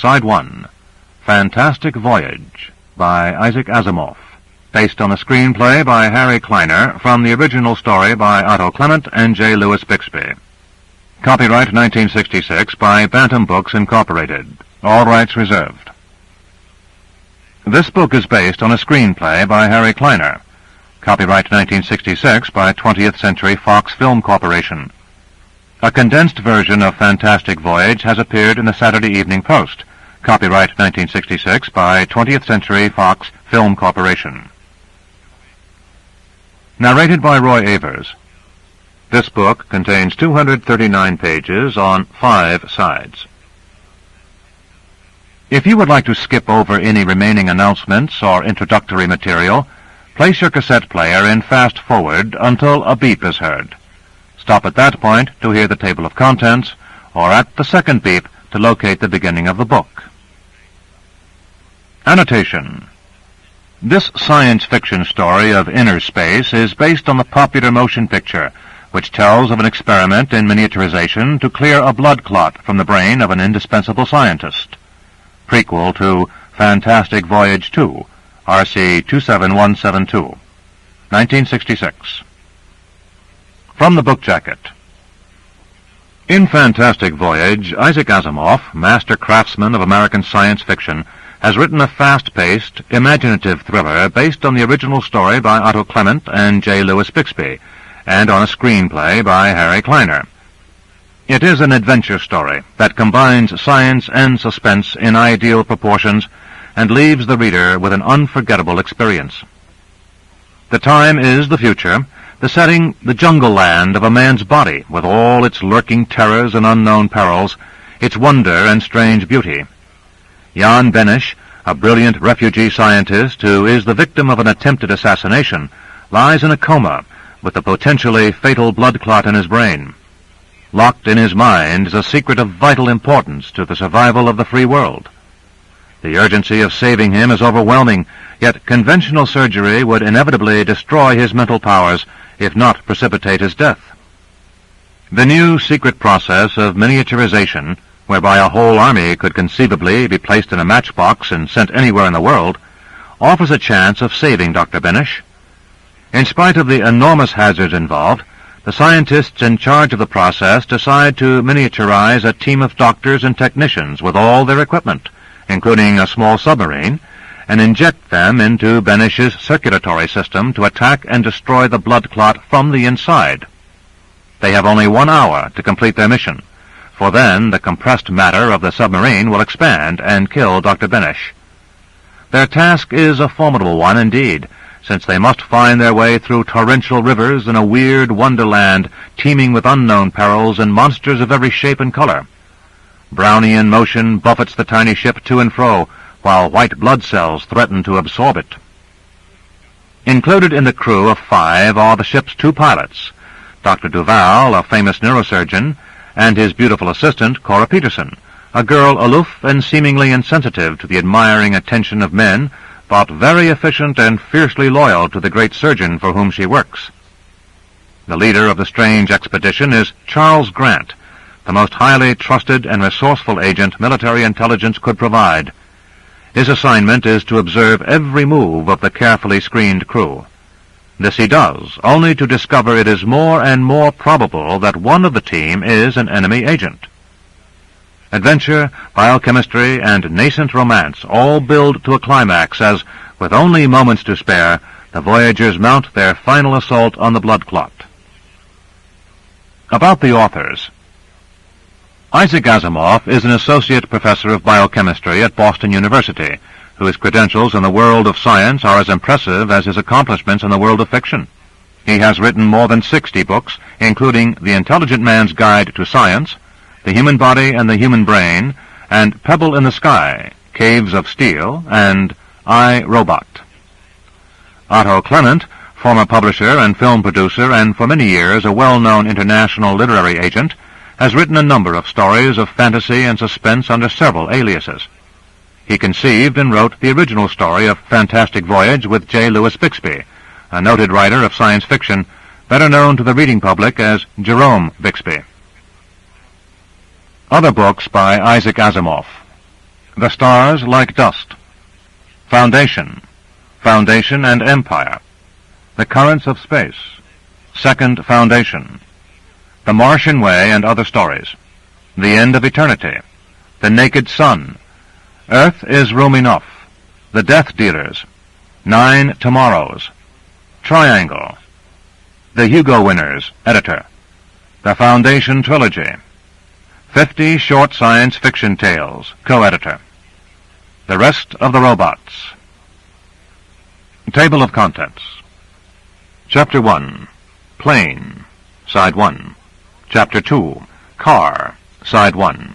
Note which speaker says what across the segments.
Speaker 1: Side 1, Fantastic Voyage by Isaac Asimov, based on a screenplay by Harry Kleiner from the original story by Otto Clement and J. Louis Bixby. Copyright 1966 by Bantam Books, Incorporated. All rights reserved. This book is based on a screenplay by Harry Kleiner. Copyright 1966 by 20th Century Fox Film Corporation. A condensed version of Fantastic Voyage has appeared in the Saturday Evening Post. Copyright 1966 by 20th Century Fox Film Corporation. Narrated by Roy Avers. This book contains 239 pages on 5 sides. If you would like to skip over any remaining announcements or introductory material, place your cassette player in fast forward until a beep is heard. Stop at that point to hear the table of contents, or at the second beep to locate the beginning of the book. Annotation. This science fiction story of inner space is based on the popular motion picture, which tells of an experiment in miniaturization to clear a blood clot from the brain of an indispensable scientist. Prequel to Fantastic Voyage 2, RC 27172, 1966. From the book jacket. In Fantastic Voyage, Isaac Asimov, master craftsman of American science fiction, has written a fast-paced, imaginative thriller based on the original story by Otto Clement and J. Louis Bixby, and on a screenplay by Harry Kleiner. It is an adventure story that combines science and suspense in ideal proportions and leaves the reader with an unforgettable experience. The time is the future, the setting the jungle land of a man's body, with all its lurking terrors and unknown perils, its wonder and strange beauty. Jan Benisch, a brilliant refugee scientist who is the victim of an attempted assassination, lies in a coma with a potentially fatal blood clot in his brain. Locked in his mind is a secret of vital importance to the survival of the free world. The urgency of saving him is overwhelming, yet conventional surgery would inevitably destroy his mental powers, if not precipitate his death. The new secret process of miniaturization, whereby a whole army could conceivably be placed in a matchbox and sent anywhere in the world, offers a chance of saving Dr. Benisch. In spite of the enormous hazards involved, the scientists in charge of the process decide to miniaturize a team of doctors and technicians with all their equipment, including a small submarine, and inject them into Benisch's circulatory system to attack and destroy the blood clot from the inside. They have only 1 hour to complete their mission, for then the compressed matter of the submarine will expand and kill Dr. Benisch. Their task is a formidable one indeed, since they must find their way through torrential rivers in a weird wonderland teeming with unknown perils and monsters of every shape and color. Brownian motion buffets the tiny ship to and fro, while white blood cells threaten to absorb it. Included in the crew of 5 are the ship's 2 pilots, Dr. Duval, a famous neurosurgeon, and his beautiful assistant, Cora Peterson, a girl aloof and seemingly insensitive to the admiring attention of men, but very efficient and fiercely loyal to the great surgeon for whom she works. The leader of the strange expedition is Charles Grant, the most highly trusted and resourceful agent military intelligence could provide. His assignment is to observe every move of the carefully screened crew. This he does, only to discover it is more and more probable that one of the team is an enemy agent. Adventure, biochemistry, and nascent romance all build to a climax as, with only moments to spare, the voyagers mount their final assault on the blood clot. About the authors. Isaac Asimov is an associate professor of biochemistry at Boston University, whose credentials in the world of science are as impressive as his accomplishments in the world of fiction. He has written more than 60 books, including The Intelligent Man's Guide to Science, The Human Body and the Human Brain, and Pebble in the Sky, Caves of Steel, and I, Robot. Otto Clement, former publisher and film producer and for many years a well-known international literary agent, has written a number of stories of fantasy and suspense under several aliases. He conceived and wrote the original story of Fantastic Voyage with J. Louis Bixby, a noted writer of science fiction, better known to the reading public as Jerome Bixby. Other books by Isaac Asimov. The stars like dust. Foundation. Foundation and empire. The currents of space. Second foundation. The Martian way and other stories. The end of eternity. The naked sun. Earth is room enough. The death dealers. 9 tomorrows. Triangle. The Hugo winners, editor. The Foundation trilogy. 50 short science fiction tales, co-editor. The rest of the robots. Table of contents. Chapter 1, Plane, Side 1. Chapter 2, Car, Side 1.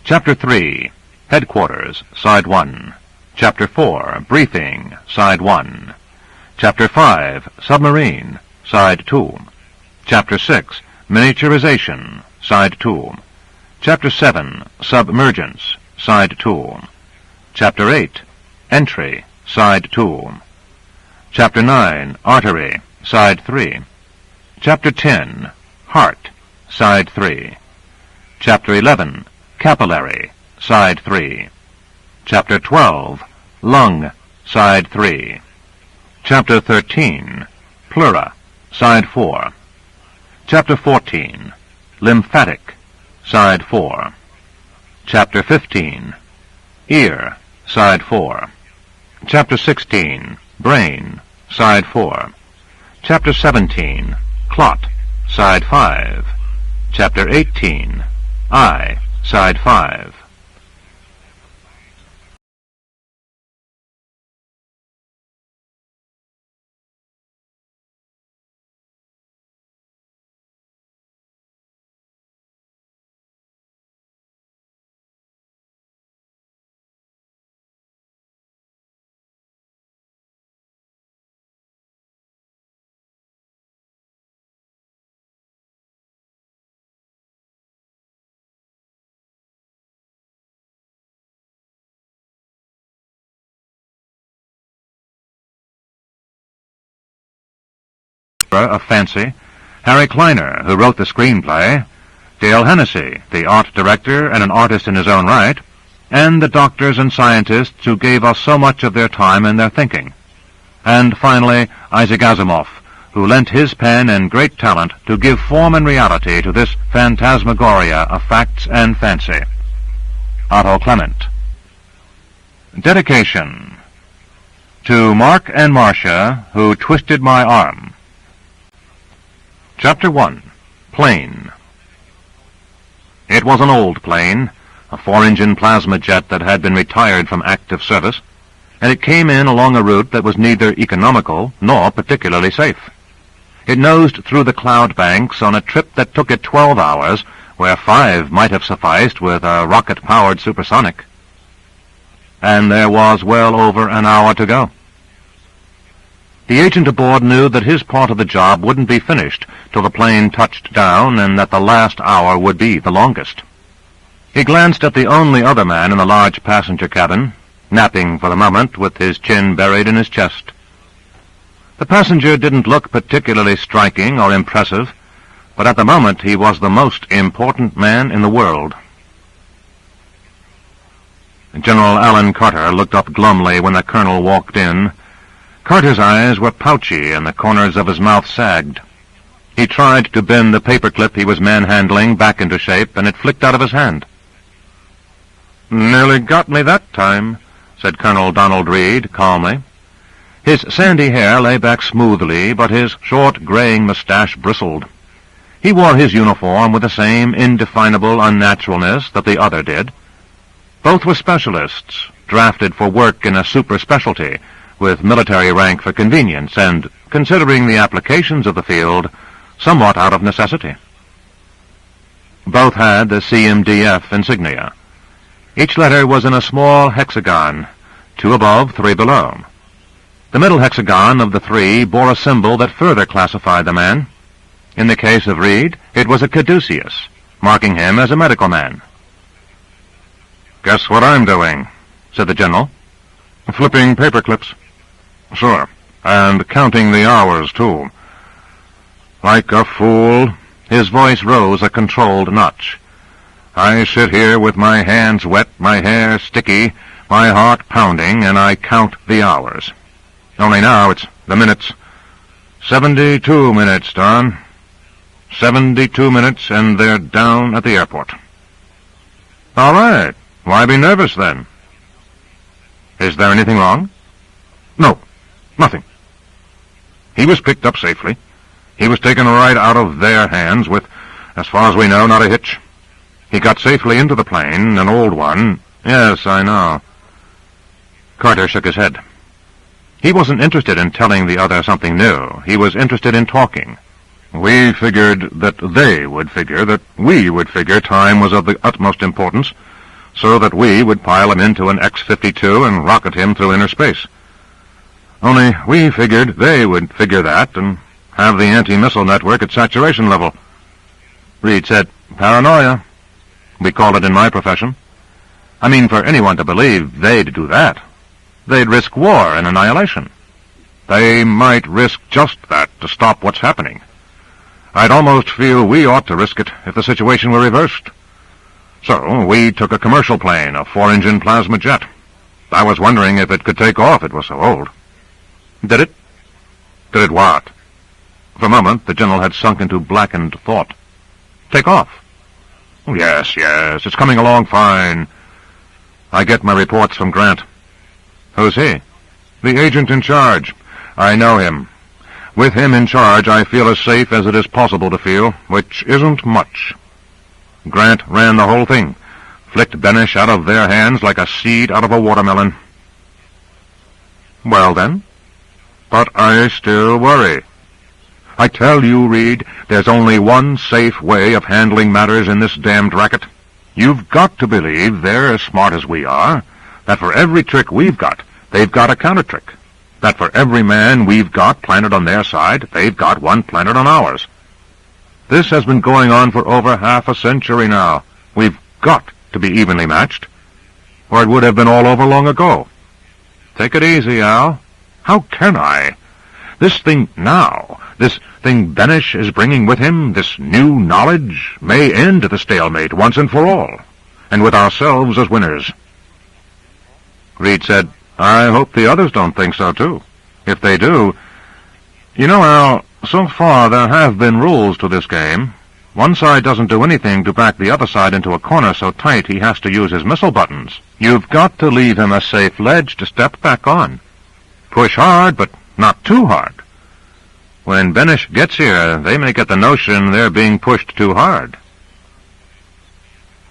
Speaker 1: Chapter 3, Headquarters, Side 1. Chapter 4, Briefing, Side 1. Chapter 5, Submarine, Side 2. Chapter 6, Miniaturization, Side 2. Chapter 7, Submergence, Side 2. Chapter 8, Entry, Side 2. Chapter 9, Artery, Side 3. Chapter 10, Heart, Side 3. Chapter 11, Capillary, Side 3. Chapter 12, Lung, Side 3. Chapter 13, Pleura, Side 4. Chapter 14, Lymphatic, Side 4. Chapter 15, Ear, Side 4. Chapter 16, Brain, Side 4. Chapter 17, Clot, Side 5. Chapter 18, Eye, Side 5. Of Fancy, Harry Kleiner, who wrote the screenplay, Dale Hennessy, the art director and an artist in his own right, and the doctors and scientists who gave us so much of their time and their thinking. And finally, Isaac Asimov, who lent his pen and great talent to give form and reality to this phantasmagoria of facts and fancy. Otto Clement. Dedication. To Mark and Marcia, who twisted my arm. Chapter 1, Plane. It was an old plane, a 4-engine plasma jet that had been retired from active service, and it came in along a route that was neither economical nor particularly safe. It nosed through the cloud banks on a trip that took it 12 hours, where 5 might have sufficed with a rocket-powered supersonic. And there was well over an hour to go. The agent aboard knew that his part of the job wouldn't be finished till the plane touched down, and that the last hour would be the longest. He glanced at the only other man in the large passenger cabin, napping for the moment with his chin buried in his chest. The passenger didn't look particularly striking or impressive, but at the moment he was the most important man in the world. General Alan Carter looked up glumly when the colonel walked in. Carter's eyes were pouchy and the corners of his mouth sagged. He tried to bend the paperclip he was manhandling back into shape, and it flicked out of his hand. "Nearly got me that time," said Colonel Donald Reed calmly. His sandy hair lay back smoothly, but his short graying mustache bristled. He wore his uniform with the same indefinable unnaturalness that the other did. Both were specialists, drafted for work in a super-specialty, with military rank for convenience, and, considering the applications of the field, somewhat out of necessity. Both had the CMDF insignia. Each letter was in a small hexagon, 2 above, 3 below. The middle hexagon of the 3 bore a symbol that further classified the man. In the case of Reed, it was a caduceus, marking him as a medical man. "Guess what I'm doing," said the general. "Flipping paperclips." "Sure, and counting the hours, too." Like a fool, his voice rose a controlled notch. I sit here with my hands wet, my hair sticky, my heart pounding, and I count the hours. Only now it's the minutes. 72 minutes, Don. 72 minutes, and they're down at the airport. All right. Why be nervous, then? Is there anything wrong? No, nothing. He was picked up safely. He was taken right out of their hands with, as far as we know, not a hitch. He got safely into the plane, an old one. Yes, I know. Carter shook his head. He wasn't interested in telling the other something new. He was interested in talking. We figured that they would figure that we would figure time was of the utmost importance, so that we would pile him into an X-52 and rocket him through inner space. Only we figured they would figure that and have the anti-missile network at saturation level. Reed said, paranoia. We call it in my profession. I mean, for anyone to believe they'd do that, they'd risk war and annihilation. They might risk just that to stop what's happening. I'd almost feel we ought to risk it if the situation were reversed. So we took a commercial plane, a 4-engine plasma jet. I was wondering if it could take off, it was so old. Did it? Did it what? For a moment, the general had sunk into blackened thought. Take off? Oh, yes, it's coming along fine. I get my reports from Grant. Who's he? The agent in charge. I know him. With him in charge, I feel as safe as it is possible to feel, which isn't much. Grant ran the whole thing, flicked Benish out of their hands like a seed out of a watermelon. Well, then? But I still worry. I tell you, Reed, there's only one safe way of handling matters in this damned racket. You've got to believe they're as smart as we are, that for every trick we've got, they've got a counter-trick, that for every man we've got planted on their side, they've got one planted on ours. This has been going on for over half a century now. We've got to be evenly matched, or it would have been all over long ago. Take it easy, Al. How can I? This thing now, this thing Benish is bringing with him, this new knowledge, may end the stalemate once and for all, and with ourselves as winners. Reed said, I hope the others don't think so, too. If they do... You know, Al, so far there have been rules to this game. One side doesn't do anything to back the other side into a corner so tight he has to use his missile buttons. You've got to leave him a safe ledge to step back on. Push hard, but not too hard. When Benish gets here, they may get the notion they're being pushed too hard.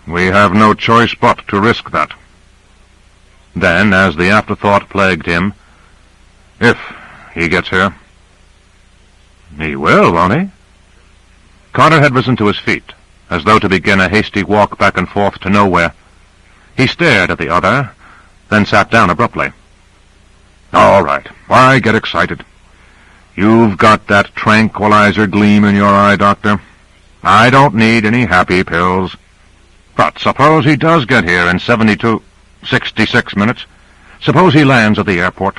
Speaker 1: We have no choice but to risk that. Then, as the afterthought plagued him, if he gets here. He will, won't he? Carter had risen to his feet, as though to begin a hasty walk back and forth to nowhere. He stared at the other, then sat down abruptly. All right, why get excited? You've got that tranquilizer gleam in your eye, Doctor. I don't need any happy pills. But suppose he does get here in 66 minutes. Suppose he lands at the airport.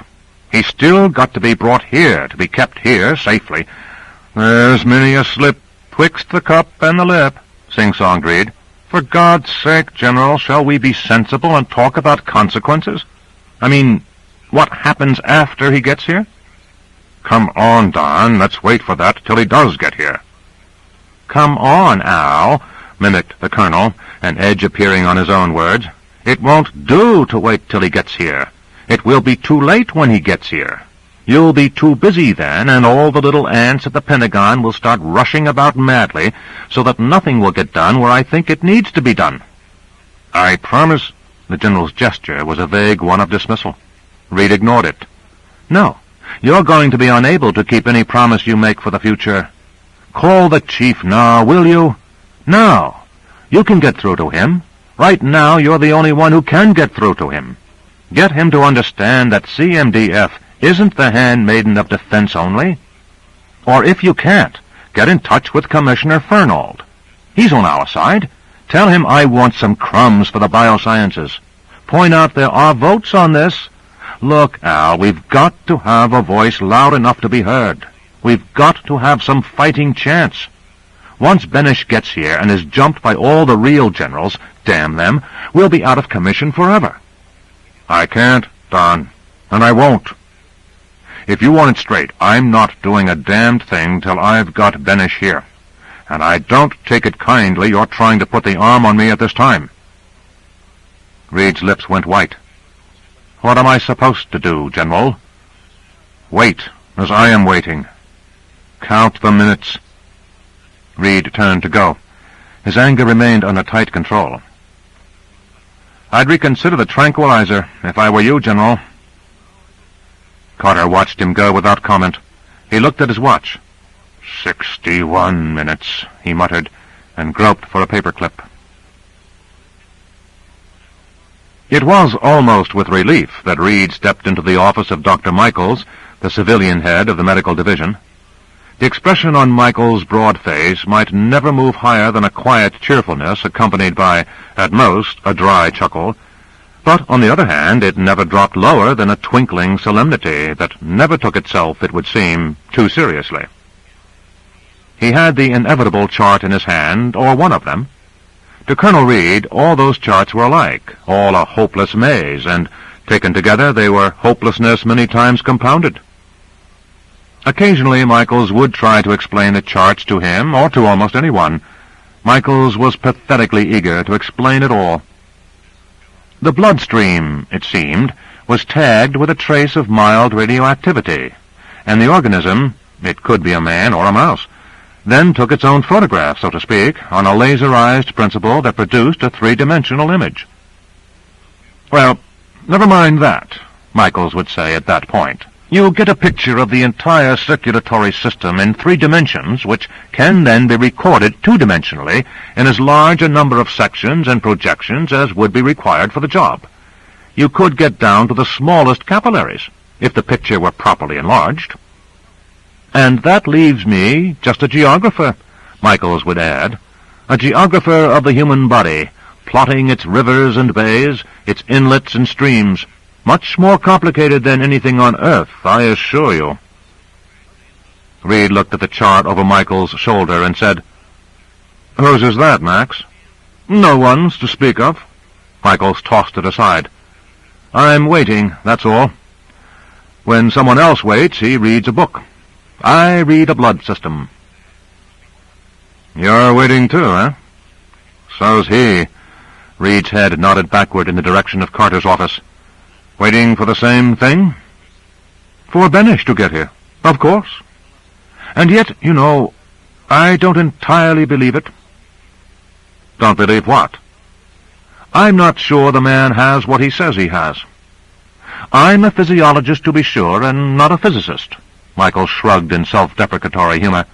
Speaker 1: He's still got to be brought here, to be kept here safely. There's many a slip twixt the cup and the lip, sing-songed Reed. For God's sake, General, shall we be sensible and talk about consequences? I mean, what happens after he gets here? Come on, Don, let's wait for that till he does get here. Come on, Al, mimicked the colonel, an edge appearing on his own words. It won't do to wait till he gets here. It will be too late when he gets here. You'll be too busy then, and all the little ants at the Pentagon will start rushing about madly, so that nothing will get done where I think it needs to be done. I promise. The general's gesture was a vague one of dismissal. Reed ignored it. No, you're going to be unable to keep any promise you make for the future. Call the chief now, will you? Now. You can get through to him. Right now, you're the only one who can get through to him. Get him to understand that CMDF isn't the handmaiden of defense only. Or if you can't, get in touch with Commissioner Fernald. He's on our side. Tell him I want some crumbs for the biosciences. Point out there are votes on this. Look, Al, we've got to have a voice loud enough to be heard. We've got to have some fighting chance. Once Benish gets here and is jumped by all the real generals, damn them, we'll be out of commission forever. I can't, Don, and I won't. If you want it straight, I'm not doing a damned thing till I've got Benish here. And I don't take it kindly you're trying to put the arm on me at this time. Reed's lips went white. What am I supposed to do, General? Wait, as I am waiting. Count the minutes. Reed turned to go. His anger remained under tight control. I'd reconsider the tranquilizer if I were you, General. Carter watched him go without comment. He looked at his watch. 61 minutes, he muttered, and groped for a paperclip. It was almost with relief that Reed stepped into the office of Dr. Michaels, the civilian head of the medical division. The expression on Michaels' broad face might never move higher than a quiet cheerfulness accompanied by, at most, a dry chuckle, but, on the other hand, it never dropped lower than a twinkling solemnity that never took itself, it would seem, too seriously. He had the inevitable chart in his hand, or one of them. To Colonel Reed, all those charts were alike, all a hopeless maze, and, taken together, they were hopelessness many times compounded. Occasionally, Michaels would try to explain the charts to him, or to almost anyone. Michaels was pathetically eager to explain it all. The bloodstream, it seemed, was tagged with a trace of mild radioactivity, and the organism, it could be a man or a mouse, then took its own photograph, so to speak, on a laserized principle that produced a three-dimensional image. Well, never mind that, Michaels would say at that point. You get a picture of the entire circulatory system in 3 dimensions, which can then be recorded 2-dimensionally in as large a number of sections and projections as would be required for the job. You could get down to the smallest capillaries, if the picture were properly enlarged. And that leaves me just a geographer, Michaels would add, a geographer of the human body, plotting its rivers and bays, its inlets and streams. Much more complicated than anything on Earth, I assure you. Reed looked at the chart over Michael's shoulder and said, Whose is that, Max? No one's to speak of. Michaels tossed it aside. I'm waiting, that's all. When someone else waits, he reads a book. I read a blood system. You're waiting too, eh? So's he. Reed's head nodded backward in the direction of Carter's office. Waiting for the same thing? For Benish to get here, of course. And yet, you know, I don't entirely believe it. Don't believe what? I'm not sure the man has what he says he has. I'm a physiologist, to be sure, and not a physicist. Michael shrugged in self-deprecatory humor.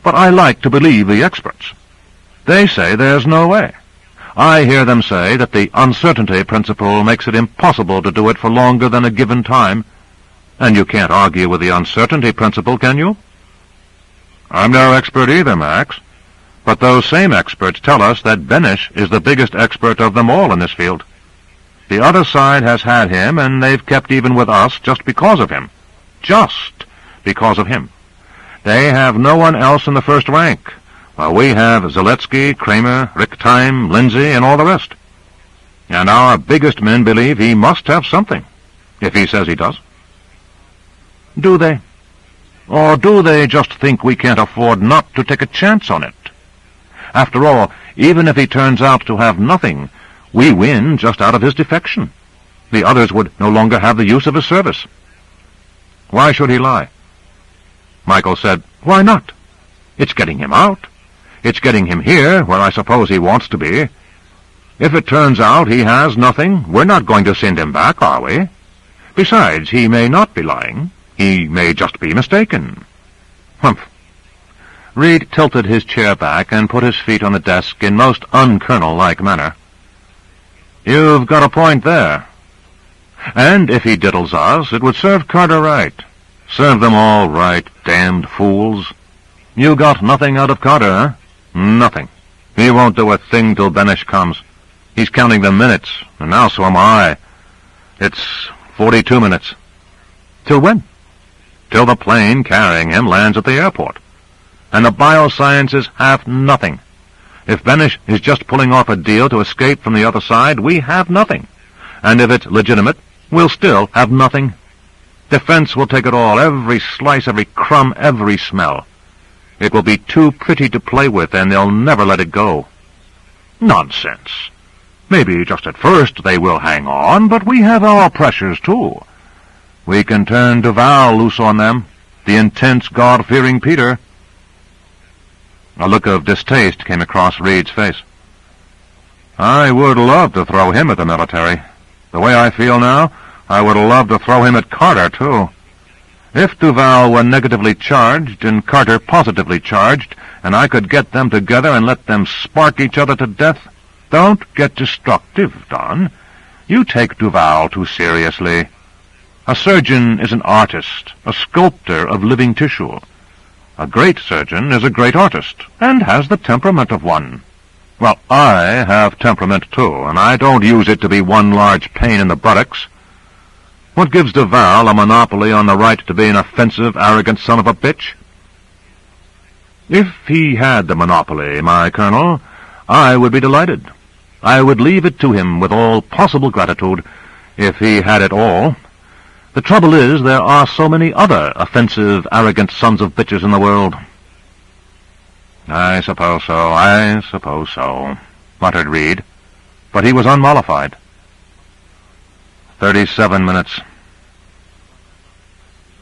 Speaker 1: But I like to believe the experts. They say there's no way. I hear them say that the uncertainty principle makes it impossible to do it for longer than a given time, and you can't argue with the uncertainty principle, can you? I'm no expert either, Max, but those same experts tell us that Benish is the biggest expert of them all in this field. The other side has had him, and they've kept even with us just because of him. Just because of him. They have no one else in the first rank, while we have Zaletsky, Kramer, Richtime, Lindsay, and all the rest. And our biggest men believe he must have something, if he says he does. Do they? Or do they just think we can't afford not to take a chance on it? After all, even if he turns out to have nothing, we win just out of his defection. The others would no longer have the use of his service. Why should he lie? Michael said, Why not? It's getting him out. It's getting him here, where I suppose he wants to be. If it turns out he has nothing, we're not going to send him back, are we? Besides, he may not be lying. He may just be mistaken. Humph. Reed tilted his chair back and put his feet on the desk in most un-colonel-like manner. You've got a point there. And if he diddles us, it would serve Carter right. Serve them all right, damned fools. You got nothing out of Carter, eh? Nothing. He won't do a thing till Benish comes. He's counting the minutes, and now so am I. It's 42 minutes. Till when? Till the plane carrying him lands at the airport. and the biosciences have nothing. If Benesch is just pulling off a deal to escape from the other side, we have nothing. And if it's legitimate, we'll still have nothing. Defense will take it all, every slice, every crumb, every smell. It will be too pretty to play with, and they'll never let it go. Nonsense. Maybe just at first they will hang on, but we have our pressures, too. We can turn Duval loose on them, the intense, God-fearing Peter. A look of distaste came across Reed's face. I would love to throw him at the military. The way I feel now, I would love to throw him at Carter, too. If Duval were negatively charged and Carter positively charged, and I could get them together and let them spark each other to death, don't get destructive, Don. You take Duval too seriously. A surgeon is an artist, a sculptor of living tissue. A great surgeon is a great artist, and has the temperament of one. Well, I have temperament, too, and I don't use it to be one large pain in the buttocks. What gives Duval a monopoly on the right to be an offensive, arrogant son of a bitch? If he had the monopoly, my colonel, I would be delighted. I would leave it to him with all possible gratitude, if he had it all. The trouble is, there are so many other offensive, arrogant sons of bitches in the world. I suppose so, muttered Reed, but he was unmollified. 37 minutes.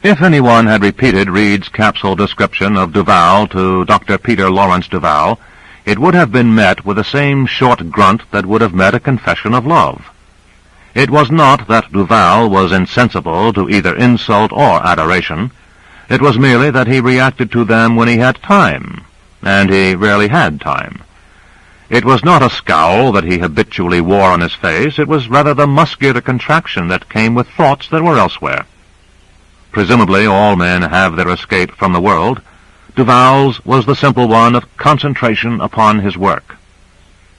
Speaker 1: If anyone had repeated Reed's capsule description of Duval to Dr. Peter Lawrence Duval, it would have been met with the same short grunt that would have met a confession of love. It was not that Duval was insensible to either insult or adoration. It was merely that he reacted to them when he had time, and he rarely had time. It was not a scowl that he habitually wore on his face. It was rather the muscular contraction that came with thoughts that were elsewhere. Presumably all men have their escape from the world. Duval's was the simple one of concentration upon his work.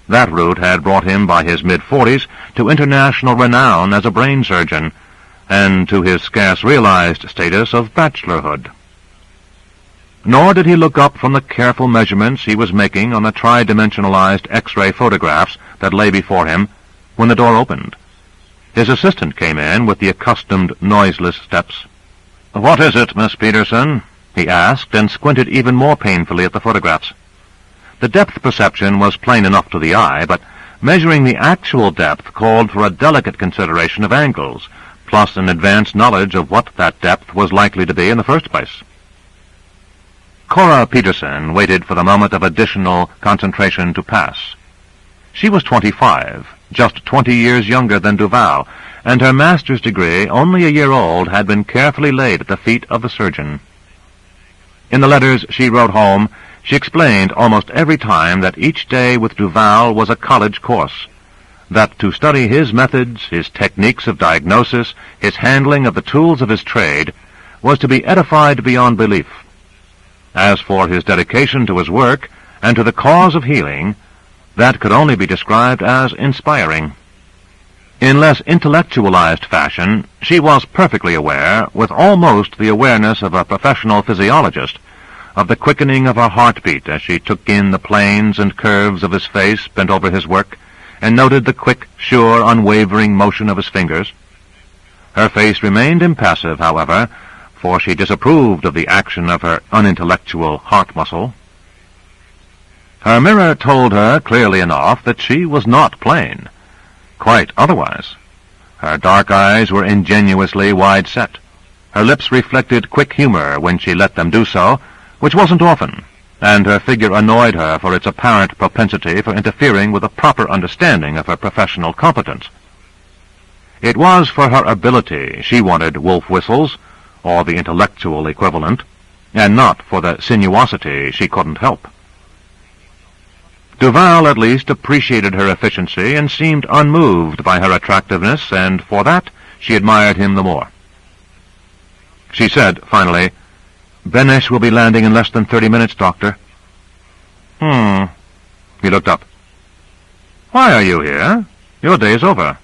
Speaker 1: That route had brought him by his mid-40s to international renown as a brain surgeon, and to his scarce-realized status of bachelorhood. Nor did he look up from the careful measurements he was making on the tri-dimensionalized X-ray photographs that lay before him when the door opened. His assistant came in with the accustomed noiseless steps. "What is it, Miss Peterson?" he asked, and squinted even more painfully at the photographs. The depth perception was plain enough to the eye, but measuring the actual depth called for a delicate consideration of angles, plus an advanced knowledge of what that depth was likely to be in the first place. Cora Peterson waited for the moment of additional concentration to pass. She was 25, just 20 years younger than Duval, and her master's degree, only a year old, had been carefully laid at the feet of the surgeon. In the letters she wrote home, she explained almost every time that each day with Duval was a college course, that to study his methods, his techniques of diagnosis, his handling of the tools of his trade, was to be edified beyond belief. As for his dedication to his work and to the cause of healing, that could only be described as inspiring. In less intellectualized fashion, she was perfectly aware, with almost the awareness of a professional physiologist, of the quickening of her heartbeat as she took in the planes and curves of his face bent over his work, and noted the quick, sure, unwavering motion of his fingers. Her face remained impassive, however, for she disapproved of the action of her unintellectual heart muscle. Her mirror told her clearly enough that she was not plain. Quite otherwise. Her dark eyes were ingenuously wide-set. Her lips reflected quick humor when she let them do so, which wasn't often, and her figure annoyed her for its apparent propensity for interfering with a proper understanding of her professional competence. It was for her ability she wanted wolf whistles, or the intellectual equivalent, and not for the sinuosity she couldn't help. Duval at least appreciated her efficiency and seemed unmoved by her attractiveness, and for that she admired him the more. She said, finally, "Benesch will be landing in less than 30 minutes, Doctor." He looked up. "Why are you here? Your day's over."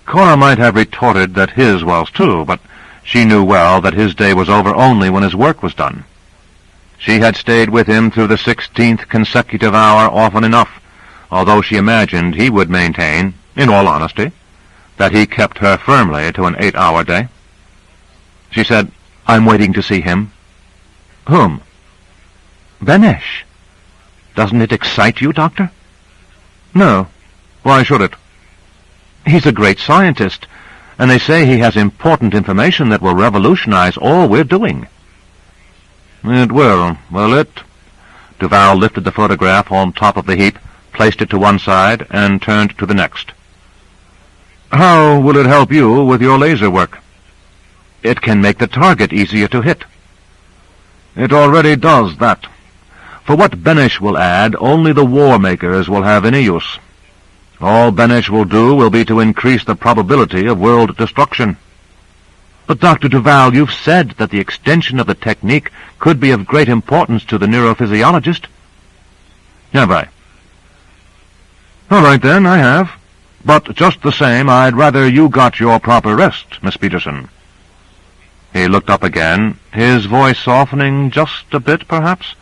Speaker 1: Cora might have retorted that his was too, but she knew well that his day was over only when his work was done. She had stayed with him through the 16th consecutive hour often enough, although she imagined he would maintain, in all honesty, that he kept her firmly to an 8-hour day. She said, "I'm waiting to see him." "Whom?" "Benesh. Doesn't it excite you, Doctor?" "No. Why should it?" "He's a great scientist, and they say he has important information that will revolutionize all we're doing." "It will it?" Duval lifted the photograph on top of the heap, placed it to one side, and turned to the next. "How will it help you with your laser work?" "It can make the target easier to hit." "It already does that. For what Benesh will add, only the war makers will have any use. All Benesh will do will be to increase the probability of world destruction." "But Dr. Duval, you've said that the extension of the technique could be of great importance to the neurophysiologist." "Have I?" "All right, then, I have. But just the same, I'd rather you got your proper rest, Miss Peterson." He looked up again, his voice softening just a bit, perhaps.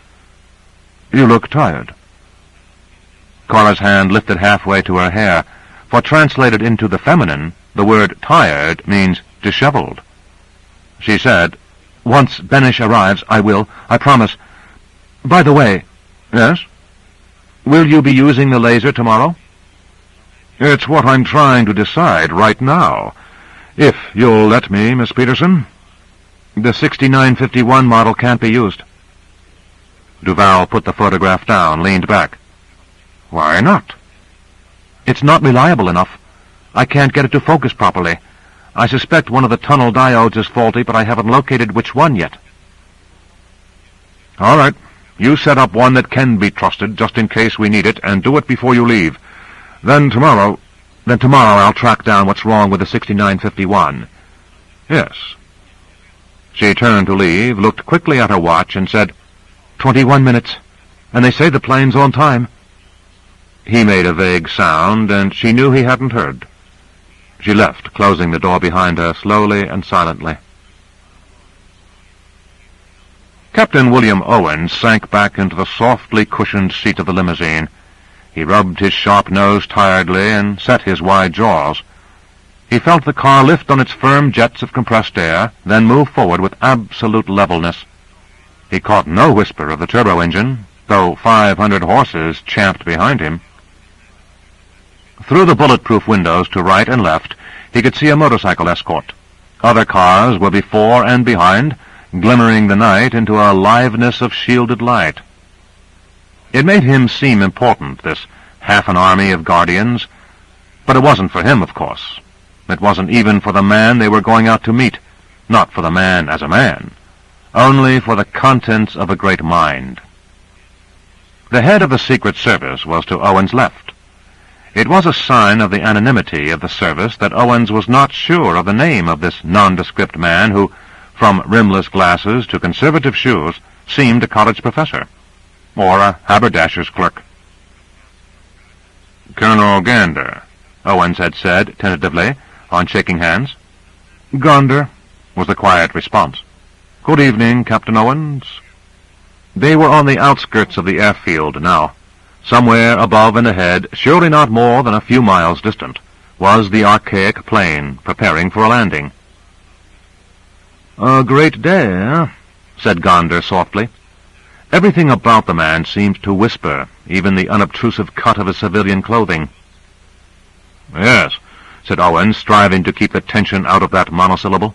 Speaker 1: "You look tired." Cora's hand lifted halfway to her hair, for translated into the feminine, the word tired means disheveled. She said, "Once Benesh arrives, I will, I promise. By the way—" "Yes?" "Will you be using the laser tomorrow?" "It's what I'm trying to decide right now. If you'll let me, Miss Peterson." "The 6951 model can't be used." Duval put the photograph down, leaned back. "Why not?" "It's not reliable enough. I can't get it to focus properly. I suspect one of the tunnel diodes is faulty, but I haven't located which one yet." "All right. You set up one that can be trusted, just in case we need it, and do it before you leave. Then tomorrow I'll track down what's wrong with the 6951. "Yes." She turned to leave, looked quickly at her watch, and said, 21 minutes, and they say the plane's on time." He made a vague sound, and she knew he hadn't heard. She left, closing the door behind her slowly and silently. Captain William Owens sank back into the softly cushioned seat of the limousine. He rubbed his sharp nose tiredly and set his wide jaws. He felt the car lift on its firm jets of compressed air, then move forward with absolute levelness. He caught no whisper of the turbo-engine, though 500 horses champed behind him. Through the bulletproof windows to right and left, he could see a motorcycle escort. Other cars were before and behind, glimmering the night into a liveness of shielded light. It made him seem important, this half an army of guardians, but it wasn't for him, of course. It wasn't even for the man they were going out to meet, not for the man as a man, only for the contents of a great mind. The head of the Secret Service was to Owens' left. It was a sign of the anonymity of the service that Owens was not sure of the name of this nondescript man who, from rimless glasses to conservative shoes, seemed a college professor, or a haberdasher's clerk. "Colonel Gander," Owens had said tentatively, on shaking hands. "Gander," was the quiet response. "Good evening, Captain Owens." They were on the outskirts of the airfield now. Somewhere above and ahead, surely not more than a few miles distant, was the archaic plane preparing for a landing. "A great day, eh?" said Gander softly. Everything about the man seemed to whisper, even the unobtrusive cut of his civilian clothing. "Yes," said Owens, striving to keep the tension out of that monosyllable.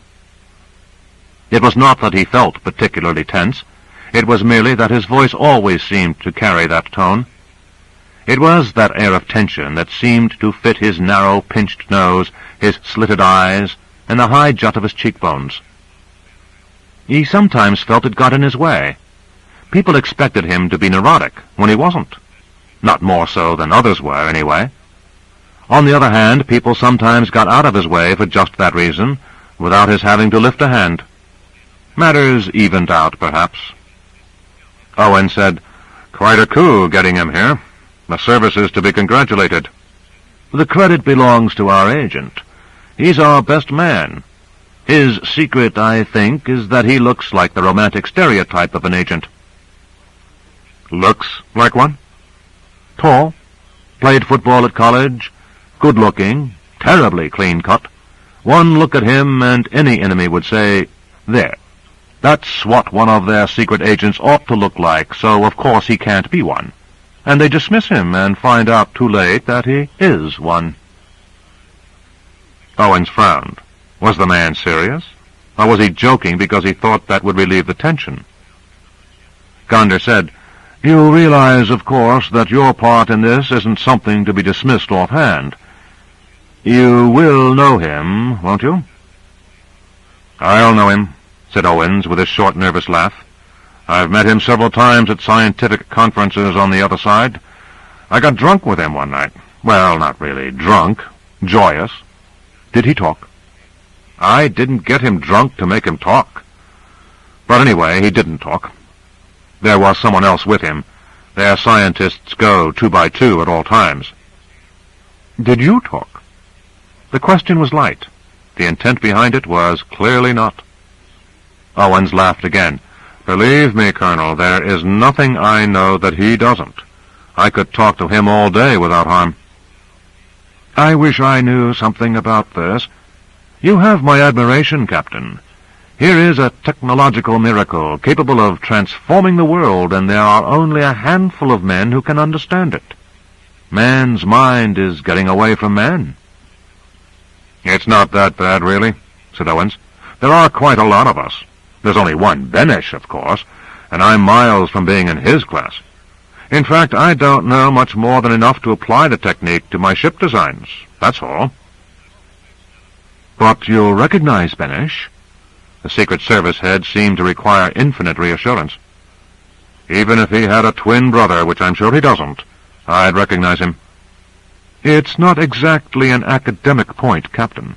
Speaker 1: It was not that he felt particularly tense. It was merely that his voice always seemed to carry that tone. It was that air of tension that seemed to fit his narrow, pinched nose, his slitted eyes, and the high jut of his cheekbones. He sometimes felt it got in his way. People expected him to be neurotic when he wasn't. Not more so than others were, anyway. On the other hand, people sometimes got out of his way for just that reason, without his having to lift a hand. Matters evened out, perhaps. Owen said, "Quite a coup getting him here. The service is to be congratulated." "The credit belongs to our agent. He's our best man. His secret, I think, is that he looks like the romantic stereotype of an agent. Looks like one. Tall, played football at college, good-looking, terribly clean-cut. One look at him and any enemy would say, there, that's what one of their secret agents ought to look like, so of course he can't be one. And they dismiss him and find out too late that he is one. Owens frowned. Was the man serious? Or was he joking because he thought that would relieve the tension? Gonder said, "You realize, of course, that your part in this isn't something to be dismissed offhand. You will know him, won't you?" "I'll know him," said Owens with a short, nervous laugh. "I've met him several times at scientific conferences on the other side. I got drunk with him one night. Well, not really drunk. Joyous." "Did he talk?" "I didn't get him drunk to make him talk. But anyway, he didn't talk. There was someone else with him. Their scientists go 2 by 2 at all times." "Did you talk?" The question was light. The intent behind it was clearly not. Owens laughed again. "Believe me, Colonel, there is nothing I know that he doesn't. I could talk to him all day without harm." "I wish I knew something about this. You have my admiration, Captain. Here is a technological miracle capable of transforming the world, and there are only a handful of men who can understand it. Man's mind is getting away from man." "It's not that bad, really," said Owens. "There are quite a lot of us. There's only one Benesch, of course, and I'm miles from being in his class. In fact, I don't know much more than enough to apply the technique to my ship designs. That's all." "But you'll recognize Benesch?" The Secret Service head seemed to require infinite reassurance. "Even if he had a twin brother, which I'm sure he doesn't, I'd recognize him." "It's not exactly an academic point, Captain.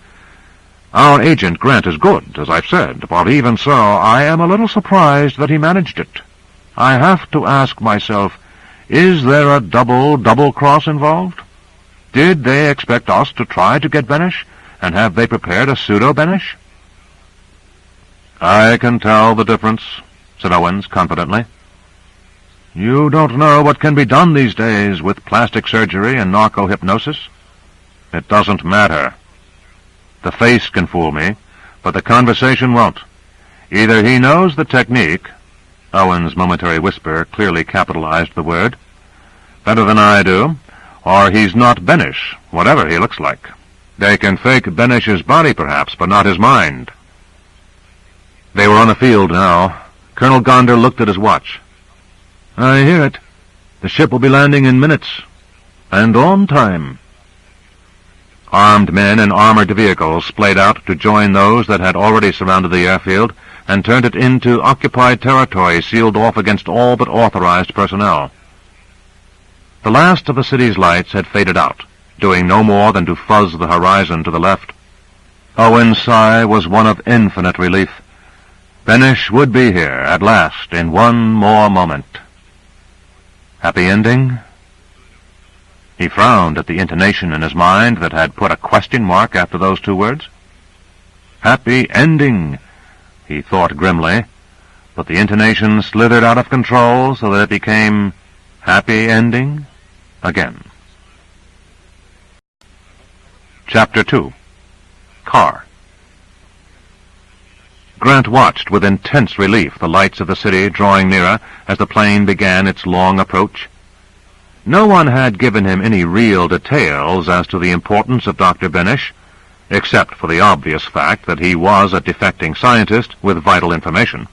Speaker 1: Our agent, Grant, is good, as I've said, but even so, I am a little surprised that he managed it. I have to ask myself, is there a double-cross involved? Did they expect us to try to get Benesch, and have they prepared a pseudo-Benesch?" "I can tell the difference," said Owens confidently. "You don't know what can be done these days with plastic surgery and narco-hypnosis?" "It doesn't matter. The face can fool me, but the conversation won't. Either he knows the technique," Owens' momentary whisper clearly capitalized the word, "better than I do, or he's not Benesch, whatever he looks like. They can fake Benesch's body, perhaps, but not his mind." They were on the field now. Colonel Gonder looked at his watch. "I hear it. The ship will be landing in minutes. And on time." Armed men in armored vehicles splayed out to join those that had already surrounded the airfield and turned it into occupied territory sealed off against all but authorized personnel. The last of the city's lights had faded out, doing no more than to fuzz the horizon to the left. Owen's sigh was one of infinite relief. Benesch would be here, at last, in one more moment. Happy ending? He frowned at the intonation in his mind that had put a question mark after those 2 words. Happy ending, he thought grimly, but the intonation slithered out of control so that it became happy ending again. Chapter 2. Car. Grant watched with intense relief the lights of the city drawing nearer as the plane began its long approach. No one had given him any real details as to the importance of Dr. Benesch, except for the obvious fact that he was a defecting scientist with vital information.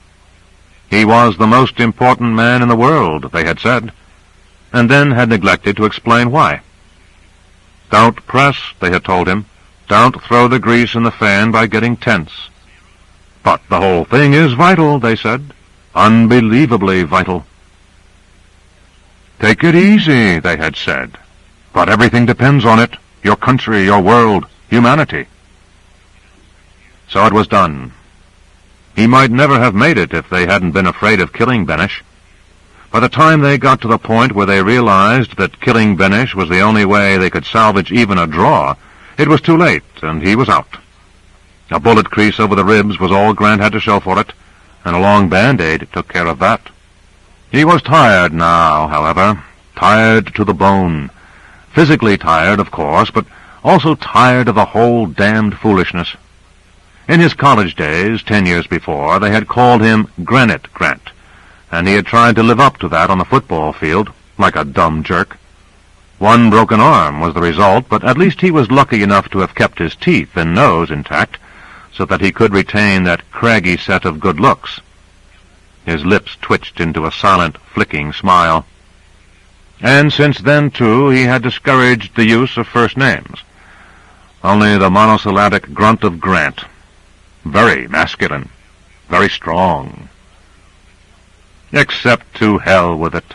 Speaker 1: He was the most important man in the world, they had said, and then had neglected to explain why. "Don't press," they had told him. "Don't throw the grease in the fan by getting tense." "But the whole thing is vital," they said. "Unbelievably vital." "Take it easy," they had said. "But everything depends on it. Your country, your world, humanity." So it was done. He might never have made it if they hadn't been afraid of killing Benesch. By the time they got to the point where they realized that killing Benesch was the only way they could salvage even a draw, it was too late, and he was out. A bullet crease over the ribs was all Grant had to show for it, and a long Band-Aid took care of that. He was tired now, however, tired to the bone. Physically tired, of course, but also tired of the whole damned foolishness. In his college days, 10 years before, they had called him Granite Grant, and he had tried to live up to that on the football field, like a dumb jerk. One broken arm was the result, but at least he was lucky enough to have kept his teeth and nose intact, so that he could retain that craggy set of good looks. His lips twitched into a silent, flicking smile. And since then, too, he had discouraged the use of first names. Only the monosyllabic grunt of Grant. Very masculine. Very strong. Except to hell with it.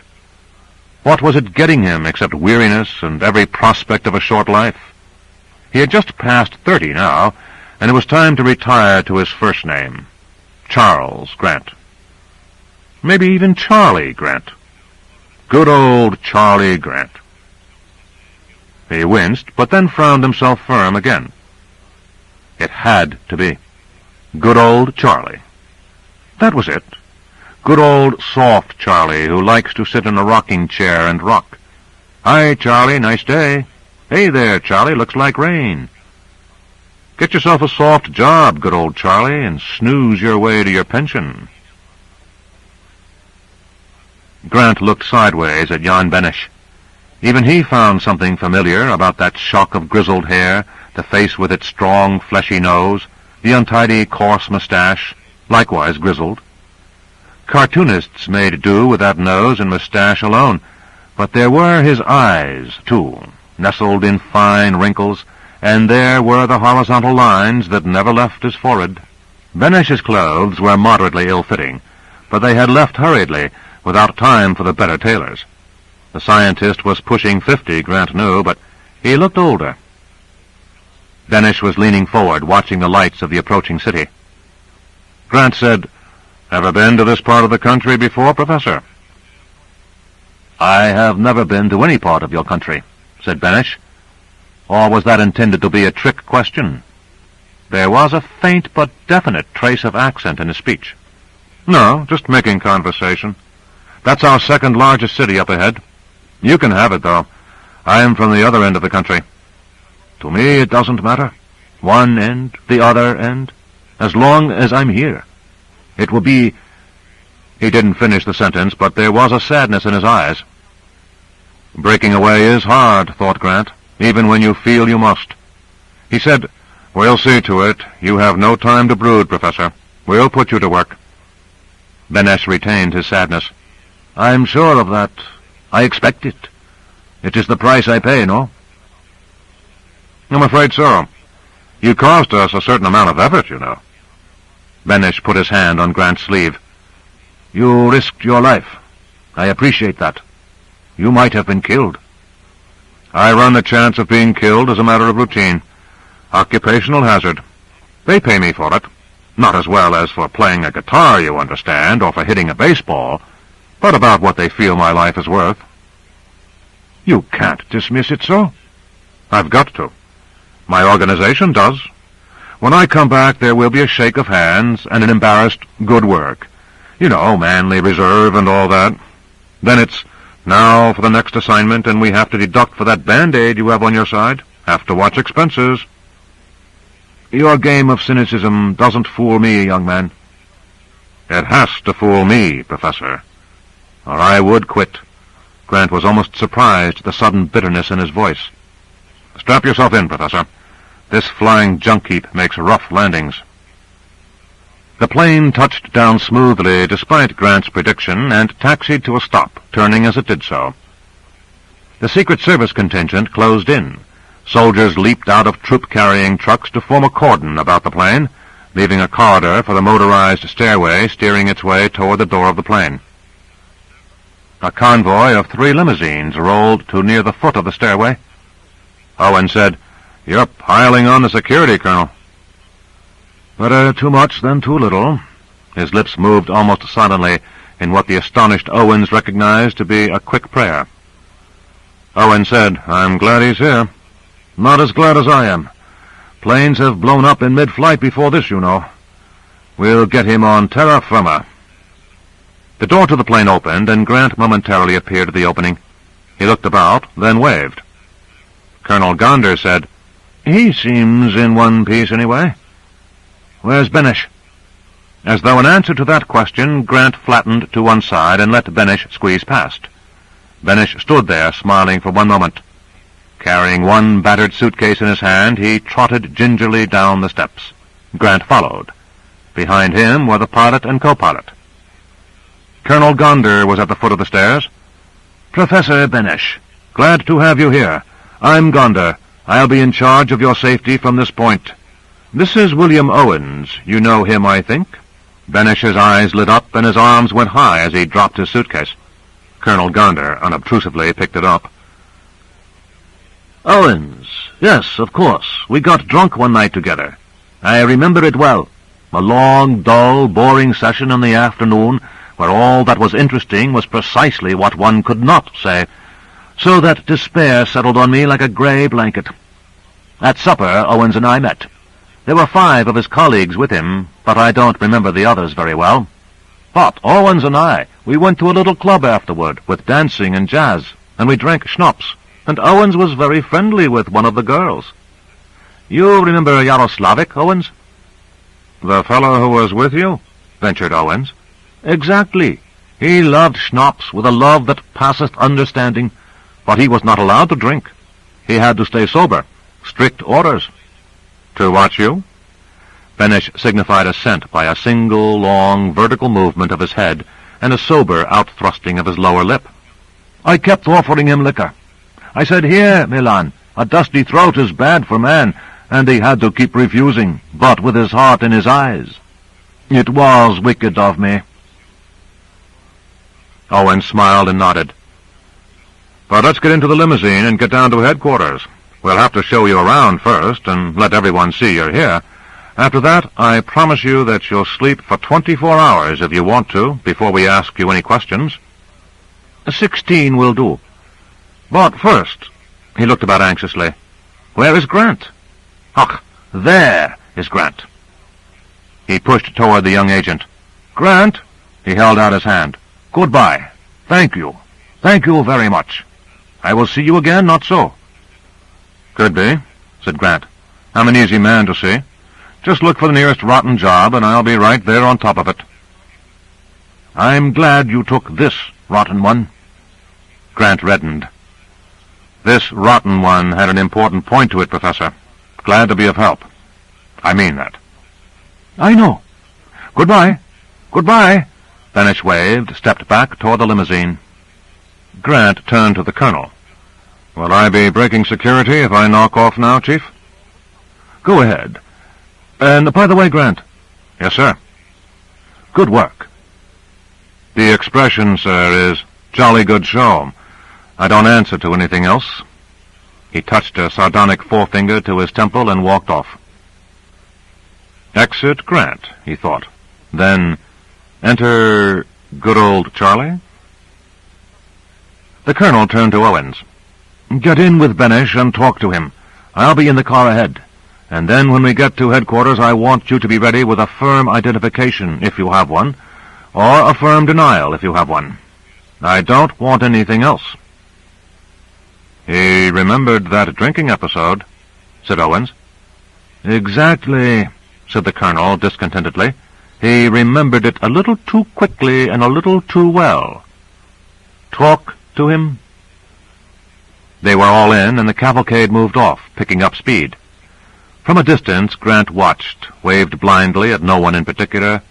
Speaker 1: What was it getting him except weariness and every prospect of a short life? He had just passed 30 now, and it was time to retire to his first name, Charles Grant. Maybe even Charlie Grant. Good old Charlie Grant. He winced, but then frowned himself firm again. It had to be. Good old Charlie. That was it. Good old soft Charlie, who likes to sit in a rocking chair and rock. Hi, Charlie, nice day. Hey there, Charlie, looks like rain. Get yourself a soft job, good old Charlie, and snooze your way to your pension. Grant looked sideways at Jan Benesch. Even he found something familiar about that shock of grizzled hair, the face with its strong, fleshy nose, the untidy, coarse mustache, likewise grizzled. Cartoonists made do with that nose and mustache alone, but there were his eyes, too, nestled in fine wrinkles, and there were the horizontal lines that never left his forehead. Benesch's clothes were moderately ill-fitting, but they had left hurriedly, without time for the better tailors. The scientist was pushing 50, Grant knew, but he looked older. Benesch was leaning forward, watching the lights of the approaching city. Grant said, "Ever been to this part of the country before, Professor?" "I have never been to any part of your country," said Benesch. Or was that intended to be a trick question? There was a faint but definite trace of accent in his speech. "No, just making conversation. That's our second largest city up ahead. You can have it, though. I am from the other end of the country. To me, it doesn't matter. One end, the other end. As long as I'm here. It will be—" He didn't finish the sentence, but there was a sadness in his eyes. Breaking away is hard, thought Grant, even when you feel you must. He said, "We'll see to it. You have no time to brood, Professor. We'll put you to work." Benesch retained his sadness. "I'm sure of that. I expect it. It is the price I pay, no?" "I'm afraid so. You cost us a certain amount of effort, you know." Benesch put his hand on Grant's sleeve. "You risked your life. I appreciate that. You might have been killed." "I run the chance of being killed as a matter of routine. Occupational hazard. They pay me for it. Not as well as for playing a guitar, you understand, or for hitting a baseball, but about what they feel my life is worth." "You can't dismiss it so." "I've got to. My organization does. When I come back, there will be a shake of hands and an embarrassed good work. You know, manly reserve and all that. Then it's, now for the next assignment, and we have to deduct for that Band-Aid you have on your side. Have to watch expenses." "Your game of cynicism doesn't fool me, young man." "It has to fool me, Professor, or I would quit." Grant was almost surprised at the sudden bitterness in his voice. "Strap yourself in, Professor. This flying junk heap makes rough landings." The plane touched down smoothly despite Grant's prediction and taxied to a stop, turning as it did so. The Secret Service contingent closed in. Soldiers leaped out of troop-carrying trucks to form a cordon about the plane, leaving a corridor for the motorized stairway steering its way toward the door of the plane. A convoy of 3 limousines rolled to near the foot of the stairway. Owen said, "You're piling on the security, Colonel." "Better too much than too little." His lips moved almost silently in what the astonished Owens recognized to be a quick prayer. Owen said, "I'm glad he's here." "Not as glad as I am. Planes have blown up in mid-flight before this, you know. We'll get him on terra firma." The door to the plane opened, and Grant momentarily appeared at the opening. He looked about, then waved. Colonel Gonder said, "He seems in one piece, anyway. Where's Benish?" As though in answer to that question, Grant flattened to one side and let Benish squeeze past. Benish stood there, smiling for one moment. Carrying one battered suitcase in his hand, he trotted gingerly down the steps. Grant followed. Behind him were the pilot and co-pilot. Colonel Gonder was at the foot of the stairs. "Professor Benish, glad to have you here. I'm Gonder. I'll be in charge of your safety from this point. This is William Owens. You know him, I think?" Benish's eyes lit up, and his arms went high as he dropped his suitcase. Colonel Gonder unobtrusively picked it up. "Owens. Yes, of course. We got drunk one night together. I remember it well. A long, dull, boring session in the afternoon, where all that was interesting was precisely what one could not say, so that despair settled on me like a grey blanket. At supper, Owens and I met. There were 5 of his colleagues with him, but I don't remember the others very well. But Owens and I, we went to a little club afterward, with dancing and jazz, and we drank schnapps, and Owens was very friendly with one of the girls. You remember Yaroslavik, Owens?" "The fellow who was with you?" ventured Owens. "Exactly. He loved schnapps with a love that passeth understanding, but he was not allowed to drink. He had to stay sober. Strict orders." "To watch you?" Benish signified assent by a single, long, vertical movement of his head and a sober outthrusting of his lower lip. "I kept offering him liquor. I said, 'Here, Milan, a dusty throat is bad for man,' and he had to keep refusing, but with his heart in his eyes. It was wicked of me." Owen smiled and nodded. "But let's get into the limousine and get down to headquarters. We'll have to show you around first and let everyone see you're here. After that, I promise you that you'll sleep for 24 hours if you want to, before we ask you any questions." 16 will do. But first," he looked about anxiously, "where is Grant?" "Ach, there is Grant." He pushed toward the young agent. "Grant," he held out his hand. "Goodbye. Thank you. Thank you very much. I will see you again, not so?" "Could be," said Grant. "I'm an easy man to see. Just look for the nearest rotten job, and I'll be right there on top of it." "I'm glad you took this rotten one." Grant reddened. "This rotten one had an important point to it, Professor. Glad to be of help. I mean that." "I know. Goodbye. Goodbye." Benish waved, stepped back toward the limousine. Grant turned to the colonel. "Will I be breaking security if I knock off now, Chief?" "Go ahead. And by the way, Grant." "Yes, sir." "Good work." "The expression, sir, is jolly good show. I don't answer to anything else." He touched a sardonic forefinger to his temple and walked off. Exit Grant, he thought. Then, enter good old Charlie? The colonel turned to Owens. "Get in with Benish and talk to him. I'll be in the car ahead. And then when we get to headquarters, I want you to be ready with a firm identification, if you have one, or a firm denial, if you have one. I don't want anything else." "He remembered that drinking episode," said Owens. "Exactly," said the colonel discontentedly. "He remembered it a little too quickly and a little too well. Talk to him." They were all in, and the cavalcade moved off, picking up speed. From a distance, Grant watched, waved blindly at no one in particular,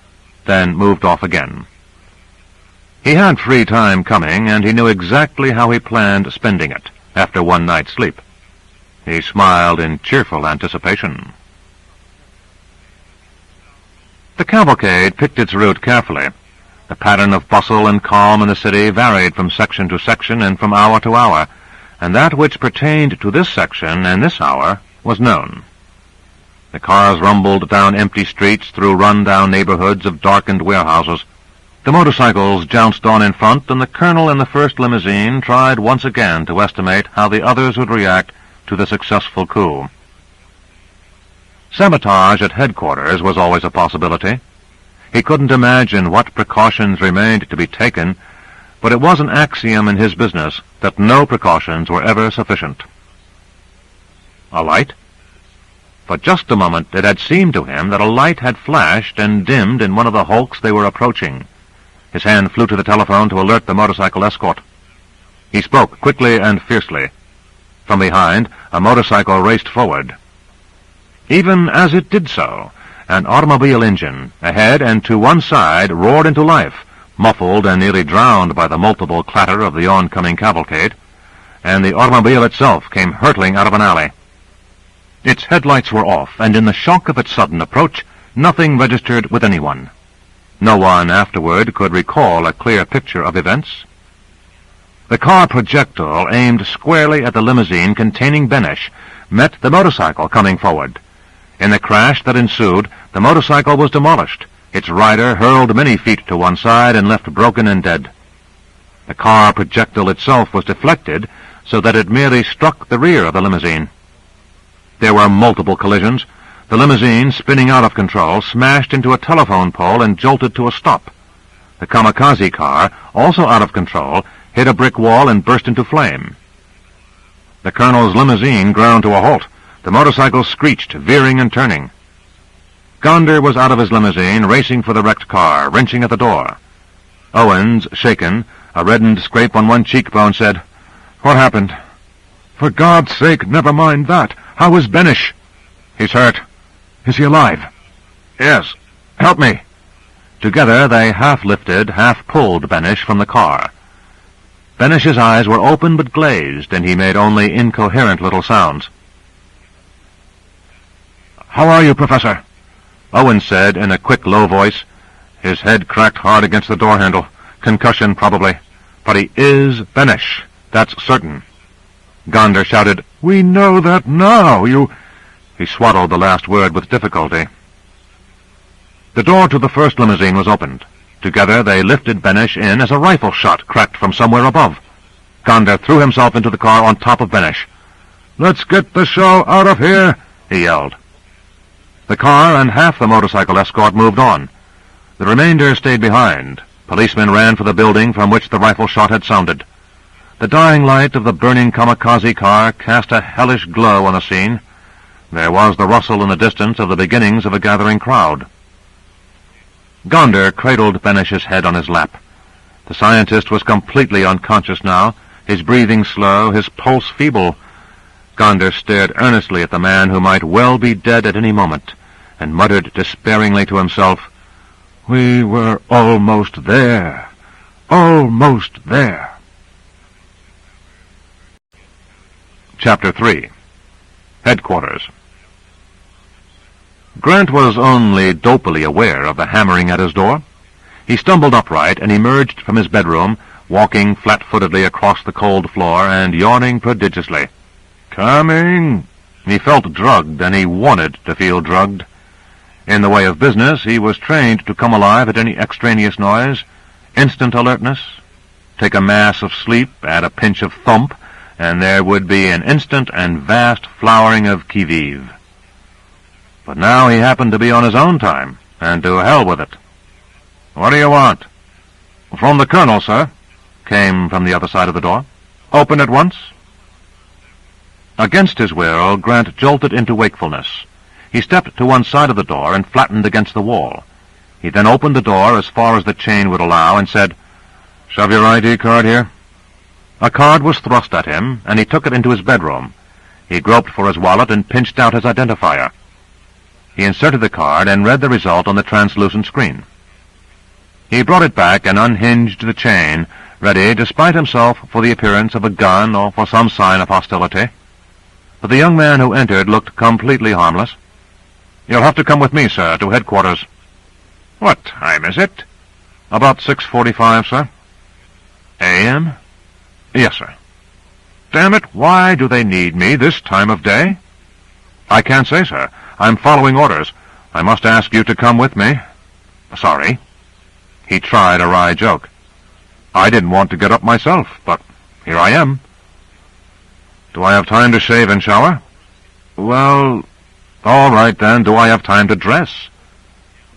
Speaker 1: then moved off again. He had free time coming, and he knew exactly how he planned spending it after one night's sleep. He smiled in cheerful anticipation. The cavalcade picked its route carefully. The pattern of bustle and calm in the city varied from section to section and from hour to hour, and that which pertained to this section and this hour was known. The cars rumbled down empty streets through run-down neighborhoods of darkened warehouses. The motorcycles jounced on in front, and the colonel in the first limousine tried once again to estimate how the others would react to the successful coup. Sabotage at headquarters was always a possibility. He couldn't imagine what precautions remained to be taken, but it was an axiom in his business that no precautions were ever sufficient. A light? For just a moment it had seemed to him that a light had flashed and dimmed in one of the hulks they were approaching. His hand flew to the telephone to alert the motorcycle escort. He spoke quickly and fiercely. From behind, a motorcycle raced forward. Even as it did so, an automobile engine, ahead and to one side, roared into life, muffled and nearly drowned by the multiple clatter of the oncoming cavalcade, and the automobile itself came hurtling out of an alley. Its headlights were off, and in the shock of its sudden approach, nothing registered with anyone. No one afterward could recall a clear picture of events. The car projectile aimed squarely at the limousine containing Benesch met the motorcycle coming forward. In the crash that ensued, the motorcycle was demolished. Its rider hurled many feet to one side and left broken and dead. The car projectile itself was deflected so that it merely struck the rear of the limousine. There were multiple collisions. The limousine, spinning out of control, smashed into a telephone pole and jolted to a stop. The kamikaze car, also out of control, hit a brick wall and burst into flame. The colonel's limousine ground to a halt. The motorcycle screeched, veering and turning. Gonder was out of his limousine, racing for the wrecked car, wrenching at the door. Owens, shaken, a reddened scrape on one cheekbone, said, "What happened?" "For God's sake, never mind that. How is Benesch?" "He's hurt." "Is he alive?" "Yes. Help me." Together they half-lifted, half-pulled Benesch from the car. Benesch's eyes were open but glazed, and he made only incoherent little sounds. "How are you, Professor?" Owen said in a quick, low voice. His head cracked hard against the door handle. Concussion, probably. But he is Benesch. That's certain. Gonder shouted, "We know that now, you—" He swallowed the last word with difficulty. The door to the first limousine was opened. Together they lifted Benesch in as a rifle shot cracked from somewhere above. Gonder threw himself into the car on top of Benesch. "Let's get the show out of here," he yelled. The car and half the motorcycle escort moved on. The remainder stayed behind. Policemen ran for the building from which the rifle shot had sounded. The dying light of the burning kamikaze car cast a hellish glow on the scene. There was the rustle in the distance of the beginnings of a gathering crowd. Gonder cradled Benesch's head on his lap. The scientist was completely unconscious now, his breathing slow, his pulse feeble. Gonder stared earnestly at the man who might well be dead at any moment, and muttered despairingly to himself, "We were almost there. Almost there." Chapter 3. Headquarters. Grant was only dopily aware of the hammering at his door. He stumbled upright and emerged from his bedroom, walking flat-footedly across the cold floor and yawning prodigiously. "Coming!" He felt drugged, and he wanted to feel drugged. In the way of business, he was trained to come alive at any extraneous noise. Instant alertness. Take a mass of sleep, add a pinch of thump, and there would be an instant and vast flowering of qui-vive. But now he happened to be on his own time, and to hell with it. "What do you want?" "From the colonel, sir," came from the other side of the door. "Open at once." Against his will, Grant jolted into wakefulness. He stepped to one side of the door and flattened against the wall. He then opened the door as far as the chain would allow and said, "Shove your ID card here." A card was thrust at him, and he took it into his bedroom. He groped for his wallet and pinched out his identifier. He inserted the card and read the result on the translucent screen. He brought it back and unhinged the chain, ready, despite himself, for the appearance of a gun or for some sign of hostility. But the young man who entered looked completely harmless. "You'll have to come with me, sir, to headquarters." "What time is it?" "About 6:45, sir." "A.M.?" "Yes, sir." "Damn it, why do they need me this time of day?" "I can't say, sir. I'm following orders. I must ask you to come with me." "Sorry." He tried a wry joke. "I didn't want to get up myself, but here I am." "Do I have time to shave and shower?" "Well, all right then. Do I have time to dress?"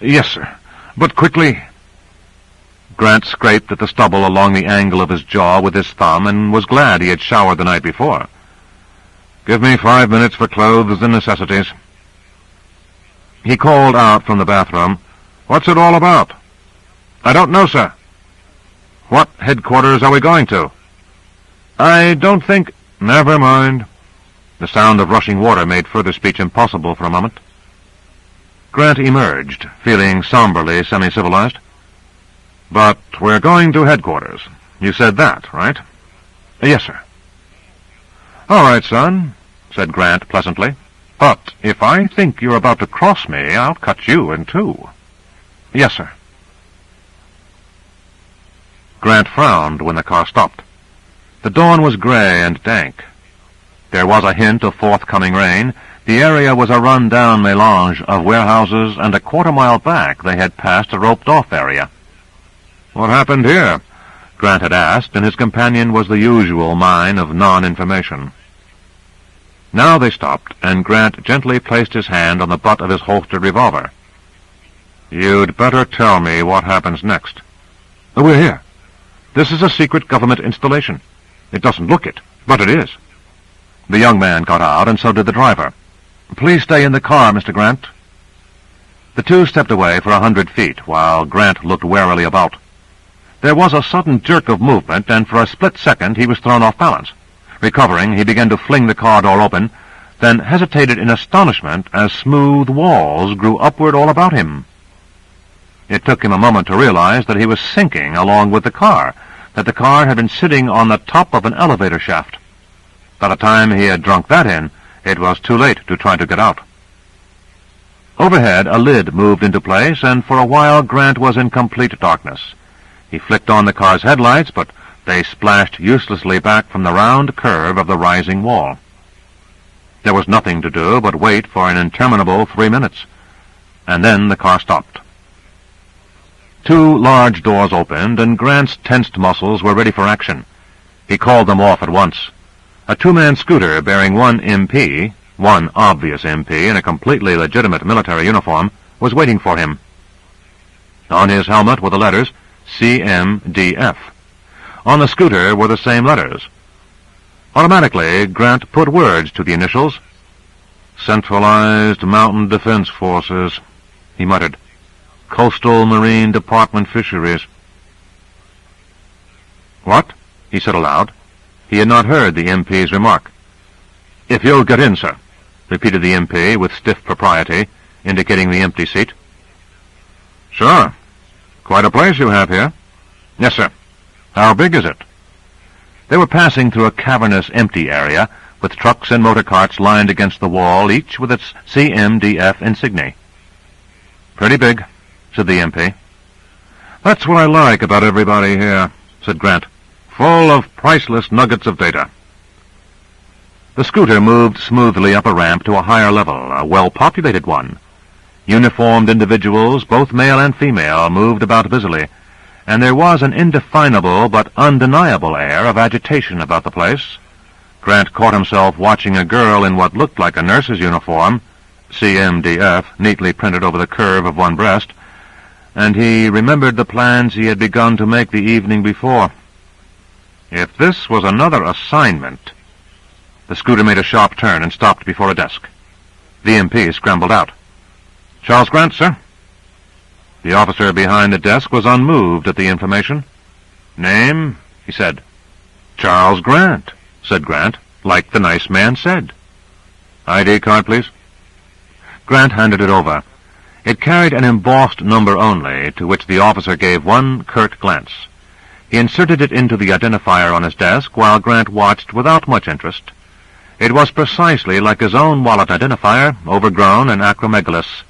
Speaker 1: "Yes, sir. But quickly. Grant scraped at the stubble along the angle of his jaw with his thumb and was glad he had showered the night before. Give me 5 minutes for clothes and necessities. He called out from the bathroom, What's it all about? I don't know, sir. What headquarters are we going to? I don't think... Never mind. The sound of rushing water made further speech impossible for a moment. Grant emerged, feeling somberly semi-civilized. But we're going to headquarters. You said that, right? Yes, sir. All right, son, said Grant pleasantly. But if I think you're about to cross me, I'll cut you in two. Yes, sir. Grant frowned when the car stopped. The dawn was gray and dank. There was a hint of forthcoming rain. The area was a run-down melange of warehouses, and a quarter-mile back they had passed a roped-off area. What happened here? Grant had asked, and his companion was the usual mine of non-information. Now they stopped, and Grant gently placed his hand on the butt of his holstered revolver. You'd better tell me what happens next. We're here. This is a secret government installation. It doesn't look it, but it is. The young man got out, and so did the driver. Please stay in the car, Mr. Grant. The two stepped away for 100 feet, while Grant looked warily about. There was a sudden jerk of movement, and for a split second he was thrown off balance. Recovering, he began to fling the car door open, then hesitated in astonishment as smooth walls grew upward all about him. It took him a moment to realize that he was sinking along with the car, that the car had been sitting on the top of an elevator shaft. By the time he had drunk that in, it was too late to try to get out. Overhead, a lid moved into place, and for a while Grant was in complete darkness. He flicked on the car's headlights, but they splashed uselessly back from the round curve of the rising wall. There was nothing to do but wait for an interminable 3 minutes, and then the car stopped. Two large doors opened, and Grant's tensed muscles were ready for action. He called them off at once. A two-man scooter bearing one MP, one obvious MP in a completely legitimate military uniform, was waiting for him. On his helmet were the letters CMDF. On the scooter were the same letters. Automatically, Grant put words to the initials. Centralized Mountain Defense Forces, he muttered. Coastal Marine Department Fisheries. What? He said aloud. He had not heard the MP's remark. If you'll get in, sir, repeated the MP with stiff propriety, indicating the empty seat. Sure. Quite a place you have here. Yes, sir. How big is it? They were passing through a cavernous, empty area, with trucks and motor carts lined against the wall, each with its CMDF insignia. Pretty big, said the MP. That's what I like about everybody here, said Grant. Full of priceless nuggets of data. The scooter moved smoothly up a ramp to a higher level, a well-populated one. Uniformed individuals, both male and female, moved about busily, and there was an indefinable but undeniable air of agitation about the place. Grant caught himself watching a girl in what looked like a nurse's uniform, CMDF, neatly printed over the curve of one breast, and he remembered the plans he had begun to make the evening before. If this was another assignment... The scooter made a sharp turn and stopped before a desk. The MP scrambled out. Charles Grant, sir? The officer behind the desk was unmoved at the information. Name? He said. Charles Grant, said Grant, like the nice man said. ID card, please. Grant handed it over. It carried an embossed number only, to which the officer gave one curt glance. He inserted it into the identifier on his desk, while Grant watched without much interest. It was precisely like his own wallet identifier, overgrown and acromegalous.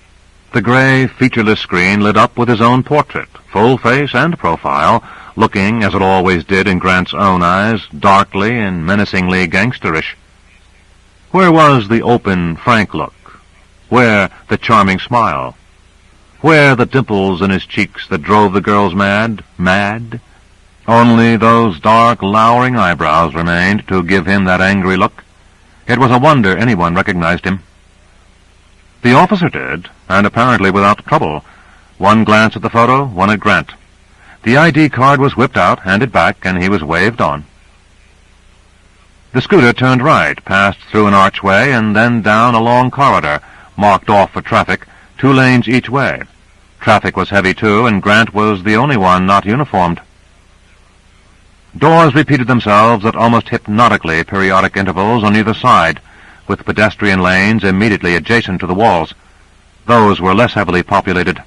Speaker 1: The gray, featureless screen lit up with his own portrait, full face and profile, looking, as it always did in Grant's own eyes, darkly and menacingly gangsterish. Where was the open, frank look? Where the charming smile? Where the dimples in his cheeks that drove the girls mad? Only those dark, lowering eyebrows remained to give him that angry look. It was a wonder anyone recognized him. The officer did, and apparently without trouble. One glance at the photo, one at Grant. The ID card was whipped out, handed back, and he was waved on. The scooter turned right, passed through an archway, and then down a long corridor, marked off for traffic, 2 lanes each way. Traffic was heavy, too, and Grant was the only one not uniformed. Doors repeated themselves at almost hypnotically periodic intervals on either side, with pedestrian lanes immediately adjacent to the walls. Those were less heavily populated.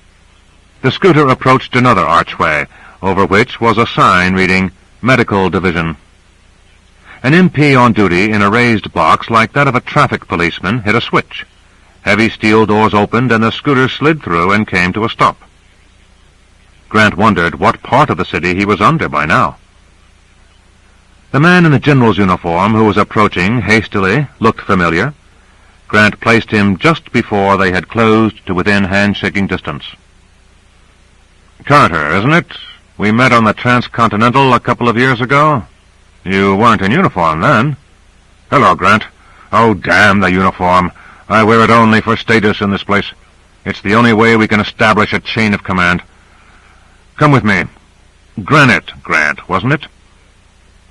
Speaker 1: The scooter approached another archway, over which was a sign reading, Medical Division. An MP on duty in a raised box like that of a traffic policeman hit a switch. Heavy steel doors opened, and the scooter slid through and came to a stop. Grant wondered what part of the city he was under by now. The man in the general's uniform who was approaching hastily looked familiar. Grant placed him just before they had closed to within handshaking distance. "Carter, isn't it? We met on the Transcontinental a couple of years ago. You weren't in uniform then." "Hello, Grant. Oh, damn the uniform. I wear it only for status in this place. It's the only way we can establish a chain of command. Come with me. Granite Grant, wasn't it?"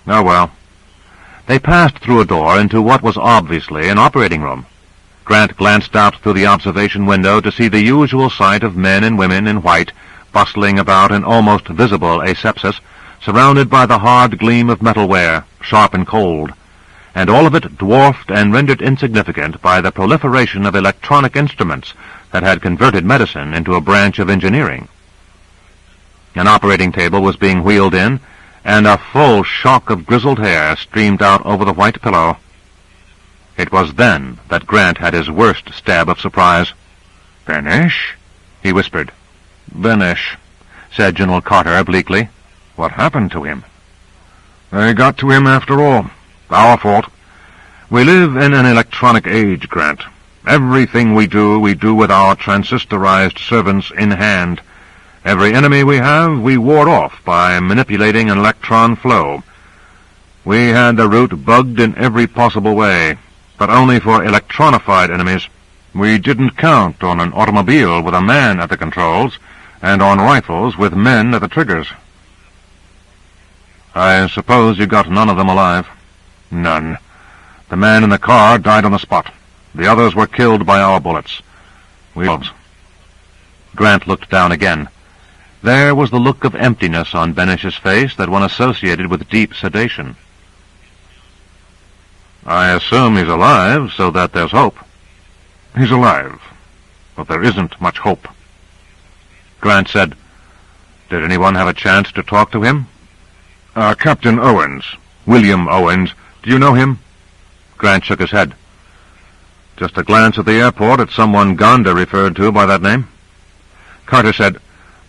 Speaker 1: "Oh, well." They passed through a door into what was obviously an operating room. Grant glanced out through the observation window to see the usual sight of men and women in white, bustling about in almost visible asepsis, surrounded by the hard gleam of metalware, sharp and cold, and all of it dwarfed and rendered insignificant by the proliferation of electronic instruments that had converted medicine into a branch of engineering. An operating table was being wheeled in, and a full shock of grizzled hair streamed out over the white pillow. It was then that Grant had his worst stab of surprise. "Benesh?" he whispered. "Benesh," said General Carter obliquely. "What happened to him?" "They got to him after all. Our fault. We live in an electronic age, Grant. Everything we do with our transistorized servants in hand. Every enemy we have, we ward off by manipulating an electron flow. We had the route bugged in every possible way, but only for electronified enemies. We didn't count on an automobile with a man at the controls, and on rifles with men at the triggers." "I suppose you got none of them alive?" "None. The man in the car died on the spot. The others were killed by our bullets. Grant looked down again. There was the look of emptiness on Benish's face that one associated with deep sedation. "I assume he's alive, so that there's hope." "He's alive, but there isn't much hope." Grant said, "Did anyone have a chance to talk to him?" Captain Owens. William Owens. Do you know him?" Grant shook his head. "Just a glance at the airport at someone Gonda referred to by that name." Carter said,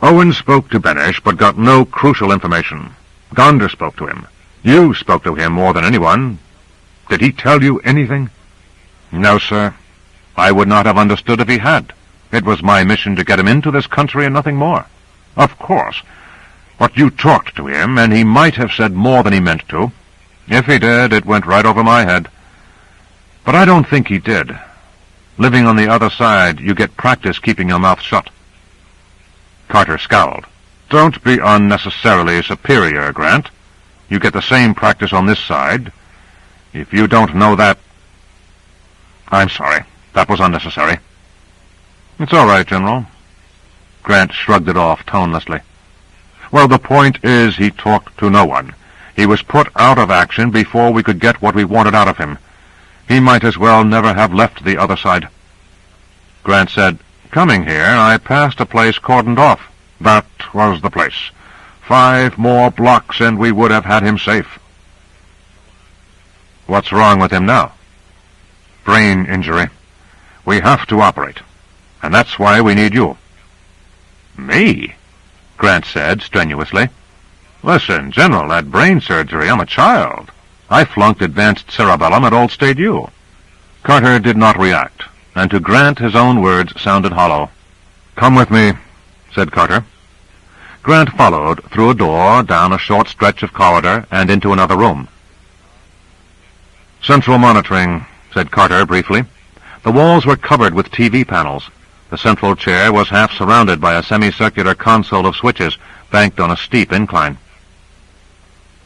Speaker 1: "Owens spoke to Benish, but got no crucial information. Gonda spoke to him. You spoke to him more than anyone. Did he tell you anything?" "No, sir. I would not have understood if he had. It was my mission to get him into this country and nothing more." "Of course. But you talked to him, and he might have said more than he meant to. If he did, it went right over my head. But I don't think he did. Living on the other side, you get practice keeping your mouth shut." Carter scowled. "Don't be unnecessarily superior, Grant. You get the same practice on this side. If you don't know that—" "I'm sorry. That was unnecessary." "It's all right, General." Grant shrugged it off tonelessly. "Well, the point is he talked to no one. He was put out of action before we could get what we wanted out of him. He might as well never have left the other side." Grant said, "Coming here, I passed a place cordoned off. That was the place. 5 more blocks and we would have had him safe." "What's wrong with him now?" "Brain injury. We have to operate. And that's why we need you." "Me?" Grant said strenuously. "Listen, General, at brain surgery, I'm a child. I flunked advanced cerebellum at Old State U." Carter did not react, and to Grant his own words sounded hollow. "Come with me," said Carter. Grant followed through a door, down a short stretch of corridor, and into another room. "Central monitoring," said Carter briefly. The walls were covered with TV panels. The central chair was half surrounded by a semicircular console of switches banked on a steep incline.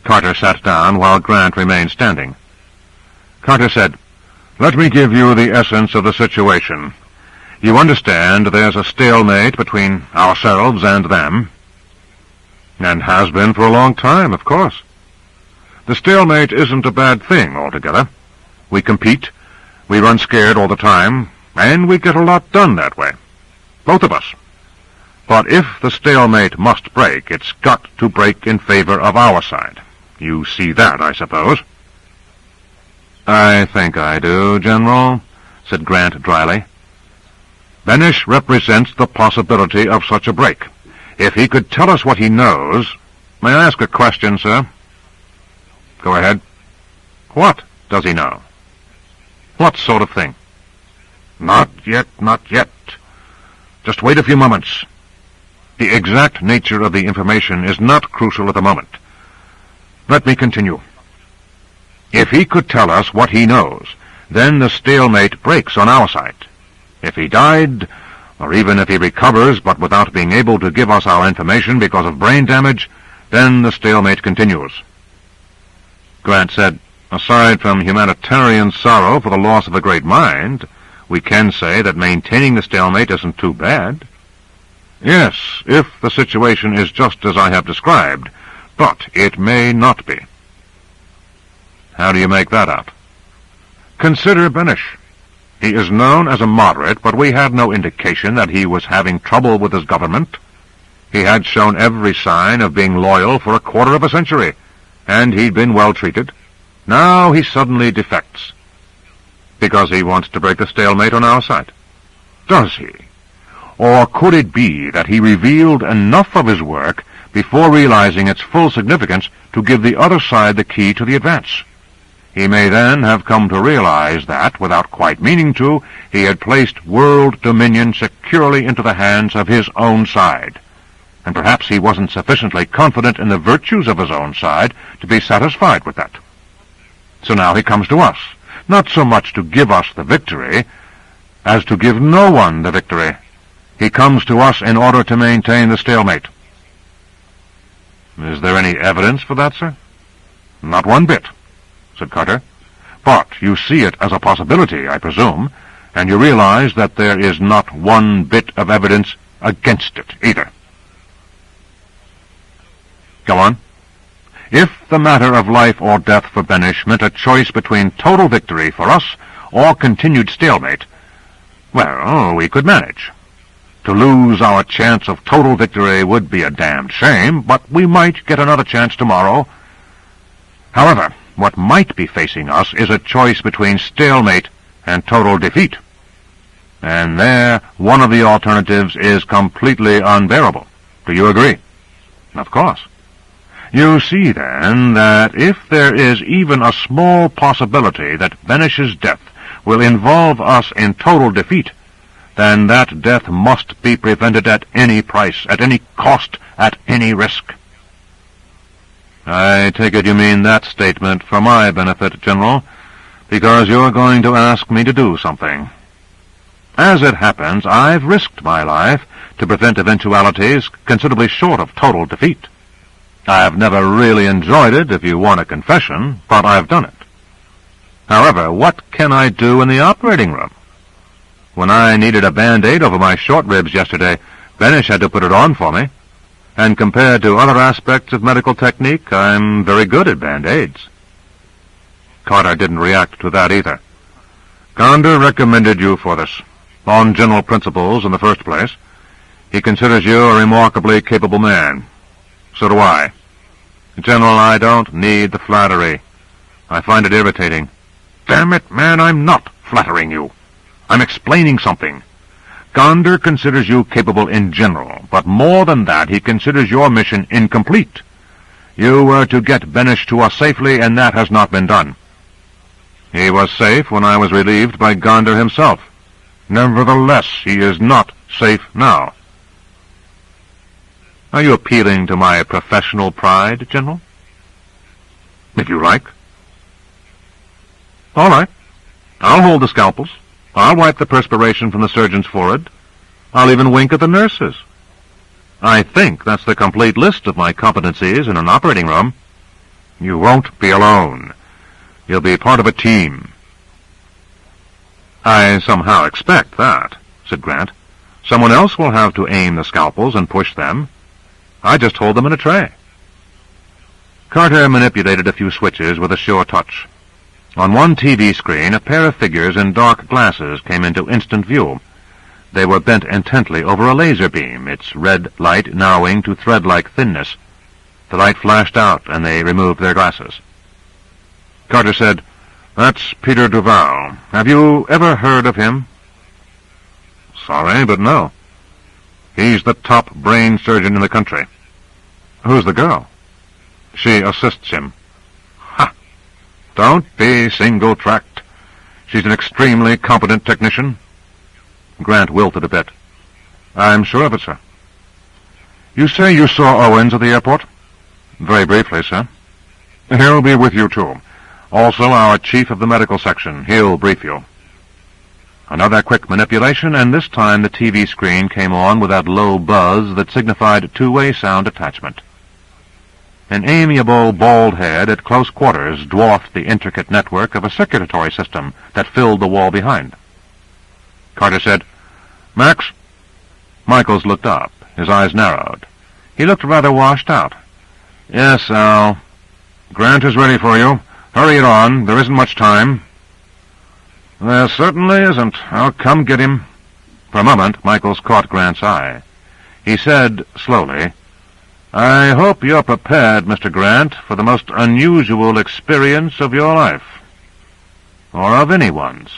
Speaker 1: Carter sat down while Grant remained standing. Carter said, "Let me give you the essence of the situation. You understand there's a stalemate between ourselves and them?" "And has been for a long time, of course." "The stalemate isn't a bad thing altogether. We compete, we run scared all the time, and we get a lot done that way. Both of us. But if the stalemate must break, it's got to break in favor of our side. You see that, I suppose?" "I think I do, General," said Grant dryly. "Benish represents the possibility of such a break. If he could tell us what he knows—" "May I ask a question, sir?" "Go ahead." "What does he know?" "What sort of thing?" "Not yet, not yet. Just wait a few moments. The exact nature of the information is not crucial at the moment. Let me continue. If he could tell us what he knows, then the stalemate breaks on our side. If he died, or even if he recovers but without being able to give us our information because of brain damage, then the stalemate continues." Grant said, "Aside from humanitarian sorrow for the loss of a great mind, we can say that maintaining the stalemate isn't too bad." "Yes, if the situation is just as I have described, but it may not be." "How do you make that out?" "Consider Benish. He is known as a moderate, but we had no indication that he was having trouble with his government. He had shown every sign of being loyal for a quarter of a century, and he'd been well treated. Now he suddenly defects. Because he wants to break the stalemate on our side. Does he? Or could it be that he revealed enough of his work before realizing its full significance to give the other side the key to the advance? He may then have come to realize that, without quite meaning to, he had placed world dominion securely into the hands of his own side. And perhaps he wasn't sufficiently confident in the virtues of his own side to be satisfied with that. So now he comes to us, not so much to give us the victory, as to give no one the victory. He comes to us in order to maintain the stalemate." "Is there any evidence for that, sir?" "Not one bit," said Carter. "But you see it as a possibility, I presume, and you realize that there is not one bit of evidence against it, either." "Go on." "If the matter of life or death for Benish meant a choice between total victory for us or continued stalemate, well, we could manage. To lose our chance of total victory would be a damned shame, but we might get another chance tomorrow. However, what might be facing us is a choice between stalemate and total defeat. And there, one of the alternatives is completely unbearable. Do you agree?" "Of course." "You see, then, that if there is even a small possibility that Benish's death will involve us in total defeat, then that death must be prevented at any price, at any cost, at any risk." "I take it you mean that statement for my benefit, General, because you're going to ask me to do something. As it happens, I've risked my life to prevent eventualities considerably short of total defeat. I've never really enjoyed it, if you want a confession, but I've done it. However, what can I do in the operating room? When I needed a Band-Aid over my short ribs yesterday, Benish had to put it on for me. And compared to other aspects of medical technique, I'm very good at Band-Aids." Carter didn't react to that either. "Gonder recommended you for this, on general principles in the first place. He considers you a remarkably capable man. So do I. General, I don't need the flattery. I find it irritating." "Damn it, man, I'm not flattering you. I'm explaining something. Gonder considers you capable in general, but more than that, he considers your mission incomplete. You were to get Benish to us safely, and that has not been done. He was safe when I was relieved by Gonder himself. Nevertheless, he is not safe now." "Are you appealing to my professional pride, General?" "If you like." "All right. I'll hold the scalpels. I'll wipe the perspiration from the surgeon's forehead. I'll even wink at the nurses. I think that's the complete list of my competencies in an operating room. You won't be alone. You'll be part of a team. I somehow expect that, said Grant. Someone else will have to aim the scalpels and push them. I just hold them in a tray. Carter manipulated a few switches with a sure touch. On one TV screen, a pair of figures in dark glasses came into instant view. They were bent intently over a laser beam, its red light narrowing to thread-like thinness. The light flashed out, and they removed their glasses. Carter said, "That's Peter Duval. Have you ever heard of him?" "Sorry, but no." "He's the top brain surgeon in the country." "Who's the girl?" "She assists him." "Ha! Don't be single-tracked. She's an extremely competent technician." Grant wilted a bit. "I'm sure of it, sir." "You say you saw Owens at the airport?" "Very briefly, sir." "He'll be with you, too. Also our chief of the medical section. He'll brief you." Another quick manipulation, and this time the TV screen came on with that low buzz that signified two-way sound attachment. An amiable bald head at close quarters dwarfed the intricate network of a circulatory system that filled the wall behind. Carter said, "Max?" Michaels looked up. His eyes narrowed. He looked rather washed out. "Yes, Al." "Grant is ready for you. Hurry it on. There isn't much time." "There certainly isn't. I'll come get him." For a moment, Michaels caught Grant's eye. He said slowly, "I hope you're prepared, Mr. Grant, for the most unusual experience of your life. Or of anyone's."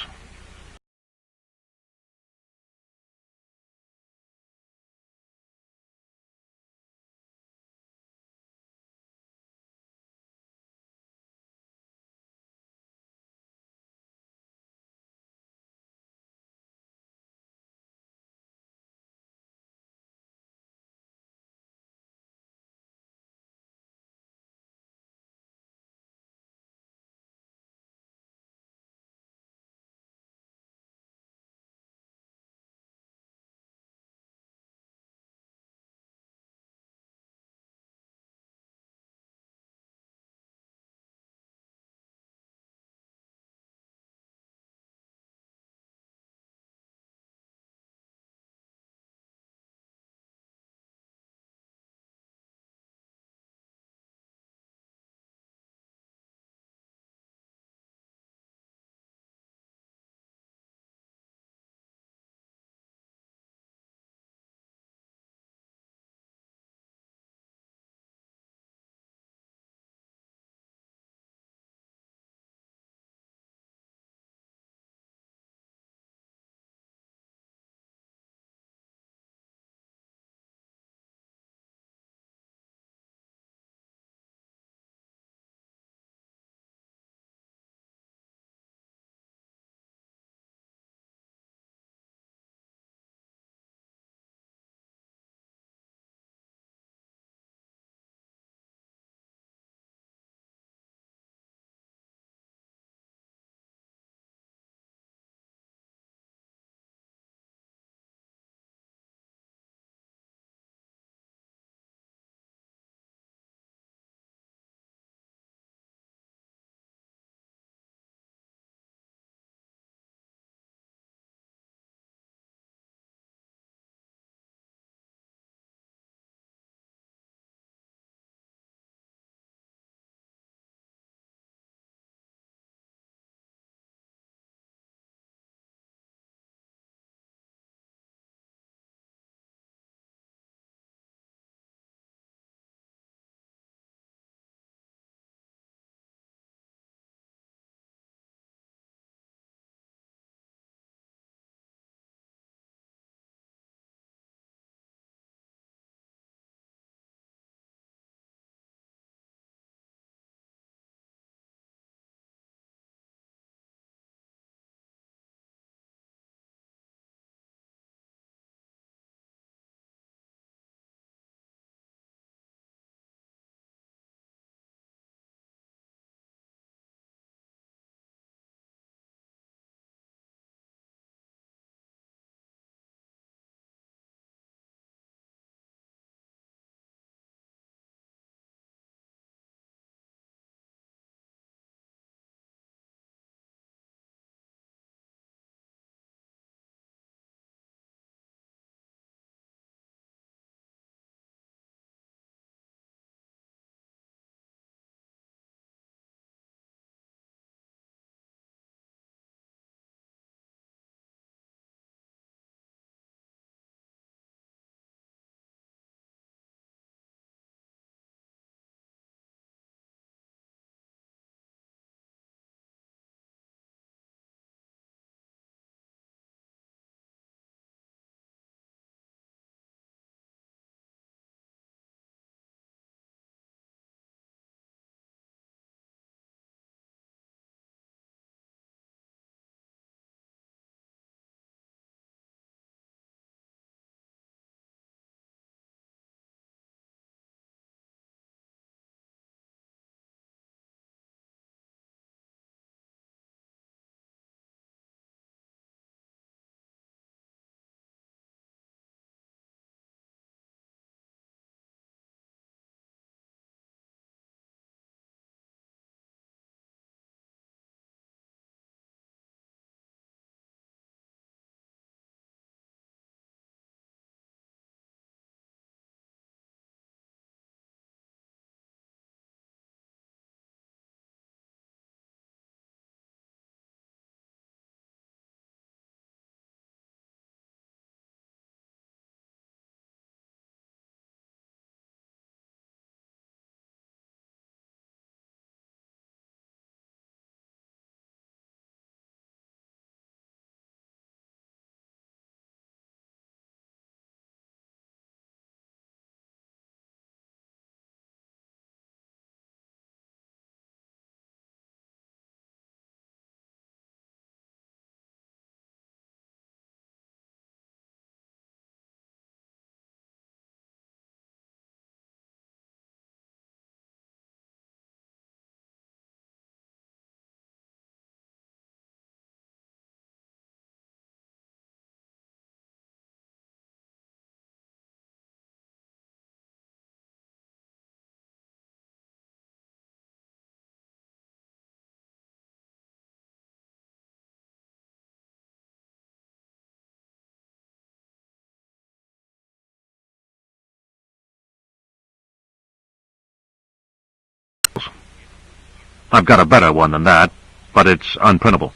Speaker 1: I've got a better one than that, but it's unprintable.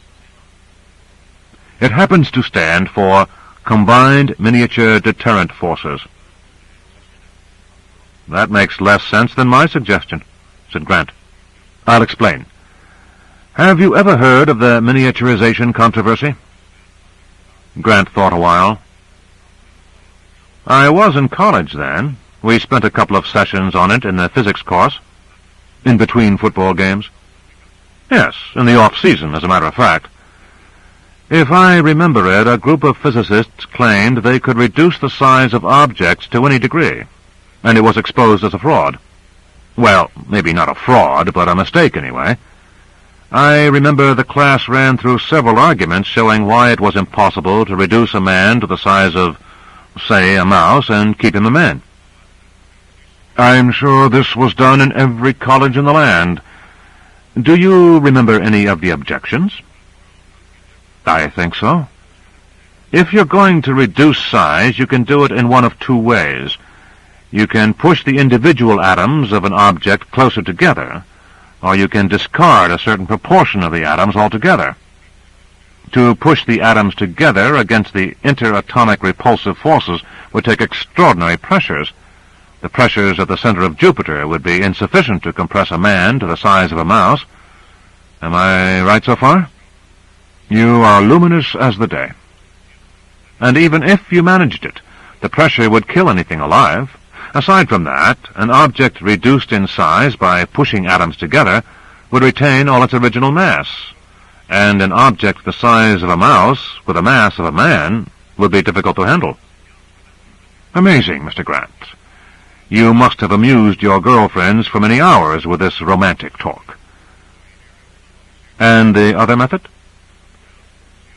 Speaker 1: It happens to stand for Combined Miniature Deterrent Forces. That makes less sense than my suggestion, said Grant. I'll explain. Have you ever heard of the miniaturization controversy? Grant thought a while. I was in college then. We spent a couple of sessions on it in the physics course. In between football games? Yes, in the off-season, as a matter of fact. If I remember it, a group of physicists claimed they could reduce the size of objects to any degree, and it was exposed as a fraud. Well, maybe not a fraud, but a mistake anyway. I remember the class ran through several arguments showing why it was impossible to reduce a man to the size of, say, a mouse and keep him a man. I'm sure this was done in every college in the land. Do you remember any of the objections? I think so. If you're going to reduce size, you can do it in one of two ways. You can push the individual atoms of an object closer together, or you can discard a certain proportion of the atoms altogether. To push the atoms together against the interatomic repulsive forces would take extraordinary pressures. The pressures at the center of Jupiter would be insufficient to compress a man to the size of a mouse. Am I right so far? You are luminous as the day. And even if you managed it, the pressure would kill anything alive. Aside from that, an object reduced in size by pushing atoms together would retain all its original mass, and an object the size of a mouse with the mass of a man would be difficult to handle. Amazing, Mr. Grant. You must have amused your girlfriends for many hours with this romantic talk. And the other method?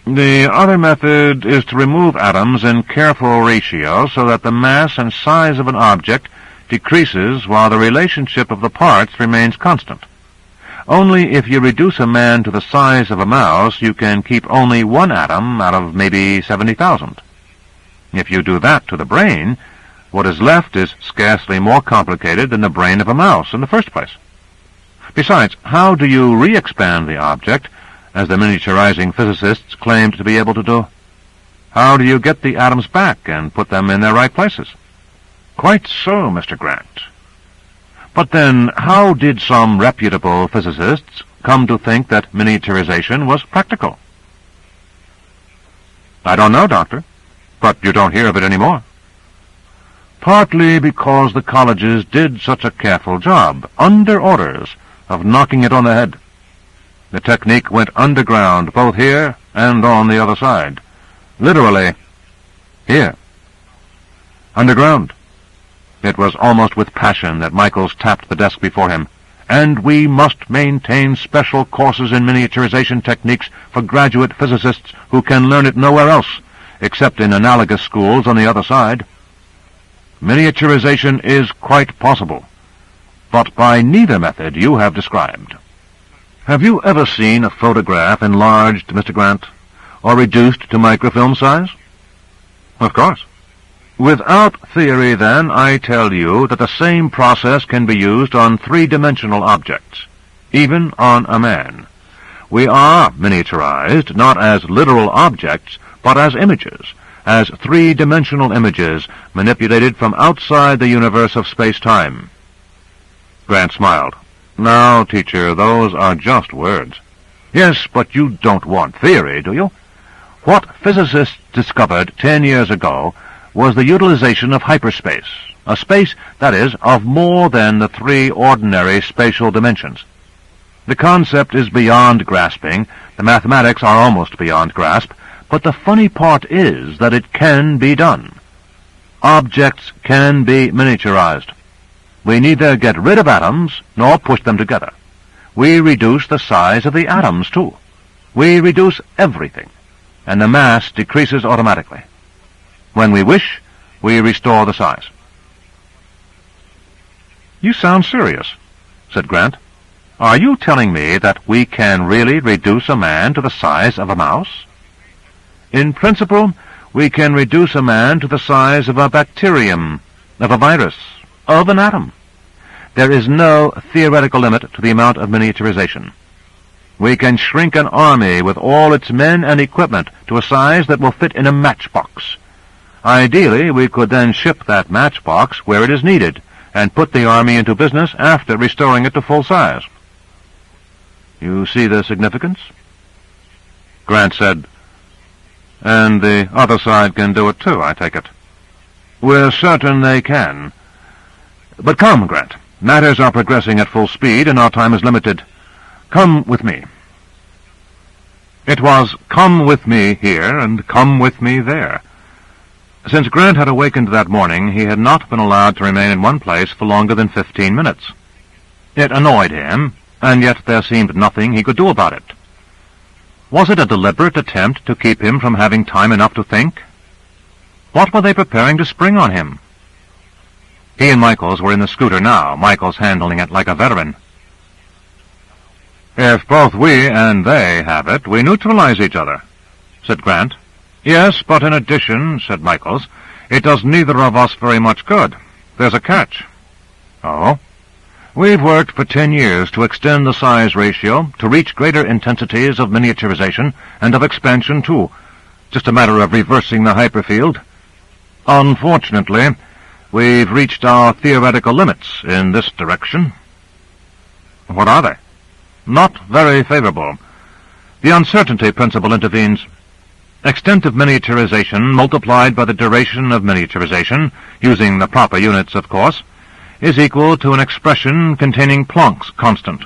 Speaker 1: The other method is to remove atoms in careful ratio so that the mass and size of an object decreases while the relationship of the parts remains constant. Only if you reduce a man to the size of a mouse, you can keep only one atom out of maybe 70,000. If you do that to the brain, what is left is scarcely more complicated than the brain of a mouse in the first place. Besides, how do you re-expand the object, as the miniaturizing physicists claimed to be able to do? How do you get the atoms back and put them in their right places? Quite so, Mr. Grant. But then, how did some reputable physicists come to think that miniaturization was practical? I don't know, Doctor, but you don't hear of it anymore. Partly because the colleges did such a careful job, under orders, of knocking it on the head. The technique went underground, both here and on the other side. Literally, here. Underground. It was almost with passion that Michaels tapped the desk before him. And we must maintain special courses in miniaturization techniques for graduate physicists who can learn it nowhere else, except in analogous schools on the other side. Miniaturization is quite possible, but by neither method you have described. Have you ever seen a photograph enlarged, Mr. Grant, or reduced to microfilm size? Of course. Without theory, then, I tell you that the same process can be used on three-dimensional objects, even on a man. We are miniaturized not as literal objects, but as images, as three-dimensional images manipulated from outside the universe of space-time. Grant smiled. Now, teacher, those are just words. Yes, but you don't want theory, do you? What physicists discovered 10 years ago was the utilization of hyperspace, a space, that is, of more than the three ordinary spatial dimensions. The concept is beyond grasping, the mathematics are almost beyond grasp, but the funny part is that it can be done. Objects can be miniaturized. We neither get rid of atoms nor push them together. We reduce the size of the atoms, too. We reduce everything, and the mass decreases automatically. When we wish, we restore the size. You sound serious, said Grant. Are you telling me that we can really reduce a man to the size of a mouse? In principle, we can reduce a man to the size of a bacterium, of a virus, of an atom. there is no theoretical limit to the amount of miniaturization. We can shrink an army with all its men and equipment to a size that will fit in a matchbox. Ideally, we could then ship that matchbox where it is needed and put the army into business after restoring it to full size. You see the significance? Grant said, And the other side can do it too, I take it. We're certain they can. But come, Grant. Matters are progressing at full speed, and our time is limited. Come with me. It was come with me here and come with me there. Since Grant had awakened that morning, he had not been allowed to remain in one place for longer than 15 minutes. It annoyed him, and yet there seemed nothing he could do about it. Was it a deliberate attempt to keep him from having time enough to think? What were they preparing to spring on him? He and Michaels were in the scooter now, Michaels handling it like a veteran. If both we and they have it, we neutralize each other, said Grant. Yes, but in addition, said Michaels, it does neither of us very much good. There's a catch. Oh? We've worked for 10 years to extend the size ratio, to reach greater intensities of miniaturization and of expansion, too. Just a matter of reversing the hyperfield. Unfortunately, we've reached our theoretical limits in this direction. What are they? Not very favorable. The uncertainty principle intervenes. Extent of miniaturization multiplied by the duration of miniaturization, using the proper units, of course, is equal to an expression containing Planck's constant.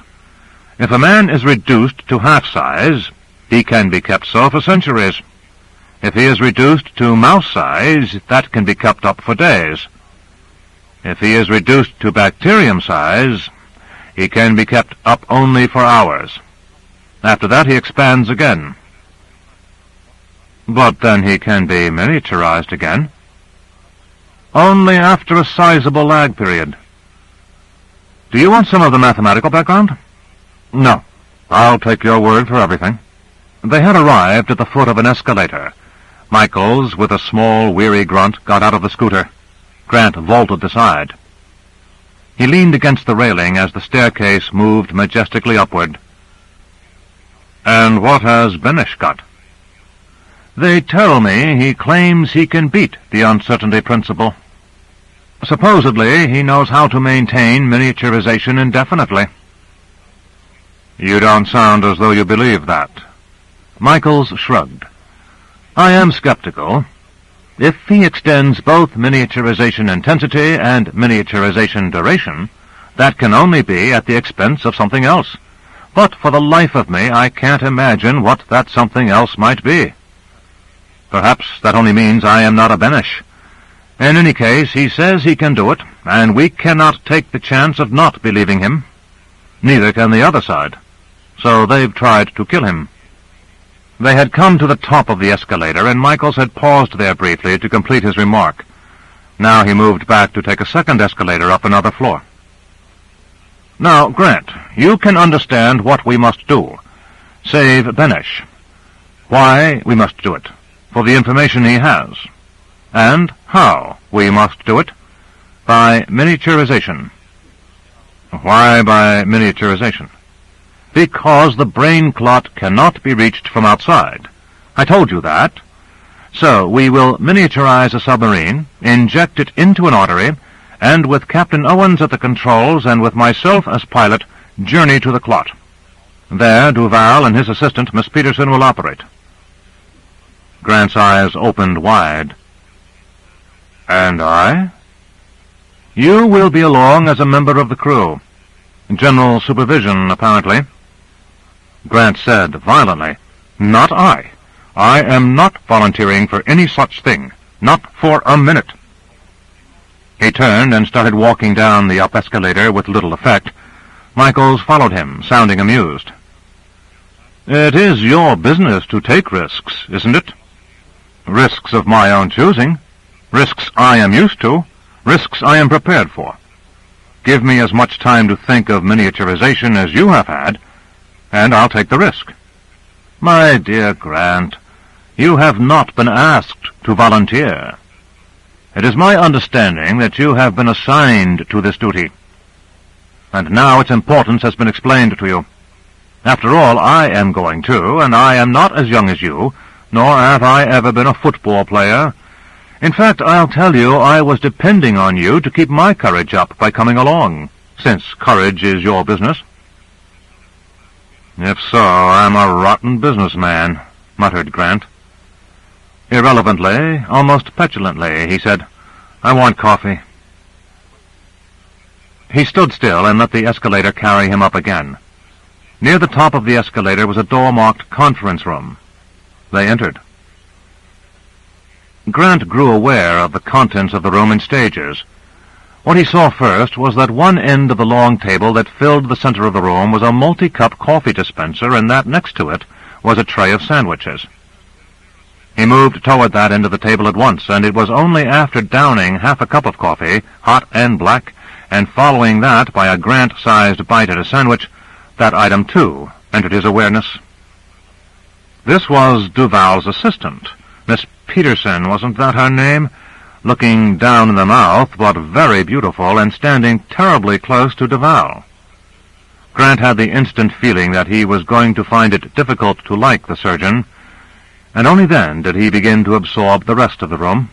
Speaker 1: If a man is reduced to half size, he can be kept so for centuries. If he is reduced to mouse size, that can be kept up for days. If he is reduced to bacterium size, he can be kept up only for hours. After that he expands again. But then he can be miniaturized again. Only after a sizable lag period. Do you want some of the mathematical background? No. I'll take your word for everything. They had arrived at the foot of an escalator. Michaels, with a small, weary grunt, got out of the scooter. Grant vaulted aside. He leaned against the railing as the staircase moved majestically upward. And what has Benesch got? They tell me he claims he can beat the uncertainty principle. Supposedly, he knows how to maintain miniaturization indefinitely. You don't sound as though you believe that. Michaels shrugged. I am skeptical. If he extends both miniaturization intensity and miniaturization duration, that can only be at the expense of something else. But for the life of me, I can't imagine what that something else might be. Perhaps that only means I am not a Benesch. In any case, he says he can do it, and we cannot take the chance of not believing him. Neither can the other side. So they've tried to kill him. They had come to the top of the escalator, and Michaels had paused there briefly to complete his remark. Now he moved back to take a second escalator up another floor. Now, Grant, you can understand what we must do. Save Benesch. Why we must do it. For the information he has. And how we must do it. By miniaturization. Why by miniaturization? Because the brain clot cannot be reached from outside. I told you that. So we will miniaturize a submarine, inject it into an artery, and with Captain Owens at the controls and with myself as pilot, journey to the clot. There Duval and his assistant, Miss Peterson, will operate. Grant's eyes opened wide. And I? You will be along as a member of the crew. General supervision, apparently. Grant said violently, Not I. I am not volunteering for any such thing. Not for a minute. He turned and started walking down the up escalator with little effect. Michaels followed him, sounding amused. It is your business to take risks, isn't it? Risks of my own choosing. Risks I am used to. Risks I am prepared for. Give me as much time to think of miniaturization as you have had, and I'll take the risk. My dear Grant, you have not been asked to volunteer. It is my understanding that you have been assigned to this duty. and now its importance has been explained to you. After all, I am going too, and I am not as young as you, nor have I ever been a football player. In fact, I'll tell you, I was depending on you to keep my courage up by coming along, since courage is your business." "If so, I'm a rotten businessman," muttered Grant. Irrelevantly, almost petulantly, he said, "I want coffee." He stood still and let the escalator carry him up again. Near the top of the escalator was a door marked conference room. They entered. Grant grew aware of the contents of the room in stages. What he saw first was that one end of the long table that filled the center of the room was a multi-cup coffee dispenser, and that next to it was a tray of sandwiches. He moved toward that end of the table at once, and it was only after downing half a cup of coffee, hot and black, and following that by a Grant-sized bite at a sandwich, that item, too, entered his awareness. This was Duval's assistant. Miss Peterson, wasn't that her name? Looking down in the mouth, but very beautiful, and standing terribly close to Duval. Grant had the instant feeling that he was going to find it difficult to like the surgeon, and only then did he begin to absorb the rest of the room.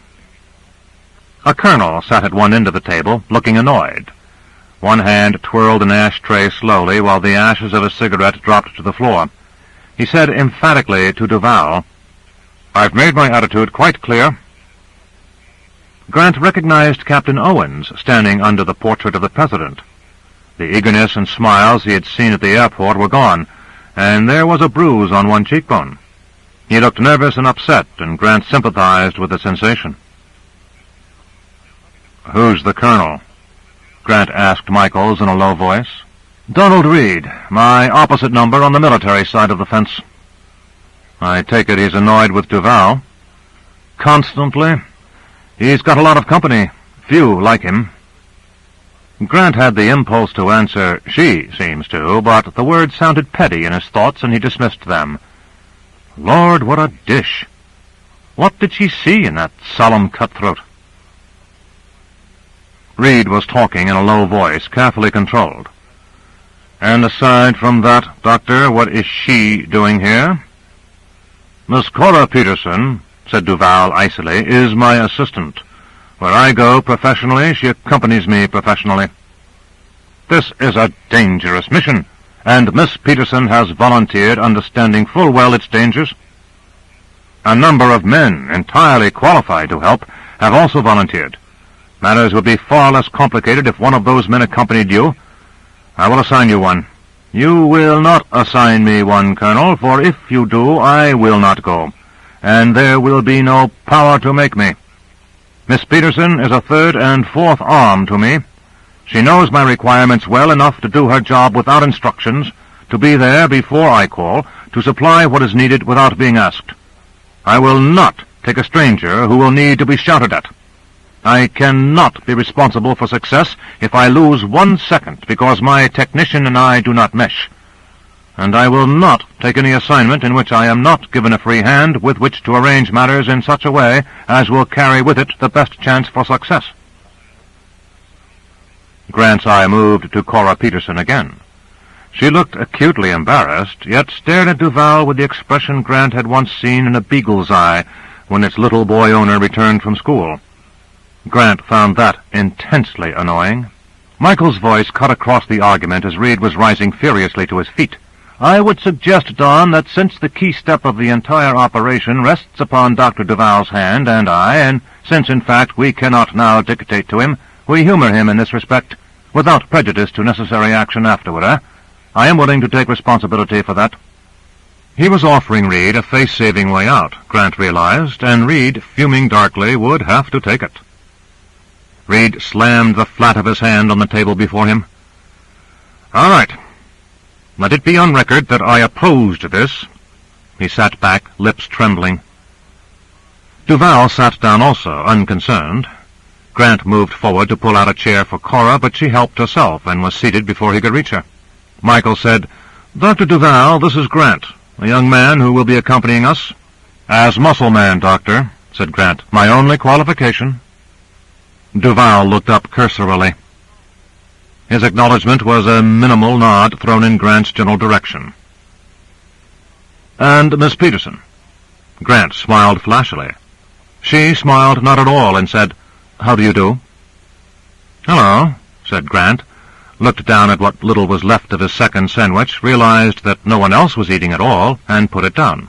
Speaker 1: A colonel sat at one end of the table, looking annoyed. One hand twirled an ashtray slowly, while the ashes of a cigarette dropped to the floor. He said emphatically to Duval, "I've made my attitude quite clear." Grant recognized Captain Owens standing under the portrait of the President. The eagerness and smiles he had seen at the airport were gone, and there was a bruise on one cheekbone. He looked nervous and upset, and Grant sympathized with the sensation. "Who's the colonel?" Grant asked Michaels in a low voice. "Donald Reed, my opposite number on the military side of the fence." "I take it he's annoyed with Duval?" "Constantly. He's got a lot of company. Few like him." Grant had the impulse to answer, "She seems to," but the words sounded petty in his thoughts, and he dismissed them. Lord, what a dish! What did she see in that solemn cutthroat? Reed was talking in a low voice, carefully controlled. "And aside from that, Doctor, what is she doing here?" "Miss Cora Peterson," said Duval icily, "is my assistant. Where I go professionally, she accompanies me professionally." "This is a dangerous mission, and Miss Peterson has volunteered, understanding full well its dangers. A number of men, entirely qualified to help, have also volunteered. Matters would be far less complicated if one of those men accompanied you. I will assign you one." "You will not assign me one, Colonel, for if you do, I will not go, and there will be no power to make me. Miss Peterson is a third and fourth arm to me. She knows my requirements well enough to do her job without instructions, to be there before I call, to supply what is needed without being asked. I will not take a stranger who will need to be shouted at. I cannot be responsible for success if I lose 1 second because my technician and I do not mesh. And I will not take any assignment in which I am not given a free hand with which to arrange matters in such a way as will carry with it the best chance for success." Grant's eye moved to Cora Peterson again. She looked acutely embarrassed, yet stared at Duval with the expression Grant had once seen in a beagle's eye when its little boy owner returned from school. Grant found that intensely annoying. Michael's voice cut across the argument as Reed was rising furiously to his feet. "I would suggest, Don, that since the key step of the entire operation rests upon Dr. Duval's hand and since, in fact, we cannot now dictate to him, we humor him in this respect, without prejudice to necessary action afterward, I am willing to take responsibility for that." He was offering Reed a face-saving way out, Grant realized, and Reed, fuming darkly, would have to take it. Reed slammed the flat of his hand on the table before him. "All right. Let it be on record that I opposed this." He sat back, lips trembling. Duval sat down also, unconcerned. Grant moved forward to pull out a chair for Cora, but she helped herself and was seated before he could reach her. Michael said, "Dr. Duval, this is Grant, a young man who will be accompanying us." "As muscle man, Doctor," said Grant. "My only qualification." Duval looked up cursorily. His acknowledgment was a minimal nod thrown in Grant's general direction. "And Miss Peterson?" Grant smiled flashily. She smiled not at all and said, "How do you do?" "Hello," said Grant, looked down at what little was left of his second sandwich, realized that no one else was eating at all, and put it down.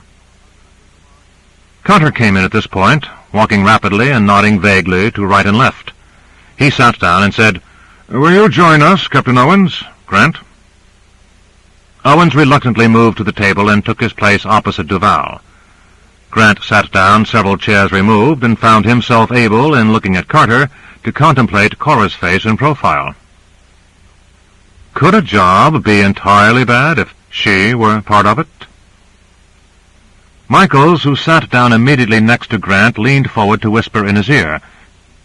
Speaker 1: Carter came in at this point, walking rapidly and nodding vaguely to right and left. He sat down and said, "Will you join us, Captain Owens?" "Grant." Owens reluctantly moved to the table and took his place opposite Duval. Grant sat down several chairs removed and found himself able, in looking at Carter, to contemplate Cora's face in profile. Could a job be entirely bad if she were part of it? Michaels, who sat down immediately next to Grant, leaned forward to whisper in his ear,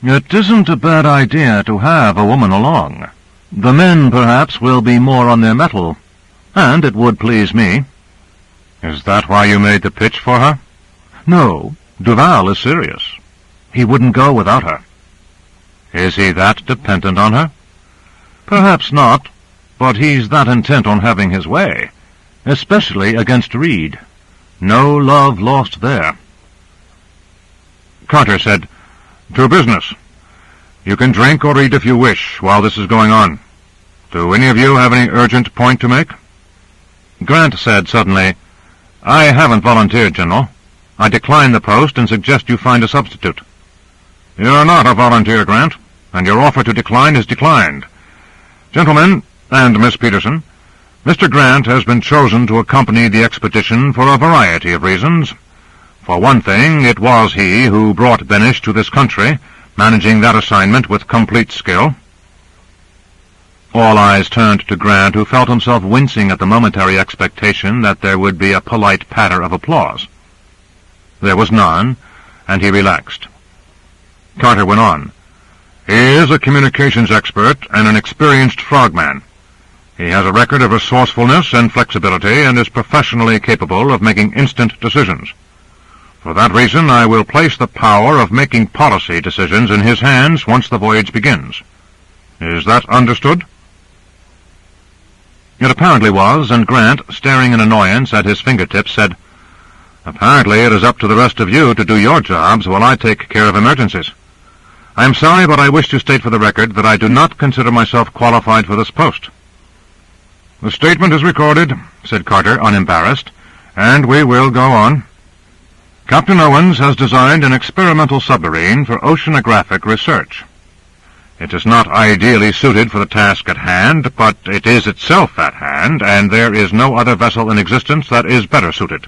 Speaker 1: "It isn't a bad idea to have a woman along. The men, perhaps, will be more on their mettle, and it would please me." "Is that why you made the pitch for her?" "No, Duval is serious. He wouldn't go without her." "Is he that dependent on her?" "Perhaps not, but he's that intent on having his way, especially against Reed. No love lost there." Carter said, "To business. You can drink or eat if you wish while this is going on. Do any of you have any urgent point to make?" Grant said suddenly, "I haven't volunteered, General. I decline the post and suggest you find a substitute." "You're not a volunteer, Grant, and your offer to decline is declined. Gentlemen, and Miss Peterson, Mr. Grant has been chosen to accompany the expedition for a variety of reasons. For one thing, it was he who brought Benish to this country, managing that assignment with complete skill." All eyes turned to Grant, who felt himself wincing at the momentary expectation that there would be a polite patter of applause. There was none, and he relaxed. Carter went on, "He is a communications expert and an experienced frogman. He has a record of resourcefulness and flexibility and is professionally capable of making instant decisions. For that reason, I will place the power of making policy decisions in his hands once the voyage begins. Is that understood?" It apparently was, and Grant, staring in annoyance at his fingertips, said, "Apparently it is up to the rest of you to do your jobs while I take care of emergencies. I am sorry, but I wish to state for the record that I do not consider myself qualified for this post." "The statement is recorded," said Carter, unembarrassed, "and we will go on. Captain Owens has designed an experimental submarine for oceanographic research. It is not ideally suited for the task at hand, but it is itself at hand, and there is no other vessel in existence that is better suited.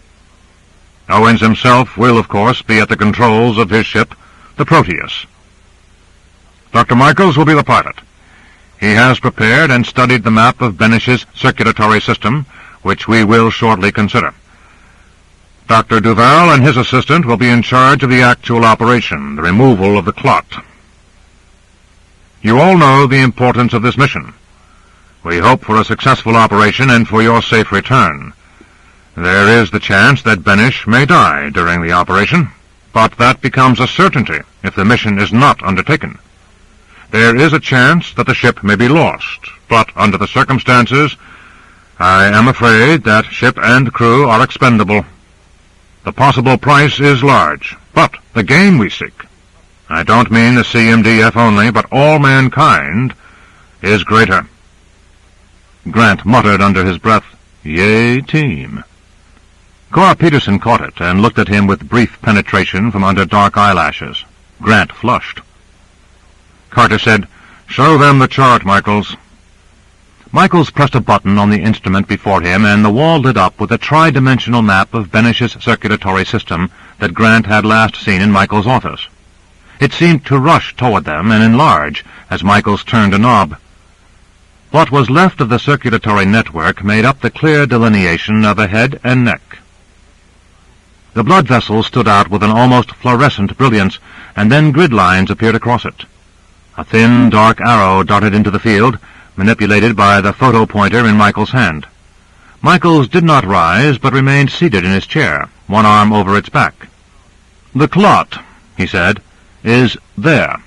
Speaker 1: Owens himself will, of course, be at the controls of his ship, the Proteus. Dr. Michaels will be the pilot. He has prepared and studied the map of Benish's circulatory system, which we will shortly consider. Dr. Duval and his assistant will be in charge of the actual operation, the removal of the clot. You all know the importance of this mission. We hope for a successful operation and for your safe return. There is the chance that Benish may die during the operation, but that becomes a certainty if the mission is not undertaken. There is a chance that the ship may be lost, but under the circumstances, I am afraid that ship and crew are expendable. The possible price is large, but the gain we seek, I don't mean the CMDF only, but all mankind, is greater." Grant muttered under his breath, "Yea, team." Cora Peterson caught it and looked at him with brief penetration from under dark eyelashes. Grant flushed. Carter said, "Show them the chart, Michaels." Michaels pressed a button on the instrument before him, and the wall lit up with a tri-dimensional map of Benish's circulatory system that Grant had last seen in Michaels' office. It seemed to rush toward them and enlarge as Michaels turned a knob. What was left of the circulatory network made up the clear delineation of a head and neck. The blood vessel stood out with an almost fluorescent brilliance, and then grid lines appeared across it. A thin, dark arrow darted into the field, manipulated by the photo pointer in Michaels' hand. Michaels did not rise, but remained seated in his chair, one arm over its back. "The clot," he said, "is there."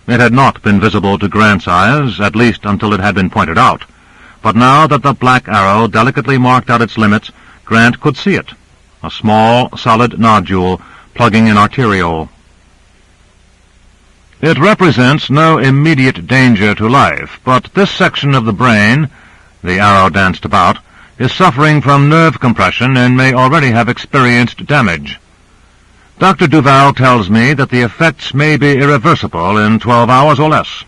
Speaker 1: It had not been visible to Grant's eyes, at least until it had been pointed out, but now that the black arrow delicately marked out its limits, Grant could see it, a small, solid nodule plugging an arteriole. It represents no immediate danger to life, but this section of the brain, the arrow danced about, is suffering from nerve compression and may already have experienced damage. Dr. Duval tells me that the effects may be irreversible in 12 hours or less.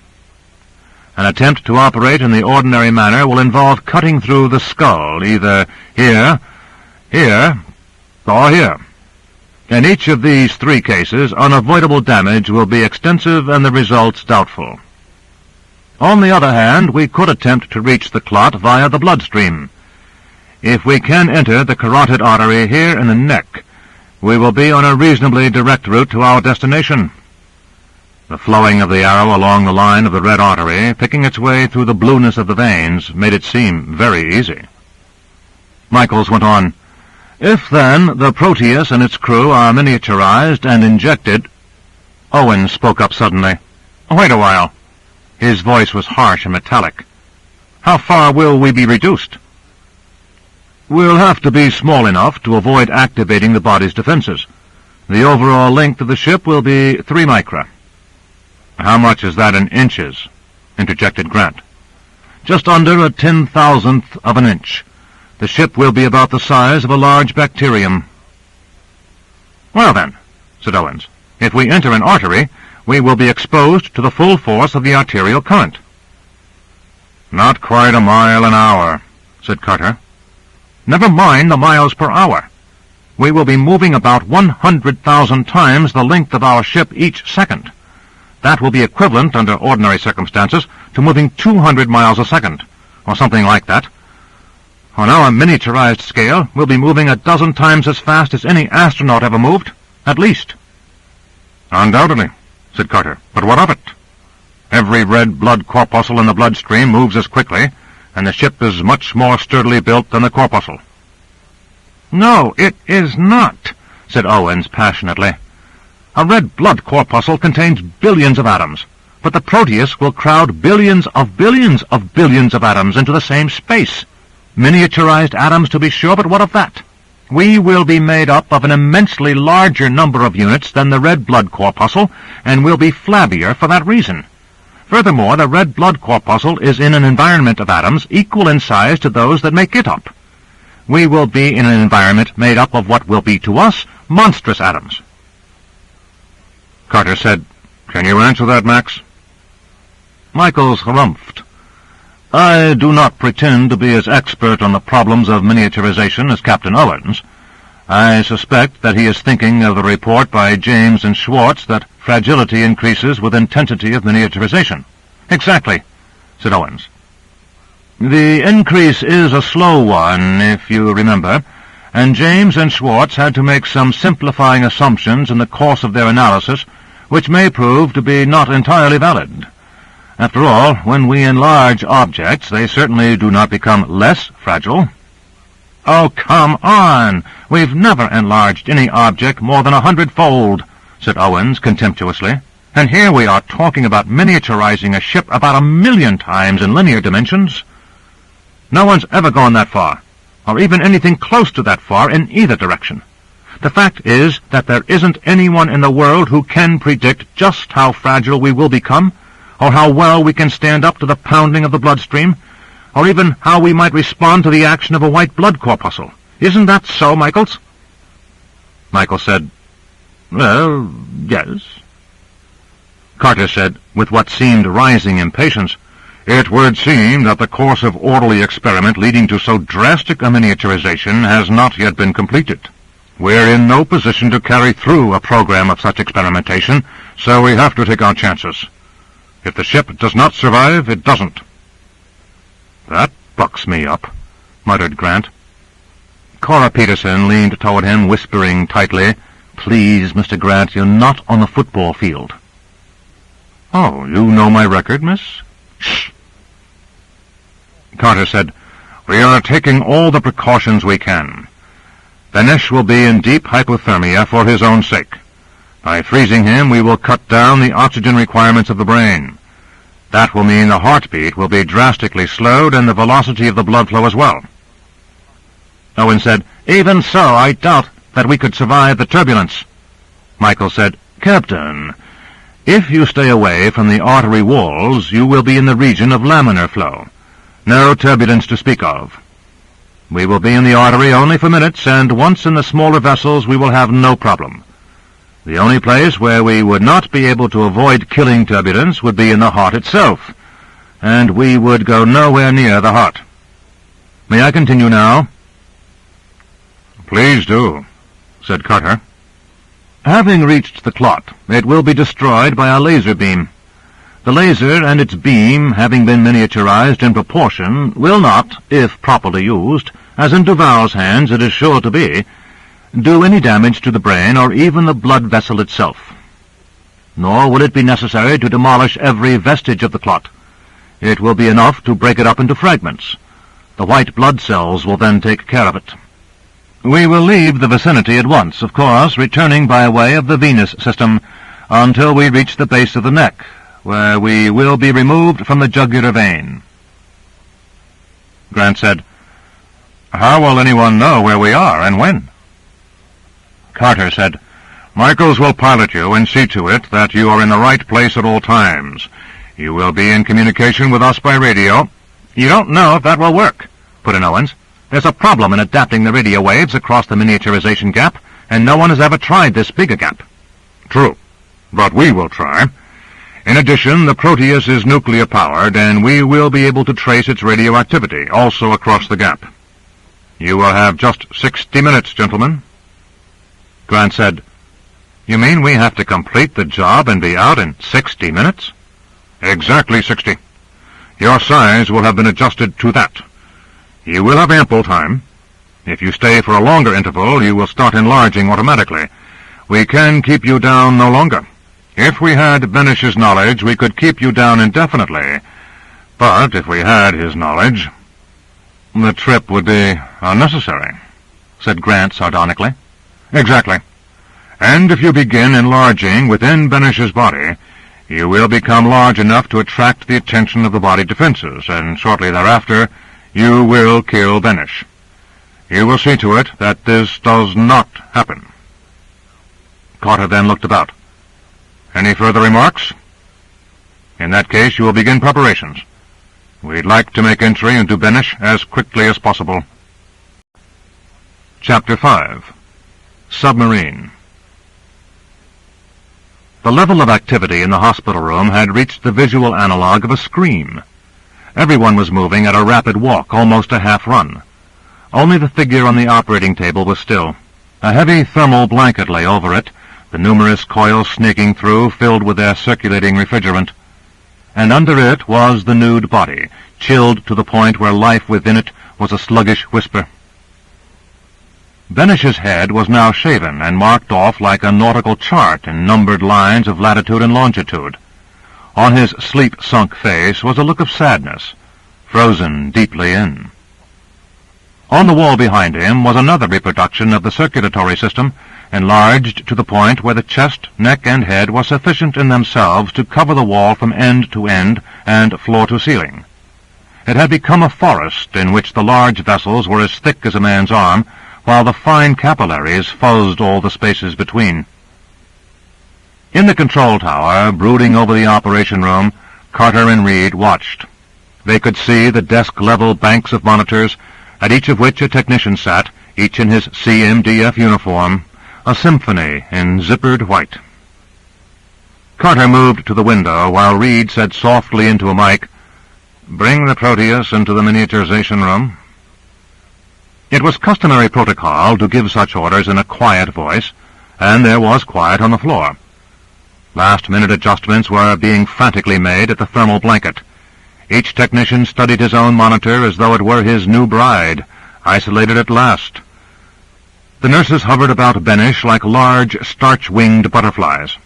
Speaker 1: An attempt to operate in the ordinary manner will involve cutting through the skull, either here, here, or here. In each of these 3 cases, unavoidable damage will be extensive and the results doubtful. On the other hand, we could attempt to reach the clot via the bloodstream. If we can enter the carotid artery here in the neck, we will be on a reasonably direct route to our destination. The flowing of the arrow along the line of the red artery, picking its way through the blueness of the veins, made it seem very easy. Michaels went on, "If, then, the Proteus and its crew are miniaturized and injected—" Owen spoke up suddenly. "Wait a while." His voice was harsh and metallic. "How far will we be reduced?" "We'll have to be small enough to avoid activating the body's defenses. The overall length of the ship will be 3 micra. "How much is that in inches?" interjected Grant. "Just under a 10,000th of an inch. The ship will be about the size of a large bacterium." "Well, then," said Owens, "if we enter an artery, we will be exposed to the full force of the arterial current." "Not quite a mile an hour," said Carter. "Never mind the miles per hour. We will be moving about 100,000 times the length of our ship each second. That will be equivalent, under ordinary circumstances, to moving 200 miles a second, or something like that. On our miniaturized scale, we'll be moving a dozen times as fast as any astronaut ever moved, at least." "Undoubtedly," said Carter. "But what of it? Every red blood corpuscle in the bloodstream moves as quickly, and the ship is much more sturdily built than the corpuscle." "No, it is not," said Owens passionately. "A red blood corpuscle contains billions of atoms, but the Proteus will crowd billions of billions of billions of atoms into the same space. Miniaturized atoms, to be sure, but what of that? We will be made up of an immensely larger number of units than the red blood corpuscle, and will be flabbier for that reason. Furthermore, the red blood corpuscle is in an environment of atoms equal in size to those that make it up. We will be in an environment made up of what will be to us monstrous atoms." Carter said, "Can you answer that, Max?" Michaels harumphed. "I do not pretend to be as expert on the problems of miniaturization as Captain Owens. I suspect that he is thinking of the report by James and Schwartz that fragility increases with intensity of miniaturization." "Exactly," said Owens. "The increase is a slow one, if you remember, and James and Schwartz had to make some simplifying assumptions in the course of their analysis, which may prove to be not entirely valid. After all, when we enlarge objects, they certainly do not become less fragile." "Oh, come on! We've never enlarged any object more than 100-fold, said Owens contemptuously. "And here we are talking about miniaturizing a ship about 1,000,000 times in linear dimensions. No one's ever gone that far, or even anything close to that far in either direction. The fact is that there isn't anyone in the world who can predict just how fragile we will become, or how well we can stand up to the pounding of the bloodstream, or even how we might respond to the action of a white blood corpuscle. Isn't that so, Michaels?" Michaels said, "Well, yes." Carter said, with what seemed rising impatience, "It would seem that the course of orderly experiment leading to so drastic a miniaturization has not yet been completed. We're in no position to carry through a program of such experimentation, so we have to take our chances. If the ship does not survive, it doesn't." "That bucks me up," muttered Grant. Cora Peterson leaned toward him, whispering tightly, "Please, Mr. Grant, you're not on the football field." "Oh, you know my record, miss?" "Shh." Carter said, "We are taking all the precautions we can. Benesh will be in deep hypothermia for his own sake. By freezing him, we will cut down the oxygen requirements of the brain. That will mean the heartbeat will be drastically slowed and the velocity of the blood flow as well." Owen said, "Even so, I doubt that we could survive the turbulence." Michael said, "Captain, if you stay away from the artery walls, you will be in the region of laminar flow. No turbulence to speak of. We will be in the artery only for minutes, and once in the smaller vessels we will have no problem. The only place where we would not be able to avoid killing turbulence would be in the heart itself, and we would go nowhere near the heart. May I continue now?" "Please do," said Carter. "Having reached the clot, it will be destroyed by a laser beam. The laser and its beam, having been miniaturized in proportion, will not, if properly used, as in Duval's hands it is sure to be, do any damage to the brain or even the blood vessel itself. Nor will it be necessary to demolish every vestige of the clot. It will be enough to break it up into fragments. The white blood cells will then take care of it. We will leave the vicinity at once, of course, returning by way of the venous system, until we reach the base of the neck, where we will be removed from the jugular vein." Grant said, "How will anyone know where we are and when?" Carter said, "Michaels will pilot you and see to it that you are in the right place at all times. You will be in communication with us by radio." "You don't know if that will work," put in Owens. "There's a problem in adapting the radio waves across the miniaturization gap, and no one has ever tried this big a gap." "True, but we will try. In addition, the Proteus is nuclear-powered, and we will be able to trace its radioactivity, also across the gap. You will have just 60 minutes, gentlemen." Grant said, "You mean we have to complete the job and be out in 60 minutes?" "Exactly 60. Your size will have been adjusted to that. You will have ample time. If you stay for a longer interval, you will start enlarging automatically. We can keep you down no longer. If we had Benish's knowledge, we could keep you down indefinitely. But if we had his knowledge, the trip would be unnecessary," said Grant sardonically. "Exactly. And if you begin enlarging within Benish's body, you will become large enough to attract the attention of the body defenses, and shortly thereafter you will kill Benish. You will see to it that this does not happen." Carter then looked about. "Any further remarks? In that case, you will begin preparations. We'd like to make entry into Benish as quickly as possible." Chapter 5. Submarine. The level of activity in the hospital room had reached the visual analog of a scream. Everyone was moving at a rapid walk, almost a half-run. Only the figure on the operating table was still. A heavy thermal blanket lay over it, the numerous coils snaking through filled with their circulating refrigerant. And under it was the nude body, chilled to the point where life within it was a sluggish whisper. Benish's head was now shaven and marked off like a nautical chart in numbered lines of latitude and longitude. On his sleep-sunk face was a look of sadness, frozen deeply in. On the wall behind him was another reproduction of the circulatory system, enlarged to the point where the chest, neck, and head were sufficient in themselves to cover the wall from end to end and floor to ceiling. It had become a forest in which the large vessels were as thick as a man's arm, while the fine capillaries fuzzed all the spaces between. In the control tower, brooding over the operation room, Carter and Reed watched. They could see the desk-level banks of monitors, at each of which a technician sat, each in his CMDF uniform, a symphony in zippered white. Carter moved to the window, while Reed said softly into a mic, "Bring the Proteus into the miniaturization room." It was customary protocol to give such orders in a quiet voice, and there was quiet on the floor. Last-minute adjustments were being frantically made at the thermal blanket. Each technician studied his own monitor as though it were his new bride, isolated at last. The nurses hovered about Benish like large, starch-winged butterflies.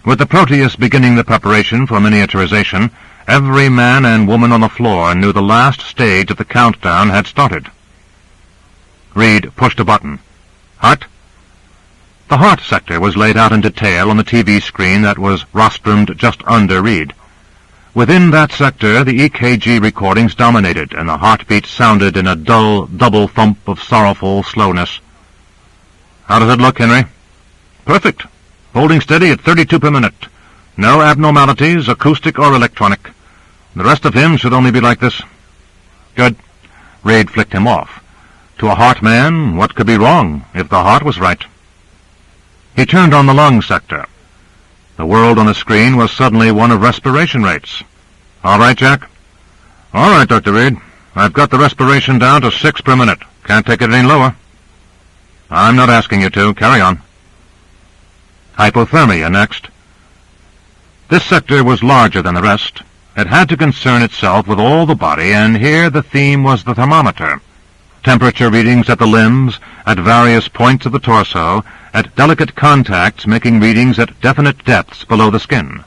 Speaker 1: With the Proteus beginning the preparation for miniaturization, every man and woman on the floor knew the last stage of the countdown had started. Reed pushed a button. "Hut?" The heart sector was laid out in detail on the TV screen that was rostrummed just under Reed. Within that sector, the EKG recordings dominated, and the heartbeat sounded in a dull double thump of sorrowful slowness. "How does it look, Henry?" "Perfect. Holding steady at 32 per minute. No abnormalities, acoustic or electronic. The rest of him should only be like this." "Good." Reed flicked him off. To a heart man, what could be wrong if the heart was right? He turned on the lung sector. The world on the screen was suddenly one of respiration rates. "All right, Jack?" "All right, Dr. Reed. I've got the respiration down to 6 per minute. Can't take it any lower." "I'm not asking you to. Carry on." Hypothermia next. This sector was larger than the rest. It had to concern itself with all the body, and here the theme was the thermometer. Temperature readings at the limbs, at various points of the torso, at delicate contacts making readings at definite depths below the skin.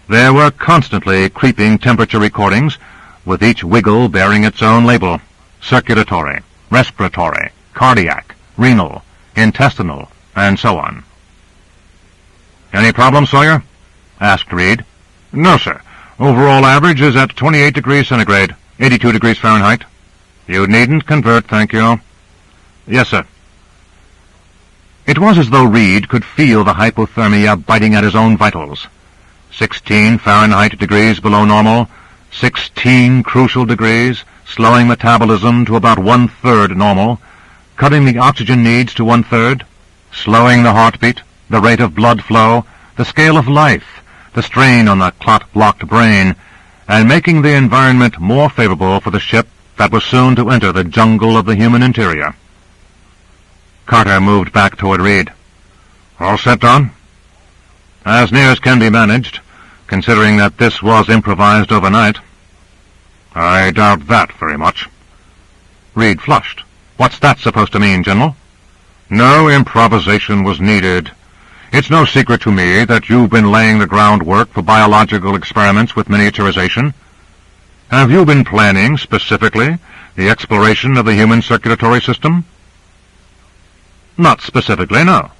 Speaker 1: There were constantly creeping temperature recordings, with each wiggle bearing its own label: circulatory, respiratory, cardiac, renal, intestinal, and so on. "Any problem, Sawyer?" asked Reed. "No, sir. Overall average is at 28 degrees centigrade, 82 degrees Fahrenheit. You needn't convert, thank you." "Yes, sir." It was as though Reed could feel the hypothermia biting at his own vitals. 16 Fahrenheit degrees below normal, 16 crucial degrees, slowing metabolism to about 1/3 normal, cutting the oxygen needs to 1/3, slowing the heartbeat, the rate of blood flow, the scale of life, the strain on the clot-blocked brain, and making the environment more favorable for the ship that was soon to enter the jungle of the human interior. Carter moved back toward Reed. "All set, Don?" "As near as can be managed, considering that this was improvised overnight." "I doubt that very much." Reed flushed. "What's that supposed to mean, General?" "No improvisation was needed. It's no secret to me that you've been laying the groundwork for biological experiments with miniaturization. Have you been planning, specifically, the exploration of the human circulatory system?" "Not specifically, no.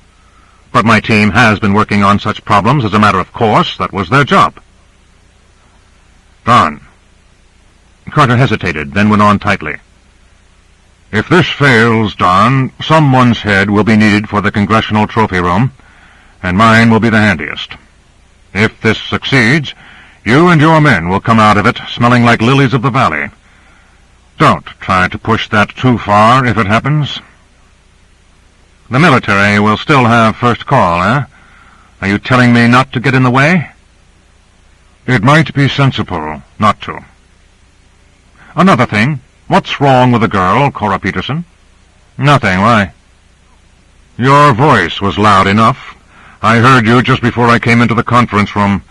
Speaker 1: But my team has been working on such problems as a matter of course. That was their job." "Don." Carter hesitated, then went on tightly. "If this fails, Don, someone's head will be needed for the Congressional Trophy Room, and mine will be the handiest. If this succeeds, you and your men will come out of it smelling like lilies of the valley. Don't try to push that too far if it happens." "The military will still have first call, eh? Are you telling me not to get in the way?" "It might be sensible not to." "Another thing. What's wrong with the girl, Cora Peterson?" "Nothing. Why?" "Your voice was loud enough. I heard you just before I came into the conference room.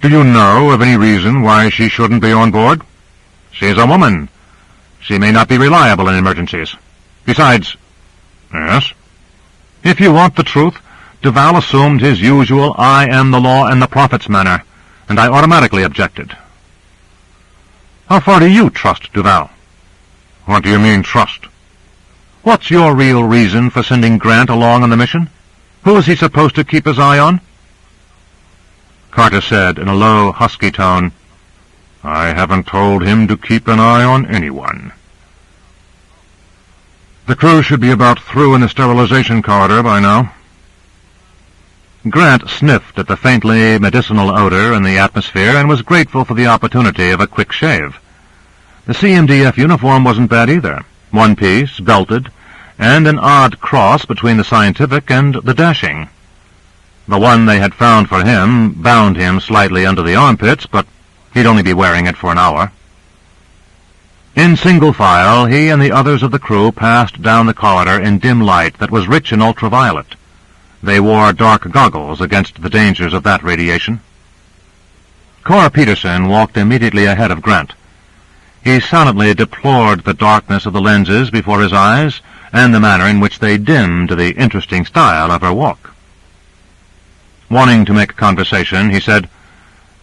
Speaker 1: Do you know of any reason why she shouldn't be on board?" "She's a woman. She may not be reliable in emergencies. Besides—" "Yes?" "If you want the truth, Duval assumed his usual I am the law and the prophets manner, and I automatically objected." "How far do you trust Duval?" "What do you mean, trust?" "What's your real reason for sending Grant along on the mission? Who is he supposed to keep his eye on?" Carter said in a low, husky tone, "I haven't told him to keep an eye on anyone." "The crew should be about through in the sterilization corridor by now." Grant sniffed at the faintly medicinal odor in the atmosphere and was grateful for the opportunity of a quick shave. The CMDF uniform wasn't bad either, one piece, belted, and an odd cross between the scientific and the dashing. The one they had found for him bound him slightly under the armpits, but he'd only be wearing it for an hour. In single file, he and the others of the crew passed down the corridor in dim light that was rich in ultraviolet. They wore dark goggles against the dangers of that radiation. Cora Peterson walked immediately ahead of Grant. He silently deplored the darkness of the lenses before his eyes and the manner in which they dimmed the interesting style of her walk. Wanting to make conversation, he said,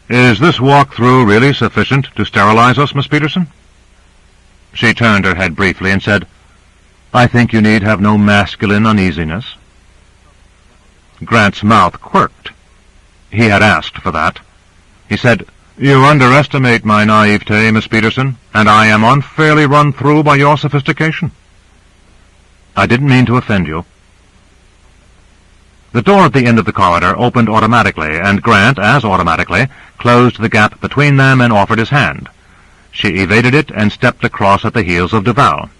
Speaker 1: "Is this walk-through really sufficient to sterilize us, Miss Peterson?" She turned her head briefly and said, "I think you need have no masculine uneasiness." Grant's mouth quirked. He had asked for that. He said, "You underestimate my naivete, Miss Peterson, and I am unfairly run through by your sophistication." "I didn't mean to offend you." The door at the end of the corridor opened automatically, and Grant, as automatically, closed the gap between them and offered his hand. She evaded it and stepped across at the heels of Duval.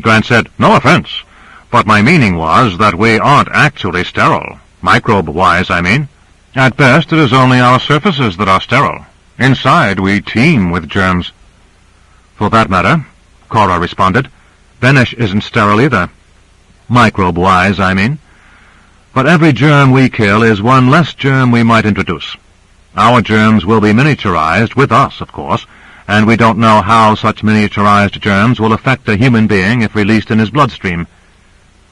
Speaker 1: Grant said, "No offense, but my meaning was that we aren't actually sterile. Microbe-wise, I mean. At best, it is only our surfaces that are sterile. Inside, we teem with germs." "For that matter," Cora responded, "Benish isn't sterile either. Microbe-wise, I mean. But every germ we kill is one less germ we might introduce. Our germs will be miniaturized, with us, of course, and we don't know how such miniaturized germs will affect a human being if released in his bloodstream.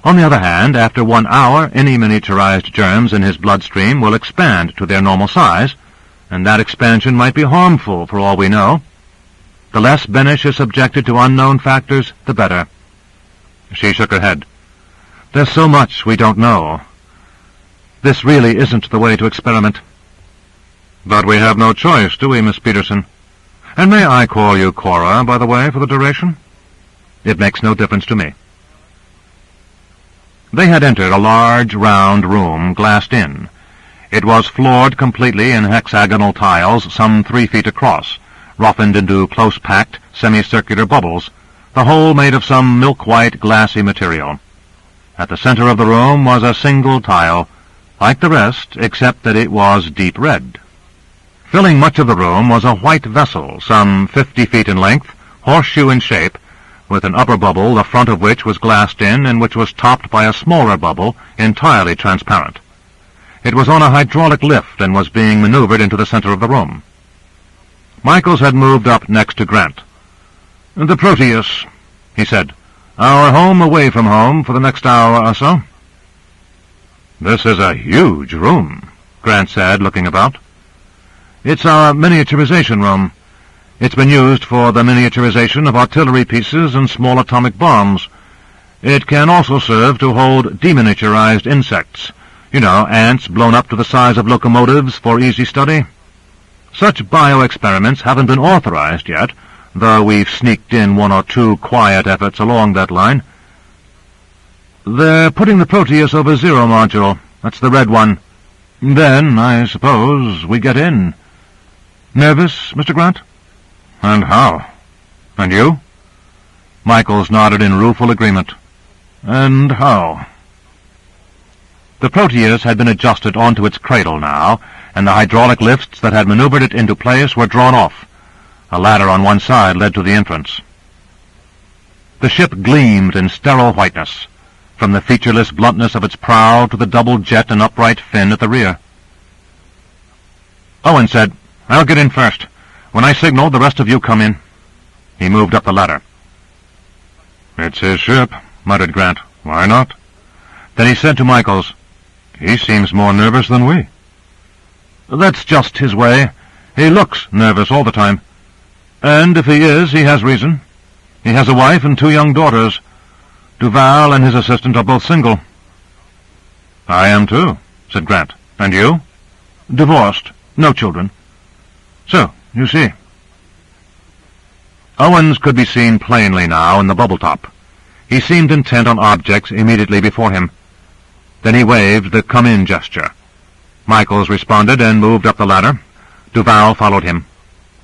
Speaker 1: On the other hand, after 1 hour, any miniaturized germs in his bloodstream will expand to their normal size, and that expansion might be harmful for all we know. The less Benish is subjected to unknown factors, the better." She shook her head. "There's so much we don't know. This really isn't the way to experiment." "But we have no choice, do we, Miss Peterson? And may I call you Cora, by the way, for the duration?" "It makes no difference to me." They had entered a large, round room, glassed in. It was floored completely in hexagonal tiles some 3 feet across, roughened into close-packed, semicircular bubbles, the whole made of some milk-white, glassy material. At the center of the room was a single tile, like the rest, except that it was deep red. Filling much of the room was a white vessel, some 50 feet in length, horseshoe in shape, with an upper bubble, the front of which was glassed in, and which was topped by a smaller bubble, entirely transparent. It was on a hydraulic lift and was being maneuvered into the center of the room. Michaels had moved up next to Grant. "The Proteus," he said. "Our home away from home for the next hour or so." "This is a huge room," Grant said, looking about. "It's our miniaturization room. It's been used for the miniaturization of artillery pieces and small atomic bombs. It can also serve to hold deminiaturized insects. You know, ants blown up to the size of locomotives for easy study. Such bio-experiments haven't been authorized yet, though we've sneaked in 1 or 2 quiet efforts along that line. They're putting the Proteus over Zero module. That's the red one. Then, I suppose, we get in. Nervous, Mr. Grant?" "And how? And you?" Michaels nodded in rueful agreement. "And how?" The Proteus had been adjusted onto its cradle now, and the hydraulic lifts that had maneuvered it into place were drawn off. A ladder on one side led to the entrance. The ship gleamed in sterile whiteness, from the featureless bluntness of its prow to the double jet and upright fin at the rear. Owen said, "I'll get in first. When I signal, the rest of you come in." He moved up the ladder. "It's his ship," muttered Grant. "Why not?" Then he said to Michaels, "He seems more nervous than we." "That's just his way. He looks nervous all the time. And if he is, he has reason. He has a wife and 2 young daughters. Duval and his assistant are both single." "I am too," said Grant. "And you?" "Divorced. No children. So, you see." Owens could be seen plainly now in the bubble top. He seemed intent on objects immediately before him. Then he waved the come-in gesture. Michaels responded and moved up the ladder. Duval followed him.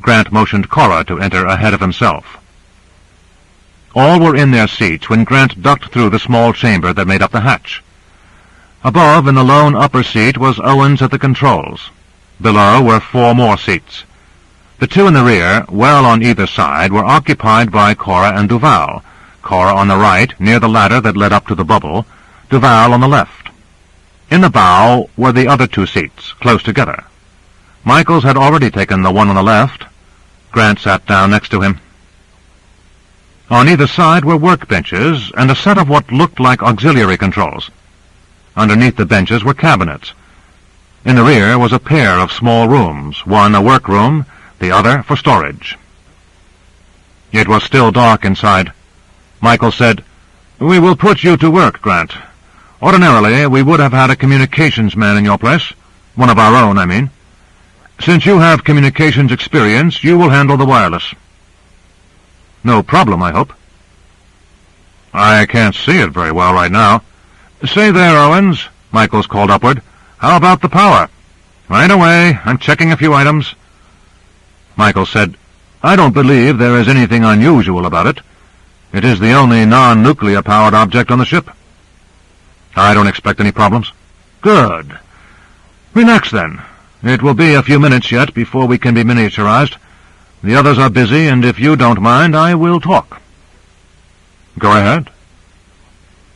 Speaker 1: Grant motioned Cora to enter ahead of himself. All were in their seats when Grant ducked through the small chamber that made up the hatch. Above, in the lone upper seat, was Owens at the controls. Below were 4 more seats. The 2 in the rear, well on either side, were occupied by Cora and Duval. Cora on the right, near the ladder that led up to the bubble, Duval on the left. In the bow were the other 2 seats, close together. Michaels had already taken the one on the left. Grant sat down next to him. On either side were workbenches and a set of what looked like auxiliary controls. Underneath the benches were cabinets. In the rear was a pair of small rooms, one a workroom, the other for storage. It was still dark inside. Michael said, "We will put you to work, Grant. Ordinarily, we would have had a communications man in your place. One of our own, I mean. Since you have communications experience, you will handle the wireless. No problem, I hope. I can't see it very well right now. Say there, Owens, Michaels called upward. How about the power? Right away. I'm checking a few items. Michaels said, I don't believe there is anything unusual about it. It is the only non-nuclear powered object on the ship. I don't expect any problems. Good. Relax then. It will be a few minutes yet before we can be miniaturized. The others are busy, and if you don't mind, I will talk. Go ahead.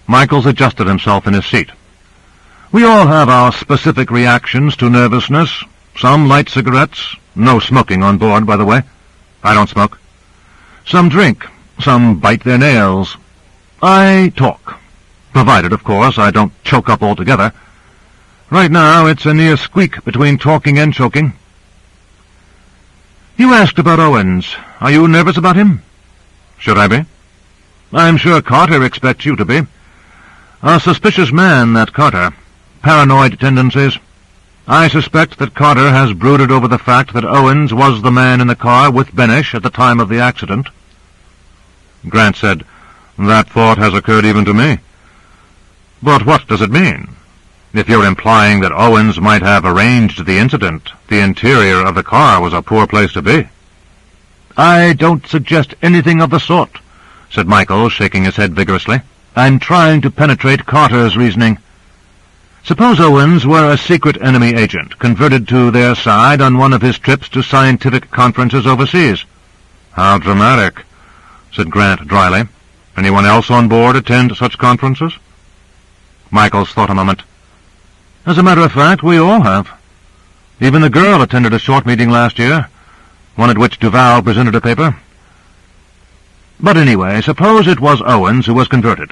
Speaker 1: Michaels adjusted himself in his seat. We all have our specific reactions to nervousness. Some light cigarettes. No smoking on board, by the way. I don't smoke. Some drink. Some bite their nails. I talk. Provided, of course, I don't choke up altogether. Right now, it's a near squeak between talking and choking. You asked about Owens. Are you nervous about him? Should I be? I'm sure Carter expects you to be. A suspicious man, that Carter. Paranoid tendencies. I suspect that Carter has brooded over the fact that Owens was the man in the car with Benish at the time of the accident. Grant said, That thought has occurred even to me. But what does it mean? If you're implying that Owens might have arranged the incident, the interior of the car was a poor place to be. I don't suggest anything of the sort, said Michael, shaking his head vigorously. I'm trying to penetrate Carter's reasoning. Suppose Owens were a secret enemy agent, converted to their side on one of his trips to scientific conferences overseas. How dramatic, said Grant dryly. Anyone else on board attend such conferences? Michaels thought a moment. As a matter of fact, we all have. Even the girl attended a short meeting last year, one at which Duval presented a paper. But anyway, suppose it was Owens who was converted.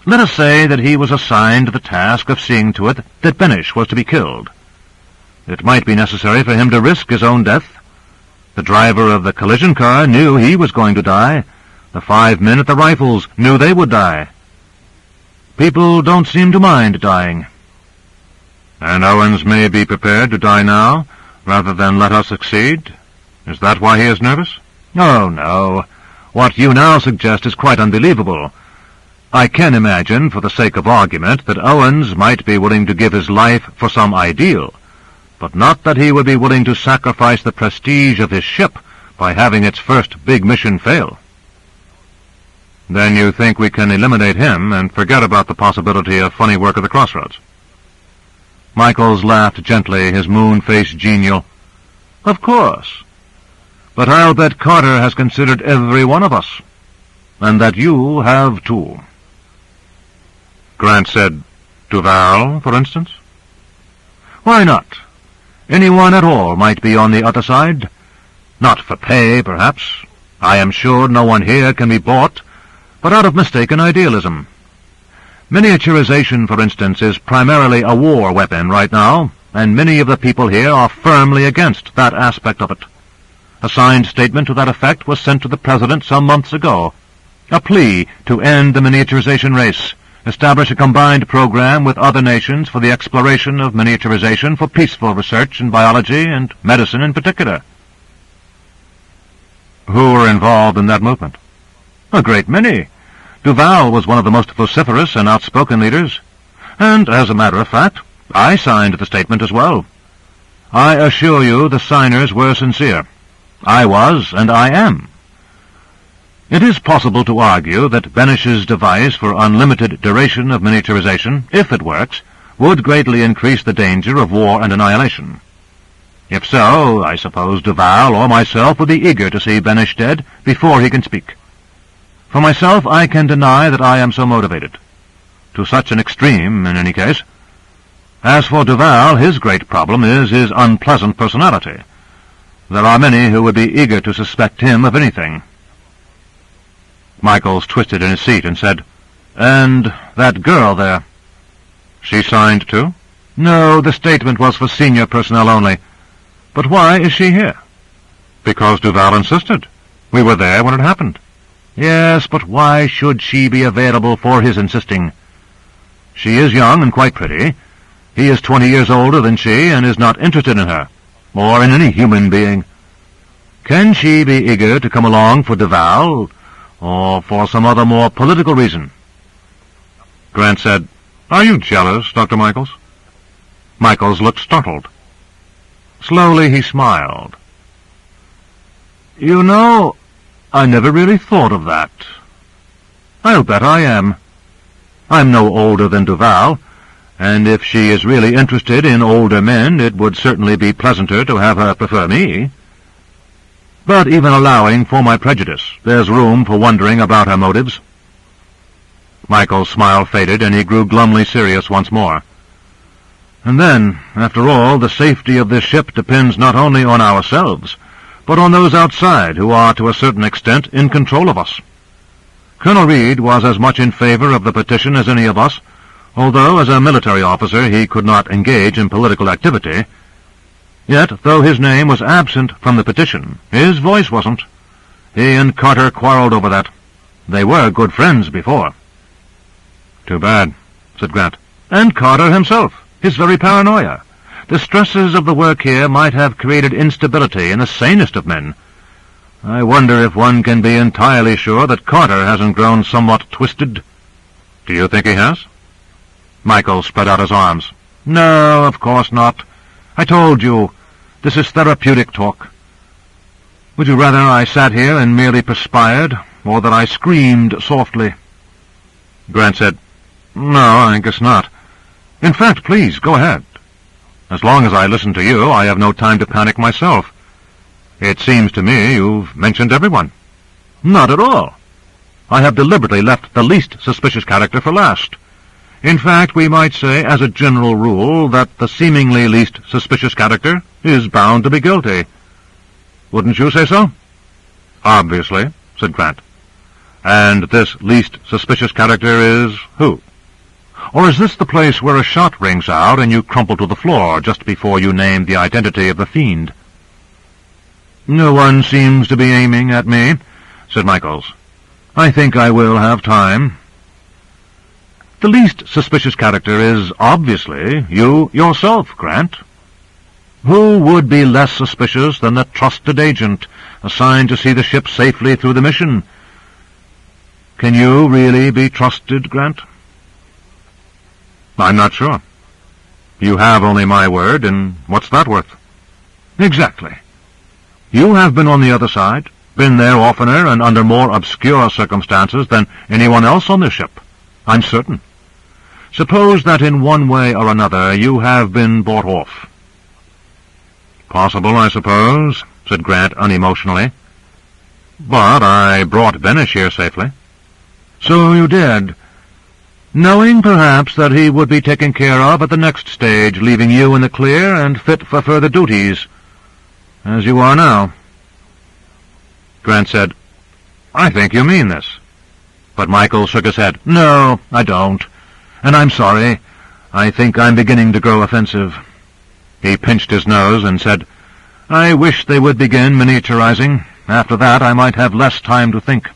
Speaker 1: Let us say that he was assigned the task of seeing to it that Benish was to be killed. It might be necessary for him to risk his own death. The driver of the collision car knew he was going to die. The 5 men at the rifles knew they would die. People don't seem to mind dying. And Owens may be prepared to die now, rather than let us succeed? Is that why he is nervous? Oh, no. What you now suggest is quite unbelievable. I can imagine, for the sake of argument, that Owens might be willing to give his life for some ideal, but not that he would be willing to sacrifice the prestige of his ship by having its first big mission fail. Then you think we can eliminate him and forget about the possibility of funny work at the crossroads? Michaels laughed gently, his moon face genial. Of course. But I'll bet Carter has considered every one of us, and that you have too. Grant said, Duval, for instance? Why not? Anyone at all might be on the other side. Not for pay, perhaps. I am sure no one here can be bought, but out of mistaken idealism. Miniaturization, for instance, is primarily a war weapon right now, and many of the people here are firmly against that aspect of it. A signed statement to that effect was sent to the President some months ago. A plea to end the miniaturization race, establish a combined program with other nations for the exploration of miniaturization for peaceful research in biology and medicine in particular. Who were involved in that movement? A great many. Duval was one of the most vociferous and outspoken leaders, and, as a matter of fact, I signed the statement as well. I assure you the signers were sincere. I was, and I am. It is possible to argue that Benish's device for unlimited duration of miniaturization, if it works, would greatly increase the danger of war and annihilation. If so, I suppose Duval or myself would be eager to see Benish dead before he can speak. For myself, I can deny that I am so motivated. To such an extreme, in any case. As for Duval, his great problem is his unpleasant personality. There are many who would be eager to suspect him of anything. Michaels twisted in his seat and said, And that girl there? She signed too? No, the statement was for senior personnel only. But why is she here? Because Duval insisted. We were there when it happened. Yes, but why should she be available for his insisting? She is young and quite pretty. He is 20 years older than she and is not interested in her, or in any human being. Can she be eager to come along for Duval, or for some other more political reason? Grant said, "Are you jealous, Dr. Michaels?" Michaels looked startled. Slowly he smiled. "You know, I never really thought of that. I'll bet I am. I'm no older than Duval, and if she is really interested in older men, it would certainly be pleasanter to have her prefer me. But even allowing for my prejudice, there's room for wondering about her motives." Michael's smile faded, and he grew glumly serious once more. "And then, after all, the safety of this ship depends not only on ourselves, but on those outside who are to a certain extent in control of us. Colonel Reed was as much in favor of the petition as any of us, although as a military officer he could not engage in political activity. Yet, though his name was absent from the petition, his voice wasn't. He and Carter quarreled over that. They were good friends before." "Too bad," said Grant. "And Carter himself, his very paranoia. The stresses of the work here might have created instability in the sanest of men. I wonder if one can be entirely sure that Carter hasn't grown somewhat twisted." "Do you think he has?" Michael spread out his arms. "No, of course not. I told you, this is therapeutic talk. Would you rather I sat here and merely perspired, or that I screamed softly?" Grant said, "No, I guess not. In fact, please, go ahead. As long as I listen to you, I have no time to panic myself. It seems to me you've mentioned everyone." "Not at all. I have deliberately left the least suspicious character for last. In fact, we might say, as a general rule, that the seemingly least suspicious character is bound to be guilty. Wouldn't you say so?" "Obviously," said Grant. "And this least suspicious character is who? Or is this the place where a shot rings out and you crumple to the floor just before you name the identity of the fiend?" "No one seems to be aiming at me," said Michaels. "I think I will have time." "The least suspicious character is obviously you yourself, Grant. Who would be less suspicious than the trusted agent assigned to see the ship safely through the mission? Can you really be trusted, Grant?" "I'm not sure. You have only my word, and what's that worth?" "Exactly. You have been on the other side, been there oftener and under more obscure circumstances than anyone else on this ship, I'm certain. Suppose that in one way or another you have been bought off." "Possible, I suppose," said Grant unemotionally. "But I brought Benish here safely." "So you did, knowing perhaps that he would be taken care of at the next stage, leaving you in the clear and fit for further duties, as you are now." Grant said, "I think you mean this." But Michael shook his head. "No, I don't. And I'm sorry. I think I'm beginning to grow offensive." He pinched his nose and said, "I wish they would begin miniaturizing. After that I might have less time to think."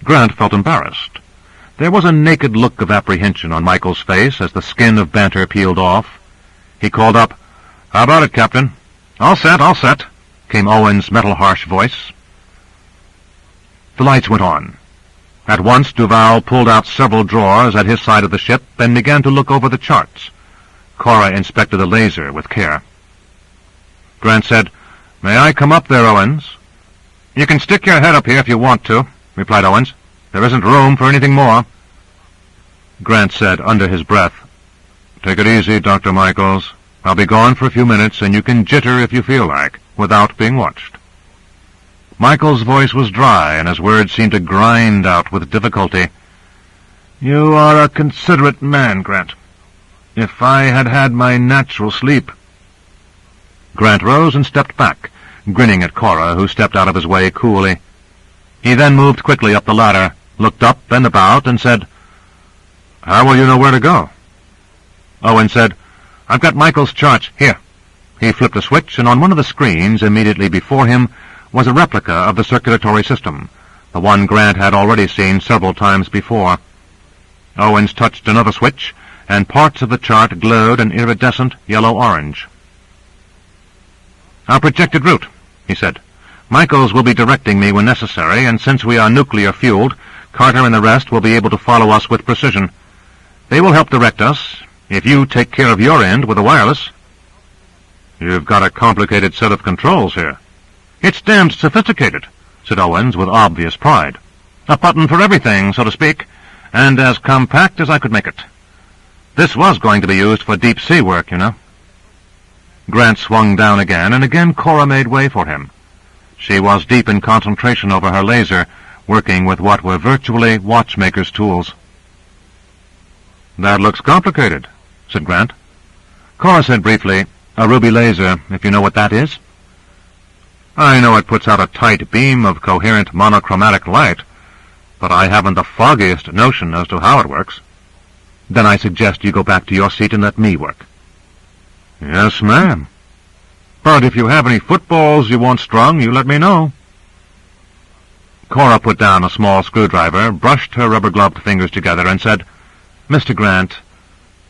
Speaker 1: Grant felt embarrassed. There was a naked look of apprehension on Michael's face as the skin of banter peeled off. He called up, "How about it, Captain?" All set," came Owen's metal-harsh voice. The lights went on. At once Duval pulled out several drawers at his side of the ship and began to look over the charts. Cora inspected the laser with care. Grant said, "May I come up there, Owens?" "You can stick your head up here if you want to," replied Owens. "There isn't room for anything more." Grant said under his breath, "Take it easy, Dr. Michaels. I'll be gone for a few minutes, and you can jitter if you feel like, without being watched." Michael's voice was dry, and his words seemed to grind out with difficulty. "You are a considerate man, Grant. If I had had my natural sleep—" Grant rose and stepped back, grinning at Cora, who stepped out of his way coolly. He then moved quickly up the ladder, looked up and about, and said, "How will you know where to go?" Owen said, "I've got Michael's charts here." He flipped a switch, and on one of the screens immediately before him was a replica of the circulatory system, the one Grant had already seen several times before. Owens touched another switch, and parts of the chart glowed an iridescent yellow-orange. "Our projected route," he said. "Michaels will be directing me when necessary, and since we are nuclear-fueled, Carter and the rest will be able to follow us with precision. They will help direct us, if you take care of your end with the wireless." "You've got a complicated set of controls here." "It's damned sophisticated," said Owens with obvious pride. "A button for everything, so to speak, and as compact as I could make it. This was going to be used for deep-sea work, you know." Grant swung down again, and again Cora made way for him. She was deep in concentration over her laser, working with what were virtually watchmaker's tools. "That looks complicated," said Grant. Cora said briefly, "A ruby laser, if you know what that is." "I know it puts out a tight beam of coherent monochromatic light, but I haven't the foggiest notion as to how it works." "Then I suggest you go back to your seat and let me work." "Yes, ma'am. But if you have any footballs you want strung, you let me know." Cora put down a small screwdriver, brushed her rubber-gloved fingers together, and said, "Mr. Grant."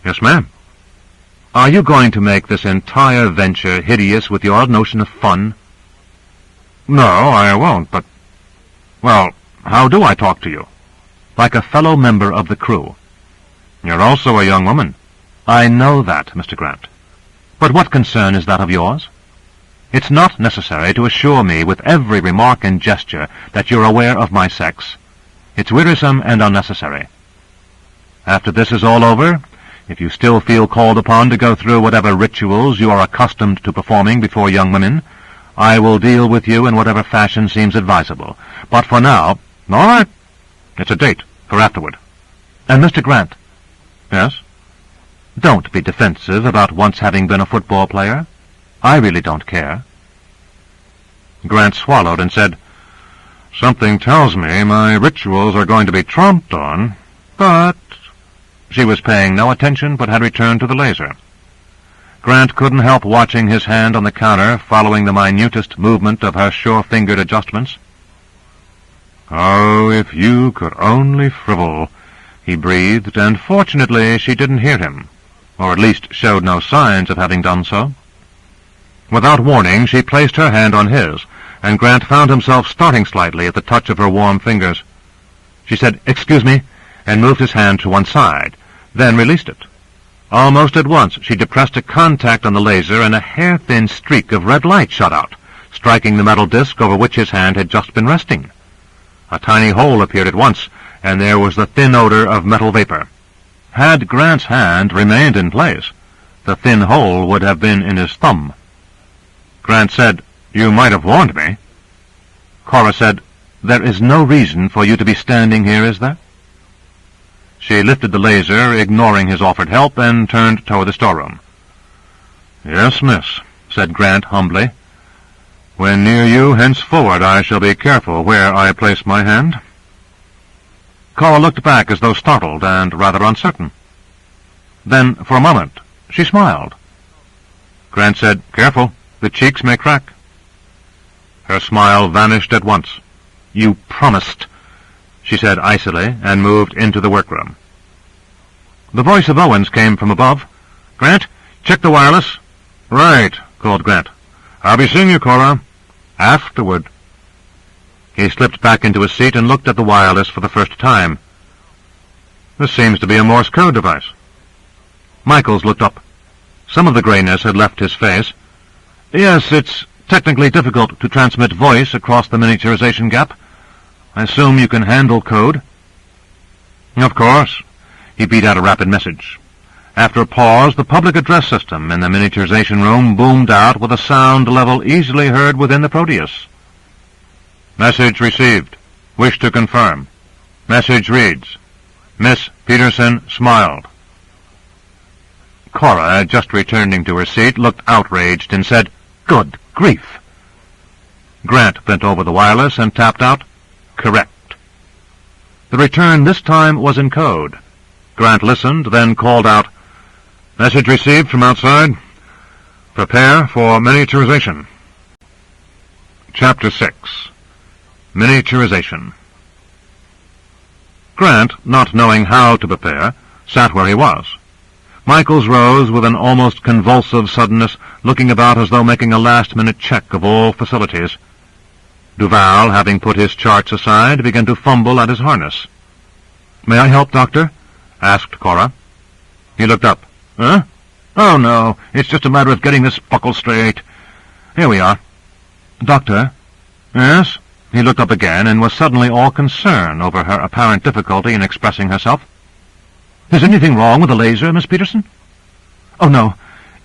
Speaker 1: "Yes, ma'am." "Are you going to make this entire venture hideous with your notion of fun?" "No, I won't, but... Well, how do I talk to you?" "Like a fellow member of the crew." "You're also a young woman." "I know that, Mr. Grant. But what concern is that of yours? It's not necessary to assure me with every remark and gesture that you're aware of my sex. It's wearisome and unnecessary. After this is all over, if you still feel called upon to go through whatever rituals you are accustomed to performing before young women, I will deal with you in whatever fashion seems advisable. But for now—" "All right. It's a date for afterward." "And Mr. Grant." "Yes?" "Don't be defensive about once having been a football player. I really don't care." Grant swallowed and said, "Something tells me my rituals are going to be tromped on, but—" She was paying no attention but had returned to the laser. Grant couldn't help watching his hand on the counter, following the minutest movement of her sure-fingered adjustments. "Oh, if you could only frivol," he breathed, and fortunately she didn't hear him, or at least showed no signs of having done so. Without warning, she placed her hand on his, and Grant found himself starting slightly at the touch of her warm fingers. She said, "Excuse me," and moved his hand to one side, then released it. Almost at once she depressed a contact on the laser, and a hair-thin streak of red light shot out, striking the metal disc over which his hand had just been resting. A tiny hole appeared at once, and there was the thin odor of metal vapor. Had Grant's hand remained in place, the thin hole would have been in his thumb. Grant said, "You might have warned me." Cora said, "There is no reason for you to be standing here, is there?" She lifted the laser, ignoring his offered help, and turned toward the storeroom. "Yes, miss," said Grant humbly. "When near you, henceforward I shall be careful where I place my hand." Cora looked back as though startled and rather uncertain. Then, for a moment, she smiled. Grant said, "Careful, the cheeks may crack." Her smile vanished at once. "You promised," she said icily, and moved into the workroom. The voice of Owens came from above. "Grant, check the wireless." "Right," called Grant. "I'll be seeing you, Cora." "Afterward." He slipped back into his seat and looked at the wireless for the first time. "This seems to be a Morse code device." Michaels looked up. Some of the grayness had left his face. "Yes, it's technically difficult to transmit voice across the miniaturization gap. I assume you can handle code?" "Of course." He beat out a rapid message. After a pause, the public address system in the miniaturization room boomed out with a sound level easily heard within the Proteus. "Message received. Wish to confirm. Message reads, Miss Peterson smiled." Cora, just returning to her seat, looked outraged and said, "Good grief!" Grant bent over the wireless and tapped out, "Correct." The return this time was in code. Grant listened, then called out, "Message received from outside. Prepare for miniaturization." Chapter 6. Miniaturization. Grant, not knowing how to prepare, sat where he was. Michaels rose with an almost convulsive suddenness, looking about as though making a last-minute check of all facilities. Duval, having put his charts aside, began to fumble at his harness. "May I help, Doctor?" asked Cora. He looked up. "Huh? Oh, no, it's just a matter of getting this buckle straight. Here we are." "Doctor?" "Yes?" He looked up again and was suddenly all concern over her apparent difficulty in expressing herself. "Is anything wrong with the laser, Miss Peterson?" "Oh, no.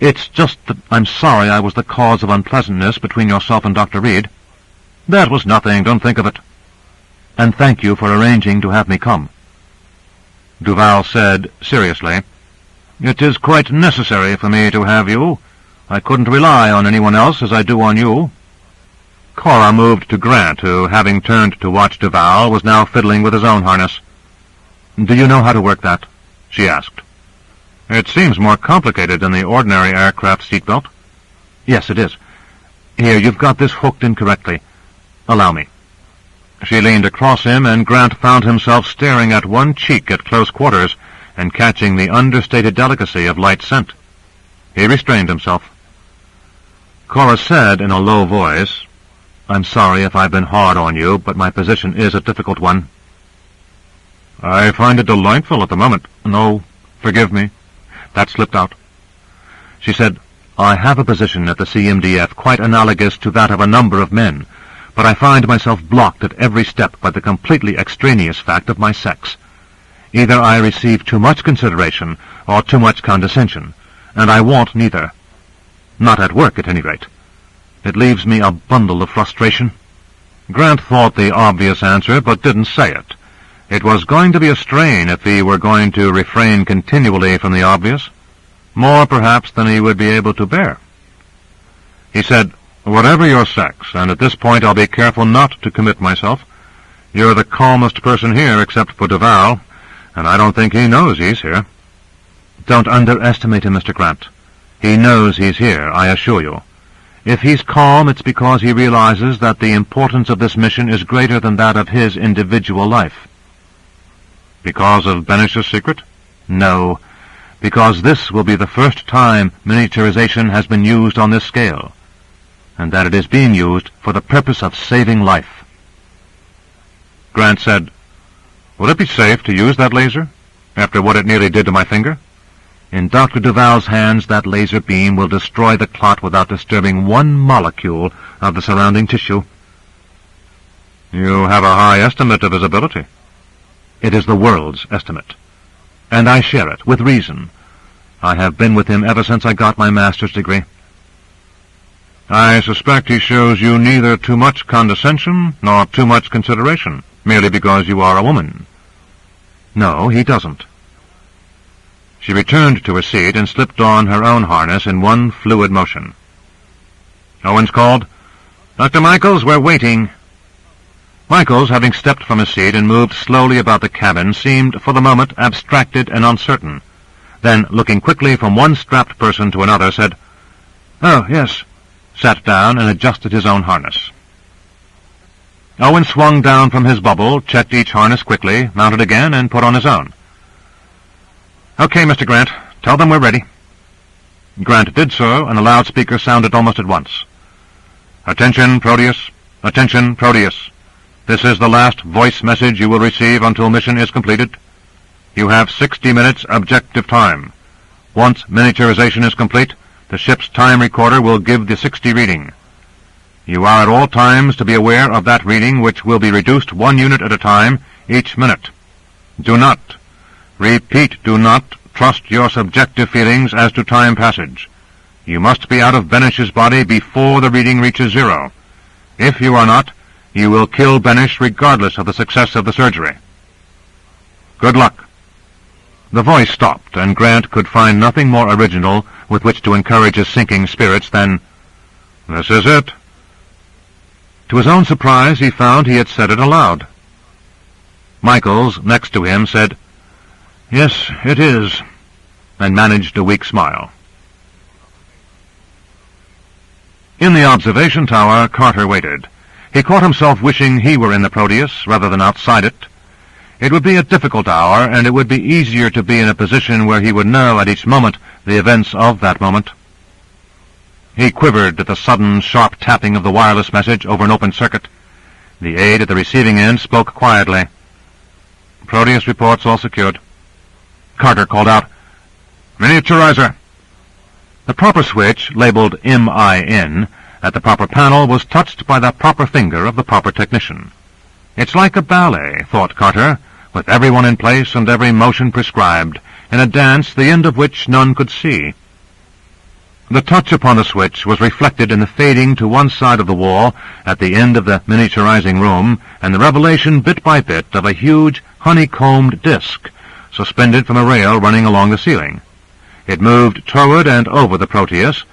Speaker 1: It's just that I'm sorry I was the cause of unpleasantness between yourself and Dr. Reed." "That was nothing. Don't think of it." "And thank you for arranging to have me come." Duval said, seriously, "It is quite necessary for me to have you. I couldn't rely on anyone else as I do on you." Cora moved to Grant, who, having turned to watch Duval, was now fiddling with his own harness. "Do you know how to work that?" she asked. "It seems more complicated than the ordinary aircraft seatbelt." "Yes, it is. Here, you've got this hooked incorrectly. Allow me." She leaned across him, and Grant found himself staring at one cheek at close quarters and catching the understated delicacy of light scent. He restrained himself. Cora said in a low voice, "I'm sorry if I've been hard on you, but my position is a difficult one." "I find it delightful at the moment." "No, forgive me. That slipped out." She said, "I have a position at the CMDF quite analogous to that of a number of men, but I find myself blocked at every step by the completely extraneous fact of my sex. Either I receive too much consideration or too much condescension, and I want neither. Not at work, at any rate. It leaves me a bundle of frustration." Grant thought the obvious answer, but didn't say it. It was going to be a strain if he were going to refrain continually from the obvious, more perhaps than he would be able to bear. He said, "Whatever your sex, and at this point I'll be careful not to commit myself, you're the calmest person here except for Duval, and I don't think he knows he's here." "Don't underestimate him, Mr. Grant. He knows he's here, I assure you. If he's calm, it's because he realizes that the importance of this mission is greater than that of his individual life." "Because of Benish's secret?" "No, because this will be the first time miniaturization has been used on this scale, and that it is being used for the purpose of saving life." Grant said, "Would it be safe to use that laser, after what it nearly did to my finger?" "In Dr. Duval's hands, that laser beam will destroy the clot without disturbing one molecule of the surrounding tissue." "You have a high estimate of his ability." "It is the world's estimate, and I share it, with reason. I have been with him ever since I got my master's degree." "I suspect he shows you neither too much condescension nor too much consideration, merely because you are a woman." "No, he doesn't." She returned to her seat and slipped on her own harness in one fluid motion. Owens called, "Dr. Michaels, we're waiting." Michaels, having stepped from his seat and moved slowly about the cabin, seemed for the moment abstracted and uncertain. Then, looking quickly from one strapped person to another, said, "Oh, yes," sat down and adjusted his own harness. Owen swung down from his bubble, checked each harness quickly, mounted again, and put on his own. "Okay, Mr. Grant, tell them we're ready." Grant did so, and the loudspeaker sounded almost at once. "Attention, Proteus. Attention, Proteus. This is the last voice message you will receive until mission is completed. You have 60 minutes objective time. Once miniaturization is complete, the ship's time recorder will give the 60 reading. You are at all times to be aware of that reading, which will be reduced 1 unit at a time each minute. Do not, repeat, do not trust your subjective feelings as to time passage. You must be out of Benish's body before the reading reaches 0. If you are not, you will kill Benish regardless of the success of the surgery. Good luck." The voice stopped, and Grant could find nothing more original with which to encourage his sinking spirits than, "This is it." To his own surprise, he found he had said it aloud. Michaels, next to him, said, "Yes, it is," and managed a weak smile. In the observation tower, Carter waited. He caught himself wishing he were in the Proteus rather than outside it. It would be a difficult hour, and it would be easier to be in a position where he would know at each moment the events of that moment. He quivered at the sudden, sharp tapping of the wireless message over an open circuit. The aide at the receiving end spoke quietly. "Proteus reports all secured." Carter called out, "Miniaturizer." The proper switch, labeled MIN, at the proper panel was touched by the proper finger of the proper technician. "It's like a ballet," thought Carter, with everyone in place and every motion prescribed, in a dance the end of which none could see. The touch upon the switch was reflected in the fading to one side of the wall at the end of the miniaturizing room, and the revelation bit by bit of a huge honeycombed disc, suspended from a rail running along the ceiling. It moved toward and over the Proteus,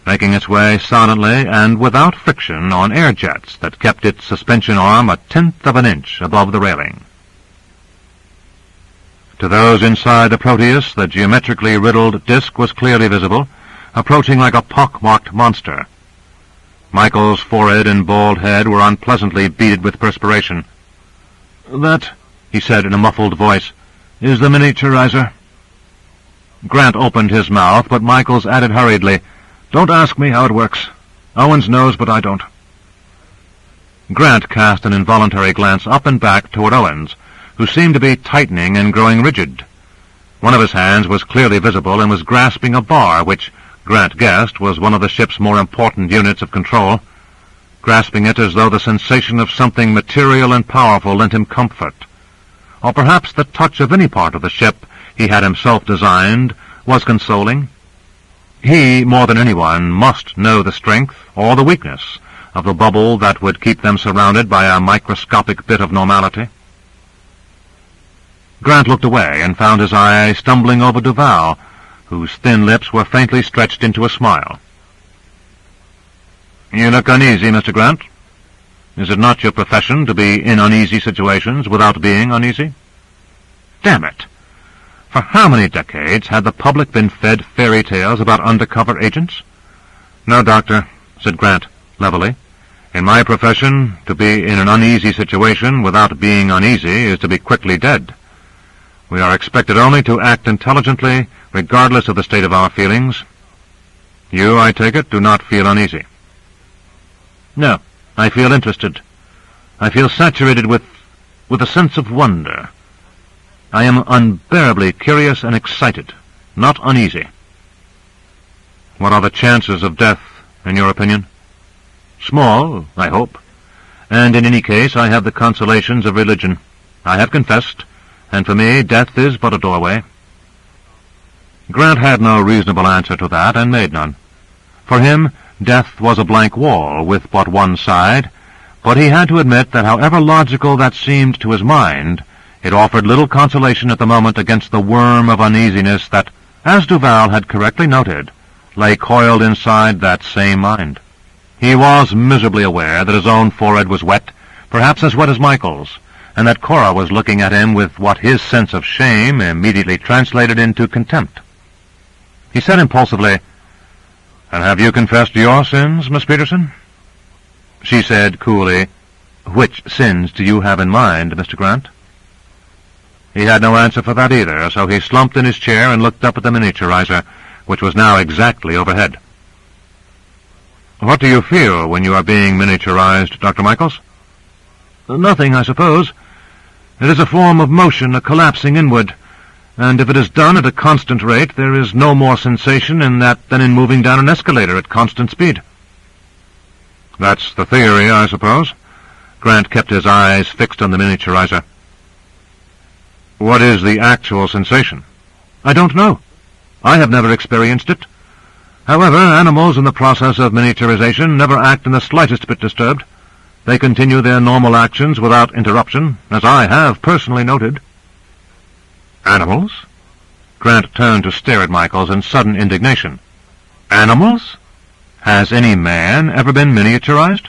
Speaker 1: making its way silently and without friction on air jets that kept its suspension arm a tenth of an inch above the railing. To those inside the Proteus, the geometrically riddled disc was clearly visible, approaching like a pock-marked monster. Michael's forehead and bald head were unpleasantly beaded with perspiration. "That," he said in a muffled voice, "is the miniaturizer." Grant opened his mouth, but Michaels added hurriedly, "Don't ask me how it works. Owens knows, but I don't." Grant cast an involuntary glance up and back toward Owens, who seemed to be tightening and growing rigid. One of his hands was clearly visible and was grasping a bar, which, Grant guessed, was one of the ship's more important units of control, grasping it as though the sensation of something material and powerful lent him comfort. Or perhaps the touch of any part of the ship he had himself designed was consoling. He, more than anyone, must know the strength or the weakness of the bubble that would keep them surrounded by a microscopic bit of normality. Grant looked away and found his eye stumbling over Duval, whose thin lips were faintly stretched into a smile. "You look uneasy, Mr. Grant. Is it not your profession to be in uneasy situations without being uneasy?" Damn it! For how many decades had the public been fed fairy tales about undercover agents? "No, Doctor," said Grant, levelly. "In my profession, to be in an uneasy situation without being uneasy is to be quickly dead. We are expected only to act intelligently, regardless of the state of our feelings. You, I take it, do not feel uneasy." "No, I feel interested. I feel saturated with a sense of wonder. I am unbearably curious and excited, not uneasy." "What are the chances of death, in your opinion?" "Small, I hope. And in any case I have the consolations of religion. I have confessed, and for me death is but a doorway." Grant had no reasonable answer to that, and made none. For him, death was a blank wall with but one side, but he had to admit that however logical that seemed to his mind, it offered little consolation at the moment against the worm of uneasiness that, as Duval had correctly noted, lay coiled inside that same mind. He was miserably aware that his own forehead was wet, perhaps as wet as Michael's, and that Cora was looking at him with what his sense of shame immediately translated into contempt. He said impulsively, "And have you confessed your sins, Miss Peterson?" She said coolly, "Which sins do you have in mind, Mr. Grant?" He had no answer for that either, so he slumped in his chair and looked up at the miniaturizer, which was now exactly overhead. "What do you feel when you are being miniaturized, Dr. Michaels?" "Nothing, I suppose. It is a form of motion, a collapsing inward, and if it is done at a constant rate, there is no more sensation in that than in moving down an escalator at constant speed." "That's the theory, I suppose." Grant kept his eyes fixed on the miniaturizer. "What is the actual sensation?" "I don't know. I have never experienced it. However, animals in the process of miniaturization never act in the slightest bit disturbed. They continue their normal actions without interruption, as I have personally noted." "Animals?" Grant turned to stare at Michaels in sudden indignation. "Animals? Has any man ever been miniaturized?"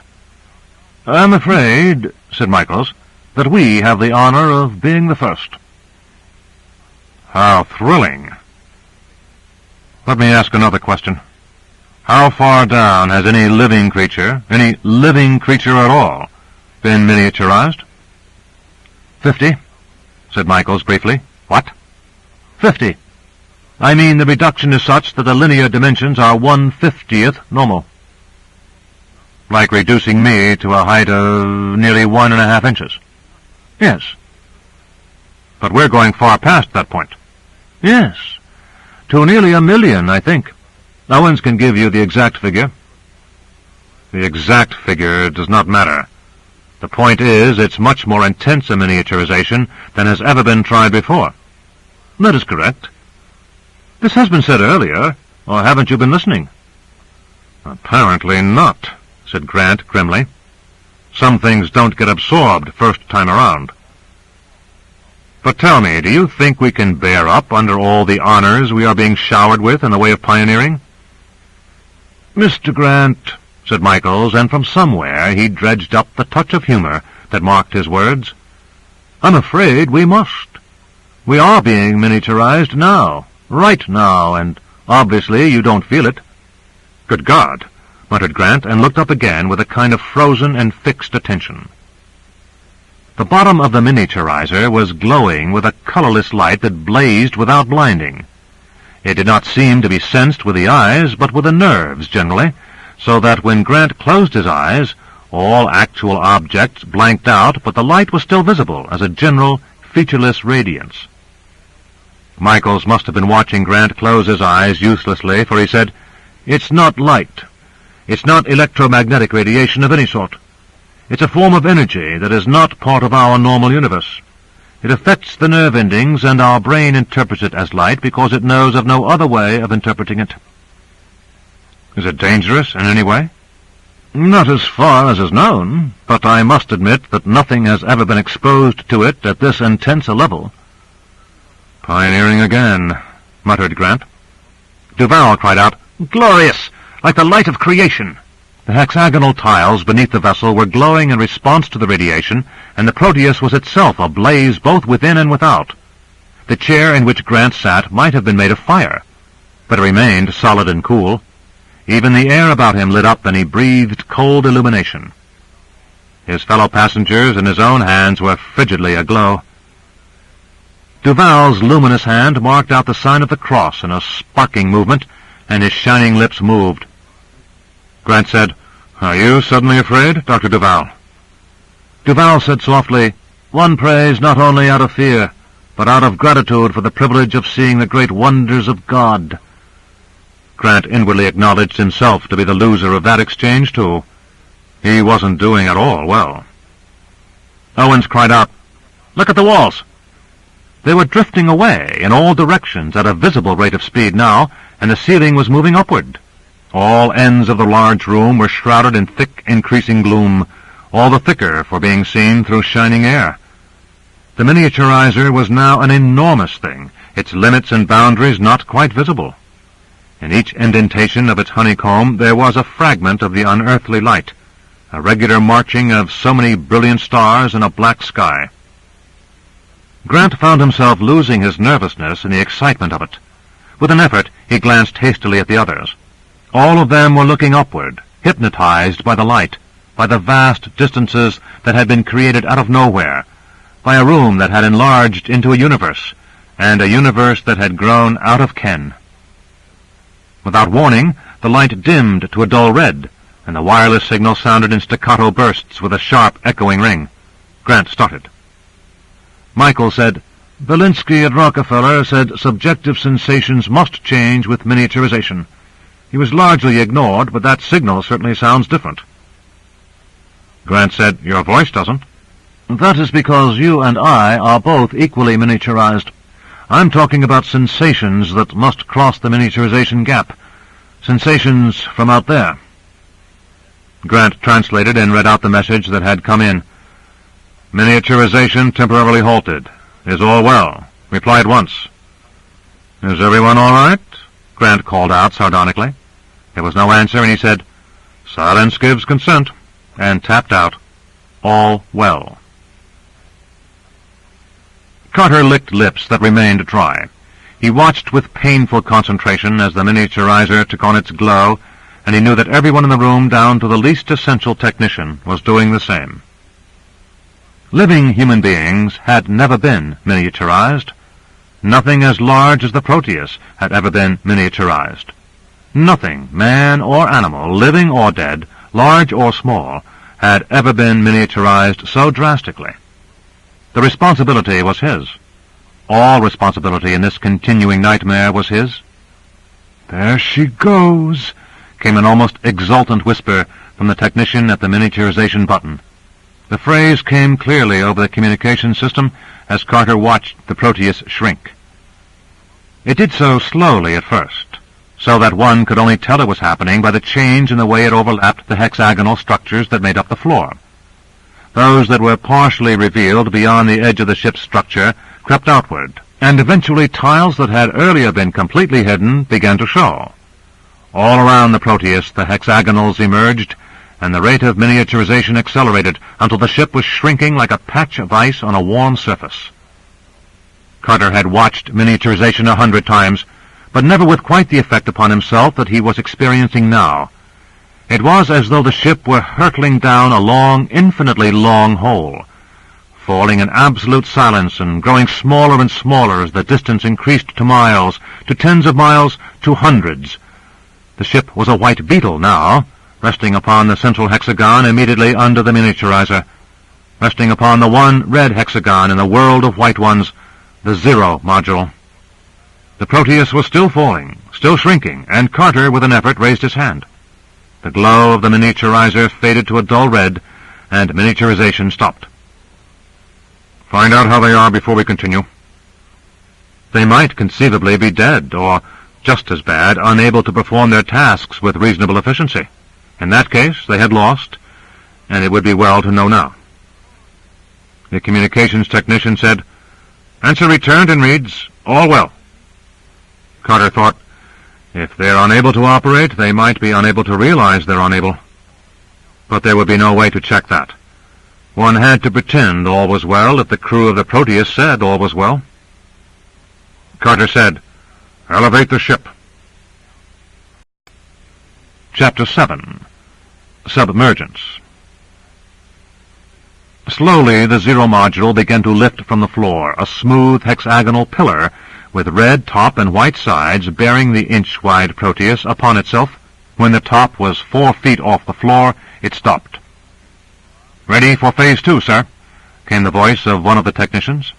Speaker 1: "I'm afraid," said Michaels, "that we have the honor of being the first." "How thrilling. Let me ask another question. How far down has any living creature at all, been miniaturized?" 50, said Michaels briefly. "What?" 50. I mean the reduction is such that the linear dimensions are 1/50th normal. Like reducing me to a height of nearly 1.5 inches. Yes. But we're going far past that point. Yes. To nearly 1,000,000, I think. Owens can give you the exact figure. The exact figure does not matter. The point is, it's much more intense a miniaturization than has ever been tried before. That is correct. This has been said earlier, or haven't you been listening? Apparently not, said Grant grimly. Some things don't get absorbed first time around. But tell me, do you think we can bear up under all the honors we are being showered with in the way of pioneering? Mr. Grant, said Michaels, and from somewhere he dredged up the touch of humor that marked his words, I'm afraid we must. We are being miniaturized now, right now, and obviously you don't feel it. Good God, muttered Grant, and looked up again with a kind of frozen and fixed attention. The bottom of the miniaturizer was glowing with a colorless light that blazed without blinding. It did not seem to be sensed with the eyes, but with the nerves generally, so that when Grant closed his eyes, all actual objects blanked out, but the light was still visible as a general, featureless radiance. Michaels must have been watching Grant close his eyes uselessly, for he said, It's not light. It's not electromagnetic radiation of any sort. It's a form of energy that is not part of our normal universe. It affects the nerve endings, and our brain interprets it as light because it knows of no other way of interpreting it. Is it dangerous in any way? Not as far as is known, but I must admit that nothing has ever been exposed to it at this intense a level. Pioneering again, muttered Grant. Duval cried out, Glorious! Like the light of creation! The hexagonal tiles beneath the vessel were glowing in response to the radiation, and the Proteus was itself ablaze both within and without. The chair in which Grant sat might have been made of fire, but it remained solid and cool. Even the air about him lit up, and he breathed cold illumination. His fellow passengers and his own hands were frigidly aglow. Duval's luminous hand marked out the sign of the cross in a sparking movement, and his shining lips moved. Grant said, Are you suddenly afraid, Dr. Duval? Duval said softly, One prays not only out of fear, but out of gratitude for the privilege of seeing the great wonders of God. Grant inwardly acknowledged himself to be the loser of that exchange, too. He wasn't doing at all well. Owens cried out, Look at the walls! They were drifting away in all directions at a visible rate of speed now, and the ceiling was moving upward. All ends of the large room were shrouded in thick, increasing gloom, all the thicker for being seen through shining air. The miniaturizer was now an enormous thing, its limits and boundaries not quite visible. In each indentation of its honeycomb there was a fragment of the unearthly light, a regular marching of so many brilliant stars in a black sky. Grant found himself losing his nervousness in the excitement of it. With an effort, he glanced hastily at the others. All of them were looking upward, hypnotized by the light, by the vast distances that had been created out of nowhere, by a room that had enlarged into a universe, and a universe that had grown out of ken. Without warning, the light dimmed to a dull red, and the wireless signal sounded in staccato bursts with a sharp, echoing ring. Grant started. Michael said, Belinsky at Rockefeller said subjective sensations must change with miniaturization. He was largely ignored, but that signal certainly sounds different. Grant said, Your voice doesn't. That is because you and I are both equally miniaturized. I'm talking about sensations that must cross the miniaturization gap. Sensations from out there. Grant translated and read out the message that had come in. Miniaturization temporarily halted. Is all well. Reply at once. Is everyone all right? Grant called out sardonically. There was no answer, and he said, Silence gives consent, and tapped out, All well. Carter licked lips that remained dry. He watched with painful concentration as the miniaturizer took on its glow, and he knew that everyone in the room, down to the least essential technician, was doing the same. Living human beings had never been miniaturized. Nothing as large as the Proteus had ever been miniaturized. Nothing, man or animal, living or dead, large or small, had ever been miniaturized so drastically. The responsibility was his. All responsibility in this continuing nightmare was his. "There she goes," came an almost exultant whisper from the technician at the miniaturization button. The phrase came clearly over the communication system as Carter watched the Proteus shrink. It did so slowly at first, so that one could only tell it was happening by the change in the way it overlapped the hexagonal structures that made up the floor. Those that were partially revealed beyond the edge of the ship's structure crept outward, and eventually tiles that had earlier been completely hidden began to show. All around the Proteus the hexagonals emerged, and the rate of miniaturization accelerated until the ship was shrinking like a patch of ice on a warm surface. Carter had watched miniaturization 100 times, but never with quite the effect upon himself that he was experiencing now. It was as though the ship were hurtling down a long, infinitely long hole, falling in absolute silence and growing smaller and smaller as the distance increased to miles, to tens of miles, to hundreds. The ship was a white beetle now, resting upon the central hexagon immediately under the miniaturizer, resting upon the one red hexagon in the world of white ones, the Zero module. The Proteus was still falling, still shrinking, and Carter, with an effort, raised his hand. The glow of the miniaturizer faded to a dull red, and miniaturization stopped. "Find out how they are before we continue." They might conceivably be dead, or, just as bad, unable to perform their tasks with reasonable efficiency. In that case, they had lost, and it would be well to know now. The communications technician said, "Answer returned and reads, 'All well.'" Carter thought, if they're unable to operate, they might be unable to realize they're unable. But there would be no way to check that. One had to pretend all was well if the crew of the Proteus said all was well. Carter said, "Elevate the ship." Chapter 7. Submergence. Slowly the Zero module began to lift from the floor, a smooth hexagonal pillar with red top and white sides bearing the inch-wide Proteus upon itself. When the top was 4 feet off the floor, it stopped. "Ready for Phase 2, sir," came the voice of one of the technicians.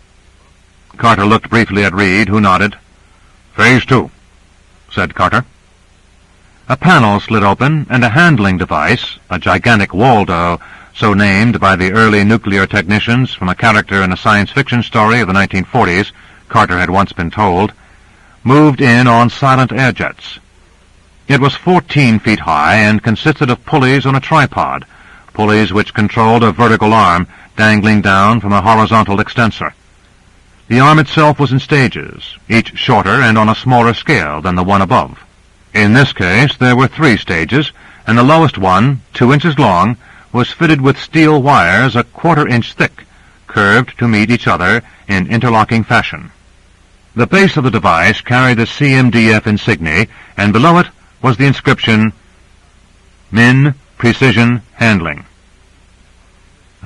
Speaker 1: Carter looked briefly at Reed, who nodded. "Phase 2, said Carter. A panel slid open, and a handling device, a gigantic Waldo, so named by the early nuclear technicians from a character in a science fiction story of the 1940s, Carter had once been told, moved in on silent air jets. It was 14 feet high and consisted of pulleys on a tripod, pulleys which controlled a vertical arm dangling down from a horizontal extensor. The arm itself was in stages, each shorter and on a smaller scale than the one above. In this case there were 3 stages, and the lowest one, 2 inches long, was fitted with steel wires a 1/4 inch thick, curved to meet each other in interlocking fashion. The base of the device carried the CMDF insignia, and below it was the inscription, "Min Precision Handling."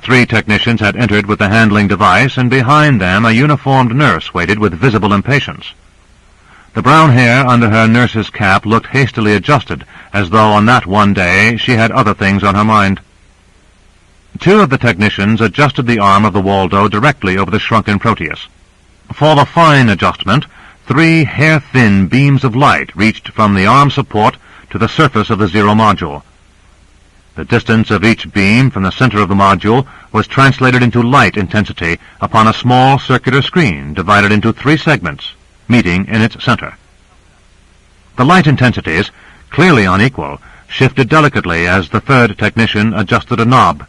Speaker 1: 3 technicians had entered with the handling device, and behind them a uniformed nurse waited with visible impatience. The brown hair under her nurse's cap looked hastily adjusted, as though on that one day she had other things on her mind. 2 of the technicians adjusted the arm of the Waldo directly over the shrunken Proteus. For the fine adjustment, 3 hair-thin beams of light reached from the arm support to the surface of the Zero module. The distance of each beam from the center of the module was translated into light intensity upon a small circular screen divided into 3 segments, meeting in its center. The light intensities, clearly unequal, shifted delicately as the 3rd technician adjusted a knob.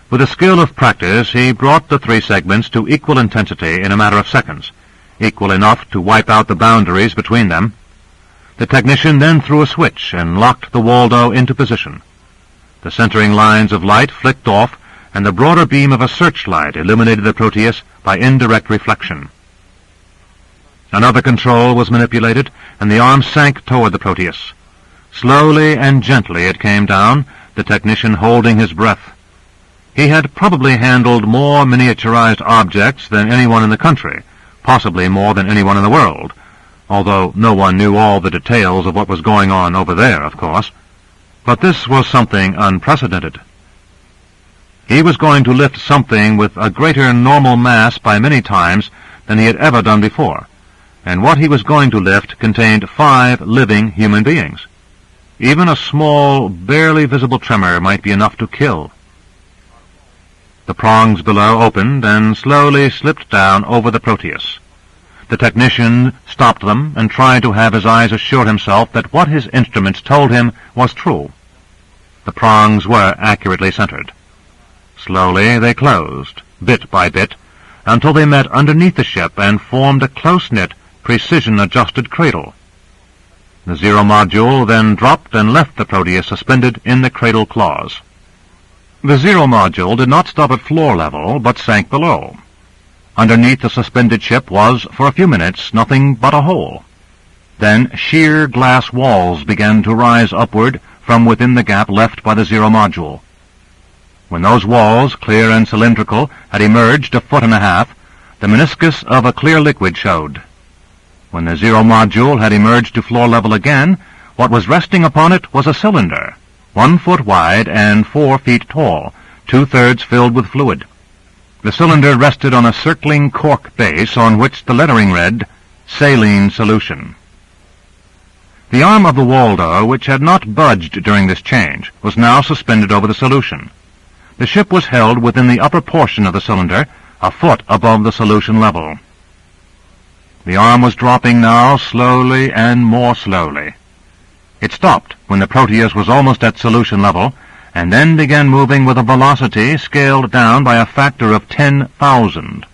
Speaker 1: With the skill of practice, he brought the 3 segments to equal intensity in a matter of seconds, equal enough to wipe out the boundaries between them. The technician then threw a switch and locked the Waldo into position. The centering lines of light flicked off, and the broader beam of a searchlight illuminated the Proteus by indirect reflection. Another control was manipulated, and the arm sank toward the Proteus. Slowly and gently it came down, the technician holding his breath. He had probably handled more miniaturized objects than anyone in the country, possibly more than anyone in the world, although no one knew all the details of what was going on over there, of course. But this was something unprecedented. He was going to lift something with a greater normal mass by many times than he had ever done before, and what he was going to lift contained 5 living human beings. Even a small, barely visible tremor might be enough to kill. The prongs below opened and slowly slipped down over the Proteus. The technician stopped them and tried to have his eyes assure himself that what his instruments told him was true. The prongs were accurately centered. Slowly they closed, bit by bit, until they met underneath the ship and formed a close-knit, precision-adjusted cradle. The Zero module then dropped and left the Proteus suspended in the cradle claws. The Zero module did not stop at floor level, but sank below. Underneath the suspended ship was, for a few minutes, nothing but a hole. Then sheer glass walls began to rise upward from within the gap left by the Zero module. When those walls, clear and cylindrical, had emerged 1.5 feet, the meniscus of a clear liquid showed. When the Zero module had emerged to floor level again, what was resting upon it was a cylinder, 1 foot wide and 4 feet tall, 2/3 filled with fluid. The cylinder rested on a circling cork base on which the lettering read, "Saline Solution." The arm of the Waldo, which had not budged during this change, was now suspended over the solution. The ship was held within the upper portion of the cylinder, a foot above the solution level. The arm was dropping now slowly and more slowly. It stopped when the Proteus was almost at solution level, and then began moving with a velocity scaled down by a factor of 10,000.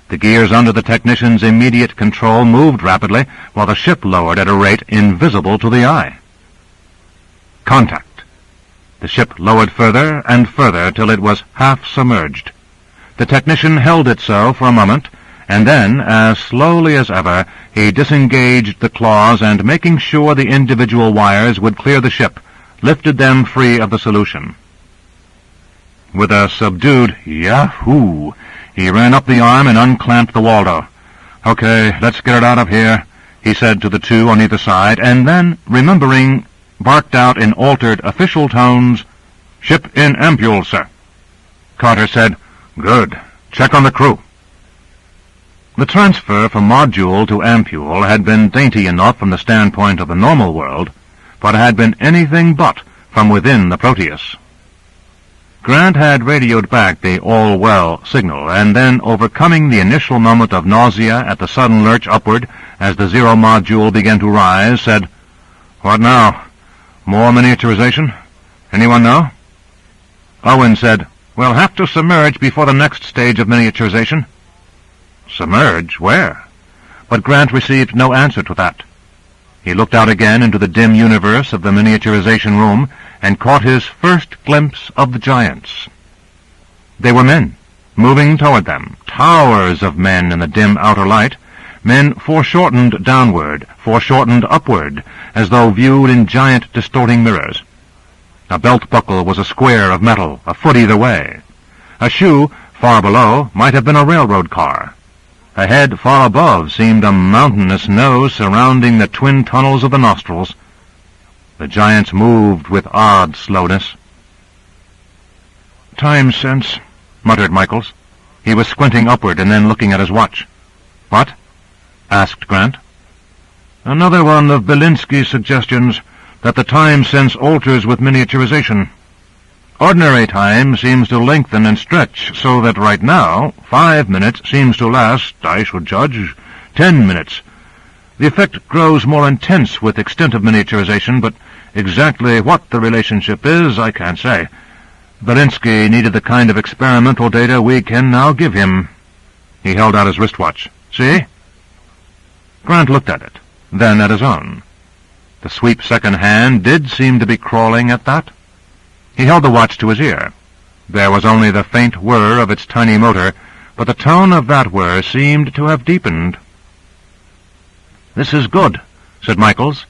Speaker 1: The gears under the technician's immediate control moved rapidly, while the ship lowered at a rate invisible to the eye. Contact. The ship lowered further and further till it was half submerged. The technician held it so for a moment, and then, as slowly as ever, he disengaged the claws and, making sure the individual wires would clear the ship, lifted them free of the solution. With a subdued "Yahoo!" he ran up the arm and unclamped the Waldo. "Okay, let's get it out of here," he said to the 2 on either side, and then, remembering, barked out in altered official tones, "Ship in ampule, sir." Carter said, "Good. Check on the crew." The transfer from module to ampule had been dainty enough from the standpoint of the normal world, but it had been anything but from within the Proteus. Grant had radioed back the all-well signal, and then, overcoming the initial moment of nausea at the sudden lurch upward as the Zero module began to rise, said, "What now? More miniaturization? Anyone know?" Owen said, "We'll have to submerge before the next stage of miniaturization." "Submerge? Where?" But Grant received no answer to that. He looked out again into the dim universe of the miniaturization room and caught his first glimpse of the giants. They were men, moving toward them, towers of men in the dim outer light, men foreshortened downward, foreshortened upward, as though viewed in giant distorting mirrors. A belt buckle was a square of metal, a foot either way. A shoe, far below, might have been a railroad car. A head far above seemed a mountainous nose surrounding the twin tunnels of the nostrils. The giants moved with odd slowness. "Time sense," muttered Michaels. He was squinting upward and then looking at his watch. "What?" asked Grant. "Another one of Belinsky's suggestions that the time sense alters with miniaturization. Ordinary time seems to lengthen and stretch, so that right now 5 minutes seems to last, I should judge, 10 minutes. The effect grows more intense with extent of miniaturization, but exactly what the relationship is, I can't say. Belinsky needed the kind of experimental data we can now give him." He held out his wristwatch. "See?" Grant looked at it, then at his own. The sweep second hand did seem to be crawling at that. He held the watch to his ear. There was only the faint whir of its tiny motor, but the tone of that whir seemed to have deepened. "This is good," said Michaels.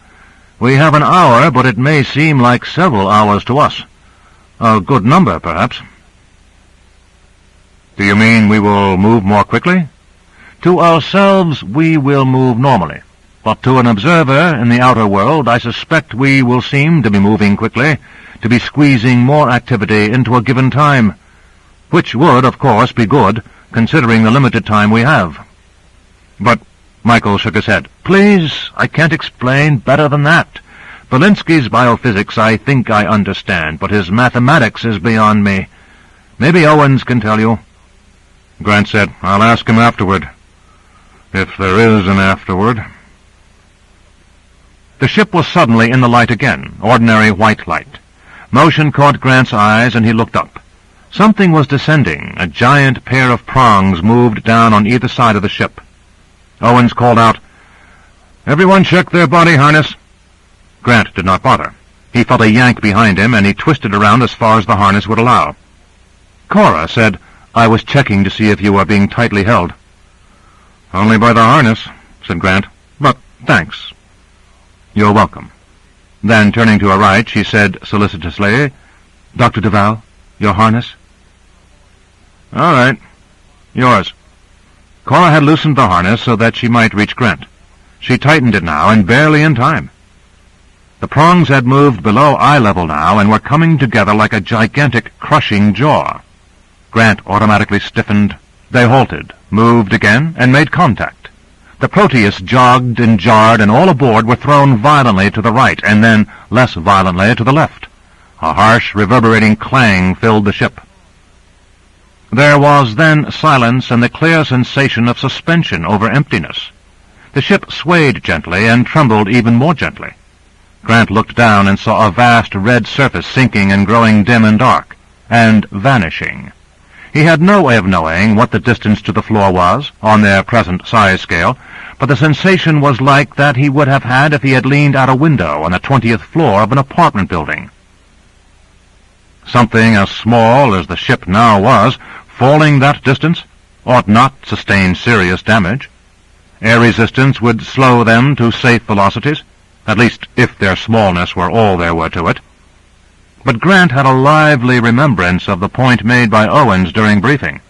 Speaker 1: "We have an hour, but it may seem like several hours to us. A good number, perhaps." "Do you mean we will move more quickly?" "To ourselves we will move normally, but to an observer in the outer world I suspect we will seem to be moving quickly, to be squeezing more activity into a given time, which would, of course, be good, considering the limited time we have." "But—" Michael shook his head. "Please, I can't explain better than that. Belinsky's biophysics I think I understand, but his mathematics is beyond me. Maybe Owens can tell you." Grant said, "I'll ask him afterward. If there is an afterward." The ship was suddenly in the light again, ordinary white light. Motion caught Grant's eyes, and he looked up. Something was descending. A giant pair of prongs moved down on either side of the ship. Owens called out, "Everyone check their body harness." Grant did not bother. He felt a yank behind him, and he twisted around as far as the harness would allow. Cora said, "I was checking to see if you were being tightly held." "Only by the harness," said Grant. "But thanks." "You're welcome." Then, turning to her right, she said solicitously, "Dr. Duval, your harness?" "All right. Yours." Cora had loosened the harness so that she might reach Grant. She tightened it now, and barely in time. The prongs had moved below eye level now, and were coming together like a gigantic, crushing jaw. Grant automatically stiffened. They halted, moved again, and made contact. The Proteus jogged and jarred, and all aboard were thrown violently to the right, and then less violently to the left. A harsh, reverberating clang filled the ship. There was then silence and the clear sensation of suspension over emptiness. The ship swayed gently and trembled even more gently. Grant looked down and saw a vast red surface sinking and growing dim and dark, and vanishing. He had no way of knowing what the distance to the floor was, on their present size scale, but the sensation was like that he would have had if he had leaned out a window on the 20th floor of an apartment building. Something as small as the ship now was, falling that distance, ought not sustain serious damage. Air resistance would slow them to safe velocities, at least if their smallness were all there were to it. But Grant had a lively remembrance of the point made by Owens during briefing.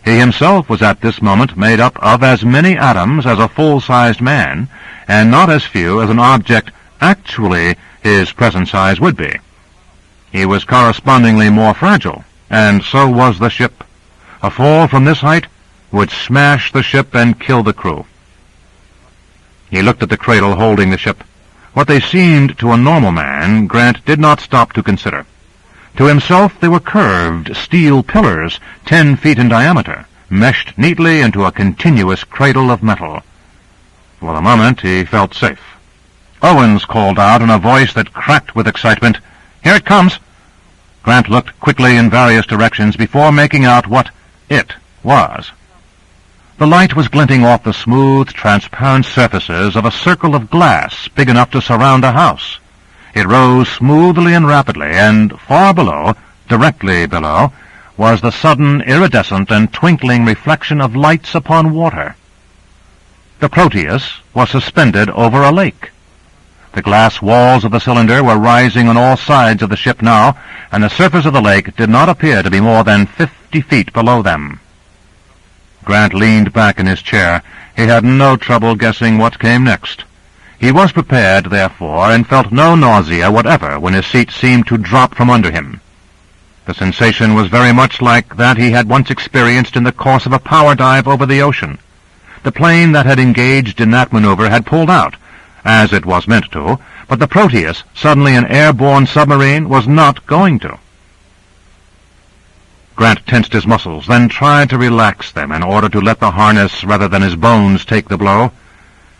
Speaker 1: He himself was at this moment made up of as many atoms as a full-sized man, and not as few as an object actually his present size would be. He was correspondingly more fragile, and so was the ship. A fall from this height would smash the ship and kill the crew. He looked at the cradle holding the ship. What they seemed to a normal man, Grant did not stop to consider. To himself they were curved steel pillars, 10 feet in diameter, meshed neatly into a continuous cradle of metal. For the moment he felt safe. Owens called out in a voice that cracked with excitement, "Here it comes!" Grant looked quickly in various directions before making out what it was. The light was glinting off the smooth, transparent surfaces of a circle of glass big enough to surround a house. It rose smoothly and rapidly, and far below, directly below, was the sudden iridescent and twinkling reflection of lights upon water. The Proteus was suspended over a lake. The glass walls of the cylinder were rising on all sides of the ship now, and the surface of the lake did not appear to be more than 50 feet below them. Grant leaned back in his chair. He had no trouble guessing what came next. He was prepared, therefore, and felt no nausea whatever when his seat seemed to drop from under him. The sensation was very much like that he had once experienced in the course of a power dive over the ocean. The plane that had engaged in that maneuver had pulled out, as it was meant to, but the Proteus, suddenly an airborne submarine, was not going to. Grant tensed his muscles, then tried to relax them in order to let the harness rather than his bones take the blow.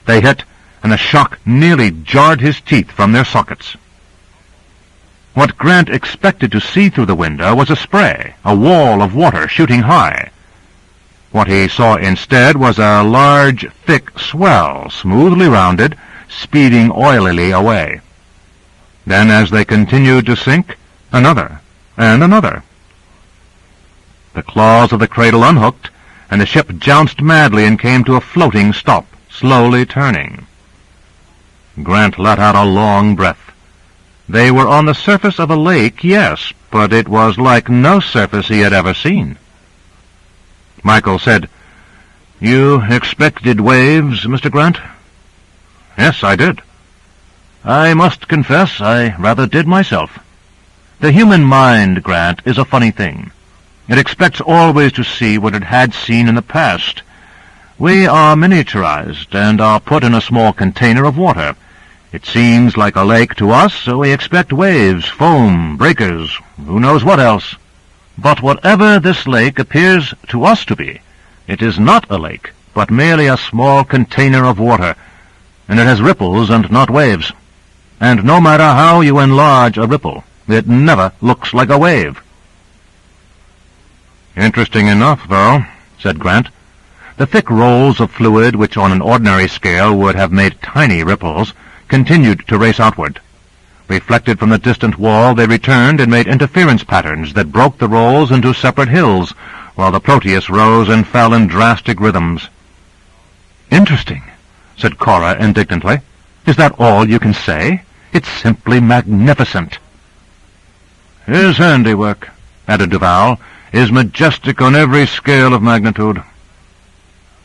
Speaker 1: They hit, and the shock nearly jarred his teeth from their sockets. What Grant expected to see through the window was a spray, a wall of water shooting high. What he saw instead was a large, thick swell, smoothly rounded, speeding oilily away. Then, as they continued to sink, another, and another. The claws of the cradle unhooked, and the ship jounced madly and came to a floating stop, slowly turning. Grant let out a long breath. They were on the surface of a lake, yes, but it was like no surface he had ever seen. Michael said, "You expected waves, Mr. Grant?" "Yes, I did." "I must confess I rather did myself. The human mind, Grant, is a funny thing. It expects always to see what it had seen in the past. We are miniaturized and are put in a small container of water. It seems like a lake to us, so we expect waves, foam, breakers, who knows what else. But whatever this lake appears to us to be, it is not a lake, but merely a small container of water, and it has ripples and not waves. And no matter how you enlarge a ripple, it never looks like a wave." "Interesting enough, though," said Grant. The thick rolls of fluid, which on an ordinary scale would have made tiny ripples, continued to race outward. Reflected from the distant wall, they returned and made interference patterns that broke the rolls into separate hills, while the Proteus rose and fell in drastic rhythms. "Interesting," said Cora indignantly. "Is that all you can say? It's simply magnificent." "His handiwork," added Duval, "is majestic on every scale of magnitude."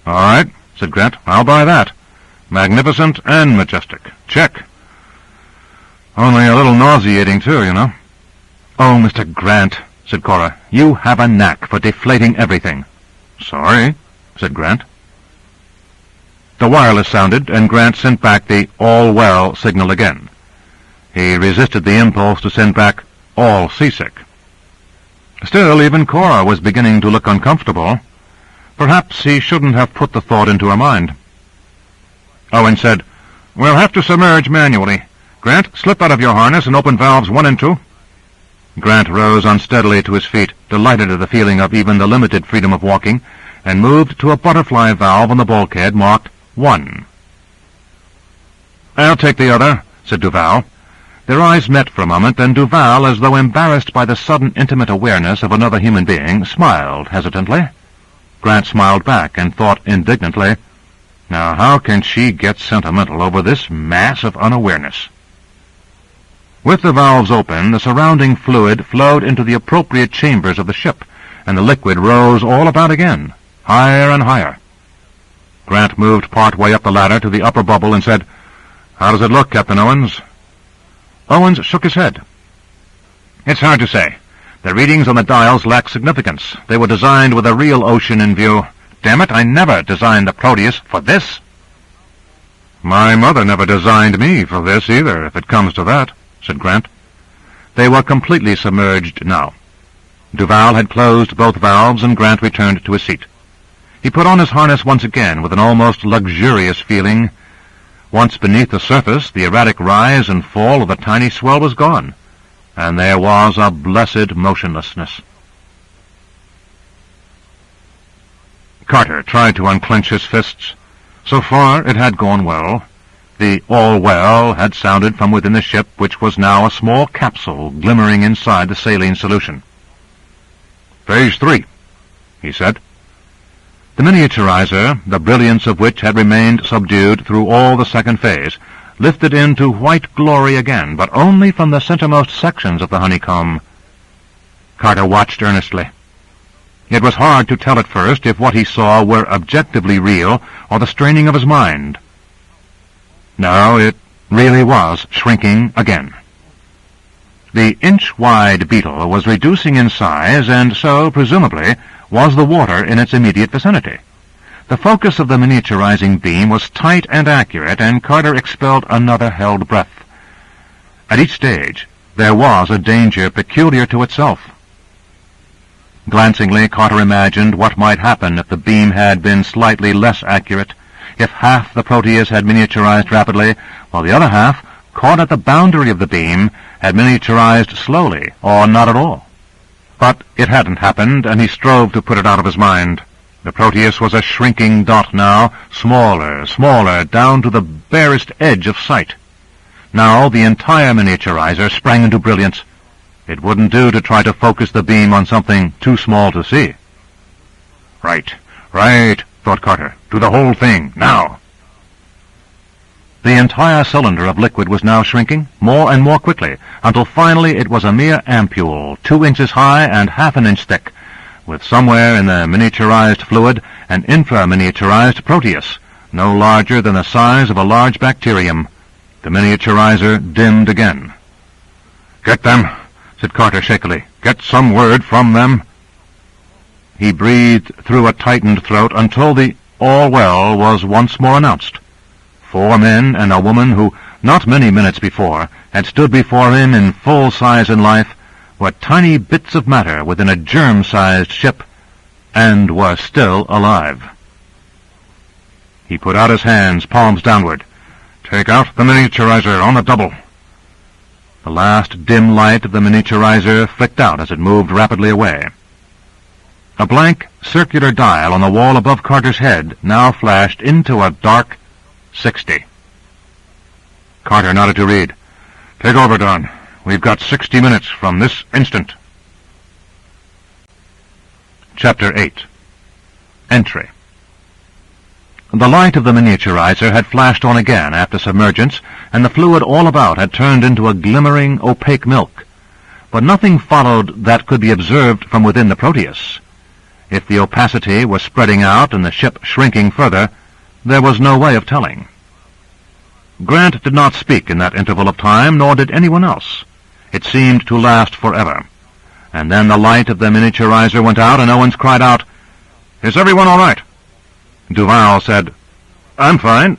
Speaker 1: "All right," said Grant, "I'll buy that. Magnificent and majestic. Check. Only a little nauseating, too, you know." "Oh, Mr. Grant," said Cora, "you have a knack for deflating everything." "Sorry," said Grant. The wireless sounded, and Grant sent back the "all well" signal again. He resisted the impulse to send back "all seasick." Still, even Cora was beginning to look uncomfortable. Perhaps he shouldn't have put the thought into her mind. Owen said, "We'll have to submerge manually. Grant, slip out of your harness and open valves 1 and 2. Grant rose unsteadily to his feet, delighted at the feeling of even the limited freedom of walking, and moved to a butterfly valve on the bulkhead marked 1. "I'll take the other," said Duval. Their eyes met for a moment, and Duval, as though embarrassed by the sudden intimate awareness of another human being, smiled hesitantly. Grant smiled back and thought indignantly, "Now how can she get sentimental over this mass of unawareness?" With the valves open, the surrounding fluid flowed into the appropriate chambers of the ship, and the liquid rose all about again, higher and higher. Grant moved part way up the ladder to the upper bubble and said, "How does it look, Captain Owens?" Owens shook his head. "It's hard to say. The readings on the dials lack significance. They were designed with a real ocean in view. Damn it, I never designed the Proteus for this." "My mother never designed me for this either, if it comes to that," said Grant. They were completely submerged now. Duval had closed both valves, and Grant returned to his seat. He put on his harness once again with an almost luxurious feeling. Once beneath the surface, the erratic rise and fall of the tiny swell was gone, and there was a blessed motionlessness. Carter tried to unclench his fists. So far it had gone well. The "all well" had sounded from within the ship, which was now a small capsule glimmering inside the saline solution. "Phase 3, he said. The miniaturizer, the brilliance of which had remained subdued through all the second phase, lifted into white glory again, but only from the centermost sections of the honeycomb. Carter watched earnestly. It was hard to tell at first if what he saw were objectively real or the straining of his mind. No, it really was shrinking again. The inch-wide beetle was reducing in size, and so, presumably, was the water in its immediate vicinity. The focus of the miniaturizing beam was tight and accurate, and Carter expelled another held breath. At each stage, there was a danger peculiar to itself. Glancingly, Carter imagined what might happen if the beam had been slightly less accurate, if half the Proteus had miniaturized rapidly, while the other half, caught at the boundary of the beam, had miniaturized slowly, or not at all. But it hadn't happened, and he strove to put it out of his mind. The Proteus was a shrinking dot now, smaller, smaller, down to the barest edge of sight. Now the entire miniaturizer sprang into brilliance. It wouldn't do to try to focus the beam on something too small to see. Right, thought Carter. Do the whole thing, now. The entire cylinder of liquid was now shrinking, more and more quickly, until finally it was a mere ampule, 2 inches high and half an inch thick, with somewhere in the miniaturized fluid an infra-miniaturized Proteus, no larger than the size of a large bacterium. The miniaturizer dimmed again. "Get them," said Carter shakily. "Get some word from them." He breathed through a tightened throat until the "all well" was once more announced. 4 men and a woman who, not many minutes before, had stood before him in full size in life, were tiny bits of matter within a germ-sized ship, and were still alive. He put out his hands, palms downward. "Take out the miniaturizer on the double." The last dim light of the miniaturizer flicked out as it moved rapidly away. A blank, circular dial on the wall above Carter's head now flashed into a dark 60. Carter nodded to Reed. "Take over, Don. We've got 60 minutes from this instant." Chapter 8. Entry. The light of the miniaturizer had flashed on again after submergence, and the fluid all about had turned into a glimmering, opaque milk. But nothing followed that could be observed from within the Proteus. If the opacity was spreading out and the ship shrinking further, there was no way of telling. Grant did not speak in that interval of time, nor did anyone else. It seemed to last forever. And then the light of the miniaturizer went out, and Owens cried out, "Is everyone all right?" Duval said, "I'm fine."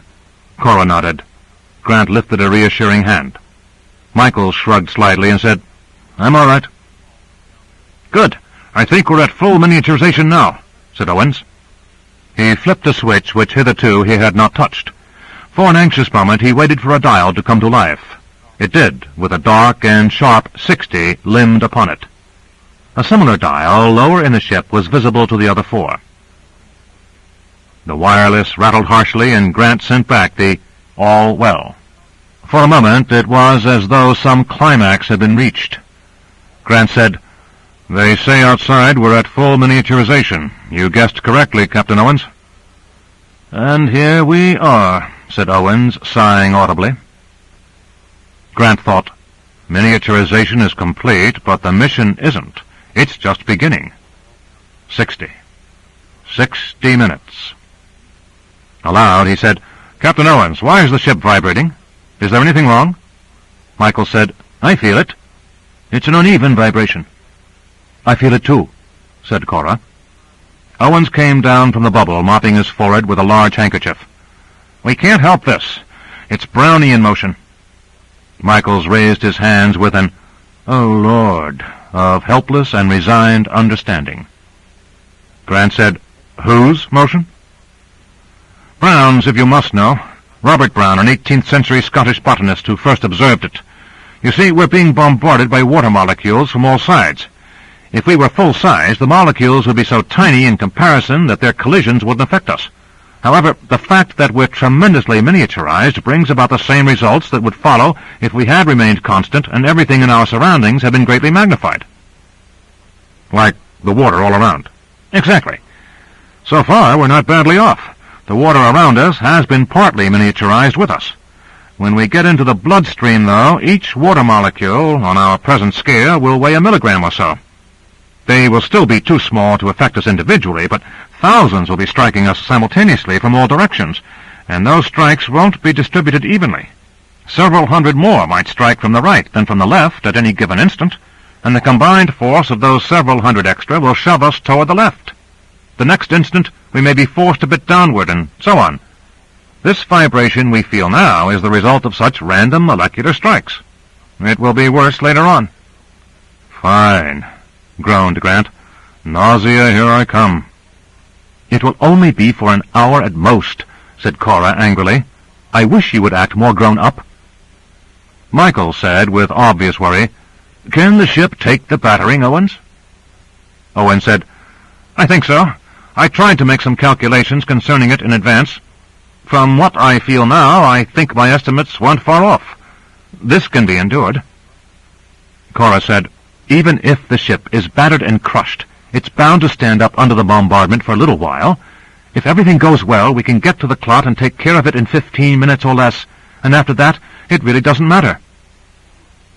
Speaker 1: Cora nodded. Grant lifted a reassuring hand. Michael shrugged slightly and said, "I'm all right." "Good. I think we're at full miniaturization now," said Owens. He flipped a switch which hitherto he had not touched. For an anxious moment he waited for a dial to come to life. It did, with a dark and sharp 60 limned upon it. A similar dial lower in the ship was visible to the other 4. The wireless rattled harshly, and Grant sent back the "all well." For a moment it was as though some climax had been reached. Grant said, "They say outside we're at full miniaturization. You guessed correctly, Captain Owens." "And here we are," said Owens, sighing audibly. Grant thought, "Miniaturization is complete, but the mission isn't. It's just beginning." 60 minutes. Aloud he said, "Captain Owens, why is the ship vibrating? Is there anything wrong?" Michael said, "I feel it. It's an uneven vibration." "I feel it too," said Cora. Owens came down from the bubble, mopping his forehead with a large handkerchief. "We can't help this. It's Brownian motion." Michaels raised his hands with an "Oh, Lord," of helpless and resigned understanding. Grant said, "Whose motion?" "Brown's, if you must know. Robert Brown, an 18th century Scottish botanist who first observed it. You see, we're being bombarded by water molecules from all sides. If we were full size, the molecules would be so tiny in comparison that their collisions wouldn't affect us. However, the fact that we're tremendously miniaturized brings about the same results that would follow if we had remained constant and everything in our surroundings had been greatly magnified." "Like the water all around?" "Exactly. So far, we're not badly off. The water around us has been partly miniaturized with us. When we get into the bloodstream, though, each water molecule, on our present scale, will weigh a milligram or so. They will still be too small to affect us individually, but thousands will be striking us simultaneously from all directions, and those strikes won't be distributed evenly. Several hundred more might strike from the right than from the left at any given instant, and the combined force of those several hundred extra will shove us toward the left. The next instant we may be forced a bit downward, and so on. This vibration we feel now is the result of such random molecular strikes. It will be worse later on." "Fine," groaned Grant. "Nausea, here I come." "It will only be for an hour at most," said Cora angrily. "I wish you would act more grown up." Michael said with obvious worry, "Can the ship take the battering, Owens?" Owens said, "I think so. I tried to make some calculations concerning it in advance. From what I feel now, I think my estimates weren't far off. This can be endured." Cora said, "Even if the ship is battered and crushed, it's bound to stand up under the bombardment for a little while. If everything goes well, we can get to the clot and take care of it in 15 minutes or less, and after that, it really doesn't matter."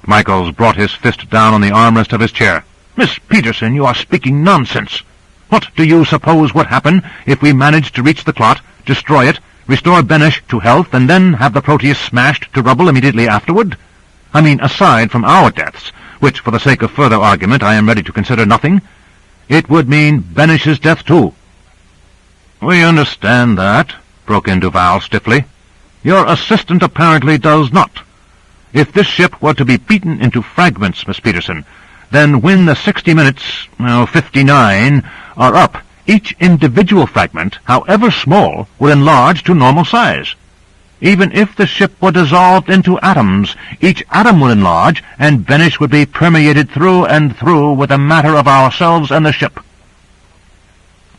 Speaker 1: Michaels brought his fist down on the armrest of his chair. "Miss Peterson, you are speaking nonsense," What do you suppose would happen if we managed to reach the clot, destroy it, restore Benish to health, and then have the Proteus smashed to rubble immediately afterward? I mean, aside from our deaths, which, for the sake of further argument, I am ready to consider nothing, it would mean Benish's death too." "We understand that," broke in Duval stiffly. "Your assistant apparently does not. If this ship were to be beaten into fragments, Miss Peterson, then when the 60 minutes, 59, are up, each individual fragment, however small, will enlarge to normal size. Even if the ship were dissolved into atoms, each atom will enlarge, and Benish would be permeated through and through with a matter of ourselves and the ship."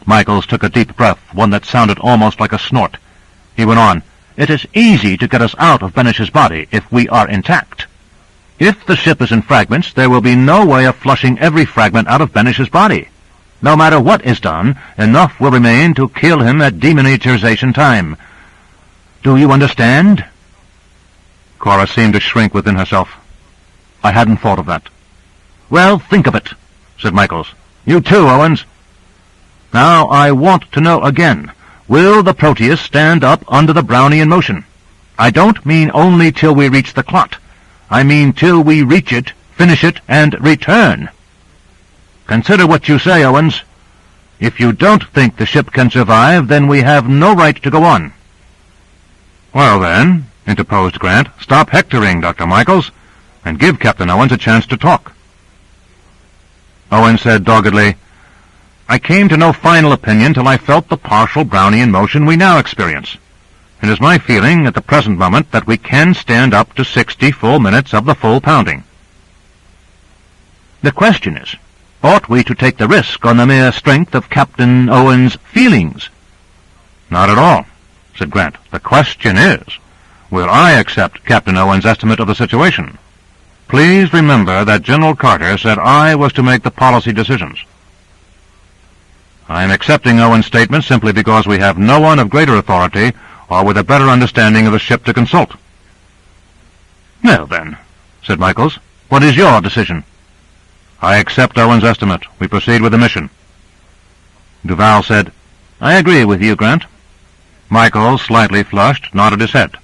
Speaker 1: Michaels took a deep breath, one that sounded almost like a snort. He went on, "It is easy to get us out of Benish's body if we are intact. If the ship is in fragments, there will be no way of flushing every fragment out of Benish's body. No matter what is done, enough will remain to kill him at deminiaturization time. Do you understand?" Cora seemed to shrink within herself. "I hadn't thought of that." "Well, think of it," said Michaels. "You too, Owens. Now I want to know again, will the Proteus stand up under the Brownian motion? I don't mean only till we reach the clot. I mean till we reach it, finish it, and return. Consider what you say, Owens. If you don't think the ship can survive, then we have no right to go on." "Well, then," interposed Grant, "stop hectoring, Dr. Michaels, and give Captain Owens a chance to talk." Owens said doggedly, "I came to no final opinion till I felt the partial Brownian motion we now experience. It is my feeling at the present moment that we can stand up to 60 full minutes of the full pounding. The question is, ought we to take the risk on the mere strength of Captain Owens' feelings?" "Not at all," said Grant. "The question is, will I accept Captain Owens' estimate of the situation? Please remember that General Carter said I was to make the policy decisions. I am accepting Owens' statement simply because we have no one of greater authority or with a better understanding of the ship to consult." "Well, then," said Michaels, "what is your decision?" "I accept Owens' estimate. We proceed with the mission." Duval said, "I agree with you, Grant." Michaels, slightly flushed, nodded his head.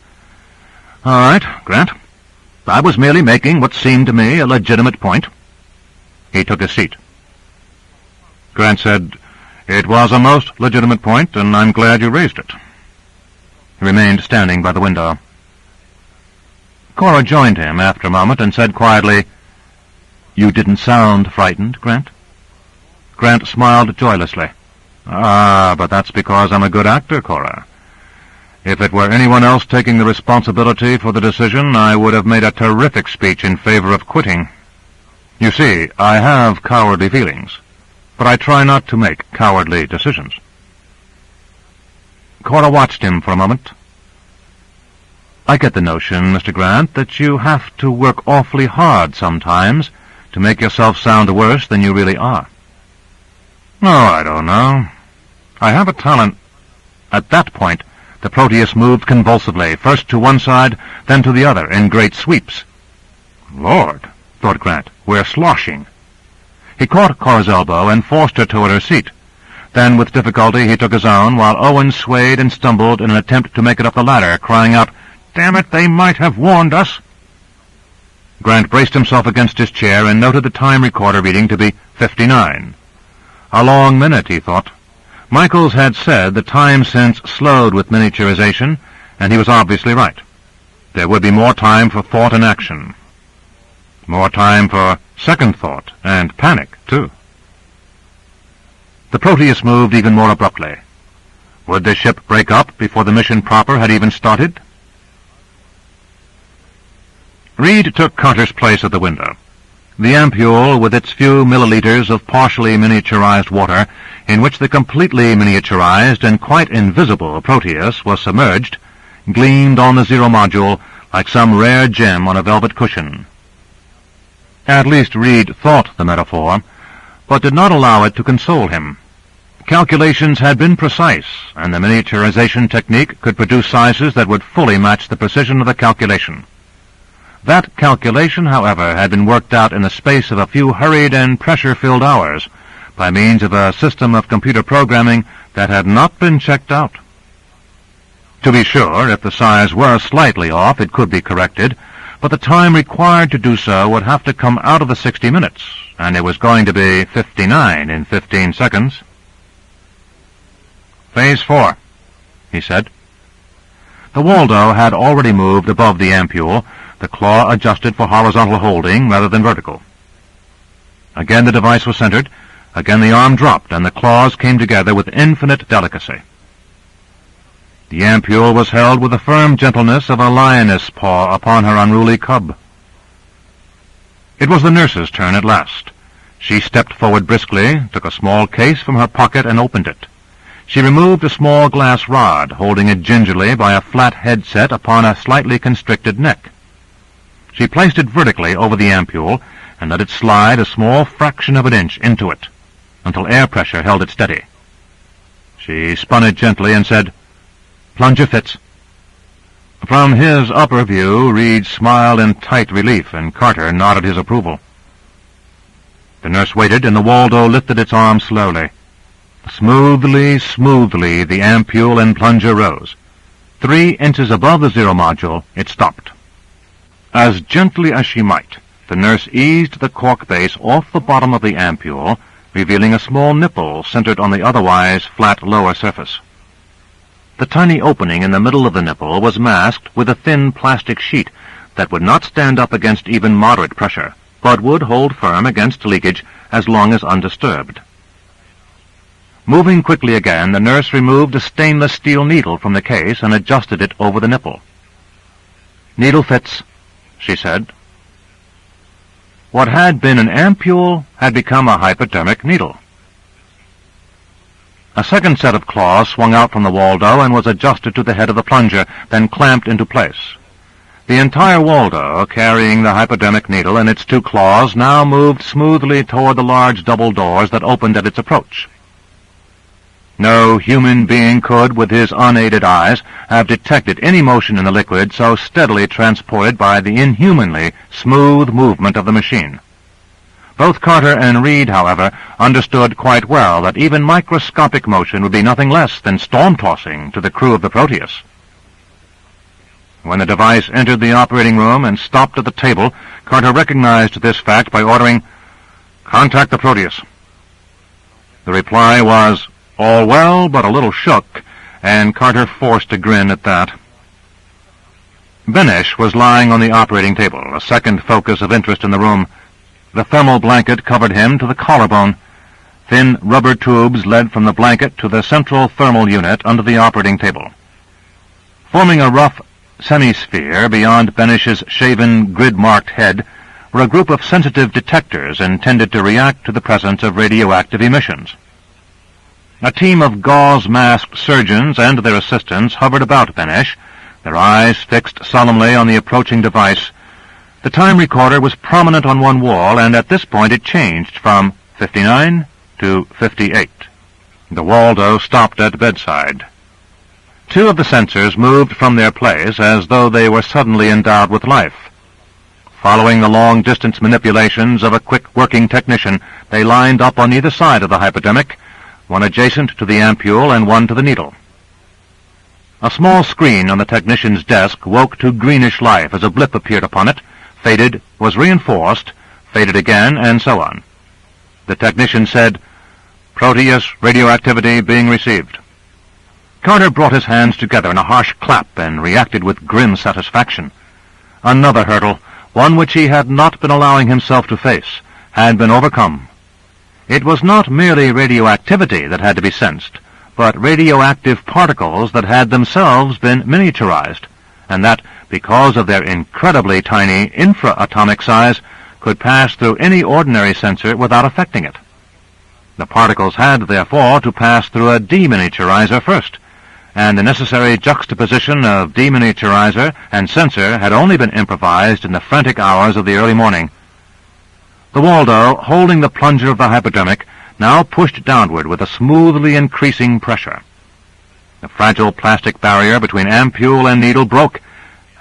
Speaker 1: "All right, Grant. I was merely making what seemed to me a legitimate point." He took his seat. Grant said, "It was a most legitimate point, and I'm glad you raised it." He remained standing by the window. Cora joined him after a moment and said quietly, "You didn't sound frightened, Grant?" Grant smiled joylessly. "Ah, but that's because I'm a good actor, Cora. If it were anyone else taking the responsibility for the decision, I would have made a terrific speech in favor of quitting. You see, I have cowardly feelings, but I try not to make cowardly decisions." Cora watched him for a moment. "I get the notion, Mr. Grant, that you have to work awfully hard sometimes to make yourself sound worse than you really are." "Oh, I don't know. I have a talent." At that point, the Proteus moved convulsively, first to one side, then to the other, in great sweeps. "Lord," thought Grant, "we're sloshing." He caught Cora's elbow and forced her toward her seat. Then, with difficulty, he took his own, while Owen swayed and stumbled in an attempt to make it up the ladder, crying out, "Damn it, they might have warned us!" Grant braced himself against his chair and noted the time recorder reading to be 59. A long minute, he thought. Michaels had said the time sense slowed with miniaturization, and he was obviously right. There would be more time for thought and action. More time for second thought and panic, too. The Proteus moved even more abruptly. Would the ship break up before the mission proper had even started? Reed took Carter's place at the window. The ampule, with its few milliliters of partially miniaturized water, in which the completely miniaturized and quite invisible Proteus was submerged, gleamed on the Zero module like some rare gem on a velvet cushion. At least Reed thought the metaphor, but did not allow it to console him. Calculations had been precise, and the miniaturization technique could produce sizes that would fully match the precision of the calculation. That calculation, however, had been worked out in the space of a few hurried and pressure-filled hours, by means of a system of computer programming that had not been checked out. To be sure, if the size were slightly off, it could be corrected, but the time required to do so would have to come out of the 60 minutes, and it was going to be 59 in 15 seconds. "Phase 4, he said. The Waldo had already moved above the ampule, the claw adjusted for horizontal holding rather than vertical. Again the device was centered, again the arm dropped, and the claws came together with infinite delicacy. The ampule was held with the firm gentleness of a lioness' paw upon her unruly cub. It was the nurse's turn at last. She stepped forward briskly, took a small case from her pocket, and opened it. She removed a small glass rod, holding it gingerly by a flat headset upon a slightly constricted neck. She placed it vertically over the ampule and let it slide a small fraction of an inch into it, until air pressure held it steady. She spun it gently and said, "Plunger fits." From his upper view, Reed smiled in tight relief, and Carter nodded his approval. The nurse waited, and the Waldo lifted its arm slowly. Smoothly, smoothly, the ampule and plunger rose. 3 inches above the zero module, it stopped. As gently as she might, the nurse eased the cork base off the bottom of the ampule, revealing a small nipple centered on the otherwise flat lower surface. The tiny opening in the middle of the nipple was masked with a thin plastic sheet that would not stand up against even moderate pressure, but would hold firm against leakage as long as undisturbed. Moving quickly again, the nurse removed a stainless steel needle from the case and adjusted it over the nipple. "Needle fits," she said. What had been an ampule had become a hypodermic needle. A second set of claws swung out from the Waldo and was adjusted to the head of the plunger, then clamped into place. The entire Waldo, carrying the hypodermic needle and its 2 claws, now moved smoothly toward the large double doors that opened at its approach. No human being could, with his unaided eyes, have detected any motion in the liquid so steadily transported by the inhumanly smooth movement of the machine. Both Carter and Reed, however, understood quite well that even microscopic motion would be nothing less than storm-tossing to the crew of the Proteus. When the device entered the operating room and stopped at the table, Carter recognized this fact by ordering, "Contact the Proteus." The reply was, "All well, but a little shook," and Carter forced a grin at that. Benesch was lying on the operating table, a second focus of interest in the room. The thermal blanket covered him to the collarbone. Thin rubber tubes led from the blanket to the central thermal unit under the operating table. Forming a rough semisphere beyond Benesch's shaven, grid-marked head were a group of sensitive detectors intended to react to the presence of radioactive emissions. A team of gauze-masked surgeons and their assistants hovered about Benesch, their eyes fixed solemnly on the approaching device. The time recorder was prominent on one wall, and at this point it changed from 59 to 58. The Waldo stopped at bedside. 2 of the sensors moved from their place as though they were suddenly endowed with life. Following the long-distance manipulations of a quick-working technician, they lined up on either side of the hypodermic, one adjacent to the ampule and one to the needle. A small screen on the technician's desk woke to greenish life as a blip appeared upon it, faded, was reinforced, faded again, and so on. The technician said, "Proteus radioactivity being received." Carter brought his hands together in a harsh clap and reacted with grim satisfaction. Another hurdle, one which he had not been allowing himself to face, had been overcome. It was not merely radioactivity that had to be sensed, but radioactive particles that had themselves been miniaturized, and that, because of their incredibly tiny infra-atomic size, could pass through any ordinary sensor without affecting it. The particles had, therefore, to pass through a deminiaturizer first, and the necessary juxtaposition of deminiaturizer and sensor had only been improvised in the frantic hours of the early morning. The Waldo, holding the plunger of the hypodermic, now pushed downward with a smoothly increasing pressure. The fragile plastic barrier between ampule and needle broke,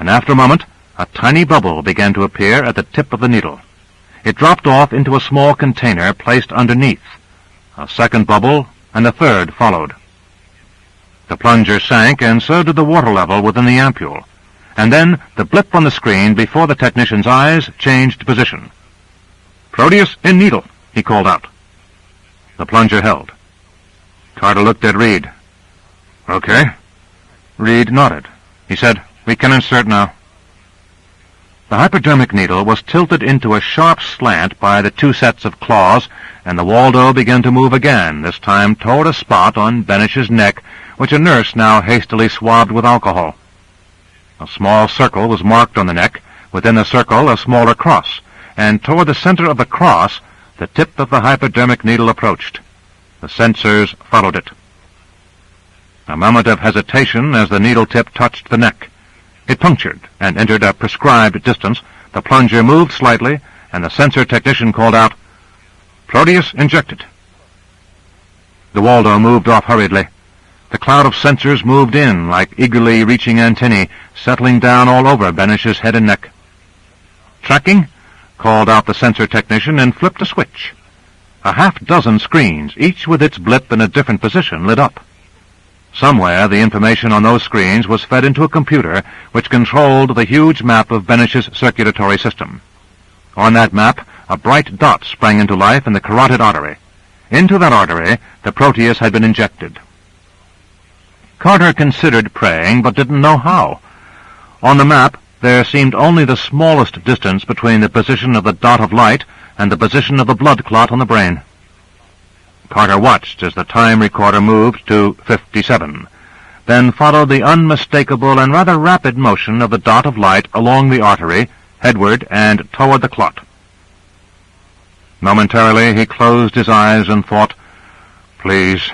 Speaker 1: and after a moment a tiny bubble began to appear at the tip of the needle. It dropped off into a small container placed underneath. A second bubble, and a third followed. The plunger sank, and so did the water level within the ampule. And then the blip on the screen before the technician's eyes changed position. "Proteus in needle," he called out. The plunger held. Carter looked at Reed. "Okay." Reed nodded. He said, "We can insert now." The hypodermic needle was tilted into a sharp slant by the two sets of claws, and the Waldo began to move again, this time toward a spot on Benish's neck, which a nurse now hastily swabbed with alcohol. A small circle was marked on the neck, within the circle a smaller cross, and toward the center of the cross the tip of the hypodermic needle approached. The sensors followed it. A moment of hesitation as the needle tip touched the neck. It punctured and entered a prescribed distance. The plunger moved slightly, and the sensor technician called out, "Proteus injected." The Waldo moved off hurriedly. The cloud of sensors moved in like eagerly reaching antennae, settling down all over Benish's head and neck. "Tracking," called out the sensor technician, and flipped a switch. A half-dozen screens, each with its blip in a different position, lit up. Somewhere the information on those screens was fed into a computer which controlled the huge map of Benish's circulatory system. On that map, a bright dot sprang into life in the carotid artery. Into that artery, the Proteus had been injected. Carter considered praying, but didn't know how. On the map, there seemed only the smallest distance between the position of the dot of light and the position of the blood clot on the brain. Carter watched as the time recorder moved to 57, then followed the unmistakable and rather rapid motion of the dot of light along the artery, headward and toward the clot. Momentarily he closed his eyes and thought, "Please,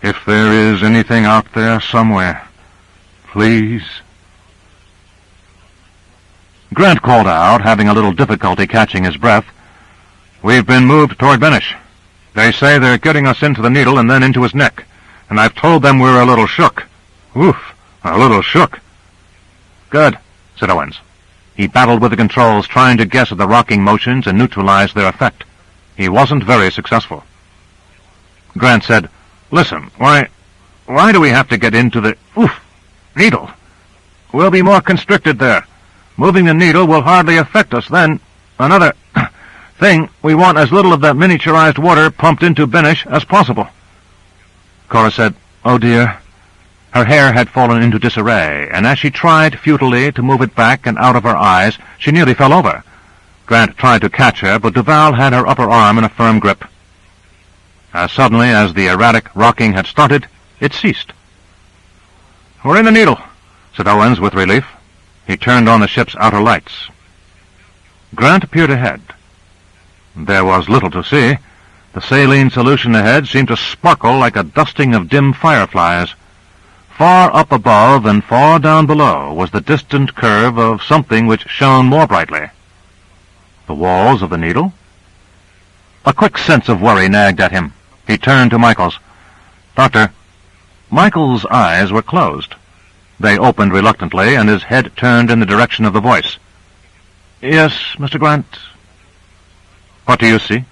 Speaker 1: if there is anything out there somewhere, please." Grant called out, having a little difficulty catching his breath, "We've been moved toward Benish. They say they're getting us into the needle and then into his neck, and I've told them we're a little shook." "Oof, a little shook." "Good," said Owens. He battled with the controls, trying to guess at the rocking motions and neutralize their effect. He wasn't very successful. Grant said, "Listen, why do we have to get into the needle? We'll be more constricted there. Moving the needle will hardly affect us then. Another thing, we want as little of that miniaturized water pumped into Benish as possible." Cora said, "Oh dear." Her hair had fallen into disarray, and as she tried futilely to move it back and out of her eyes, she nearly fell over. Grant tried to catch her, but Duval had her upper arm in a firm grip. As suddenly as the erratic rocking had started, it ceased. "We're in the needle," said Owens with relief. He turned on the ship's outer lights. Grant peered ahead. There was little to see. The saline solution ahead seemed to sparkle like a dusting of dim fireflies. Far up above and far down below was the distant curve of something which shone more brightly. The walls of the needle? A quick sense of worry nagged at him. He turned to Michaels. "Doctor." Michaels' eyes were closed. They opened reluctantly, and his head turned in the direction of the voice. "Yes, Mr. Grant." "What do you see?"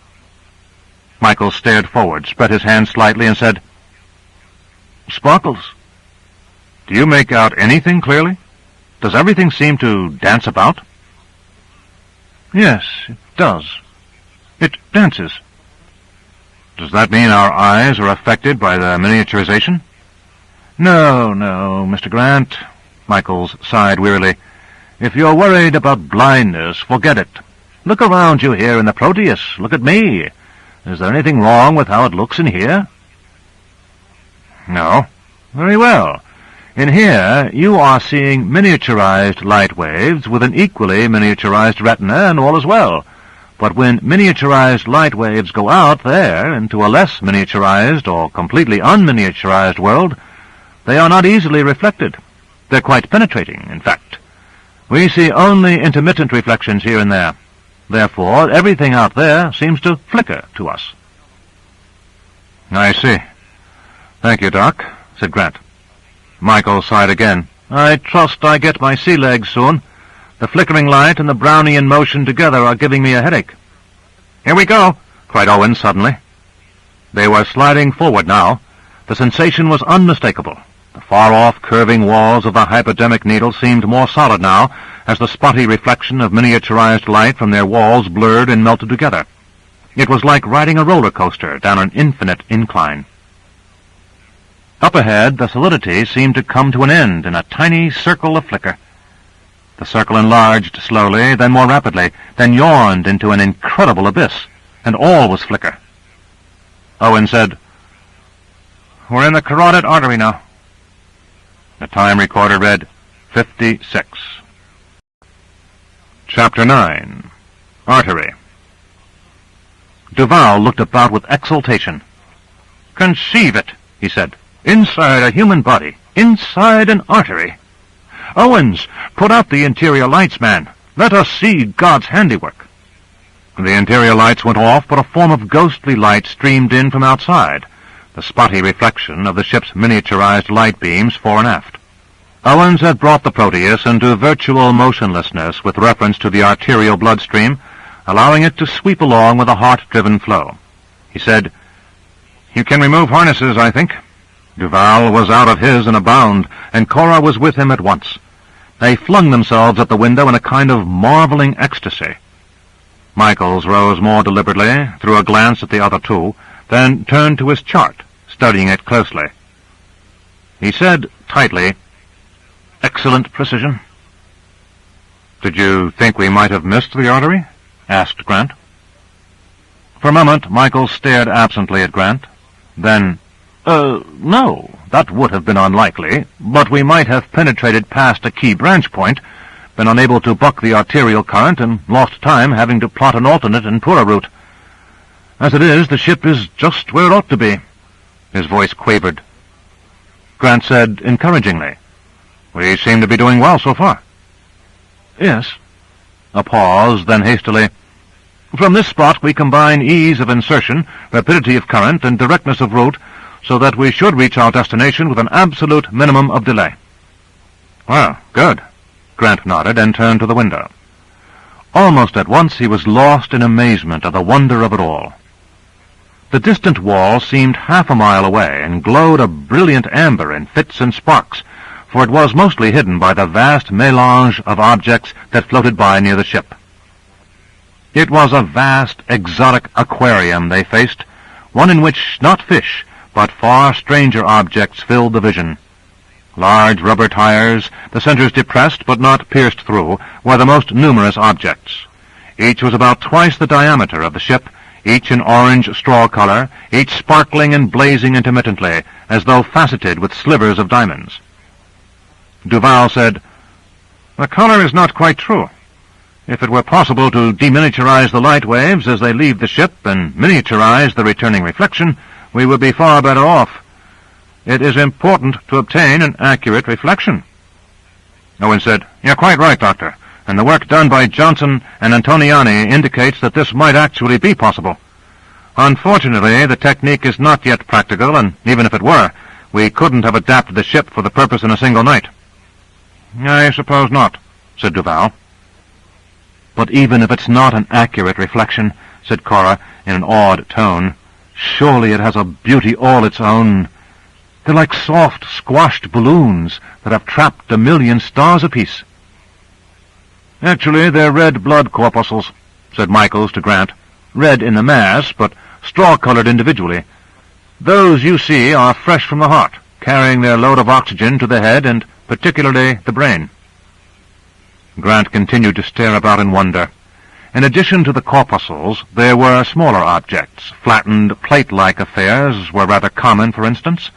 Speaker 1: Michaels stared forward, spread his hand slightly, and said, "Sparkles." "Do you make out anything clearly? Does everything seem to dance about?" "Yes, it does. It dances." "Does that mean our eyes are affected by the miniaturization?" No, Mr. Grant." Michaels sighed wearily. "If you're worried about blindness, forget it. Look around you here in the Proteus. Look at me. Is there anything wrong with how it looks in here?" "No." "Very well. In here, you are seeing miniaturized light waves with an equally miniaturized retina, and all is well. But when miniaturized light waves go out there into a less miniaturized or completely unminiaturized world, they are not easily reflected. They're quite penetrating, in fact. We see only intermittent reflections here and there. Therefore, everything out there seems to flicker to us." "I see. Thank you, Doc," said Grant. Michael sighed again. "I trust I get my sea legs soon. The flickering light and the Brownian motion together are giving me a headache." "Here we go!" cried Owen suddenly. They were sliding forward now. The sensation was unmistakable. The far-off curving walls of the hypodermic needle seemed more solid now, as the spotty reflection of miniaturized light from their walls blurred and melted together. It was like riding a roller coaster down an infinite incline. Up ahead, the solidity seemed to come to an end in a tiny circle of flicker. The circle enlarged slowly, then more rapidly, then yawned into an incredible abyss, and all was flicker. Owen said, "We're in the carotid artery now." The time recorder read 56. Chapter 9. Artery. Duval looked about with exultation. "Conceive it," he said. "Inside a human body, inside an artery. Owens, put out the interior lights, man. Let us see God's handiwork." The interior lights went off, but a form of ghostly light streamed in from outside, the spotty reflection of the ship's miniaturized light beams fore and aft. Owens had brought the Proteus into virtual motionlessness with reference to the arterial bloodstream, allowing it to sweep along with a heart-driven flow. He said, "You can remove harnesses, I think." Duval was out of his in a bound, and Cora was with him at once. They flung themselves at the window in a kind of marveling ecstasy. Michaels rose more deliberately, threw a glance at the other two, then turned to his chart, studying it closely. He said tightly, "Excellent precision." "Did you think we might have missed the artery?" asked Grant. For a moment, Michaels stared absently at Grant. Then, "No, that would have been unlikely, but we might have penetrated past a key branch point, been unable to buck the arterial current, and lost time having to plot an alternate and poorer route. As it is, the ship is just where it ought to be." His voice quavered. Grant said encouragingly, "We seem to be doing well so far." "Yes." A pause, then hastily, "From this spot we combine ease of insertion, rapidity of current, and directness of route, so that we should reach our destination with an absolute minimum of delay." "Well, good." Grant nodded and turned to the window. Almost at once he was lost in amazement at the wonder of it all. The distant wall seemed half a mile away and glowed a brilliant amber in fits and sparks, for it was mostly hidden by the vast mélange of objects that floated by near the ship. It was a vast, exotic aquarium they faced, one in which not fish, but far stranger objects filled the vision. Large rubber tires, the centers depressed but not pierced through, were the most numerous objects. Each was about twice the diameter of the ship, each in orange straw color, each sparkling and blazing intermittently, as though faceted with slivers of diamonds. Duval said, "The color is not quite true. If it were possible to deminiaturize the light waves as they leave the ship and miniaturize the returning reflection, we would be far better off. It is important to obtain an accurate reflection." Owen said, "You're quite right, Doctor, and the work done by Johnson and Antoniani indicates that this might actually be possible. Unfortunately, the technique is not yet practical, and even if it were, we couldn't have adapted the ship for the purpose in a single night." "I suppose not," said Duval. "But even if it's not an accurate reflection," said Cora in an awed tone, "surely it has a beauty all its own. They're like soft, squashed balloons that have trapped 1,000,000 stars apiece." "Actually, they're red blood corpuscles," said Michaels to Grant. "Red in the mass, but straw-colored individually. Those you see are fresh from the heart, carrying their load of oxygen to the head and particularly the brain." Grant continued to stare about in wonder. In addition to the corpuscles, there were smaller objects. Flattened, plate-like affairs were rather common, for instance.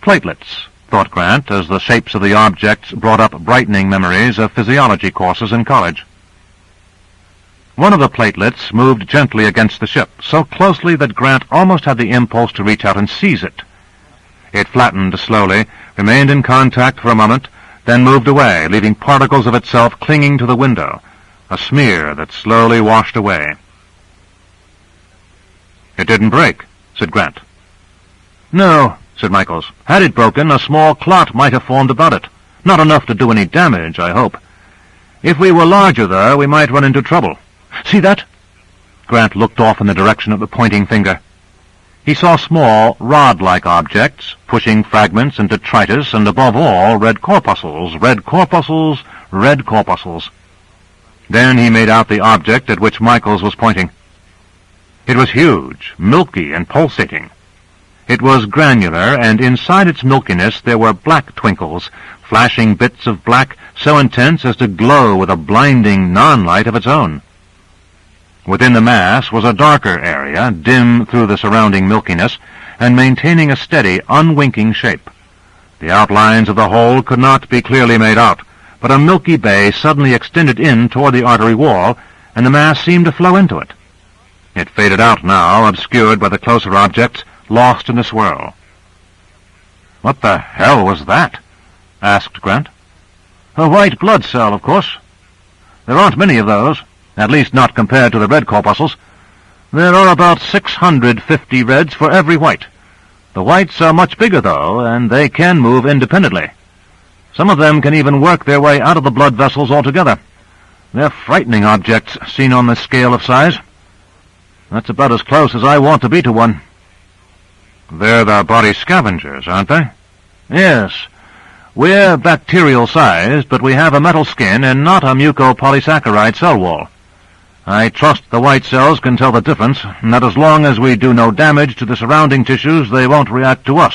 Speaker 1: Platelets, thought Grant, as the shapes of the objects brought up brightening memories of physiology courses in college. One of the platelets moved gently against the ship, so closely that Grant almost had the impulse to reach out and seize it. It flattened slowly, remained in contact for a moment, then moved away, leaving particles of itself clinging to the window, a smear that slowly washed away. "It didn't break," said Grant. "No," said Michaels. "Had it broken, a small clot might have formed about it. Not enough to do any damage, I hope. If we were larger, though, we might run into trouble. See that?" Grant looked off in the direction of the pointing finger. He saw small, rod-like objects, pushing fragments and detritus, and above all, red corpuscles, red corpuscles, red corpuscles. Then he made out the object at which Michaels was pointing. It was huge, milky, and pulsating. It was granular, and inside its milkiness there were black twinkles, flashing bits of black so intense as to glow with a blinding non-light of its own. Within the mass was a darker area, dim through the surrounding milkiness, and maintaining a steady, unwinking shape. The outlines of the whole could not be clearly made out, but a milky bay suddenly extended in toward the artery wall, and the mass seemed to flow into it. It faded out now, obscured by the closer objects, lost in the swirl. "What the hell was that?" asked Grant. "A white blood cell, of course. There aren't many of those, at least not compared to the red corpuscles. There are about 650 reds for every white. The whites are much bigger, though, and they can move independently. Some of them can even work their way out of the blood vessels altogether. They're frightening objects, seen on this scale of size. That's about as close as I want to be to one." "They're the body scavengers, aren't they?" "Yes. We're bacterial-sized, but we have a metal skin and not a mucopolysaccharide cell wall. I trust the white cells can tell the difference, and that as long as we do no damage to the surrounding tissues, they won't react to us."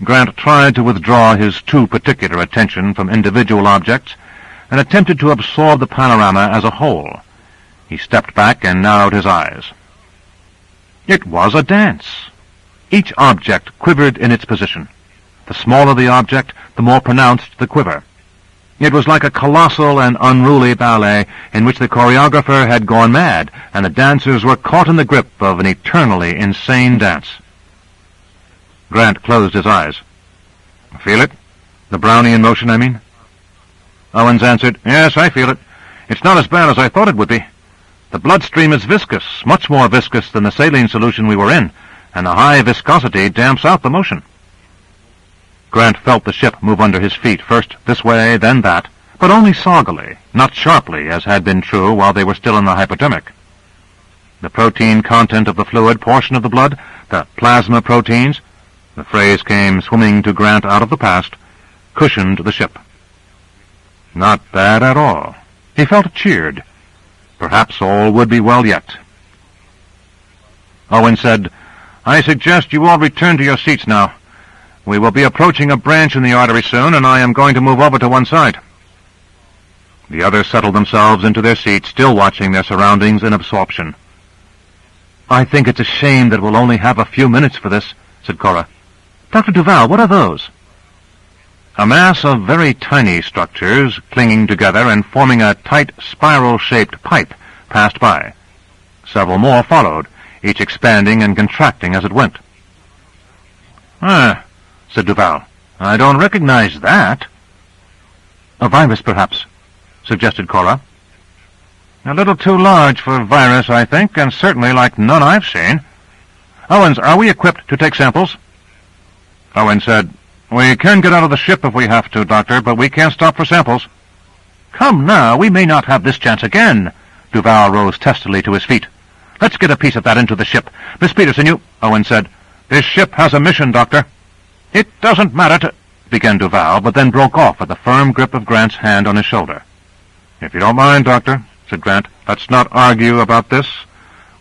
Speaker 1: Grant tried to withdraw his too particular attention from individual objects and attempted to absorb the panorama as a whole. He stepped back and narrowed his eyes. It was a dance. Each object quivered in its position. The smaller the object, the more pronounced the quiver. It was like a colossal and unruly ballet in which the choreographer had gone mad, and the dancers were caught in the grip of an eternally insane dance. Grant closed his eyes. "Feel it? The Brownian motion, I mean?" Owens answered, "Yes, I feel it. It's not as bad as I thought it would be. The bloodstream is viscous, much more viscous than the saline solution we were in, and the high viscosity damps out the motion." Grant felt the ship move under his feet, first this way, then that, but only soggily, not sharply, as had been true while they were still in the hypodermic. The protein content of the fluid portion of the blood, the plasma proteins, the phrase came swimming to Grant out of the past, cushioned the ship. Not bad at all. He felt cheered. Perhaps all would be well yet. Owen said, "I suggest you all return to your seats now. We will be approaching a branch in the artery soon, and I am going to move over to one side." The others settled themselves into their seats, still watching their surroundings in absorption. "I think it's a shame that we'll only have a few minutes for this," said Cora. "Dr. Duval, what are those?" A mass of very tiny structures, clinging together and forming a tight spiral-shaped pipe, passed by. Several more followed, each expanding and contracting as it went. "Ah," said Duval. "I don't recognize that." "A virus, perhaps," suggested Cora. "A little too large for a virus, I think, and certainly like none I've seen. Owens, are we equipped to take samples?" Owens said, "We can get out of the ship if we have to, Doctor, but we can't stop for samples." "Come now, we may not have this chance again." Duval rose testily to his feet. "Let's get a piece of that into the ship. Miss Peterson, you—" Owens said, "This ship has a mission, Doctor." "It doesn't matter to—" began Duval, but then broke off at the firm grip of Grant's hand on his shoulder. "If you don't mind, Doctor," said Grant, "let's not argue about this.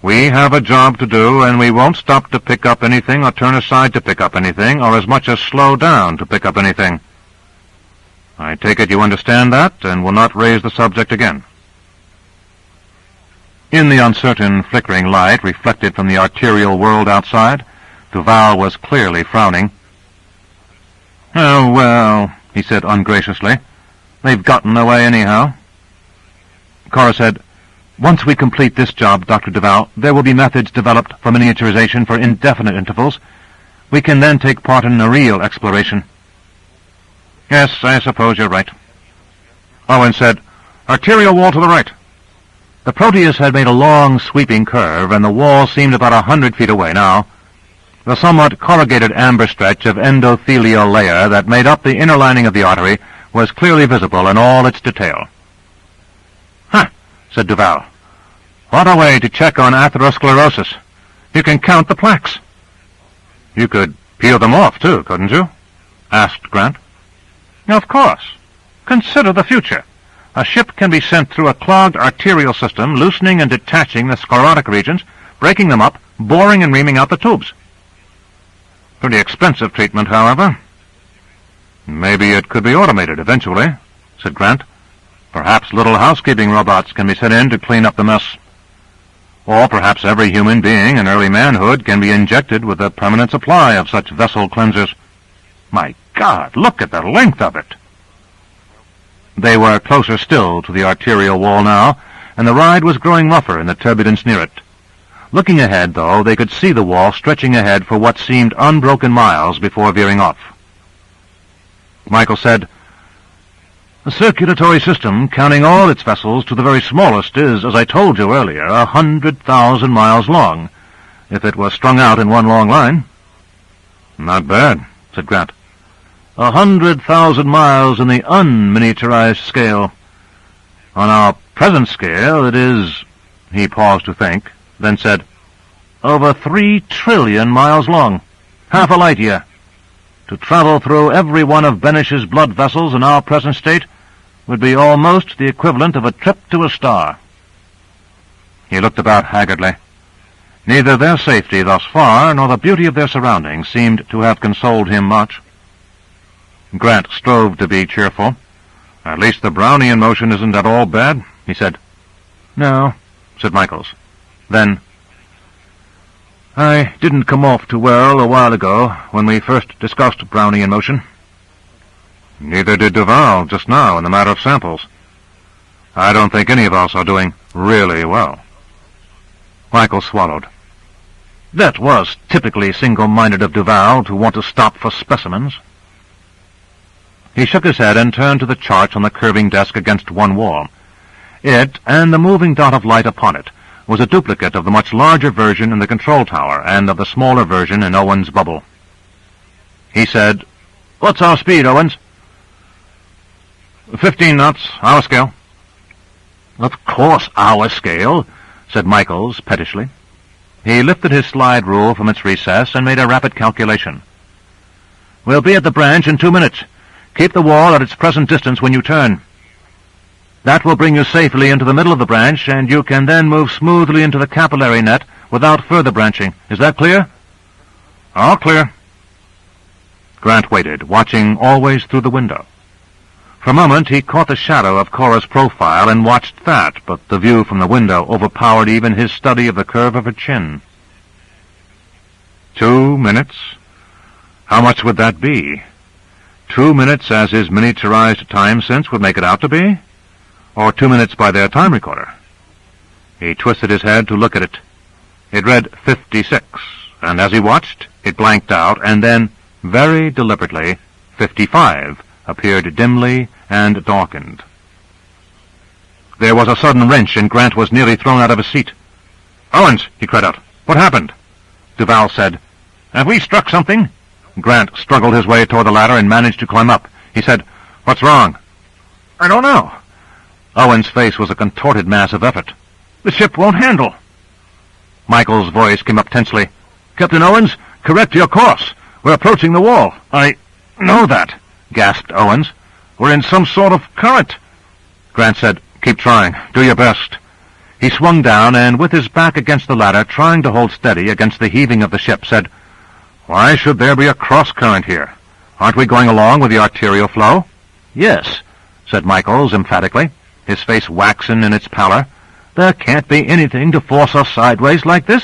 Speaker 1: We have a job to do, and we won't stop to pick up anything or turn aside to pick up anything, or as much as slow down to pick up anything. I take it you understand that, and will not raise the subject again." In the uncertain, flickering light reflected from the arterial world outside, Duval was clearly frowning. "Oh, well," he said ungraciously, "they've gotten away anyhow." Cora said, "Once we complete this job, Dr. Duval, there will be methods developed for miniaturization for indefinite intervals. We can then take part in a real exploration." "Yes, I suppose you're right." Owen said, "Arterial wall to the right." The Proteus had made a long, sweeping curve, and the wall seemed about 100 feet away now. The somewhat corrugated amber stretch of endothelial layer that made up the inner lining of the artery was clearly visible in all its detail. "Huh," said Duval. "What a way to check on atherosclerosis. You can count the plaques." "You could peel them off, too, couldn't you?" asked Grant. "Of course. Consider the future. A ship can be sent through a clogged arterial system, loosening and detaching the sclerotic regions, breaking them up, boring and reaming out the tubes. Pretty expensive treatment, however." "Maybe it could be automated eventually," said Grant. "Perhaps little housekeeping robots can be sent in to clean up the mess. Or perhaps every human being in early manhood can be injected with a permanent supply of such vessel cleansers. My God, look at the length of it!" They were closer still to the arterial wall now, and the ride was growing rougher in the turbulence near it. Looking ahead, though, they could see the wall stretching ahead for what seemed unbroken miles before veering off. Michael said, "The circulatory system, counting all its vessels to the very smallest, is, as I told you earlier, 100,000 miles long, if it was strung out in one long line." "Not bad," said Grant. 100,000 miles in the unminiaturized scale. On our present scale, it is—" he paused to think, then said, "over 3 trillion miles long, half a light year. To travel through every one of Benish's blood vessels in our present state would be almost the equivalent of a trip to a star." He looked about haggardly. Neither their safety thus far nor the beauty of their surroundings seemed to have consoled him much. Grant strove to be cheerful. "At least the Brownian motion isn't at all bad," he said. "No," said Michaels. Then, "I didn't come off too well a while ago when we first discussed Brownian motion." "Neither did Duval just now in the matter of samples. I don't think any of us are doing really well." Michael swallowed. That was typically single-minded of Duval to want to stop for specimens. He shook his head and turned to the charts on the curving desk against one wall. It, and the moving dot of light upon it, was a duplicate of the much larger version in the control tower and of the smaller version in Owen's bubble. He said, "What's our speed, Owens?" 15 knots, hour scale." "Of course, hour scale," said Michaels pettishly. He lifted his slide rule from its recess and made a rapid calculation. "We'll be at the branch in 2 minutes. Keep the wall at its present distance when you turn. That will bring you safely into the middle of the branch, and you can then move smoothly into the capillary net without further branching. Is that clear?" "All clear." Grant waited, watching always through the window. For a moment he caught the shadow of Cora's profile and watched that, but the view from the window overpowered even his study of the curve of her chin. 2 minutes? How much would that be? 2 minutes as his miniaturized time sense would make it out to be? Or 2 minutes by their time recorder? He twisted his head to look at it. It read 56, and as he watched, it blanked out, and then, very deliberately, 55 appeared dimly and darkened. There was a sudden wrench, and Grant was nearly thrown out of his seat. "Owens!" he cried out. "What happened?" Duval said, "Have we struck something?" Grant struggled his way toward the ladder and managed to climb up. He said, "What's wrong?" "I don't know." Owen's face was a contorted mass of effort. "The ship won't handle." Michael's voice came up tensely. "Captain Owens, correct your course. We're approaching the wall." "I know that," gasped Owens. "We're in some sort of current." Grant said, "Keep trying. Do your best." He swung down and, with his back against the ladder, trying to hold steady against the heaving of the ship, said, "Why should there be a cross-current here? Aren't we going along with the arterial flow?" "Yes," said Michaels emphatically, his face waxen in its pallor. "There can't be anything to force us sideways like this."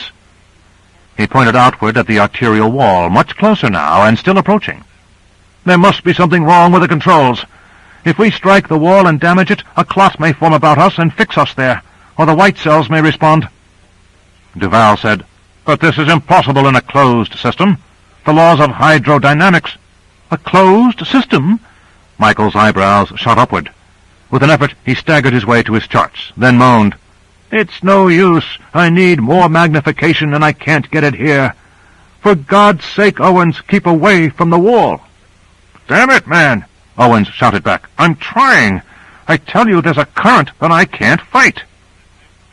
Speaker 1: He pointed outward at the arterial wall, much closer now and still approaching. "There must be something wrong with the controls. If we strike the wall and damage it, a clot may form about us and fix us there, or the white cells may respond." Duval said, "But this is impossible in a closed system. The laws of hydrodynamics—" "A closed system?" Michael's eyebrows shot upward. With an effort, he staggered his way to his charts, then moaned, "It's no use. I need more magnification, and I can't get it here. For God's sake, Owens, keep away from the wall." "Damn it, man!" Owens shouted back. "I'm trying. I tell you there's a current that I can't fight."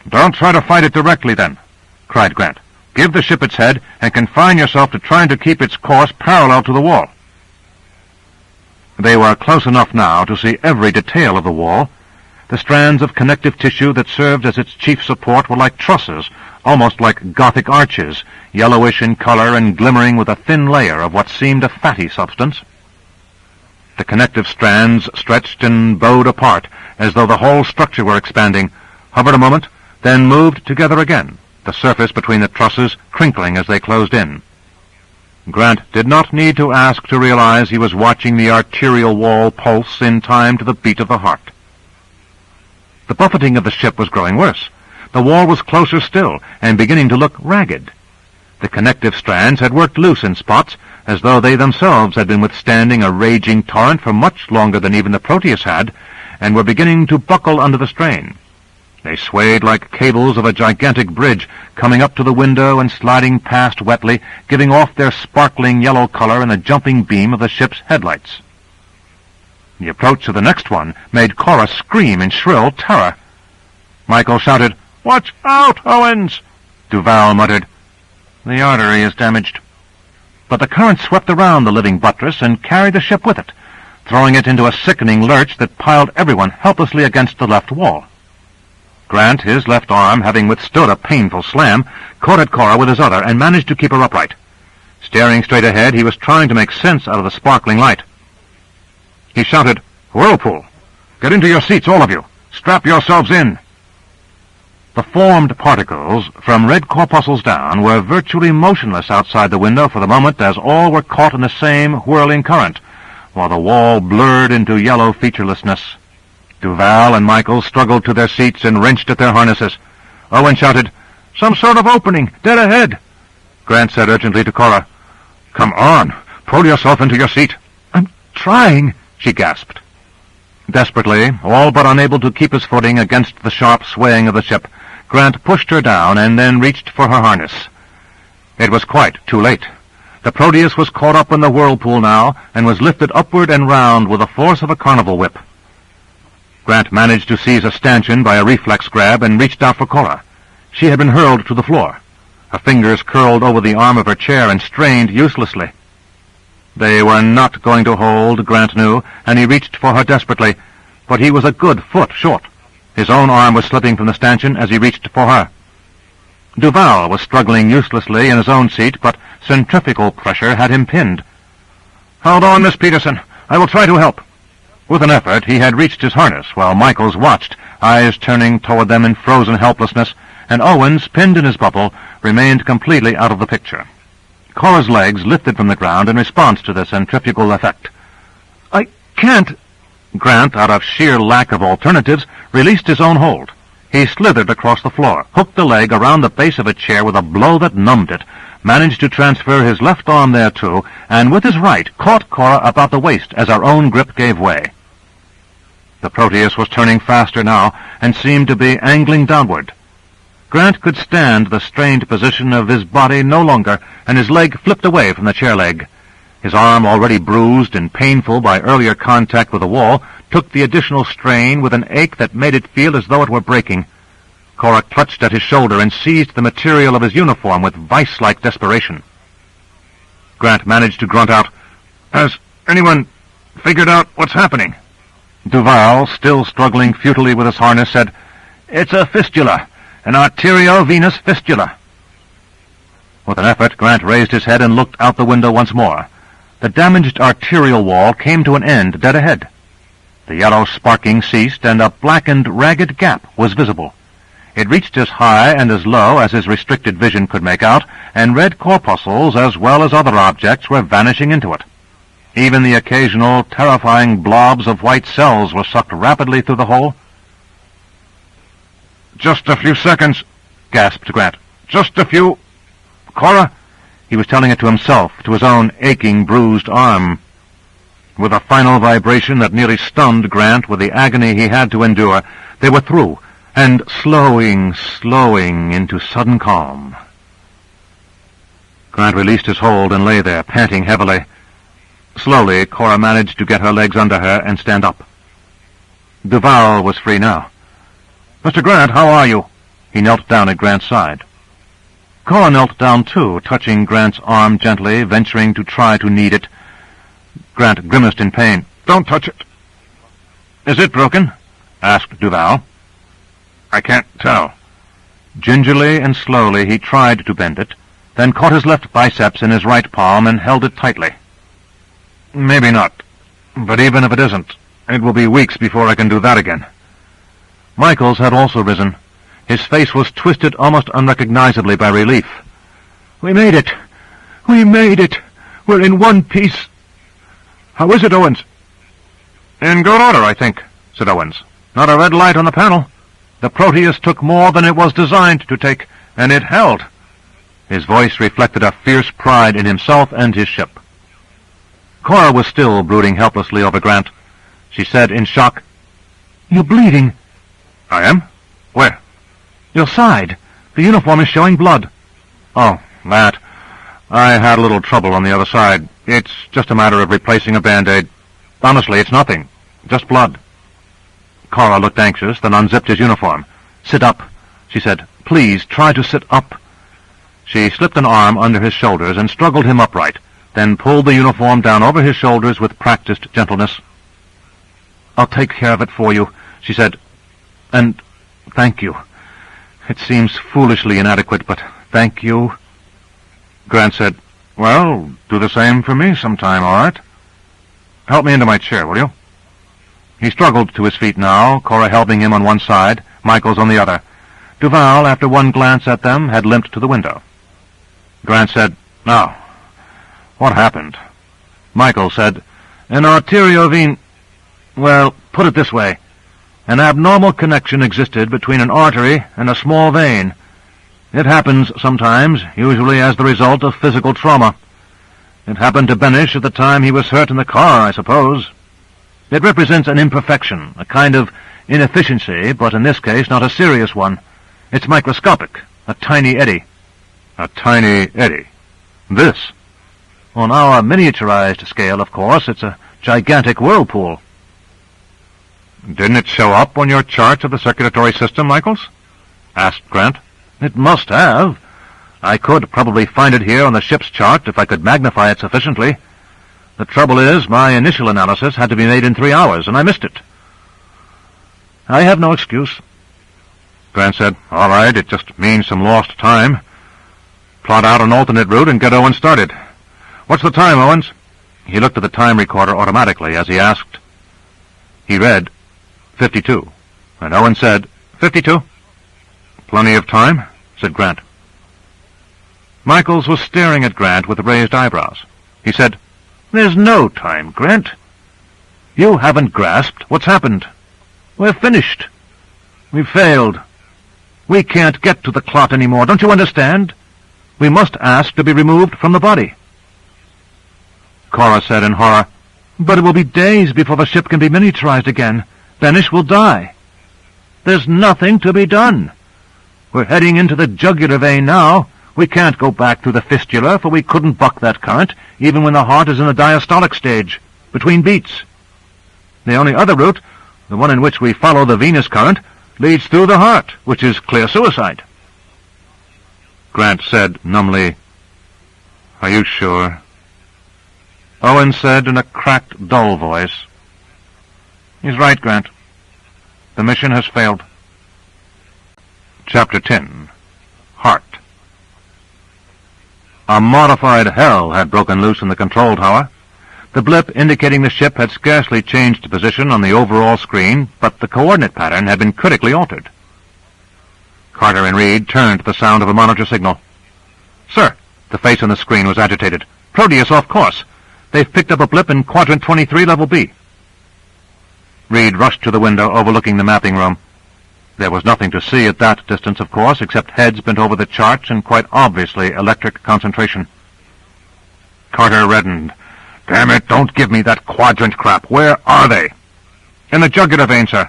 Speaker 1: "Don't try to fight it directly, then," cried Grant. Give the ship its head, and confine yourself to trying to keep its course parallel to the wall." They were close enough now to see every detail of the wall. The strands of connective tissue that served as its chief support were like trusses, almost like Gothic arches, yellowish in color and glimmering with a thin layer of what seemed a fatty substance. The connective strands stretched and bowed apart, as though the whole structure were expanding, hovered a moment, then moved together again, the surface between the trusses crinkling as they closed in. Grant did not need to ask to realize he was watching the arterial wall pulse in time to the beat of the heart. The buffeting of the ship was growing worse. The wall was closer still, and beginning to look ragged. The connective strands had worked loose in spots, as though they themselves had been withstanding a raging torrent for much longer than even the Proteus had, and were beginning to buckle under the strain. They swayed like cables of a gigantic bridge, coming up to the window and sliding past wetly, giving off their sparkling yellow color in the jumping beam of the ship's headlights. The approach of the next one made Cora scream in shrill terror. Michael shouted, "Watch out, Owens!" Duval muttered, "The artery is damaged." But the current swept around the living buttress and carried the ship with it, throwing it into a sickening lurch that piled everyone helplessly against the left wall. Grant, his left arm having withstood a painful slam, caught at Cora with his other and managed to keep her upright. Staring straight ahead, he was trying to make sense out of the sparkling light. He shouted, "Whirlpool! Get into your seats, all of you! Strap yourselves in!" The formed particles, from red corpuscles down, were virtually motionless outside the window for the moment as all were caught in the same whirling current, while the wall blurred into yellow featurelessness. Duval and Michael struggled to their seats and wrenched at their harnesses. Owen shouted, "Some sort of opening! Dead ahead!" Grant said urgently to Cora, "Come on! Pull yourself into your seat!" "I'm trying," she gasped. Desperately, all but unable to keep his footing against the sharp swaying of the ship, Grant pushed her down and then reached for her harness. It was quite too late. The Proteus was caught up in the whirlpool now and was lifted upward and round with the force of a carnival whip. Grant managed to seize a stanchion by a reflex grab and reached out for Cora. She had been hurled to the floor. Her fingers curled over the arm of her chair and strained uselessly. They were not going to hold, Grant knew, and he reached for her desperately, but he was a good foot short. His own arm was slipping from the stanchion as he reached for her. Duval was struggling uselessly in his own seat, but centrifugal pressure had him pinned. "Hold on, Miss Peterson. I will try to help." With an effort, he had reached his harness, while Michaels watched, eyes turning toward them in frozen helplessness, and Owens, pinned in his bubble, remained completely out of the picture. Cora's legs lifted from the ground in response to the centrifugal effect. "I can't." Grant, out of sheer lack of alternatives, released his own hold. He slithered across the floor, hooked the leg around the base of a chair with a blow that numbed it, managed to transfer his left arm there too, and with his right caught Cora about the waist as her own grip gave way. The Proteus was turning faster now, and seemed to be angling downward. Grant could stand the strained position of his body no longer, and his leg flipped away from the chair leg. His arm, already bruised and painful by earlier contact with the wall, took the additional strain with an ache that made it feel as though it were breaking. Cora clutched at his shoulder and seized the material of his uniform with vice-like desperation. Grant managed to grunt out, "Has anyone figured out what's happening?" Duval, still struggling futilely with his harness, said, "It's a fistula, an arteriovenous fistula." With an effort, Grant raised his head and looked out the window once more. The damaged arterial wall came to an end dead ahead. The yellow sparking ceased, and a blackened, ragged gap was visible. It reached as high and as low as his restricted vision could make out, and red corpuscles as well as other objects were vanishing into it. Even the occasional terrifying blobs of white cells were sucked rapidly through the hole. "Just a few seconds," gasped Grant. "Just a few... Cora," he was telling it to himself, to his own aching, bruised arm. With a final vibration that nearly stunned Grant with the agony he had to endure, they were through, and slowing into sudden calm. Grant released his hold and lay there, panting heavily. Slowly, Cora managed to get her legs under her and stand up. Duval was free now. "Mr. Grant, how are you?" He knelt down at Grant's side. Cora knelt down too, touching Grant's arm gently, venturing to try to knead it. Grant grimaced in pain. "Don't touch it." "Is it broken?" asked Duval. "I can't tell." Gingerly and slowly he tried to bend it, then caught his left biceps in his right palm and held it tightly. "Maybe not, but even if it isn't, it will be weeks before I can do that again." Michaels had also risen. His face was twisted almost unrecognizably by relief. "We made it! We made it! We're in one piece! How is it, Owens?" "In good order, I think," said Owens. "Not a red light on the panel. The Proteus took more than it was designed to take, and it held." His voice reflected a fierce pride in himself and his ship. Cora was still brooding helplessly over Grant. She said in shock, "You're bleeding." "I am? Where?" "Your side. The uniform is showing blood." "Oh, that. I had a little trouble on the other side. It's just a matter of replacing a Band-Aid. Honestly, it's nothing. Just blood." Cora looked anxious, then unzipped his uniform. "Sit up," she said. "Please, try to sit up." She slipped an arm under his shoulders and struggled him upright, then pulled the uniform down over his shoulders with practiced gentleness. "I'll take care of it for you," she said. "And thank you. It seems foolishly inadequate, but thank you." Grant said, "Well, do the same for me sometime, all right? Help me into my chair, will you?" He struggled to his feet now, Cora helping him on one side, Michaels on the other. Duval, after one glance at them, had limped to the window. Grant said, "Now, what happened?" Michaels said, "An arteriovene... Well, put it this way. An abnormal connection existed between an artery and a small vein. It happens sometimes, usually as the result of physical trauma. It happened to Benish at the time he was hurt in the car, I suppose. It represents an imperfection, a kind of inefficiency, but in this case not a serious one. It's microscopic, a tiny eddy." "A tiny eddy? This?" "On our miniaturized scale, of course, it's a gigantic whirlpool." "Didn't it show up on your charts of the circulatory system, Michaels?" asked Grant. "It must have. I could probably find it here on the ship's chart if I could magnify it sufficiently. The trouble is, my initial analysis had to be made in 3 hours, and I missed it. I have no excuse." Grant said, "All right, it just means some lost time. Plot out an alternate route and get Owens started. What's the time, Owens?" He looked at the time recorder automatically as he asked. He read 52, and Owens said, 52. "Plenty of time," said Grant. Michaels was staring at Grant with raised eyebrows. He said, "There's no time, Grant. You haven't grasped what's happened. We're finished. We've failed. We can't get to the clot anymore, don't you understand? We must ask to be removed from the body." Cora said in horror, "But it will be days before the ship can be miniaturized again. Benish will die." "There's nothing to be done. We're heading into the jugular vein now. We can't go back through the fistula, for we couldn't buck that current, even when the heart is in the diastolic stage, between beats. The only other route, the one in which we follow the venous current, leads through the heart, which is clear suicide." Grant said numbly, "Are you sure?" Owen said in a cracked, dull voice, "He's right, Grant. The mission has failed." Chapter 10. Heart. A modified hell had broken loose in the control tower. The blip indicating the ship had scarcely changed position on the overall screen, but the coordinate pattern had been critically altered. Carter and Reed turned to the sound of a monitor signal. "Sir," the face on the screen was agitated. "Proteus off course. They've picked up a blip in Quadrant 23, Level B." Reed rushed to the window overlooking the mapping room. There was nothing to see at that distance, of course, except heads bent over the charts and quite obviously electric concentration. Carter reddened. "Damn it, don't give me that quadrant crap. Where are they?" "In the jugular vein, sir.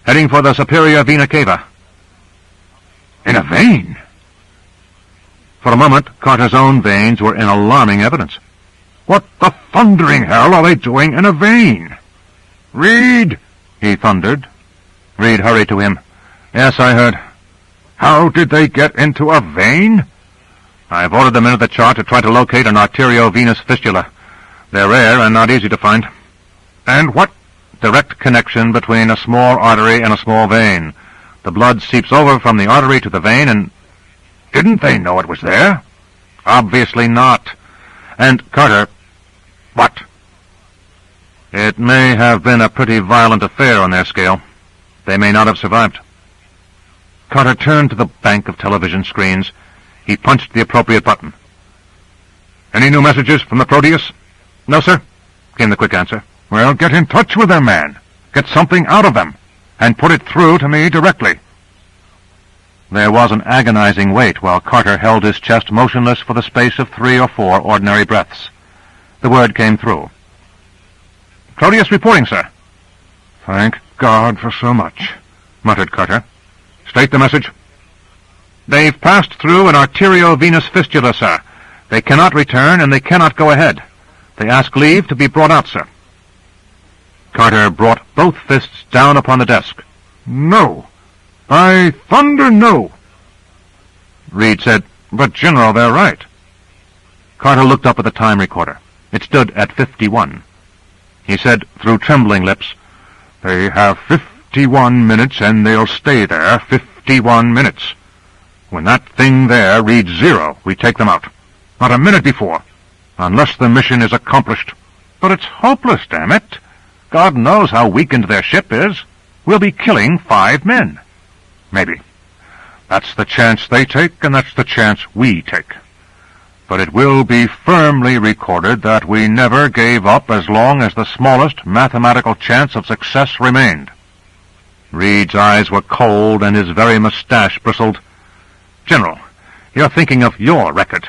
Speaker 1: Heading for the superior vena cava." "In a vein?" For a moment, Carter's own veins were in alarming evidence. "What the thundering hell are they doing in a vein?" "Reed!" he thundered. Reed hurried to him. "Yes, I heard." "How did they get into a vein?" I've ordered the men at the chart to try to locate an arteriovenous fistula. They're rare and not easy to find. And what? Direct connection between a small artery and a small vein. The blood seeps over from the artery to the vein and... Didn't they know it was there? Obviously not. And, Carter... What? It may have been a pretty violent affair on their scale. They may not have survived. Carter turned to the bank of television screens. He punched the appropriate button. Any new messages from the Proteus? No, sir, came the quick answer. Well, get in touch with them, man. Get something out of them, and put it through to me directly. There was an agonizing wait while Carter held his chest motionless for the space of 3 or 4 ordinary breaths. The word came through. Proteus reporting, sir. Thank God for so much, muttered Carter. State the message. They've passed through an arteriovenous fistula, sir. They cannot return, and they cannot go ahead. They ask leave to be brought out, sir. Carter brought both fists down upon the desk. No. By thunder, no. Reed said, But, General, they're right. Carter looked up at the time recorder. It stood at 51. He said, through trembling lips, They have 51 minutes, and they'll stay there 51 minutes. When that thing there reads 0, we take them out. Not a minute before, unless the mission is accomplished. But it's hopeless, damn it. God knows how weakened their ship is. We'll be killing 5 men. Maybe. That's the chance they take, and that's the chance we take. But it will be firmly recorded that we never gave up as long as the smallest mathematical chance of success remained. Reed's eyes were cold, and his very mustache bristled. General, you're thinking of your record.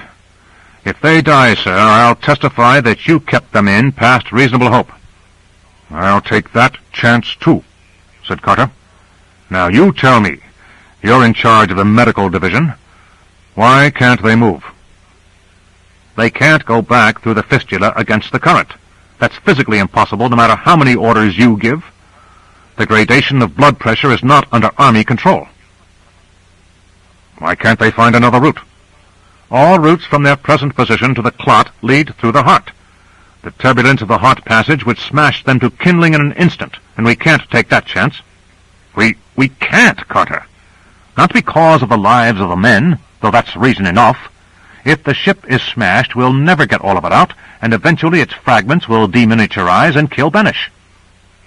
Speaker 1: If they die, sir, I'll testify that you kept them in past reasonable hope. I'll take that chance, too, said Carter. Now you tell me. You're in charge of the medical division. Why can't they move? They can't go back through the fistula against the current. That's physically impossible, no matter how many orders you give. The gradation of blood pressure is not under Army control. Why can't they find another route? All routes from their present position to the clot lead through the heart. The turbulence of the heart passage would smash them to kindling in an instant, and we can't take that chance. We can't, Carter. Not because of the lives of the men, though that's reason enough. If the ship is smashed, we'll never get all of it out, and eventually its fragments will deminiaturize and kill Benish.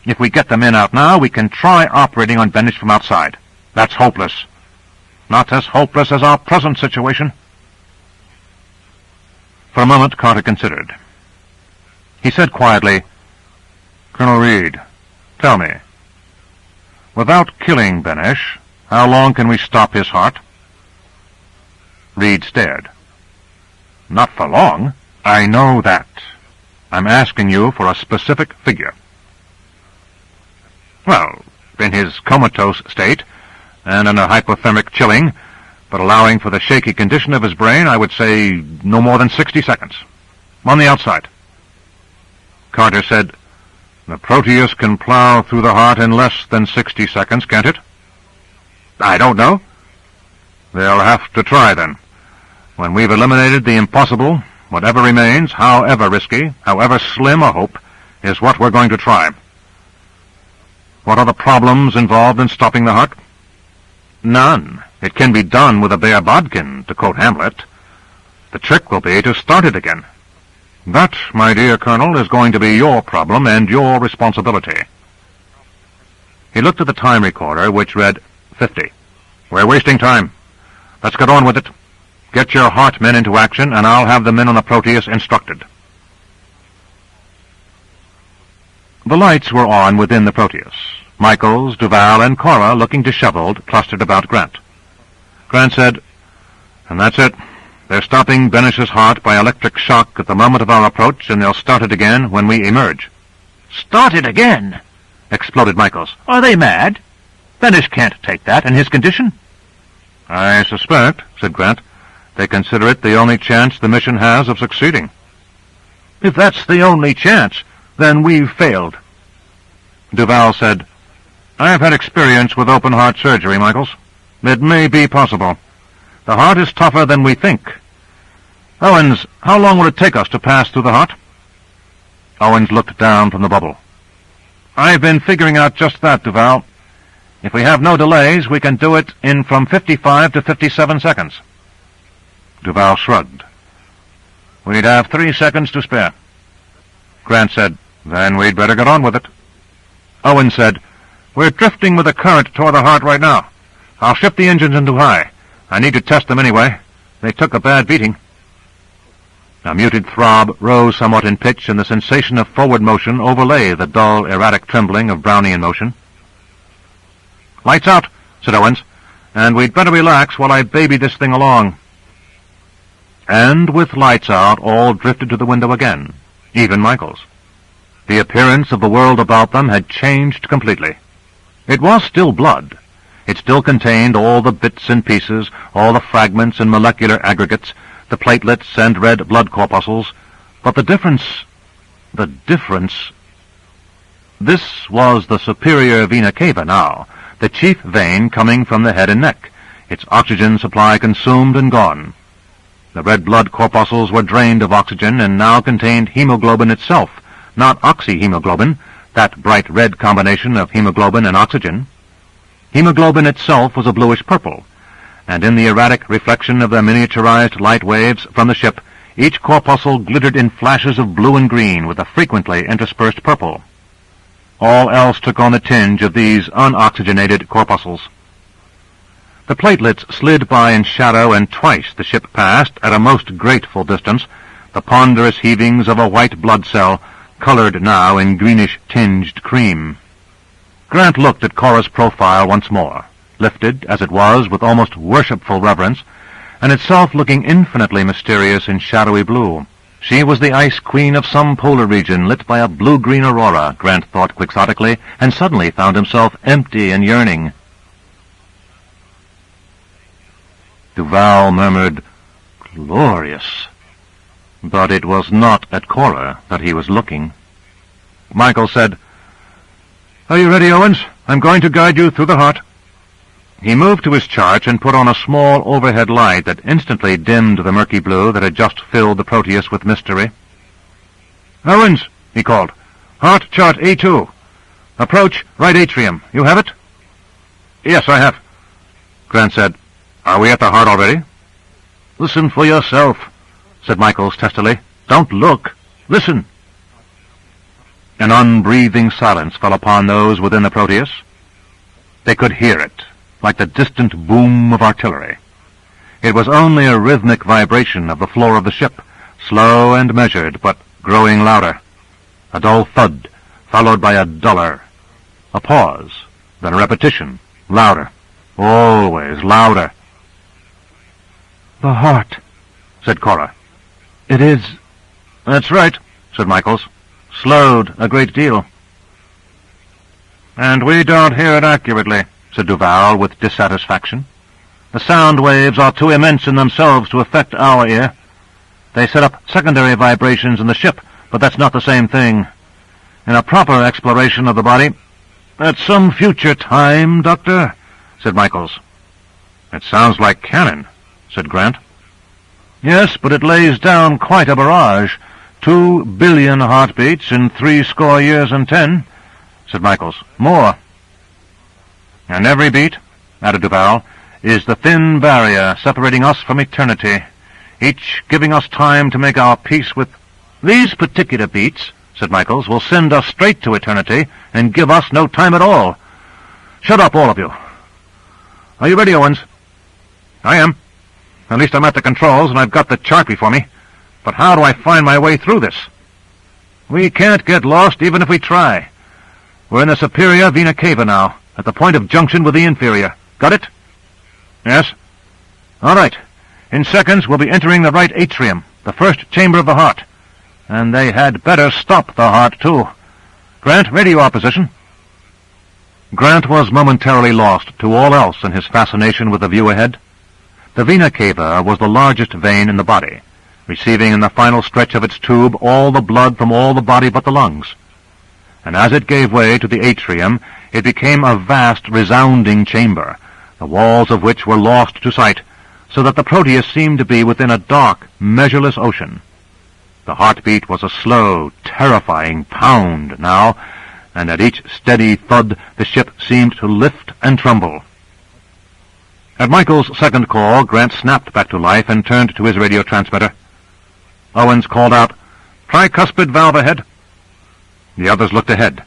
Speaker 1: If we get the men out now, we can try operating on Benish from outside. That's hopeless. Not as hopeless as our present situation. For a moment, Carter considered. He said quietly, Colonel Reed, tell me, without killing Benish, how long can we stop his heart? Reed stared. Not for long. I know that. I'm asking you for a specific figure. Well, in his comatose state, and in a hypothermic chilling, but allowing for the shaky condition of his brain, I would say no more than 60 seconds. On the outside. Carter said, The Proteus can plow through the heart in less than 60 seconds, can't it? I don't know. They'll have to try, then. When we've eliminated the impossible, whatever remains, however risky, however slim a hope, is what we're going to try. What are the problems involved in stopping the heart? None. It can be done with a bare bodkin, to quote Hamlet. The trick will be to start it again. That, my dear Colonel, is going to be your problem and your responsibility. He looked at the time recorder, which read 50. We're wasting time. Let's get on with it. Get your heart men into action, and I'll have the men on the Proteus instructed. The lights were on within the Proteus. Michaels, Duval, and Cora, looking disheveled, clustered about Grant. Grant said, And that's it. They're stopping Benish's heart by electric shock at the moment of our approach, and they'll start it again when we emerge. Start it again? Exploded Michaels. Are they mad? Benish can't take that in his condition. I suspect, said Grant, they consider it the only chance the mission has of succeeding. If that's the only chance, then we've failed. Duval said, I've had experience with open-heart surgery, Michaels. It may be possible. The heart is tougher than we think. "Owens, how long will it take us to pass through the heart?" Owens looked down from the bubble. "I've been figuring out just that, Duval. If we have no delays, we can do it in from 55 to 57 seconds. Duval shrugged. "We'd have 3 seconds to spare." Grant said, "Then we'd better get on with it." Owens said, "We're drifting with the current toward the heart right now. I'll shift the engines into high. I need to test them anyway. They took a bad beating." A muted throb rose somewhat in pitch, and the sensation of forward motion overlay the dull, erratic trembling of Brownian motion. "Lights out," said Owens, "and we'd better relax while I baby this thing along." And with lights out, all drifted to the window again, even Michaels. The appearance of the world about them had changed completely. It was still blood. It still contained all the bits and pieces, all the fragments and molecular aggregates, the platelets and red blood corpuscles, but the difference... This was the superior vena cava now, the chief vein coming from the head and neck, its oxygen supply consumed and gone. The red blood corpuscles were drained of oxygen and now contained hemoglobin itself, not oxyhemoglobin, that bright red combination of hemoglobin and oxygen. Hemoglobin itself was a bluish-purple, and in the erratic reflection of the miniaturized light waves from the ship, each corpuscle glittered in flashes of blue and green with a frequently interspersed purple. All else took on the tinge of these unoxygenated corpuscles. The platelets slid by in shadow, and twice the ship passed, at a most grateful distance, the ponderous heavings of a white blood cell, colored now in greenish-tinged cream. Grant looked at Cora's profile once more, lifted, as it was, with almost worshipful reverence, and itself looking infinitely mysterious in shadowy blue. She was the ice queen of some polar region lit by a blue-green aurora, Grant thought quixotically, and suddenly found himself empty and yearning. Duval murmured, "Glorious." But it was not at Cora that he was looking. Michael said, "Are you ready, Owens? I'm going to guide you through the heart." He moved to his chart and put on a small overhead light that instantly dimmed the murky blue that had just filled the Proteus with mystery. "Owens," he called, "heart chart A2. Approach right atrium. You have it?" "Yes, I have." Grant said, "Are we at the heart already?" "Listen for yourself," said Michaels testily. "Don't look. Listen." An unbreathing silence fell upon those within the Proteus. They could hear it, like the distant boom of artillery. It was only a rhythmic vibration of the floor of the ship, slow and measured, but growing louder. A dull thud, followed by a duller. A pause, then a repetition, louder, always louder. "The heart," said Cora. "It is—" "That's right," said Michaels. "Slowed a great deal." "And we don't hear it accurately," said Duval with dissatisfaction. "The sound waves are too immense in themselves to affect our ear. They set up secondary vibrations in the ship, but that's not the same thing. In a proper exploration of the body—" "At some future time, Doctor," said Michaels. "It sounds like cannon," said Grant. "Yes, but it lays down quite a barrage. 2 billion heartbeats in 70 years and 10, said Michaels. "More." "And every beat," added Duval, "is the thin barrier separating us from eternity, each giving us time to make our peace with—" "These particular beats," said Michaels, "will send us straight to eternity and give us no time at all. Shut up, all of you. Are you ready, Owens?" "I am. At least I'm at the controls, and I've got the chart before me. But how do I find my way through this?" "We can't get lost even if we try. We're in the superior vena cava now, at the point of junction with the inferior. Got it?" "Yes." "All right. In seconds we'll be entering the right atrium, the first chamber of the heart. And they had better stop the heart, too. Grant, radio our position." Grant was momentarily lost to all else in his fascination with the view ahead. The vena cava was the largest vein in the body, receiving in the final stretch of its tube all the blood from all the body but the lungs. And as it gave way to the atrium, it became a vast, resounding chamber, the walls of which were lost to sight, so that the Proteus seemed to be within a dark, measureless ocean. The heartbeat was a slow, terrifying pound now, and at each steady thud the ship seemed to lift and tremble. At Michael's second call, Grant snapped back to life and turned to his radio transmitter. Owens called out, "Tricuspid valve ahead." The others looked ahead.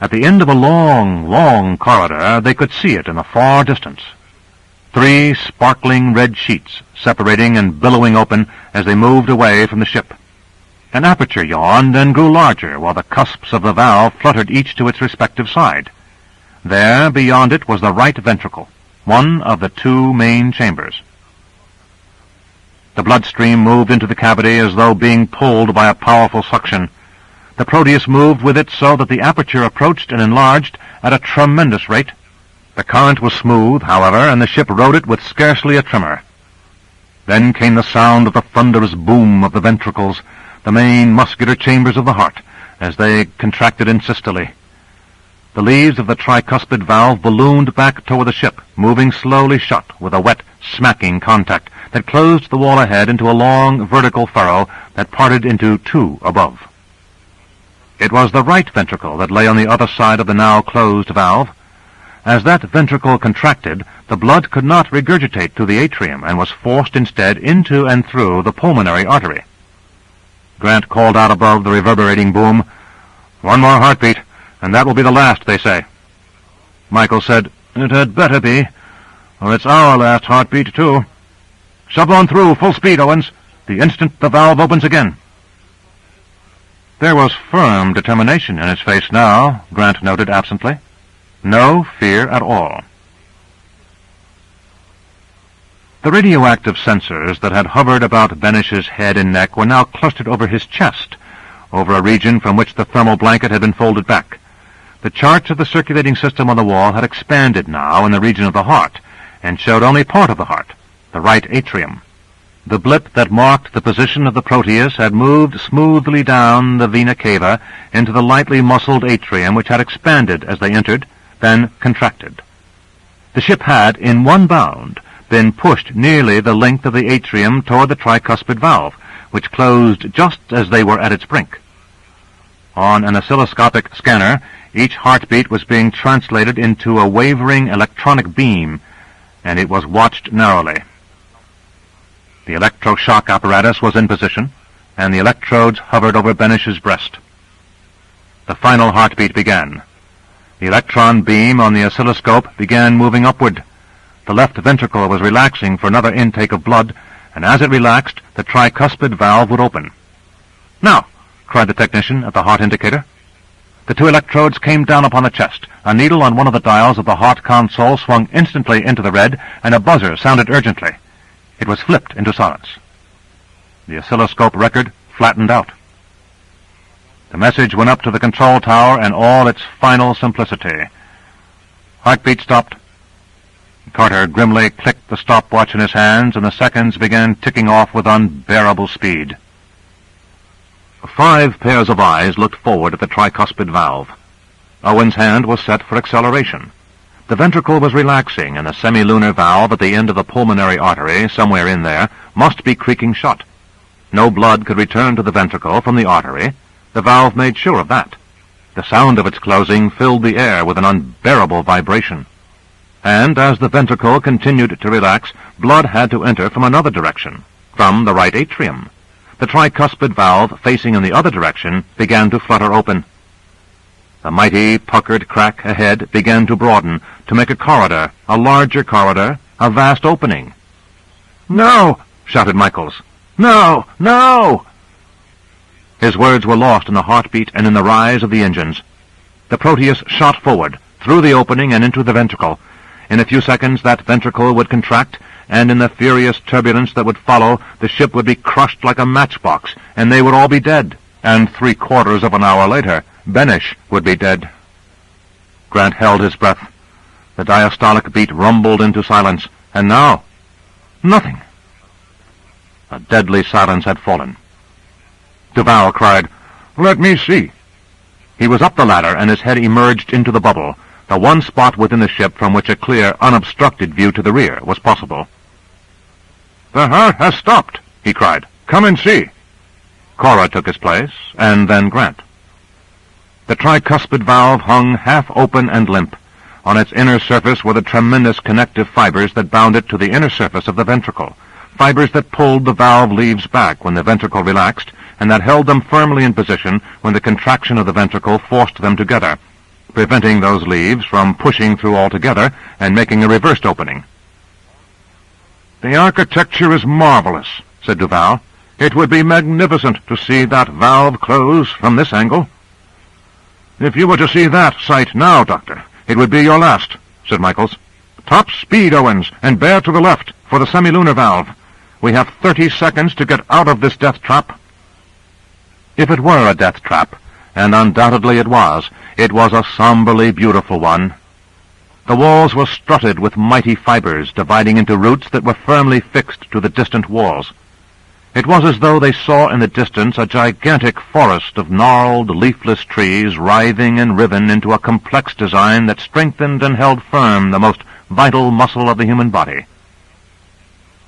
Speaker 1: At the end of a long, long corridor, they could see it in the far distance. 3 sparkling red sheets, separating and billowing open as they moved away from the ship. An aperture yawned and grew larger, while the cusps of the valve fluttered each to its respective side. There, beyond it, was the right ventricle, one of the 2 main chambers. The bloodstream moved into the cavity as though being pulled by a powerful suction. The Proteus moved with it so that the aperture approached and enlarged at a tremendous rate. The current was smooth, however, and the ship rode it with scarcely a tremor. Then came the sound of the thunderous boom of the ventricles, the main muscular chambers of the heart, as they contracted in systole. The leaves of the tricuspid valve ballooned back toward the ship, moving slowly shut with a wet, smacking contact that closed the wall ahead into a long, vertical furrow that parted into 2 above. It was the right ventricle that lay on the other side of the now closed valve. As that ventricle contracted, the blood could not regurgitate through the atrium and was forced instead into and through the pulmonary artery. Grant called out above the reverberating boom, "One more heartbeat, and that will be the last, they say." Michael said, "It had better be, or it's our last heartbeat, too. Shove on through, full speed, Owens, the instant the valve opens again." There was firm determination in his face now, Grant noted absently. No fear at all. The radioactive sensors that had hovered about Benish's head and neck were now clustered over his chest, over a region from which the thermal blanket had been folded back. The charts of the circulating system on the wall had expanded now in the region of the heart, and showed only part of the heart, the right atrium. The blip that marked the position of the Proteus had moved smoothly down the vena cava into the lightly muscled atrium, which had expanded as they entered, then contracted. The ship had, in one bound, been pushed nearly the length of the atrium toward the tricuspid valve, which closed just as they were at its brink. On an oscilloscopic scanner, each heartbeat was being translated into a wavering electronic beam, and it was watched narrowly. The electroshock apparatus was in position, and the electrodes hovered over Benish's breast. The final heartbeat began. The electron beam on the oscilloscope began moving upward. The left ventricle was relaxing for another intake of blood, and as it relaxed, the tricuspid valve would open. "Now!" cried the technician at the heart indicator. The 2 electrodes came down upon the chest. A needle on one of the dials of the heart console swung instantly into the red, and a buzzer sounded urgently. It was flipped into silence. The oscilloscope record flattened out. The message went up to the control tower in all its final simplicity. Heartbeat stopped. Carter grimly clicked the stopwatch in his hands, and the seconds began ticking off with unbearable speed. 5 pairs of eyes looked forward at the tricuspid valve. Owen's hand was set for acceleration. The ventricle was relaxing, and the semilunar valve at the end of the pulmonary artery, somewhere in there, must be creaking shut. No blood could return to the ventricle from the artery. The valve made sure of that. The sound of its closing filled the air with an unbearable vibration. And as the ventricle continued to relax, blood had to enter from another direction, from the right atrium. The tricuspid valve, facing in the other direction, began to flutter open. The mighty, puckered crack ahead began to broaden, to make a corridor, a larger corridor, a vast opening. "No!" shouted Michaels. "No! No!" His words were lost in the heartbeat and in the rise of the engines. The Proteus shot forward, through the opening and into the ventricle. In a few seconds that ventricle would contract, and in the furious turbulence that would follow, the ship would be crushed like a matchbox, and they would all be dead. And 3/4 of an hour later, Benish would be dead. Grant held his breath. The diastolic beat rumbled into silence, and now, nothing. A deadly silence had fallen. Duval cried, "Let me see." He was up the ladder, and his head emerged into the bubble, the one spot within the ship from which a clear, unobstructed view to the rear was possible. "The heart has stopped," he cried. "Come and see." Cora took his place, and then Grant. The tricuspid valve hung half open and limp. On its inner surface were the tremendous connective fibers that bound it to the inner surface of the ventricle, fibers that pulled the valve leaves back when the ventricle relaxed, and that held them firmly in position when the contraction of the ventricle forced them together, preventing those leaves from pushing through altogether and making a reversed opening. "The architecture is marvelous," said Duval. "It would be magnificent to see that valve close from this angle." "If you were to see that sight now, Doctor, it would be your last," said Michaels. "Top speed, Owens, and bear to the left for the semilunar valve. We have 30 seconds to get out of this death trap." If it were a death trap, and undoubtedly it was a somberly beautiful one. The walls were strutted with mighty fibers dividing into roots that were firmly fixed to the distant walls. It was as though they saw in the distance a gigantic forest of gnarled, leafless trees writhing and riven into a complex design that strengthened and held firm the most vital muscle of the human body.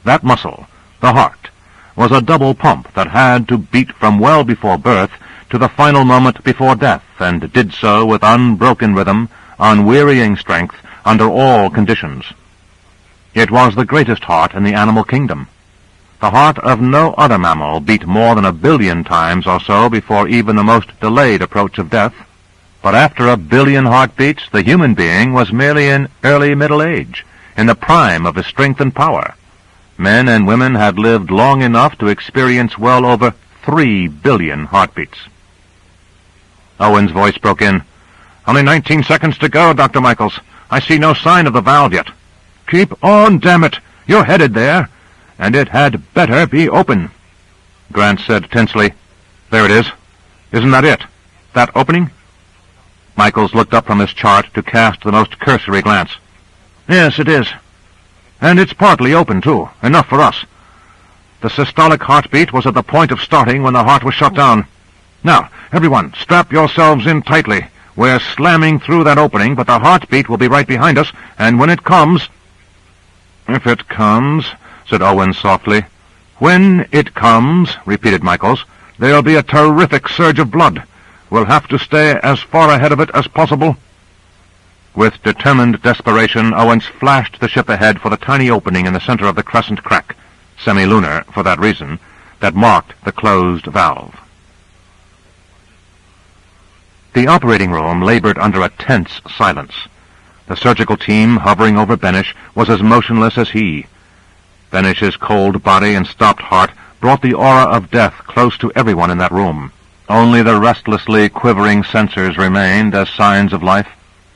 Speaker 1: That muscle, the heart, was a double pump that had to beat from well before birth to the final moment before death, and did so with unbroken rhythm, unwearying strength, under all conditions. It was the greatest heart in the animal kingdom. The heart of no other mammal beat more than 1 billion times or so before even the most delayed approach of death. But after 1 billion heartbeats, the human being was merely in early middle age, in the prime of his strength and power. Men and women had lived long enough to experience well over 3 billion heartbeats. Owen's voice broke in. "Only 19 seconds to go, Dr. Michaels. I see no sign of the valve yet." "Keep on, damn it! You're headed there, and it had better be open," Grant said tensely. "There it is. Isn't that it? That opening?" Michaels looked up from his chart to cast the most cursory glance. "Yes, it is. And it's partly open, too, enough for us. The systolic heartbeat was at the point of starting when the heart was shut down. Now, everyone, strap yourselves in tightly. We're slamming through that opening, but the heartbeat will be right behind us, and when it comes—" "If it comes," said Owen softly. "When it comes," repeated Michaels, "there'll be a terrific surge of blood. We'll have to stay as far ahead of it as possible." With determined desperation, Owens flashed the ship ahead for the tiny opening in the center of the crescent crack, semilunar for that reason, that marked the closed valve. The operating room labored under a tense silence. The surgical team hovering over Benish was as motionless as he. Benish's cold body and stopped heart brought the aura of death close to everyone in that room. Only the restlessly quivering sensors remained as signs of life.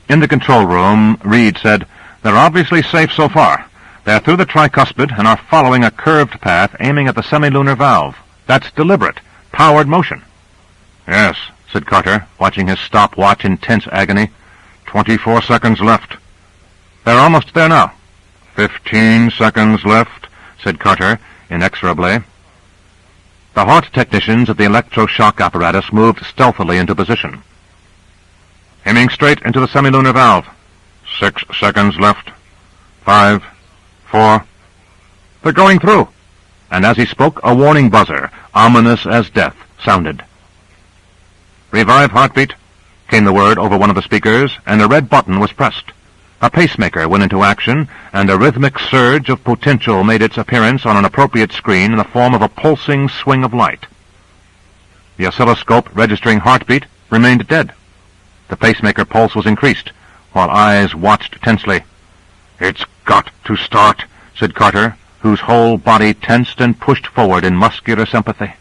Speaker 1: In the control room, Reed said, "They're obviously safe so far. They're through the tricuspid and are following a curved path aiming at the semilunar valve. That's deliberate, powered motion." "Yes," said Carter, watching his stopwatch in tense agony. 24 seconds left. "They're almost there now." 15 seconds left, said Carter, inexorably. The heart technicians at the electroshock apparatus moved stealthily into position. "Aiming straight into the semilunar valve. 6 seconds left. 5, 4... They're going through." And as he spoke, a warning buzzer, ominous as death, sounded. "Revive heartbeat," came the word over one of the speakers, and a red button was pressed. A pacemaker went into action, and a rhythmic surge of potential made its appearance on an appropriate screen in the form of a pulsing swing of light. The oscilloscope registering heartbeat remained dead. The pacemaker pulse was increased, while eyes watched tensely. "It's got to start," said Carter, whose whole body tensed and pushed forward in muscular sympathy.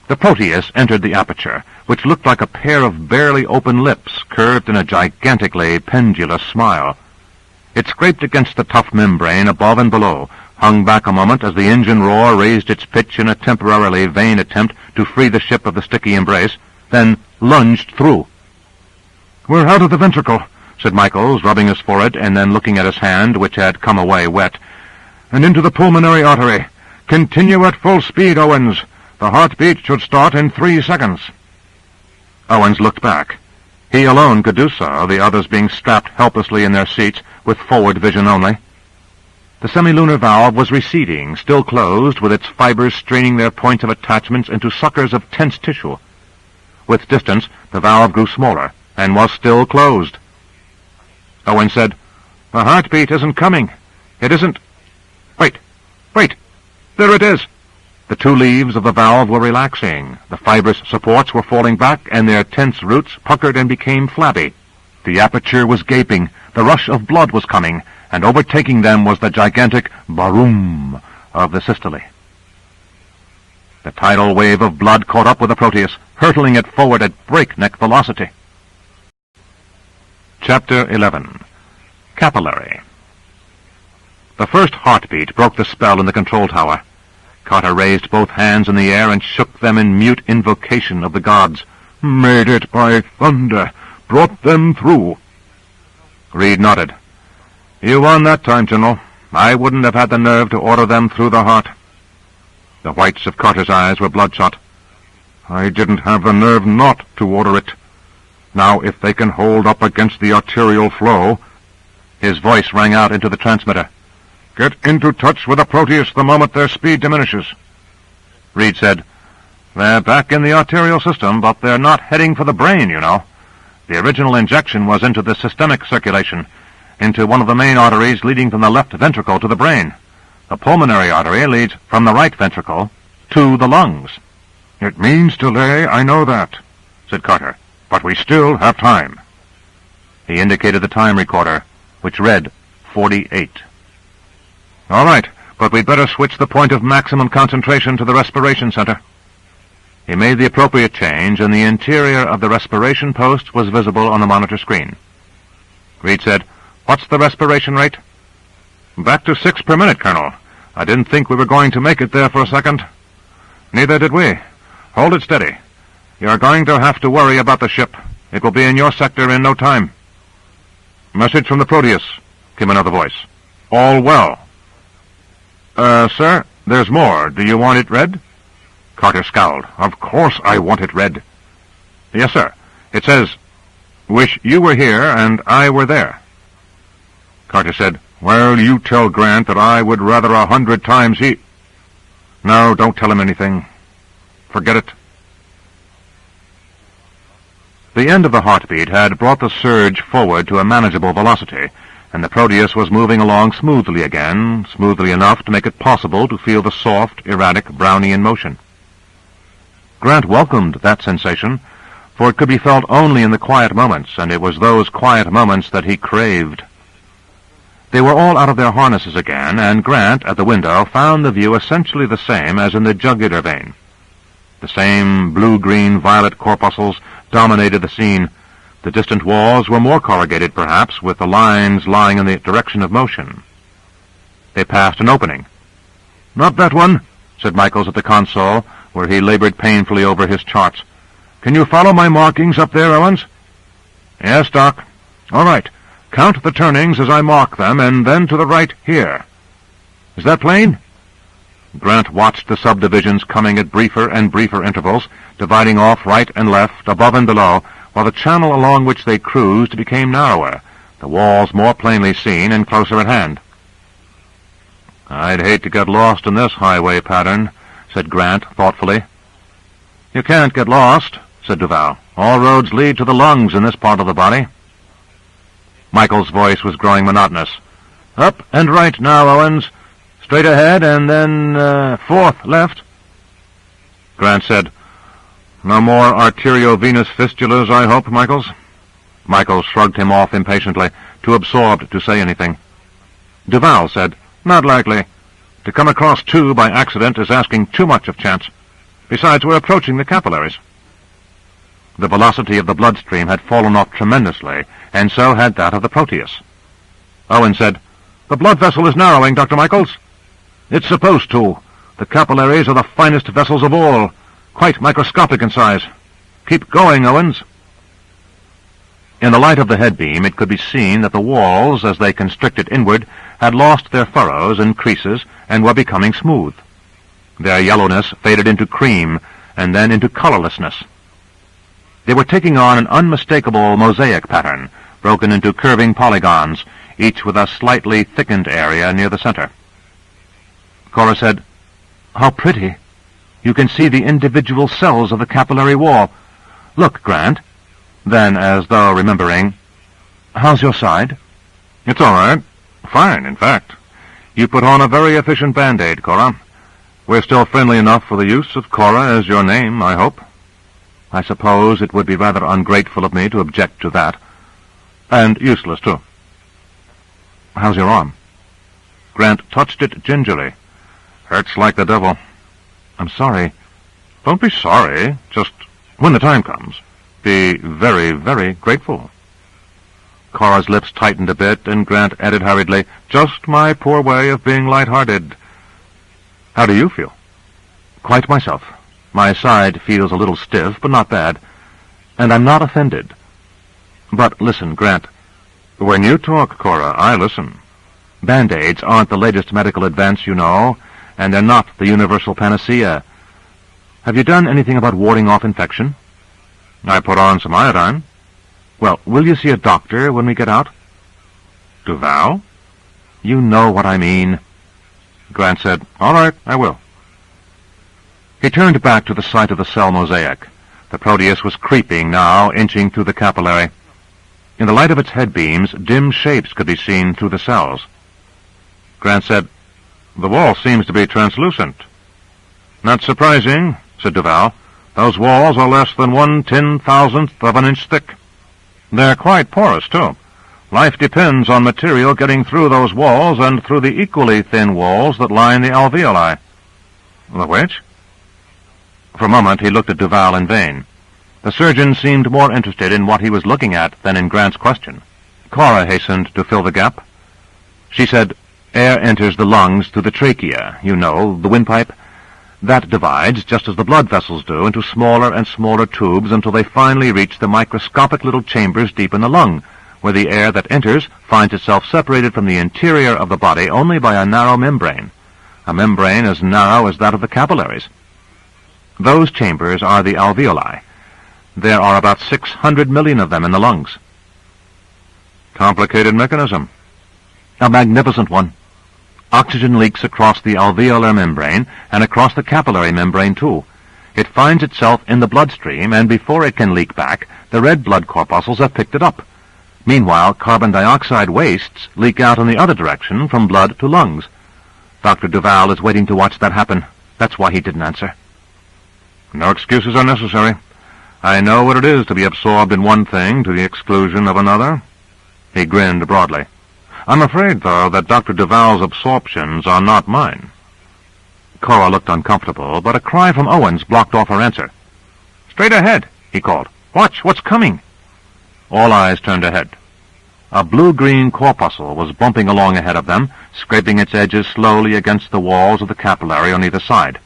Speaker 1: The Proteus entered the aperture, which looked like a pair of barely open lips curved in a gigantically pendulous smile. It scraped against the tough membrane above and below, hung back a moment as the engine roar raised its pitch in a temporarily vain attempt to free the ship of the sticky embrace, then lunged through. "We're out of the ventricle," said Michaels, rubbing his forehead and then looking at his hand, which had come away wet, "and into the pulmonary artery. Continue at full speed, Owens. The heartbeat should start in 3 seconds. Owens looked back. He alone could do so, the others being strapped helplessly in their seats with forward vision only. The semilunar valve was receding, still closed, with its fibers straining their points of attachments into suckers of tense tissue. With distance, the valve grew smaller, and was still closed. Owen said, "The heartbeat isn't coming. It isn't... Wait! There it is!" The two leaves of the valve were relaxing. The fibrous supports were falling back, and their tense roots puckered and became flabby. The aperture was gaping. The rush of blood was coming, and overtaking them was the gigantic baroom of the systole. The tidal wave of blood caught up with the Proteus, hurtling it forward at breakneck velocity. Chapter 11. Capillary. The first heartbeat broke the spell in the control tower. Carter raised both hands in the air and shook them in mute invocation of the gods. "Made it, by thunder! Brought them through!" Reed nodded. "You won that time, General. I wouldn't have had the nerve to order them through the heart." The whites of Carter's eyes were bloodshot. "I didn't have the nerve not to order it. Now, if they can hold up against the arterial flow—" His voice rang out into the transmitter. "Get into touch with the Proteus the moment their speed diminishes." Reed said, "They're back in the arterial system, but they're not heading for the brain, you know. The original injection was into the systemic circulation, into one of the main arteries leading from the left ventricle to the brain. The pulmonary artery leads from the right ventricle to the lungs." "It means delay, I know that," said Carter, "but we still have time." He indicated the time recorder, which read 48. "All right, but we'd better switch the point of maximum concentration to the respiration center." He made the appropriate change, and the interior of the respiration post was visible on the monitor screen. Reed said, "What's the respiration rate?" "Back to 6 per minute, Colonel. I didn't think we were going to make it there for a second." "Neither did we. Hold it steady. You're going to have to worry about the ship. It will be in your sector in no time." "Message from the Proteus," came another voice. "All well." Sir, there's more. Do you want it read?" Carter scowled. "Of course I want it read." "Yes, sir. It says, 'Wish you were here and I were there.'" Carter said, "Well, you tell Grant that I would rather 100 times he—" "No, don't tell him anything. Forget it." The end of the heartbeat had brought the surge forward to a manageable velocity, and the Proteus was moving along smoothly again, smoothly enough to make it possible to feel the soft, erratic Brownian motion. Grant welcomed that sensation, for it could be felt only in the quiet moments, and it was those quiet moments that he craved. They were all out of their harnesses again, and Grant, at the window, found the view essentially the same as in the jugular vein. The same blue-green-violet corpuscles dominated the scene. The distant walls were more corrugated, perhaps, with the lines lying in the direction of motion. They passed an opening. "Not that one," said Michaels at the console, where he labored painfully over his charts. "Can you follow my markings up there, Owens?" "Yes, Doc." "All right. Count the turnings as I mark them, and then to the right here. Is that plain?" Grant watched the subdivisions coming at briefer and briefer intervals, dividing off right and left, above and below, while the channel along which they cruised became narrower, the walls more plainly seen and closer at hand. "I'd hate to get lost in this highway pattern," said Grant thoughtfully. "You can't get lost," said Duval. "All roads lead to the lungs in this part of the body." Michael's voice was growing monotonous. "Up and right now, Owens. Straight ahead, and then, fourth left." Grant said, "No more arteriovenous fistulas, I hope, Michaels?" Michaels shrugged him off impatiently, too absorbed to say anything. Duval said, "Not likely. To come across two by accident is asking too much of chance. Besides, we're approaching the capillaries." The velocity of the bloodstream had fallen off tremendously, and so had that of the Proteus. Owen said, "The blood vessel is narrowing, Dr. Michaels." "It's supposed to. The capillaries are the finest vessels of all, quite microscopic in size. Keep going, Owens." In the light of the headbeam it could be seen that the walls, as they constricted inward, had lost their furrows and creases and were becoming smooth. Their yellowness faded into cream, and then into colorlessness. They were taking on an unmistakable mosaic pattern, broken into curving polygons, each with a slightly thickened area near the center. Cora said, "How pretty. You can see the individual cells of the capillary wall. Look, Grant." Then, as though remembering, "How's your side?" "It's all right. Fine, in fact. You put on a very efficient Band-Aid, Cora. We're still friendly enough for the use of Cora as your name, I hope." "I suppose it would be rather ungrateful of me to object to that." "And useless, too." "How's your arm?" Grant touched it gingerly. "Hurts like the devil." "I'm sorry." "Don't be sorry. Just, when the time comes, be very, very grateful." Cora's lips tightened a bit, and Grant added hurriedly, "Just my poor way of being light-hearted." "How do you feel?" "Quite myself. My side feels a little stiff, but not bad. And I'm not offended. But listen, Grant." "When you talk, Cora, I listen." "Band-Aids aren't the latest medical advance, you know, and they're not the universal panacea. Have you done anything about warding off infection?" "I put on some iodine." "Well, will you see a doctor when we get out?" "Duval?" "You know what I mean." Grant said, "All right, I will." He turned back to the site of the cell mosaic. The Proteus was creeping now, inching through the capillary. In the light of its head beams, dim shapes could be seen through the cells. Grant said, "The wall seems to be translucent." "Not surprising," said Duval. "Those walls are less than 1/10,000th of an inch thick. They're quite porous, too. Life depends on material getting through those walls and through the equally thin walls that line the alveoli." "The which?" For a moment he looked at Duval in vain. The surgeon seemed more interested in what he was looking at than in Grant's question. Cora hastened to fill the gap. She said, "Air enters the lungs through the trachea, you know, the windpipe. That divides, just as the blood vessels do, into smaller and smaller tubes until they finally reach the microscopic little chambers deep in the lung, where the air that enters finds itself separated from the interior of the body only by a narrow membrane, a membrane as narrow as that of the capillaries. Those chambers are the alveoli. There are about 600 million of them in the lungs." "Complicated mechanism." "A magnificent one. Oxygen leaks across the alveolar membrane and across the capillary membrane, too. It finds itself in the bloodstream, and before it can leak back, the red blood corpuscles have picked it up. Meanwhile, carbon dioxide wastes leak out in the other direction from blood to lungs. Dr. Duval is waiting to watch that happen. That's why he didn't answer." "No excuses are necessary. I know what it is to be absorbed in one thing to the exclusion of another." He grinned broadly. "I'm afraid, though, that Dr. Duval's absorptions are not mine." Cora looked uncomfortable, but a cry from Owens blocked off her answer. "Straight ahead," he called. "Watch, what's coming?" All eyes turned ahead. A blue-green corpuscle was bumping along ahead of them, scraping its edges slowly against the walls of the capillary on either side.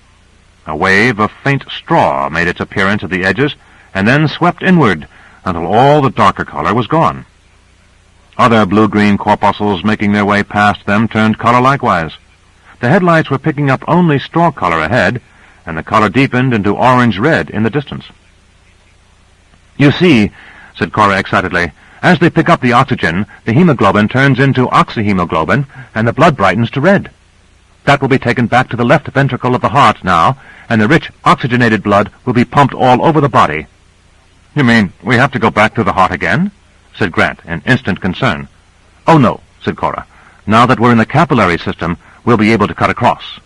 Speaker 1: A wave of faint straw made its appearance at the edges, and then swept inward until all the darker color was gone. Other blue-green corpuscles making their way past them turned color likewise. The headlights were picking up only straw color ahead, and the color deepened into orange-red in the distance. "You see," said Cora excitedly, "as they pick up the oxygen, the hemoglobin turns into oxyhemoglobin, and the blood brightens to red. That will be taken back to the left ventricle of the heart now, and the rich oxygenated blood will be pumped all over the body." "You mean we have to go back to the heart again?" said Grant, in instant concern. "Oh, no," said Cora. "Now that we're in the capillary system, we'll be able to cut across."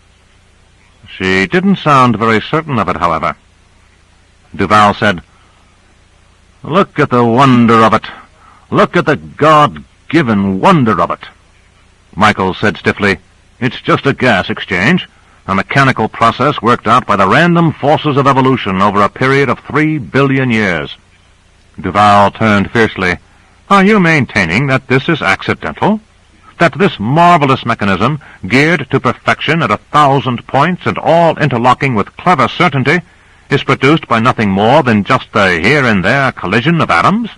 Speaker 1: She didn't sound very certain of it, however. Duval said, "Look at the wonder of it. Look at the God-given wonder of it." Michael said stiffly, "It's just a gas exchange, a mechanical process worked out by the random forces of evolution over a period of 3 billion years." Duval turned fiercely. "Are you maintaining that this is accidental? That this marvelous mechanism, geared to perfection at 1,000 points and all interlocking with clever certainty, is produced by nothing more than just the here-and-there collision of atoms?"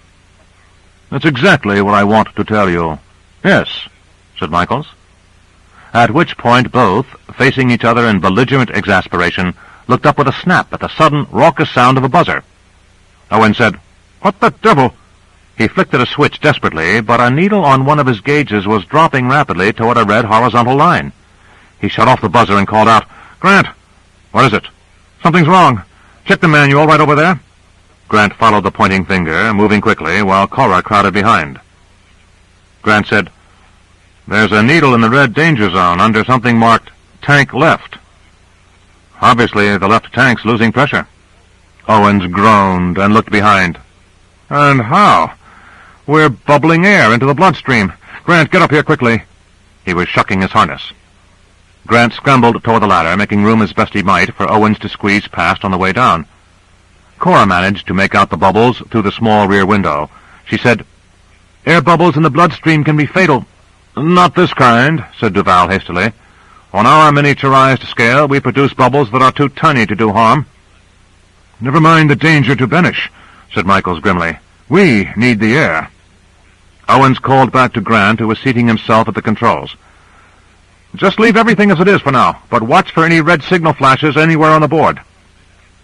Speaker 1: "That's exactly what I want to tell you." "Yes," said Michaels. At which point both, facing each other in belligerent exasperation, looked up with a snap at the sudden, raucous sound of a buzzer. Owen said, "What the devil?" He flicked at a switch desperately, but a needle on one of his gauges was dropping rapidly toward a red horizontal line. He shut off the buzzer and called out, "Grant!" "What is it?" "Something's wrong. Check the manual right over there." Grant followed the pointing finger, moving quickly, while Cora crowded behind. Grant said, "There's a needle in the red danger zone under something marked tank left. Obviously, the left tank's losing pressure." Owens groaned and looked behind. "And how? We're bubbling air into the bloodstream. Grant, get up here quickly." He was shucking his harness. Grant scrambled toward the ladder, making room as best he might for Owens to squeeze past on the way down. Cora managed to make out the bubbles through the small rear window. She said, "Air bubbles in the bloodstream can be fatal." "Not this kind," said Duval hastily. "On our miniaturized scale, we produce bubbles that are too tiny to do harm." "Never mind the danger to Benish," said Michaels grimly. "We need the air." Owens called back to Grant, who was seating himself at the controls. "Just leave everything as it is for now, but watch for any red signal flashes anywhere on the board."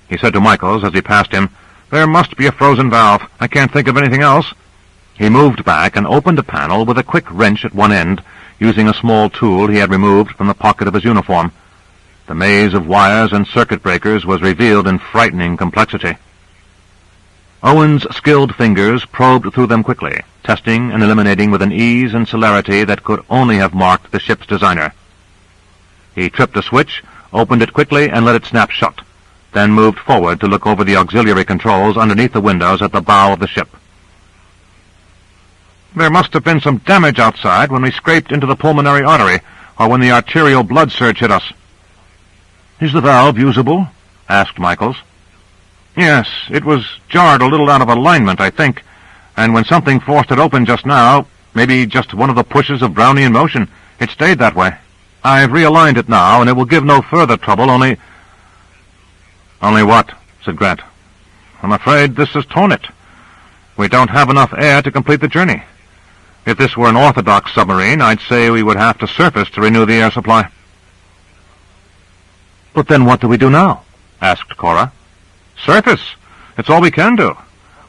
Speaker 1: He said to Michaels as he passed him, "There must be a frozen valve. I can't think of anything else." He moved back and opened a panel with a quick wrench at one end, using a small tool he had removed from the pocket of his uniform. The maze of wires and circuit breakers was revealed in frightening complexity. Owens' skilled fingers probed through them quickly, testing and eliminating with an ease and celerity that could only have marked the ship's designer. He tripped a switch, opened it quickly, and let it snap shut, then moved forward to look over the auxiliary controls underneath the windows at the bow of the ship. "There must have been some damage outside when we scraped into the pulmonary artery, or when the arterial blood surge hit us." "Is the valve usable?" asked Michaels. "Yes, it was jarred a little out of alignment, I think, and when something forced it open just now, maybe just one of the pushes of Brownian motion, it stayed that way. I've realigned it now, and it will give no further trouble, only—" "Only what?" said Grant. "I'm afraid this has torn it. We don't have enough air to complete the journey. If this were an orthodox submarine, I'd say we would have to surface to renew the air supply." "But then what do we do now?" asked Cora. "Surface. It's all we can do.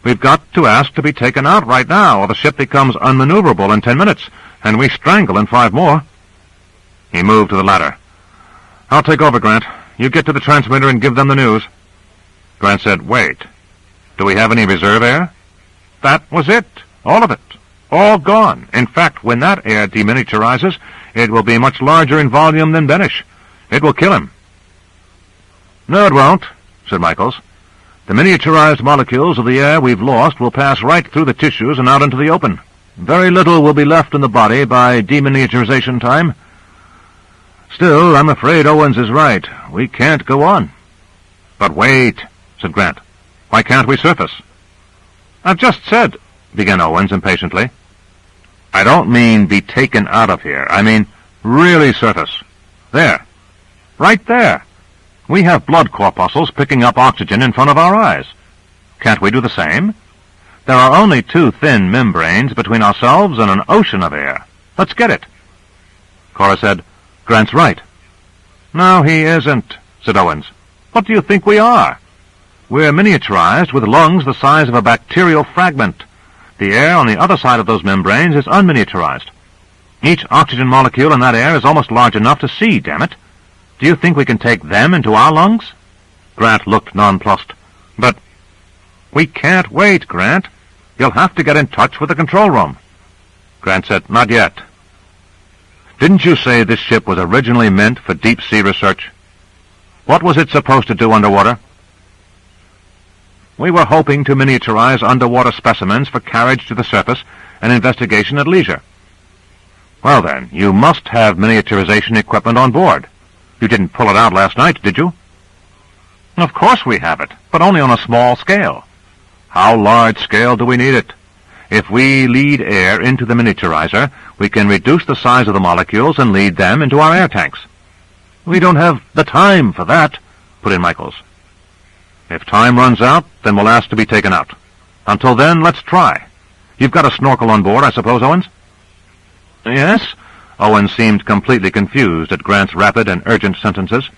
Speaker 1: We've got to ask to be taken out right now, or the ship becomes unmaneuverable in 10 minutes, and we strangle in 5 more. He moved to the ladder. "I'll take over, Grant. You get to the transmitter and give them the news." Grant said, "Wait. Do we have any reserve air?" "That was it. All of it. All gone. In fact, when that air deminiaturizes, it will be much larger in volume than Benish. It will kill him." "No, it won't," said Michaels. "The miniaturized molecules of the air we've lost will pass right through the tissues and out into the open. Very little will be left in the body by deminiaturization time. Still, I'm afraid Owens is right. We can't go on." "But wait," said Grant. "Why can't we surface?" "I've just said—" began Owens impatiently. "I don't mean be taken out of here. I mean really surface. There. Right there. We have blood corpuscles picking up oxygen in front of our eyes. Can't we do the same? There are only 2 thin membranes between ourselves and an ocean of air. Let's get it." Cora said, "Grant's right." "No, he isn't," said Owens. "What do you think we are? We're miniaturized with lungs the size of a bacterial fragment. The air on the other side of those membranes is unminiaturized. Each oxygen molecule in that air is almost large enough to see, damn it. Do you think we can take them into our lungs?" Grant looked nonplussed. "But—" "We can't wait, Grant. You'll have to get in touch with the control room." Grant said, "Not yet. Didn't you say this ship was originally meant for deep-sea research? What was it supposed to do underwater?" "We were hoping to miniaturize underwater specimens for carriage to the surface and investigation at leisure." "Well, then, you must have miniaturization equipment on board. You didn't pull it out last night, did you?" "Of course we have it, but only on a small scale." "How large scale do we need it? If we lead air into the miniaturizer, we can reduce the size of the molecules and lead them into our air tanks." "We don't have the time for that," put in Michaels. "If time runs out, then we'll ask to be taken out. Until then, let's try. You've got a snorkel on board, I suppose, Owens?" "Yes." Owens seemed completely confused at Grant's rapid and urgent sentences.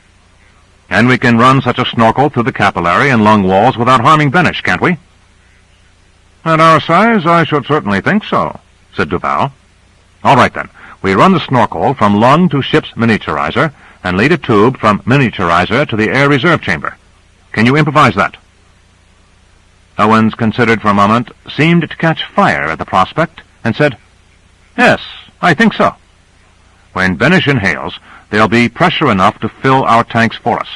Speaker 1: "And we can run such a snorkel through the capillary and lung walls without harming Benish, can't we?" At our size, I should certainly think so, said Duval. All right, then. We run the snorkel from lung to ship's miniaturizer and lead a tube from miniaturizer to the air reserve chamber. Can you improvise that? Owens considered for a moment, seemed to catch fire at the prospect, and said, Yes, I think so. When Benish inhales, there'll be pressure enough to fill our tanks for us.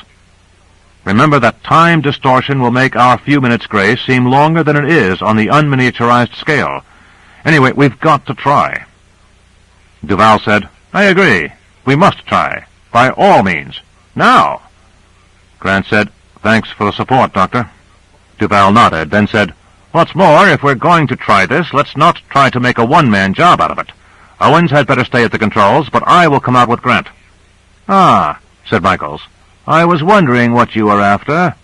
Speaker 1: Remember that time distortion will make our few minutes grace seem longer than it is on the unminiaturized scale. Anyway, we've got to try. Duval said, I agree. We must try. By all means. Now. Grant said, Thanks for the support, Doctor. Duval nodded, then said, What's more, if we're going to try this, let's not try to make a one-man job out of it. Owens had better stay at the controls, but I will come out with Grant. Ah, said Michaels. I was wondering what you were after.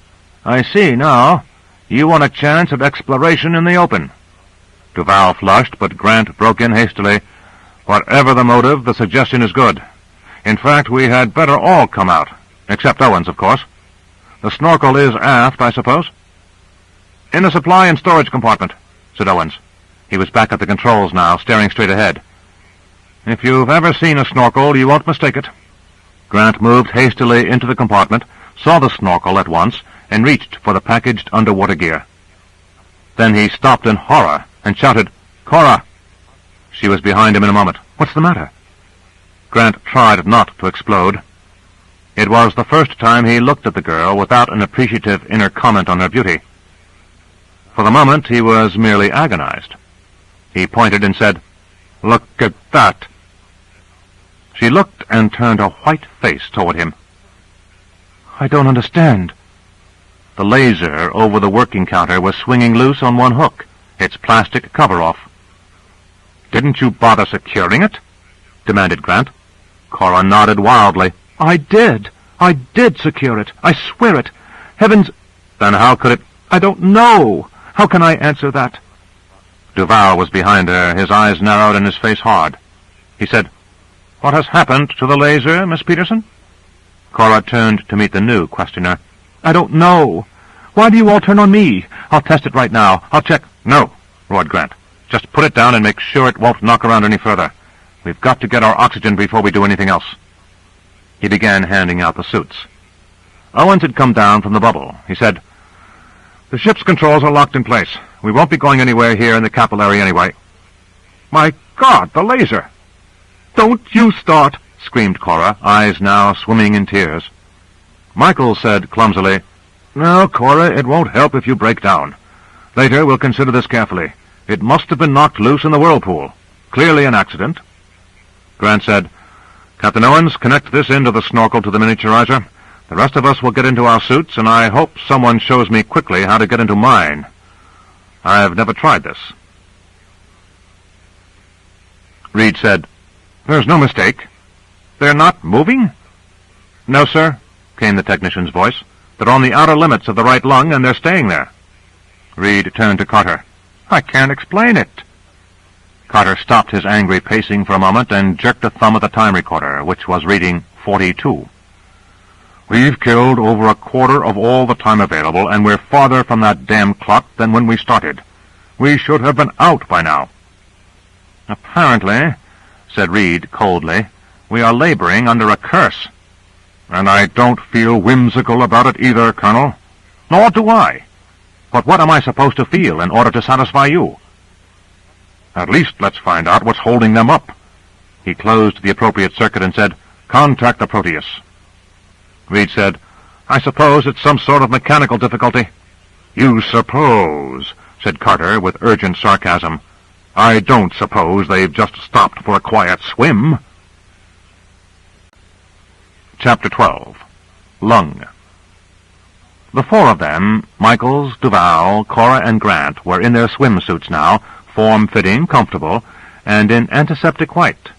Speaker 1: I see now. You want a chance of exploration in the open. Duval flushed, but Grant broke in hastily. Whatever the motive, the suggestion is good. In fact, we had better all come out. Except Owens, of course. The snorkel is aft, I suppose? In the supply and storage compartment, said Owens. He was back at the controls now, staring straight ahead. If you've ever seen a snorkel, you won't mistake it. Grant moved hastily into the compartment, saw the snorkel at once, and reached for the packaged underwater gear. Then he stopped in horror and shouted, Cora! She was behind him in a moment. What's the matter? Grant tried not to explode. It was the first time he looked at the girl without an appreciative inner comment on her beauty. For the moment, he was merely agonized. He pointed and said, Look at that! She looked and turned a white face toward him. I don't understand. The laser over the working counter was swinging loose on one hook, its plastic cover off. Didn't you bother securing it? Demanded Grant. Cora nodded wildly. I did secure it. I swear it. Heavens! Then how could it... I don't know. How can I answer that? Duval was behind her, his eyes narrowed and his face hard. He said, What has happened to the laser, Miss Peterson? Cora turned to meet the new questioner. I don't know. Why do you all turn on me? I'll test it right now. I'll check... No, roared Grant. Just put it down and make sure it won't knock around any further. We've got to get our oxygen before we do anything else. He began handing out the suits. Owens had come down from the bubble. He said, The ship's controls are locked in place. We won't be going anywhere here in the capillary anyway. My God, the laser! Don't you start, screamed Cora, eyes now swimming in tears. Michael said clumsily, No, Cora, it won't help if you break down. Later, we'll consider this carefully. It must have been knocked loose in the whirlpool. Clearly an accident. Grant said, Captain Owens, connect this end of the snorkel to the miniaturizer. The rest of us will get into our suits, and I hope someone shows me quickly how to get into mine. I've never tried this. Reed said, There's no mistake. They're not moving? No, sir, came the technician's voice. They're on the outer limits of the right lung, and they're staying there. Reed turned to Carter. I can't explain it. Carter stopped his angry pacing for a moment and jerked a thumb at the time recorder, which was reading 42. We've killed over a quarter of all the time available, and we're farther from that damn clock than when we started. We should have been out by now. Apparently, said Reed coldly, we are laboring under a curse. And I don't feel whimsical about it either, Colonel. Nor do I. But what am I supposed to feel in order to satisfy you? At least let's find out what's holding them up. He closed the appropriate circuit and said, Contact the Proteus. Reed said, I suppose it's some sort of mechanical difficulty. You suppose, said Carter with urgent sarcasm. I don't suppose they've just stopped for a quiet swim. Chapter 12. Lung. The four of them, Michaels, Duval, Cora, and Grant, were in their swimsuits now, form-fitting, comfortable, and in antiseptic white.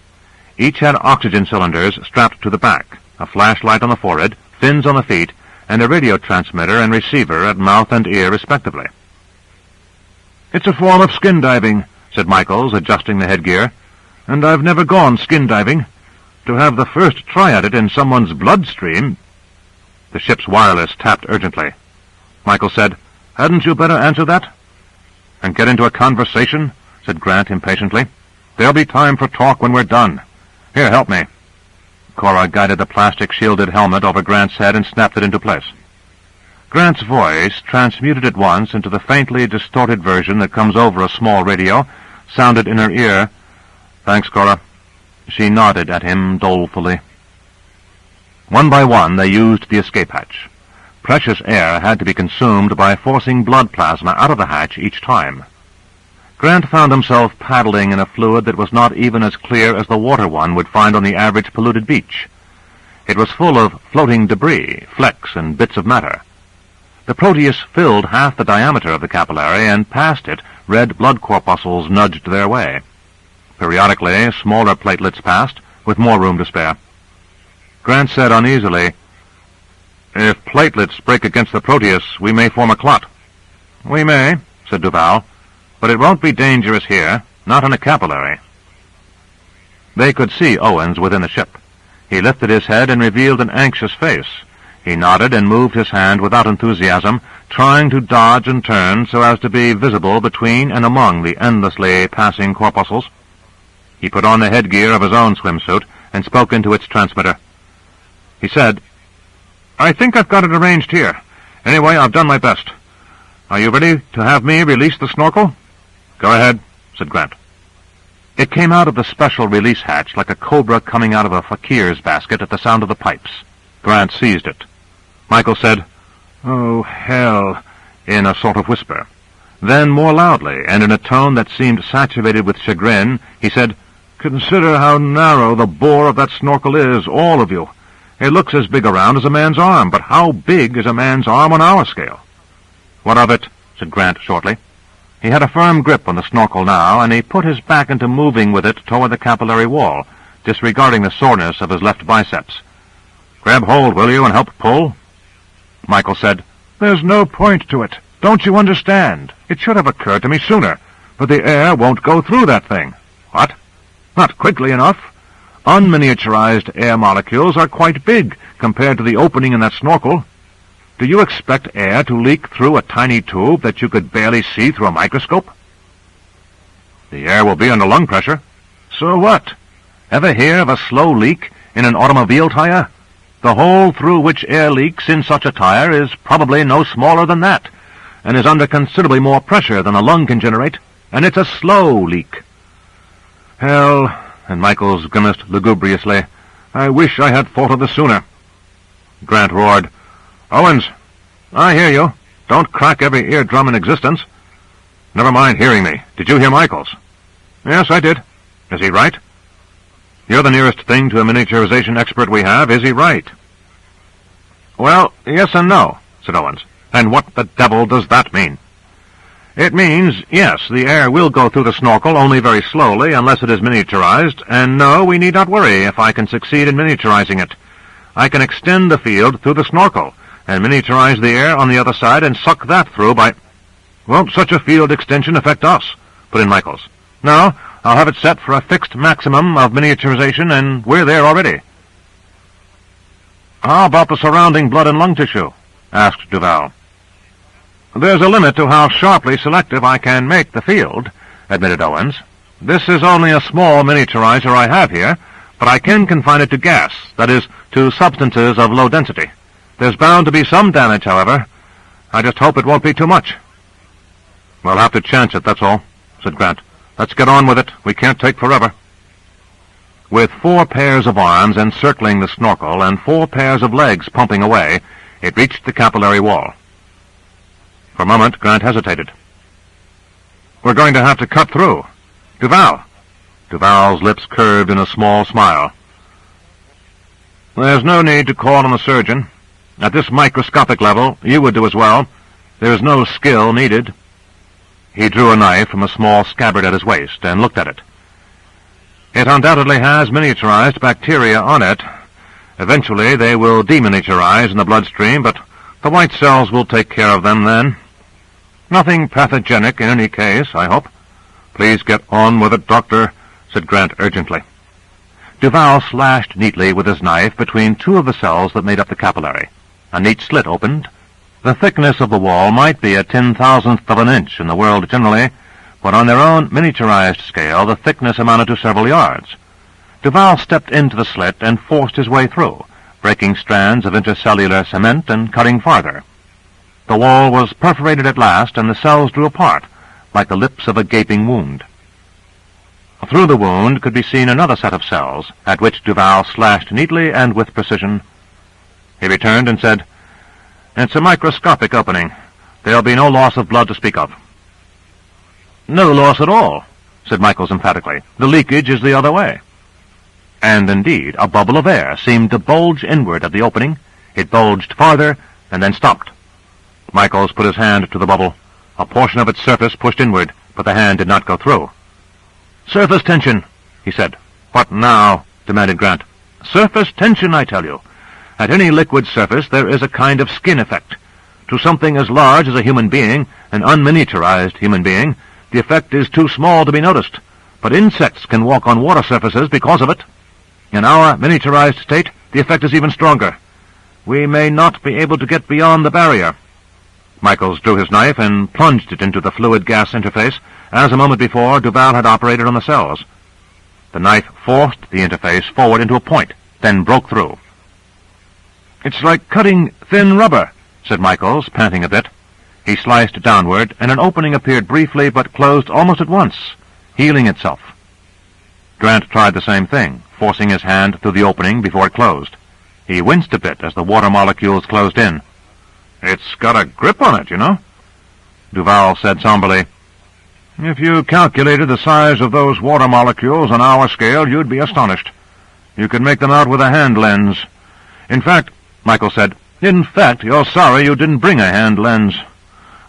Speaker 1: Each had oxygen cylinders strapped to the back, a flashlight on the forehead, fins on the feet, and a radio transmitter and receiver at mouth and ear, respectively. It's a form of skin diving, said Michaels, adjusting the headgear, and I've never gone skin diving. To have the first try at it in someone's bloodstream... The ship's wireless tapped urgently. Michael said, Hadn't you better answer that? And get into a conversation?" said Grant impatiently. "There'll be time for talk when we're done. Here, help me." Cora guided the plastic-shielded helmet over Grant's head and snapped it into place. Grant's voice, transmuted at once into the faintly distorted version that comes over a small radio, sounded in her ear. "Thanks, Cora." She nodded at him dolefully. One by one they used the escape hatch. Precious air had to be consumed by forcing blood plasma out of the hatch each time. Grant found himself paddling in a fluid that was not even as clear as the water one would find on the average polluted beach. It was full of floating debris, flecks, and bits of matter. The Proteus filled half the diameter of the capillary, and past it red blood corpuscles nudged their way. Periodically, smaller platelets passed, with more room to spare. Grant said uneasily, "If platelets break against the Proteus, we may form a clot." "We may," said Duval, "but it won't be dangerous here, not in a capillary." They could see Owens within the ship. He lifted his head and revealed an anxious face. He nodded and moved his hand without enthusiasm, trying to dodge and turn so as to be visible between and among the endlessly passing corpuscles. He put on the headgear of his own swimsuit and spoke into its transmitter. He said, "I think I've got it arranged here. Anyway, I've done my best. Are you ready to have me release the snorkel?" "Go ahead," said Grant. It came out of the special release hatch like a cobra coming out of a fakir's basket at the sound of the pipes. Grant seized it. Michael said, "Oh, hell," in a sort of whisper. Then, more loudly, and in a tone that seemed saturated with chagrin, he said, "Consider how narrow the bore of that snorkel is, all of you. It looks as big around as a man's arm, but how big is a man's arm on our scale?" "What of it?" said Grant shortly. He had a firm grip on the snorkel now, and he put his back into moving with it toward the capillary wall, disregarding the soreness of his left biceps. "Grab hold, will you, and help pull?" Michael said, "There's no point to it. Don't you understand? It should have occurred to me sooner, but the air won't go through that thing." "What?" "Not quickly enough. Unminiaturized air molecules are quite big compared to the opening in that snorkel. Do you expect air to leak through a tiny tube that you could barely see through a microscope?" "The air will be under lung pressure." "So what? Ever hear of a slow leak in an automobile tire? The hole through which air leaks in such a tire is probably no smaller than that, and is under considerably more pressure than a lung can generate, and it's a slow leak." "Hell," and Michaels grimaced lugubriously, "I wish I had thought of this sooner." Grant roared, "Owens, I hear you. Don't crack every eardrum in existence." "Never mind hearing me. Did you hear Michaels?" "Yes, I did." "Is he right?" "You're the nearest thing to a miniaturization expert we have. Is he right?" "Well, yes and no," said Owens. "And what the devil does that mean?" "It means, yes, the air will go through the snorkel only very slowly unless it is miniaturized, and no, we need not worry if I can succeed in miniaturizing it. I can extend the field through the snorkel and miniaturize the air on the other side and suck that through by—" "Won't such a field extension affect us?" put in Michaels. "No, I'll have it set for a fixed maximum of miniaturization, and we're there already." "How about the surrounding blood and lung tissue?" asked Duval. "There's a limit to how sharply selective I can make the field," admitted Owens. "This is only a small miniaturizer I have here, but I can confine it to gas, that is, to substances of low density. There's bound to be some damage, however. I just hope it won't be too much." "We'll have to chance it, that's all," said Grant. "Let's get on with it. We can't take forever." With 4 pairs of arms encircling the snorkel and 4 pairs of legs pumping away, it reached the capillary wall. For a moment, Grant hesitated. "We're going to have to cut through. Duval." Duval's lips curved in a small smile. "There's no need to call on a surgeon. At this microscopic level, you would do as well. There's no skill needed." He drew a knife from a small scabbard at his waist and looked at it. "It undoubtedly has miniaturized bacteria on it. Eventually they will deminiaturize in the bloodstream, but the white cells will take care of them then. Nothing pathogenic in any case, I hope." "Please get on with it, Doctor," said Grant urgently. Duval slashed neatly with his knife between 2 of the cells that made up the capillary. A neat slit opened. The thickness of the wall might be a 10,000th of an inch in the world generally, but on their own miniaturized scale the thickness amounted to several yards. Duval stepped into the slit and forced his way through, breaking strands of intercellular cement and cutting farther. The wall was perforated at last, and the cells drew apart, like the lips of a gaping wound. Through the wound could be seen another set of cells, at which Duval slashed neatly and with precision. He returned and said, "It's a microscopic opening. There'll be no loss of blood to speak of." "No loss at all," said Michaels emphatically. "The leakage is the other way." And indeed, a bubble of air seemed to bulge inward at the opening. It bulged farther, and then stopped. Michaels put his hand to the bubble. A portion of its surface pushed inward, but the hand did not go through. "Surface tension," he said. "What now?" demanded Grant. "Surface tension, I tell you. At any liquid surface there is a kind of skin effect. To something as large as a human being, an unminiaturized human being, the effect is too small to be noticed, but insects can walk on water surfaces because of it. In our miniaturized state, the effect is even stronger. We may not be able to get beyond the barrier." Michaels drew his knife and plunged it into the fluid-gas interface, as a moment before Duval had operated on the cells. The knife forced the interface forward into a point, then broke through. "It's like cutting thin rubber," said Michaels, panting a bit. He sliced downward, and an opening appeared briefly but closed almost at once, healing itself. Grant tried the same thing, forcing his hand through the opening before it closed. He winced a bit as the water molecules closed in. "It's got a grip on it, you know." Duval said somberly, "If you calculated the size of those water molecules on our scale, you'd be astonished. You could make them out with a hand lens. In fact," Michael said, "you're sorry you didn't bring a hand lens.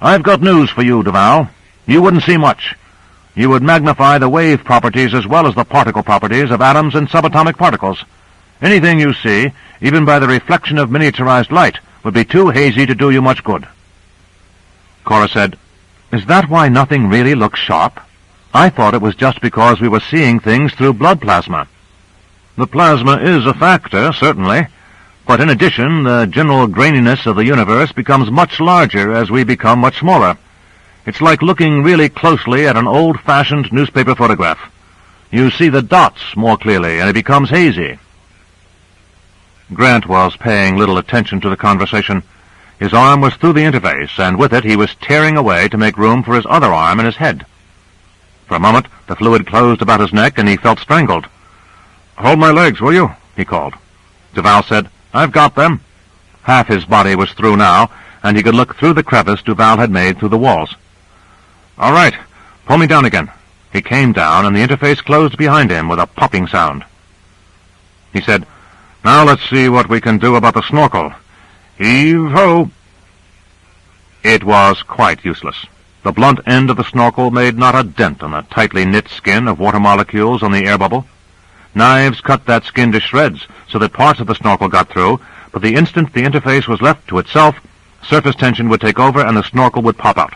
Speaker 1: I've got news for you, Duval. You wouldn't see much. You would magnify the wave properties as well as the particle properties of atoms and subatomic particles. Anything you see, even by the reflection of miniaturized light, would be too hazy to do you much good." Cora said, "Is that why nothing really looks sharp? I thought it was just because we were seeing things through blood plasma." "The plasma is a factor, certainly. But in addition, the general graininess of the universe becomes much larger as we become much smaller. It's like looking really closely at an old-fashioned newspaper photograph. You see the dots more clearly, and it becomes hazy." Grant was paying little attention to the conversation. His arm was through the interface, and with it he was tearing away to make room for his other arm and his head. For a moment the fluid closed about his neck, and he felt strangled. "Hold my legs, will you?" he called. Duval said, "I've got them." Half his body was through now, and he could look through the crevice Duval had made through the walls. "All right, pull me down again." He came down, and the interface closed behind him with a popping sound. He said, "Now let's see what we can do about the snorkel. Heave-ho!" It was quite useless. The blunt end of the snorkel made not a dent on the tightly knit skin of water molecules on the air bubble. Knives cut that skin to shreds, so that parts of the snorkel got through, but the instant the interface was left to itself, surface tension would take over and the snorkel would pop out.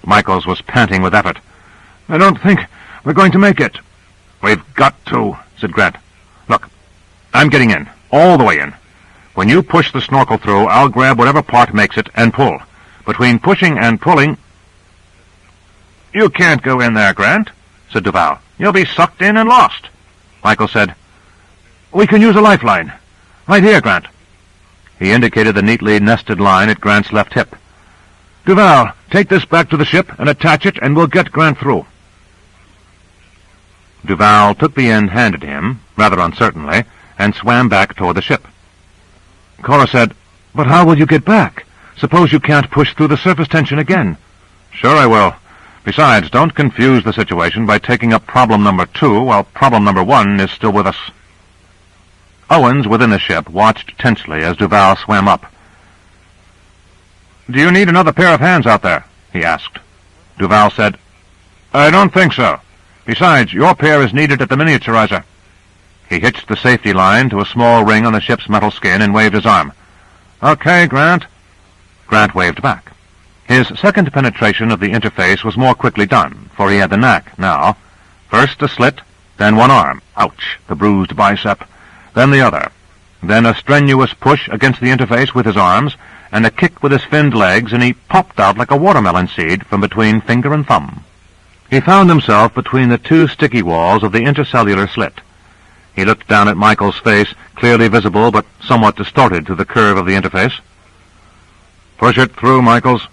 Speaker 1: Michaels was panting with effort. "I don't think we're going to make it." "We've got to," said Grant. "Look, I'm getting in, all the way in. When you push the snorkel through, I'll grab whatever part makes it and pull. Between pushing and pulling—" "You can't go in there, Grant," said Duval. "You'll be sucked in and lost." Michael said, "We can use a lifeline. Right here, Grant." He indicated the neatly nested line at Grant's left hip. "Duval, take this back to the ship and attach it, and we'll get Grant through." Duval took the end handed him, rather uncertainly, and swam back toward the ship. Cora said, "But how will you get back? Suppose you can't push through the surface tension again." "Sure I will. Besides, don't confuse the situation by taking up problem number 2 while problem number 1 is still with us." Owens, within the ship, watched tensely as Duval swam up. "Do you need another pair of hands out there?" he asked. Duval said, "I don't think so. Besides, your pair is needed at the miniaturizer." He hitched the safety line to a small ring on the ship's metal skin and waved his arm. "Okay, Grant." Grant waved back. His second penetration of the interface was more quickly done, for he had the knack now. First a slit, then one arm. Ouch, the bruised bicep. Then the other. Then a strenuous push against the interface with his arms, and a kick with his finned legs, and he popped out like a watermelon seed from between finger and thumb. He found himself between the two sticky walls of the intercellular slit. He looked down at Michael's face, clearly visible but somewhat distorted through the curve of the interface. "Push it through, Michaels."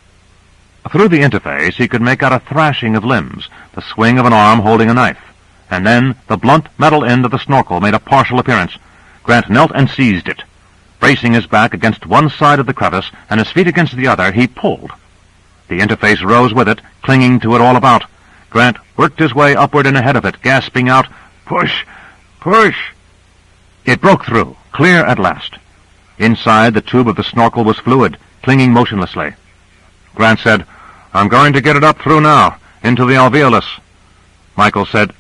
Speaker 1: Through the interface he could make out a thrashing of limbs, the swing of an arm holding a knife, and then the blunt metal end of the snorkel made a partial appearance. Grant knelt and seized it. Bracing his back against one side of the crevice and his feet against the other, he pulled. The interface rose with it, clinging to it all about. Grant worked his way upward and ahead of it, gasping out, "Push! Push!" It broke through, clear at last. Inside, the tube of the snorkel was fluid, clinging motionlessly. Grant said, "I'm going to get it up through now, into the alveolus." Michael said,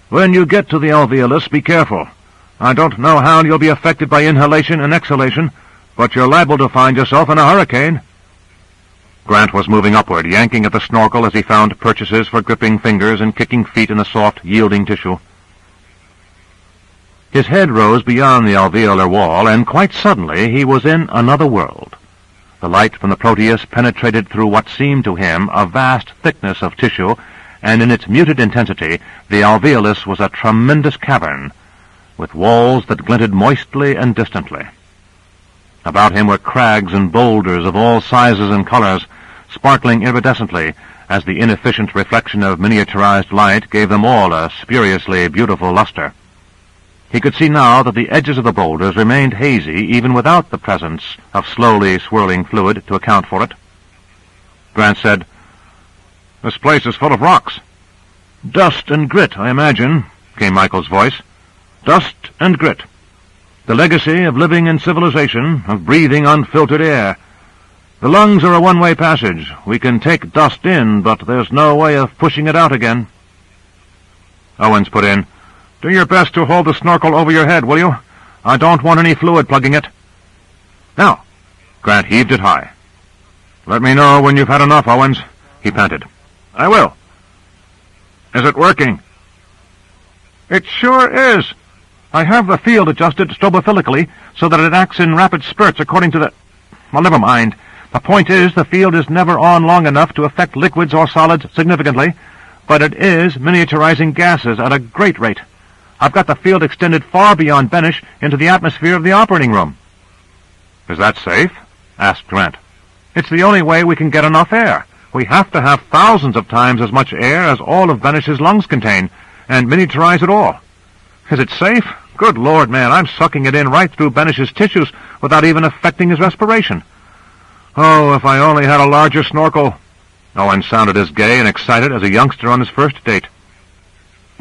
Speaker 1: "When you get to the alveolus, be careful. I don't know how you'll be affected by inhalation and exhalation, but you're liable to find yourself in a hurricane." Grant was moving upward, yanking at the snorkel as he found purchases for gripping fingers and kicking feet in the soft, yielding tissue. His head rose beyond the alveolar wall, and quite suddenly he was in another world. The light from the Proteus penetrated through what seemed to him a vast thickness of tissue, and in its muted intensity the alveolus was a tremendous cavern, with walls that glinted moistly and distantly. About him were crags and boulders of all sizes and colors, sparkling iridescently as the inefficient reflection of miniaturized light gave them all a spuriously beautiful luster. He could see now that the edges of the boulders remained hazy even without the presence of slowly swirling fluid to account for it. Grant said, "This place is full of rocks." "Dust and grit, I imagine," came Michael's voice. "Dust and grit. The legacy of living in civilization, of breathing unfiltered air. The lungs are a one-way passage. We can take dust in, but there's no way of pushing it out again." Owens put in, "Do your best to hold the snorkel over your head, will you? I don't want any fluid plugging it." "Now!" Grant heaved it high. "Let me know when you've had enough, Owens," he panted. "I will." "Is it working?" "It sure is. I have the field adjusted strobophilically so that it acts in rapid spurts according to the... Well, never mind. The point is the field is never on long enough to affect liquids or solids significantly, but it is miniaturizing gases at a great rate. I've got the field extended far beyond Benish into the atmosphere of the operating room." "Is that safe?" asked Grant. "It's the only way we can get enough air. We have to have thousands of times as much air as all of Benish's lungs contain, and miniaturize it all. Is it safe? Good Lord, man, I'm sucking it in right through Benish's tissues without even affecting his respiration. Oh, if I only had a larger snorkel." Owen sounded as gay and excited as a youngster on his first date.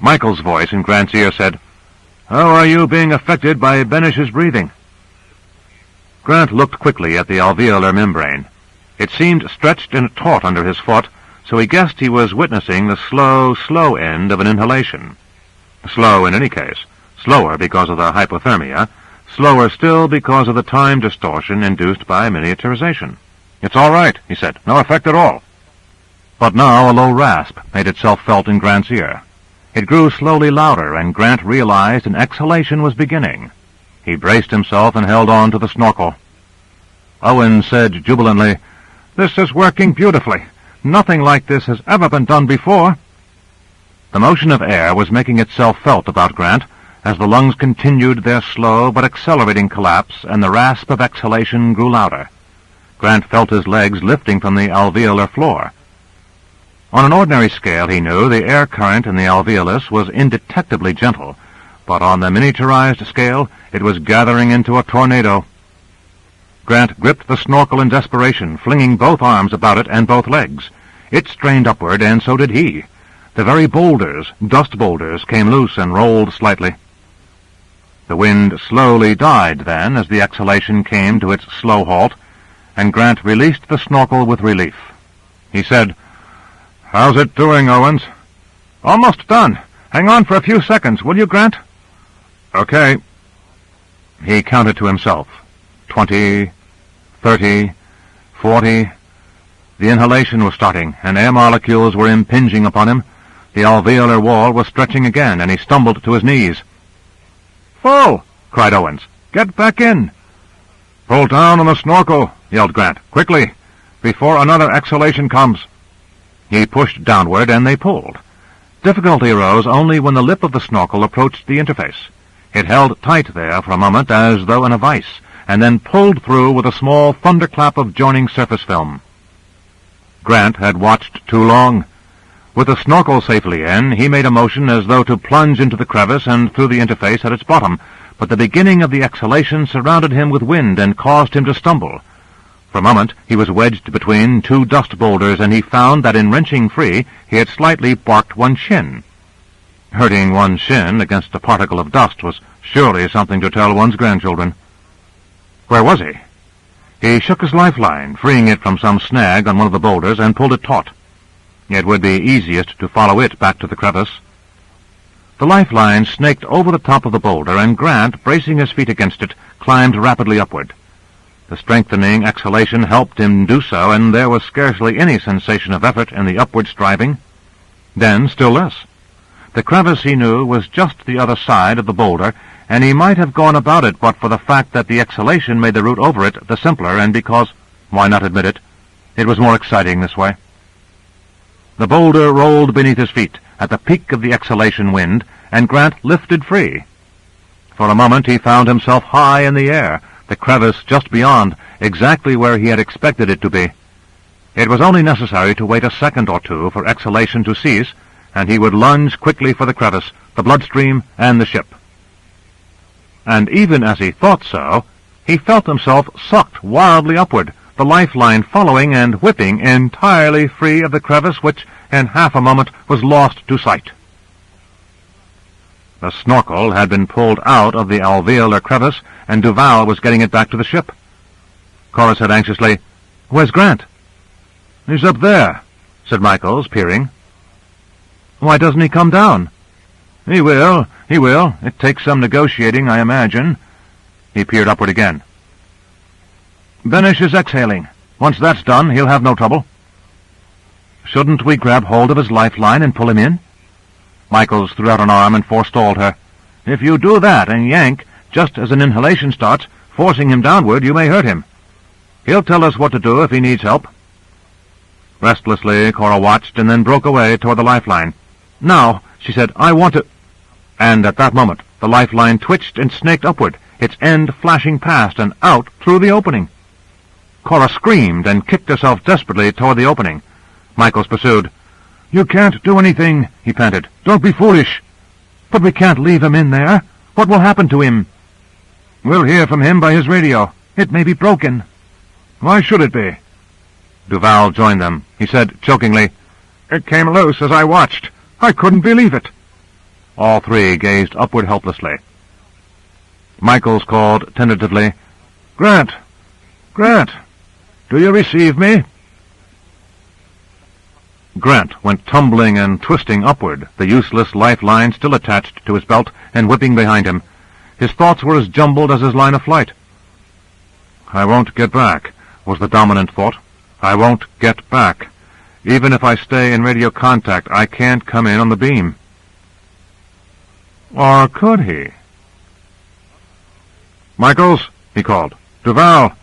Speaker 1: Michael's voice in Grant's ear said, "How are you being affected by Benish's breathing?" Grant looked quickly at the alveolar membrane. It seemed stretched and taut under his foot, so he guessed he was witnessing the slow end of an inhalation. Slow in any case, slower because of the hypothermia, slower still because of the time distortion induced by miniaturization. "It's all right," he said. "No effect at all." But now a low rasp made itself felt in Grant's ear. It grew slowly louder, and Grant realized an exhalation was beginning. He braced himself and held on to the snorkel. Owen said jubilantly, "This is working beautifully. Nothing like this has ever been done before." The motion of air was making itself felt about Grant as the lungs continued their slow but accelerating collapse, and the rasp of exhalation grew louder. Grant felt his legs lifting from the alveolar floor. On an ordinary scale, he knew, the air current in the alveolus was indetectably gentle, but on the miniaturized scale, it was gathering into a tornado. Grant gripped the snorkel in desperation, flinging both arms about it and both legs. It strained upward, and so did he. The very boulders, dust boulders, came loose and rolled slightly. The wind slowly died then as the exhalation came to its slow halt, and Grant released the snorkel with relief. He said, "How's it doing, Owens?" "Almost done. Hang on for a few seconds, will you, Grant?" "Okay." He counted to himself. 20, 30, 40. The inhalation was starting, and air molecules were impinging upon him. The alveolar wall was stretching again, and he stumbled to his knees. "Full!" cried Owens. "Get back in!" "Pull down on the snorkel!" yelled Grant. "Quickly, before another exhalation comes." He pushed downward, and they pulled. Difficulty arose only when the lip of the snorkel approached the interface. It held tight there for a moment as though in a vice, and then pulled through with a small thunderclap of joining surface film. Grant had watched too long. With the snorkel safely in, he made a motion as though to plunge into the crevice and through the interface at its bottom, but the beginning of the exhalation surrounded him with wind and caused him to stumble. For a moment he was wedged between two dust boulders, and he found that in wrenching free he had slightly barked one shin. Hurting one's shin against a particle of dust was surely something to tell one's grandchildren. Where was he? He shook his lifeline, freeing it from some snag on one of the boulders, and pulled it taut. It would be easiest to follow it back to the crevice. The lifeline snaked over the top of the boulder, and Grant, bracing his feet against it, climbed rapidly upward. The strengthening exhalation helped him do so, and there was scarcely any sensation of effort in the upward striving. Then still less. The crevice, he knew, was just the other side of the boulder, and he might have gone about it but for the fact that the exhalation made the route over it the simpler, and because, why not admit it, it was more exciting this way. The boulder rolled beneath his feet at the peak of the exhalation wind, and Grant lifted free. For a moment he found himself high in the air, the crevice just beyond, exactly where he had expected it to be. It was only necessary to wait a second or two for exhalation to cease, and he would lunge quickly for the crevice, the bloodstream, and the ship. And even as he thought so, he felt himself sucked wildly upward, the lifeline following and whipping entirely free of the crevice, which in half a moment was lost to sight. The snorkel had been pulled out of the alveolar crevice, and Duval was getting it back to the ship. Cora said anxiously, "Where's Grant?" "He's up there," said Michaels, peering. "Why doesn't he come down?" He will. It takes some negotiating, I imagine." He peered upward again. "Benish is exhaling. Once that's done, he'll have no trouble." "Shouldn't we grab hold of his lifeline and pull him in?" Michaels threw out an arm and forestalled her. "If you do that and yank, just as an inhalation starts, forcing him downward, you may hurt him. He'll tell us what to do if he needs help." Restlessly, Cora watched and then broke away toward the lifeline. "Now," she said, "I want to—" And at that moment the lifeline twitched and snaked upward, its end flashing past and out through the opening. Cora screamed and kicked herself desperately toward the opening. Michaels pursued. "You can't do anything," he panted. "Don't be foolish." "But we can't leave him in there. What will happen to him?" "We'll hear from him by his radio. It may be broken." "Why should it be?" Duval joined them. He said chokingly, "It came loose as I watched. I couldn't believe it." All three gazed upward helplessly. Michaels called tentatively, "Grant! Grant! Do you receive me?" Grant went tumbling and twisting upward, the useless lifeline still attached to his belt and whipping behind him. His thoughts were as jumbled as his line of flight. "I won't get back," was the dominant thought. "I won't get back. Even if I stay in radio contact, I can't come in on the beam." Or could he? "Michaels," he called. "Duval."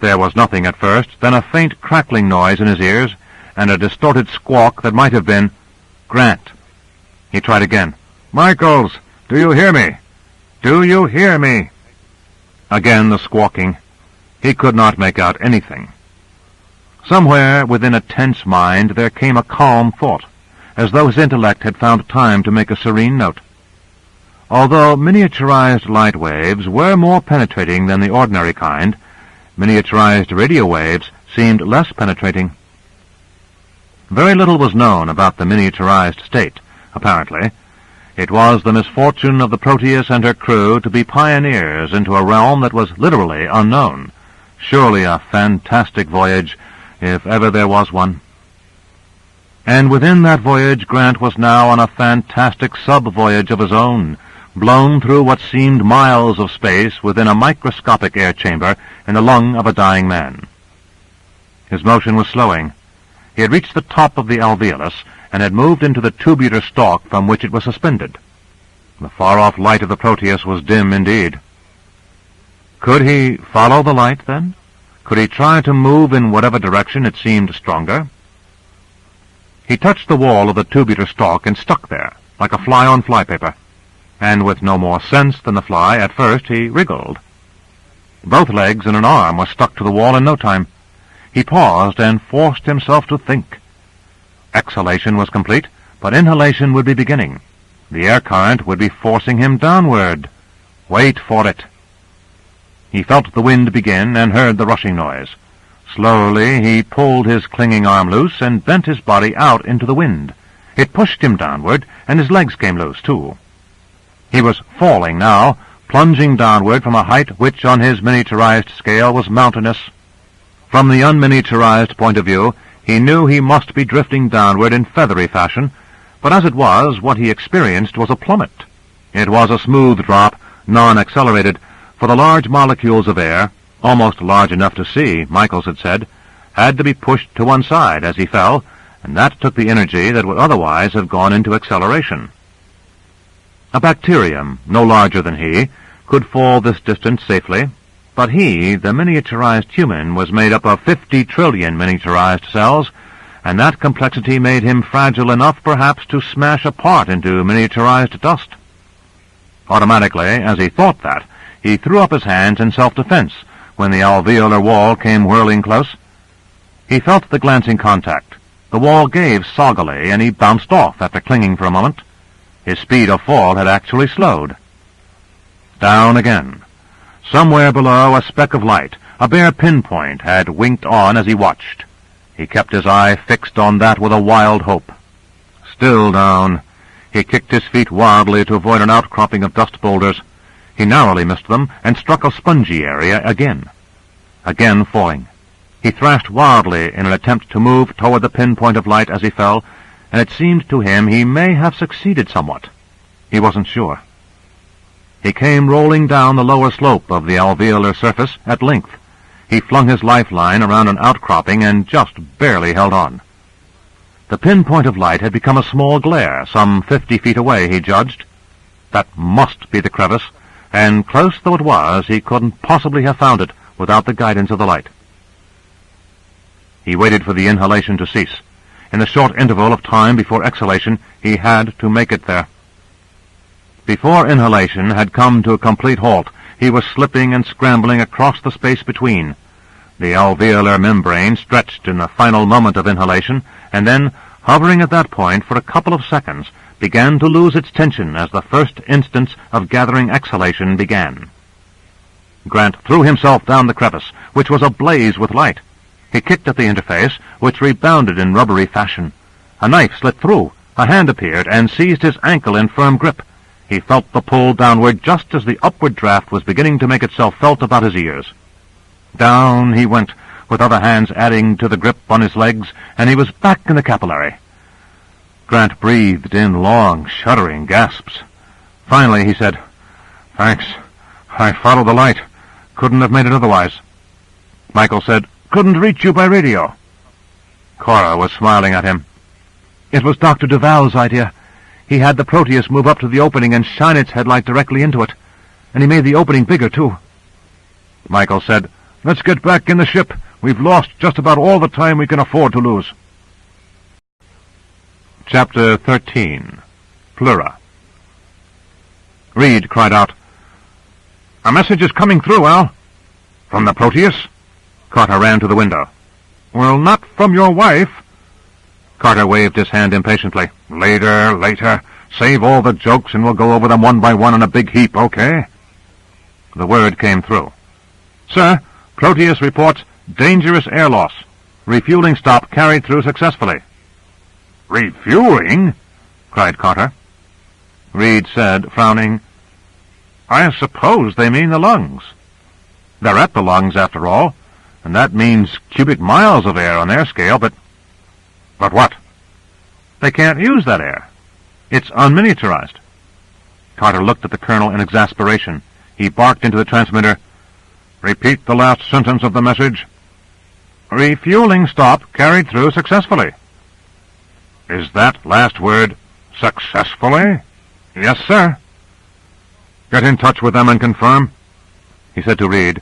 Speaker 1: There was nothing at first, then a faint crackling noise in his ears, and a distorted squawk that might have been Grant. He tried again. "Michaels, do you hear me? Do you hear me?" Again the squawking. He could not make out anything. Somewhere within a tense mind there came a calm thought, as though his intellect had found time to make a serene note. Although miniaturized light waves were more penetrating than the ordinary kind, miniaturized radio waves seemed less penetrating. Very little was known about the miniaturized state, apparently. It was the misfortune of the Proteus and her crew to be pioneers into a realm that was literally unknown. Surely a fantastic voyage, if ever there was one. And within that voyage Grant was now on a fantastic sub-voyage of his own, blown through what seemed miles of space within a microscopic air chamber in the lung of a dying man. His motion was slowing. He had reached the top of the alveolus and had moved into the tubular stalk from which it was suspended. The far-off light of the Proteus was dim indeed. Could he follow the light, then? Could he try to move in whatever direction it seemed stronger? He touched the wall of the tubular stalk and stuck there, like a fly on flypaper, and with no more sense than the fly, at first he wriggled. Both legs and an arm were stuck to the wall in no time. He paused and forced himself to think. Exhalation was complete, but inhalation would be beginning. The air current would be forcing him downward. Wait for it. He felt the wind begin and heard the rushing noise. Slowly he pulled his clinging arm loose and bent his body out into the wind. It pushed him downward, and his legs came loose, too. He was falling now, plunging downward from a height which, on his miniaturized scale, was mountainous. From the unminiaturized point of view, he knew he must be drifting downward in feathery fashion, but as it was, what he experienced was a plummet. It was a smooth drop, non-accelerated, for the large molecules of air, almost large enough to see, Michaels had said, had to be pushed to one side as he fell, and that took the energy that would otherwise have gone into acceleration. A bacterium, no larger than he, could fall this distance safely, but he, the miniaturized human, was made up of 50 trillion miniaturized cells, and that complexity made him fragile enough perhaps to smash apart into miniaturized dust. Automatically, as he thought that, he threw up his hands in self-defense when the alveolar wall came whirling close. He felt the glancing contact. The wall gave soggily, and he bounced off after clinging for a moment. His speed of fall had actually slowed. Down again. Somewhere below, a speck of light, a bare pinpoint, had winked on as he watched. He kept his eye fixed on that with a wild hope. Still down. He kicked his feet wildly to avoid an outcropping of dust boulders. He narrowly missed them and struck a spongy area again. Again falling. He thrashed wildly in an attempt to move toward the pinpoint of light as he fell, and it seemed to him he may have succeeded somewhat. He wasn't sure. He came rolling down the lower slope of the alveolar surface at length. He flung his lifeline around an outcropping and just barely held on. The pinpoint of light had become a small glare, some 50 feet away, he judged. That must be the crevice, and close though it was, he couldn't possibly have found it without the guidance of the light. He waited for the inhalation to cease. In the short interval of time before exhalation, he had to make it there. Before inhalation had come to a complete halt, he was slipping and scrambling across the space between. The alveolar membrane stretched in the final moment of inhalation, and then, hovering at that point for a couple of seconds, began to lose its tension as the first instance of gathering exhalation began. Grant threw himself down the crevice, which was ablaze with light. He kicked at the interface, which rebounded in rubbery fashion. A knife slit through. A hand appeared and seized his ankle in firm grip. He felt the pull downward just as the upward draft was beginning to make itself felt about his ears. Down he went, with other hands adding to the grip on his legs, and he was back in the capillary. Grant breathed in long, shuddering gasps. Finally he said, "Thanks. I followed the light. Couldn't have made it otherwise." Michael said, "Couldn't reach you by radio." Cora was smiling at him. "It was Dr. Duval's idea. He had the Proteus move up to the opening and shine its headlight directly into it. And he made the opening bigger, too." Michael said, "Let's get back in the ship. We've lost just about all the time we can afford to lose." Chapter 13. Plura. Reed cried out, "A message is coming through, Al." "From the Proteus?" Carter ran to the window. "Well, not from your wife." Carter waved his hand impatiently. Later. Save all the jokes and we'll go over them one by one in a big heap, okay?" The word came through. "Sir, Proteus reports dangerous air loss. Refueling stop carried through successfully." "Refueling?" cried Carter. Reed said, frowning, "I suppose they mean the lungs. They're at the lungs, after all, and that means cubic miles of air on their scale, but what? They can't use that air. It's unminiaturized." Carter looked at the colonel in exasperation. He barked into the transmitter, "Repeat the last sentence of the message." "Refueling stop carried through successfully." "Is that last word successfully?" "Yes, sir." "Get in touch with them and confirm," he said to Reed.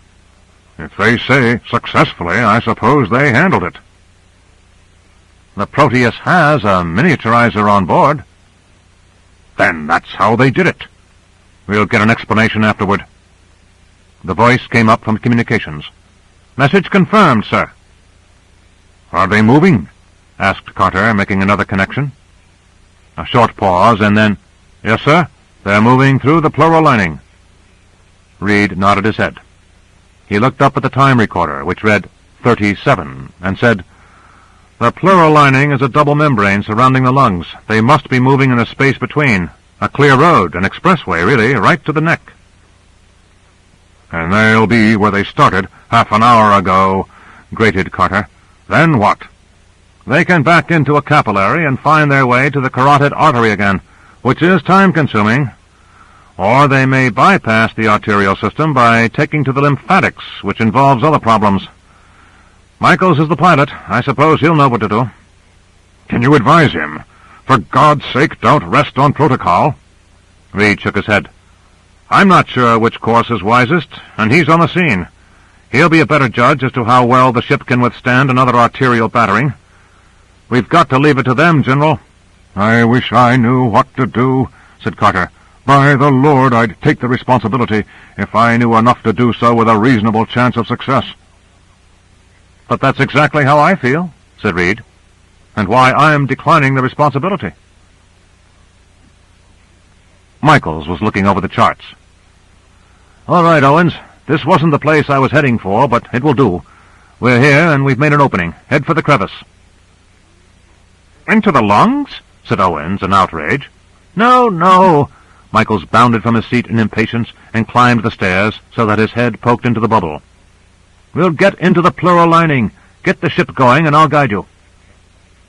Speaker 1: "If they say successfully, I suppose they handled it." The Proteus has a miniaturizer on board. Then that's how they did it. We'll get an explanation afterward. The voice came up from communications. Message confirmed, sir. Are they moving? Asked Carter, making another connection. A short pause, and then, Yes, sir. They're moving through the pleural lining. Reed nodded his head. He looked up at the time recorder, which read 37, and said, The pleural lining is a double membrane surrounding the lungs. They must be moving in a space between. A clear road, an expressway, really, right to the neck. And they'll be where they started half an hour ago, grated Carter. Then what? They can back into a capillary and find their way to the carotid artery again, which is time-consuming. Or they may bypass the arterial system by taking to the lymphatics, which involves other problems. Michaels is the pilot. I suppose he'll know what to do. Can you advise him? For God's sake, don't rest on protocol. Reed shook his head. I'm not sure which course is wisest, and he's on the scene. He'll be a better judge as to how well the ship can withstand another arterial battering. We've got to leave it to them, General. I wish I knew what to do, said Carter. By the Lord, I'd take the responsibility if I knew enough to do so with a reasonable chance of success. But that's exactly how I feel, said Reed, and why I am declining the responsibility. Michaels was looking over the charts. All right, Owens, this wasn't the place I was heading for, but it will do. We're here, and we've made an opening. Head for the crevice. Into the lungs? Said Owens, in outrage. No, no. Michaels bounded from his seat in impatience and climbed the stairs so that his head poked into the bubble. We'll get into the pleural lining. Get the ship going, and I'll guide you.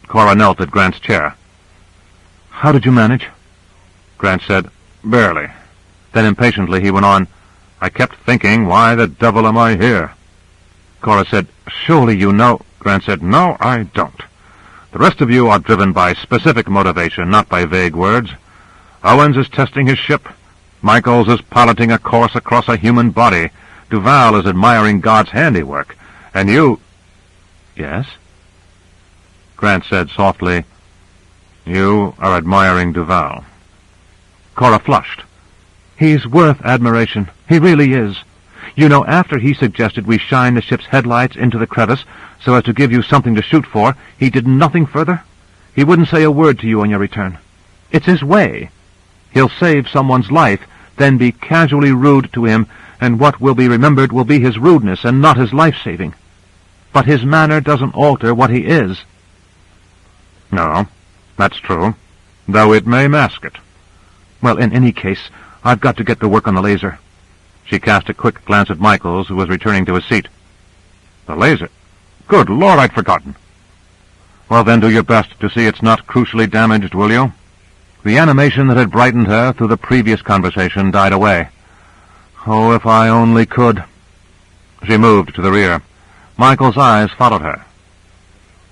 Speaker 1: Cora knelt at Grant's chair. How did you manage? Grant said, Barely. Then impatiently he went on, I kept thinking, why the devil am I here? Cora said, Surely you know. Grant said, No, I don't. The rest of you are driven by specific motivation, not by vague words. Owens is testing his ship. Michaels is piloting a course across a human body. Duval is admiring God's handiwork. And you... Yes? Grant said softly, You are admiring Duval. Cora flushed. He's worth admiration. He really is. You know, after he suggested we shine the ship's headlights into the crevice so as to give you something to shoot for, he did nothing further. He wouldn't say a word to you on your return. It's his way. He'll save someone's life, then be casually rude to him, and what will be remembered will be his rudeness and not his life-saving. But his manner doesn't alter what he is. No, that's true, though it may mask it. Well, in any case, I've got to get to work on the laser. She cast a quick glance at Michaels, who was returning to his seat. The laser? Good Lord, I'd forgotten. Well, then do your best to see it's not crucially damaged, will you? The animation that had brightened her through the previous conversation died away. Oh, if I only could. She moved to the rear. Michael's eyes followed her.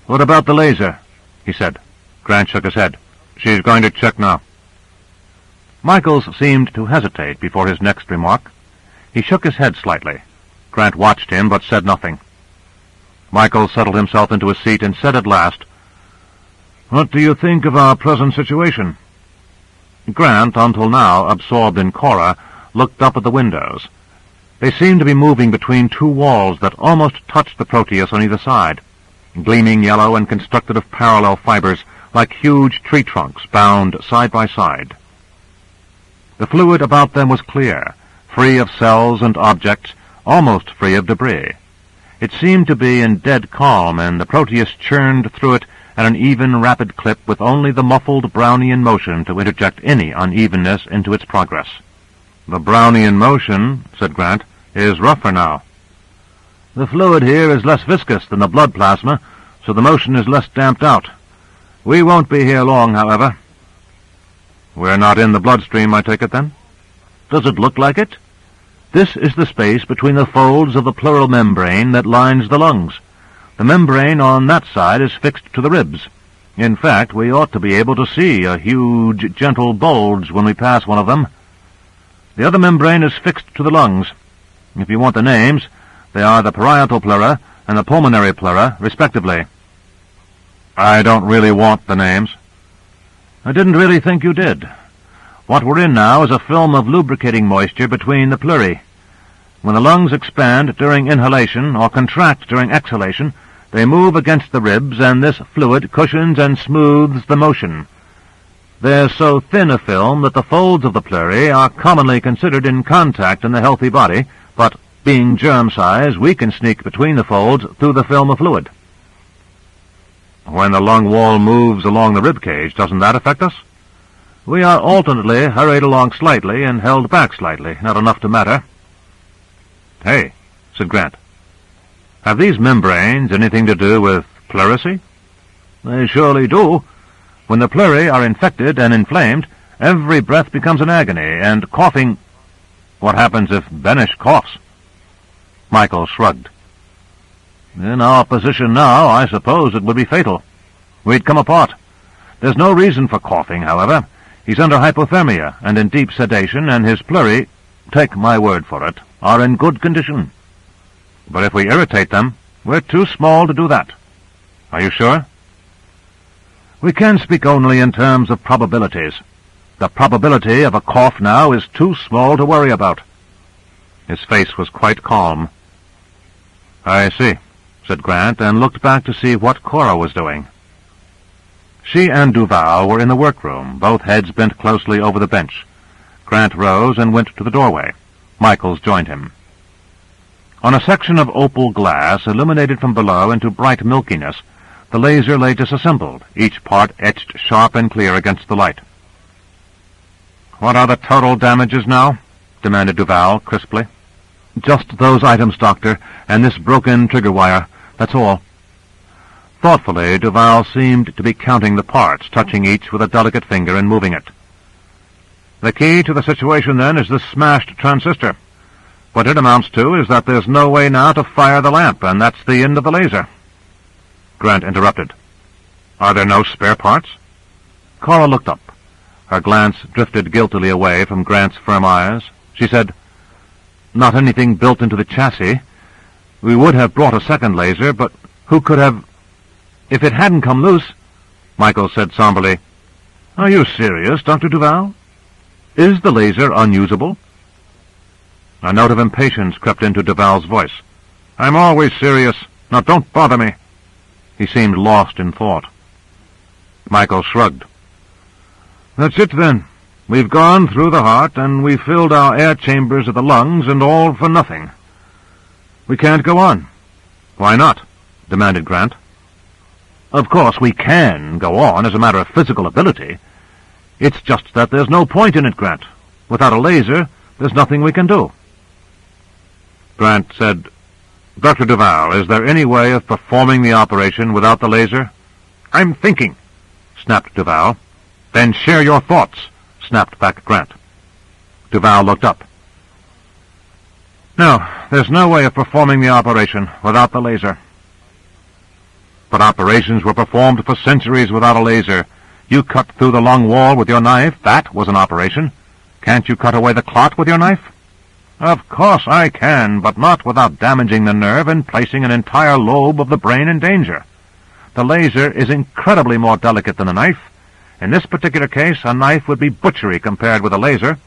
Speaker 1: What about the laser? He said. Grant shook his head. She's going to check now. Michaels seemed to hesitate before his next remark. He shook his head slightly. Grant watched him, but said nothing. Michaels settled himself into his seat and said at last, What do you think of our present situation? Grant, until now absorbed in Cora, looked up at the windows. They seemed to be moving between two walls that almost touched the Proteus on either side, gleaming yellow and constructed of parallel fibers, like huge tree trunks bound side by side. The fluid about them was clear, free of cells and objects, almost free of debris. It seemed to be in dead calm, and the Proteus churned through it at an even, rapid clip with only the muffled Brownian motion to interject any unevenness into its progress. The Brownian motion, said Grant, is rougher now. The fluid here is less viscous than the blood plasma, so the motion is less damped out. We won't be here long, however. We're not in the bloodstream, I take it, then? Does it look like it? This is the space between the folds of the pleural membrane that lines the lungs. The membrane on that side is fixed to the ribs. In fact, we ought to be able to see a huge, gentle bulge when we pass one of them. The other membrane is fixed to the lungs. If you want the names, they are the parietal pleura and the pulmonary pleura, respectively. I don't really want the names. I didn't really think you did. What we're in now is a film of lubricating moisture between the pleurae. When the lungs expand during inhalation or contract during exhalation, they move against the ribs, and this fluid cushions and smooths the motion. They're so thin a film that the folds of the pleurae are commonly considered in contact in the healthy body, but being germ-size, we can sneak between the folds through the film of fluid. When the lung wall moves along the rib cage, doesn't that affect us? We are alternately hurried along slightly and held back slightly, not enough to matter. Hey, said Grant, have these membranes anything to do with pleurisy? They surely do. When the pleurae are infected and inflamed, every breath becomes an agony, and coughing... What happens if Benish coughs? Michael shrugged. In our position now, I suppose it would be fatal. We'd come apart. There's no reason for coughing, however. He's under hypothermia and in deep sedation, and his pleurae, take my word for it, are in good condition. But if we irritate them, we're too small to do that. Are you sure? We can speak only in terms of probabilities. The probability of a cough now is too small to worry about. His face was quite calm. I see, said Grant, and looked back to see what Cora was doing. She and Duval were in the workroom, both heads bent closely over the bench. Grant rose and went to the doorway. Michaels joined him. On a section of opal glass, illuminated from below into bright milkiness, the laser lay disassembled, each part etched sharp and clear against the light. "What are the total damages now?" demanded Duval crisply. "Just those items, Doctor, and this broken trigger wire. That's all." Thoughtfully, Duval seemed to be counting the parts, touching each with a delicate finger and moving it. "The key to the situation, then, is this smashed transistor. What it amounts to is that there's no way now to fire the lamp, and that's the end of the laser." Grant interrupted. "Are there no spare parts?" Cora looked up. Her glance drifted guiltily away from Grant's firm eyes. She said, "Not anything built into the chassis. We would have brought a second laser, but who could have... If it hadn't come loose..." Michael said somberly, "Are you serious, Dr. Duval? Is the laser unusable?" A note of impatience crept into Duval's voice. "I'm always serious. Now don't bother me." He seemed lost in thought. Michael shrugged. "That's it, then. We've gone through the heart, and we've filled our air chambers of the lungs, and all for nothing. We can't go on." "Why not?" demanded Grant. "Of course we can go on as a matter of physical ability. It's just that there's no point in it, Grant. Without a laser, there's nothing we can do." Grant said, "Dr. Duval, is there any way of performing the operation without the laser?" "I'm thinking," snapped Duval. "Then share your thoughts," snapped back Grant. Duval looked up. "No, there's no way of performing the operation without the laser." "But operations were performed for centuries without a laser. You cut through the lung wall with your knife. That was an operation. Can't you cut away the clot with your knife?" "Of course I can, but not without damaging the nerve and placing an entire lobe of the brain in danger. The laser is incredibly more delicate than a knife. In this particular case, a knife would be butchery compared with a laser."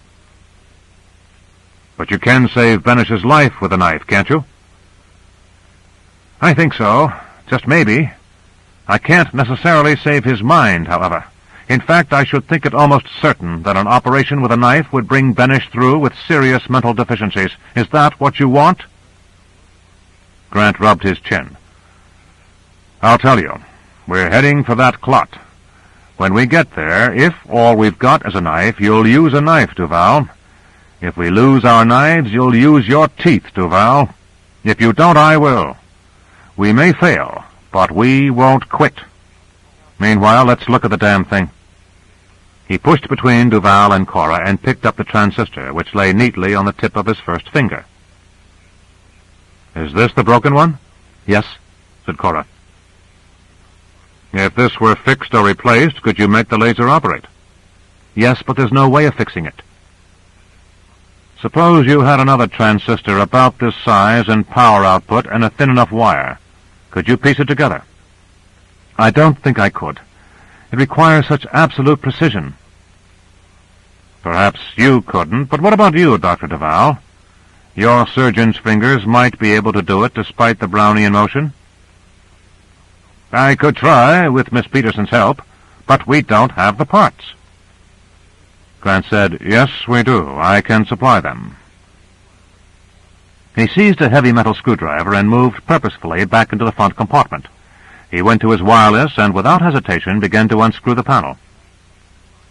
Speaker 1: "But you can save Benish's life with a knife, can't you?" "I think so. Just maybe. I can't necessarily save his mind, however. In fact, I should think it almost certain that an operation with a knife would bring Benish through with serious mental deficiencies. Is that what you want?" Grant rubbed his chin. "I'll tell you. We're heading for that clot. When we get there, if all we've got is a knife, you'll use a knife, Duval. If we lose our knives, you'll use your teeth, Duval. If you don't, I will. We may fail, but we won't quit. Meanwhile, let's look at the damn thing." He pushed between Duval and Cora and picked up the transistor, which lay neatly on the tip of his first finger. "Is this the broken one?" "Yes," said Cora. "If this were fixed or replaced, could you make the laser operate?" "Yes, but there's no way of fixing it." "Suppose you had another transistor about this size and power output and a thin enough wire. Could you piece it together?" I don't think I could. It requires such absolute precision. Perhaps you couldn't, but what about you, Dr. Duval? Your surgeon's fingers might be able to do it despite the Brownian motion. I could try, with Miss Peterson's help, but we don't have the parts. Grant said, "Yes, we do. I can supply them." He seized a heavy metal screwdriver and moved purposefully back into the front compartment. He went to his wireless and without hesitation began to unscrew the panel.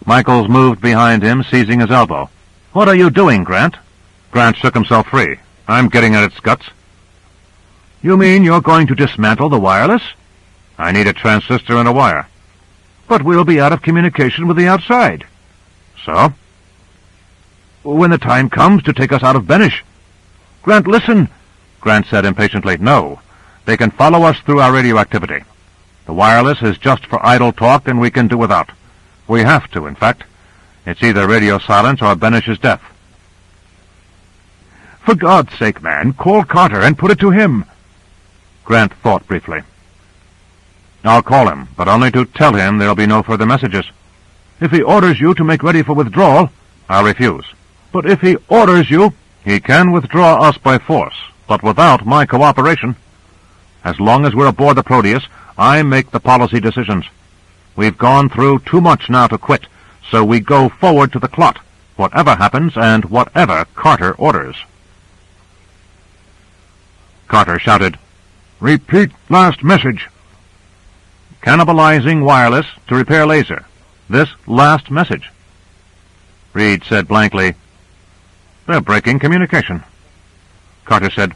Speaker 1: Michaels moved behind him, seizing his elbow. "What are you doing, Grant?" Grant shook himself free. "I'm getting at its guts." "You mean you're going to dismantle the wireless?" "I need a transistor and a wire." "But we'll be out of communication with the outside." "So?" "When the time comes to take us out of Benish." "Grant, listen!" Grant said impatiently. "No. They can follow us through our radioactivity. The wireless is just for idle talk, and we can do without. We have to, in fact. It's either radio silence or Benish's death." "For God's sake, man, call Carter and put it to him." Grant thought briefly. "I'll call him, but only to tell him there'll be no further messages. If he orders you to make ready for withdrawal..." "I'll refuse." "But if he orders you..." "He can withdraw us by force, but without my cooperation. As long as we're aboard the Proteus, I make the policy decisions. We've gone through too much now to quit, so we go forward to the clot, whatever happens and whatever Carter orders." Carter shouted, "Repeat last message." "Cannibalizing wireless to repair laser. This last message." Reed said blankly, "They're breaking communication." Carter said,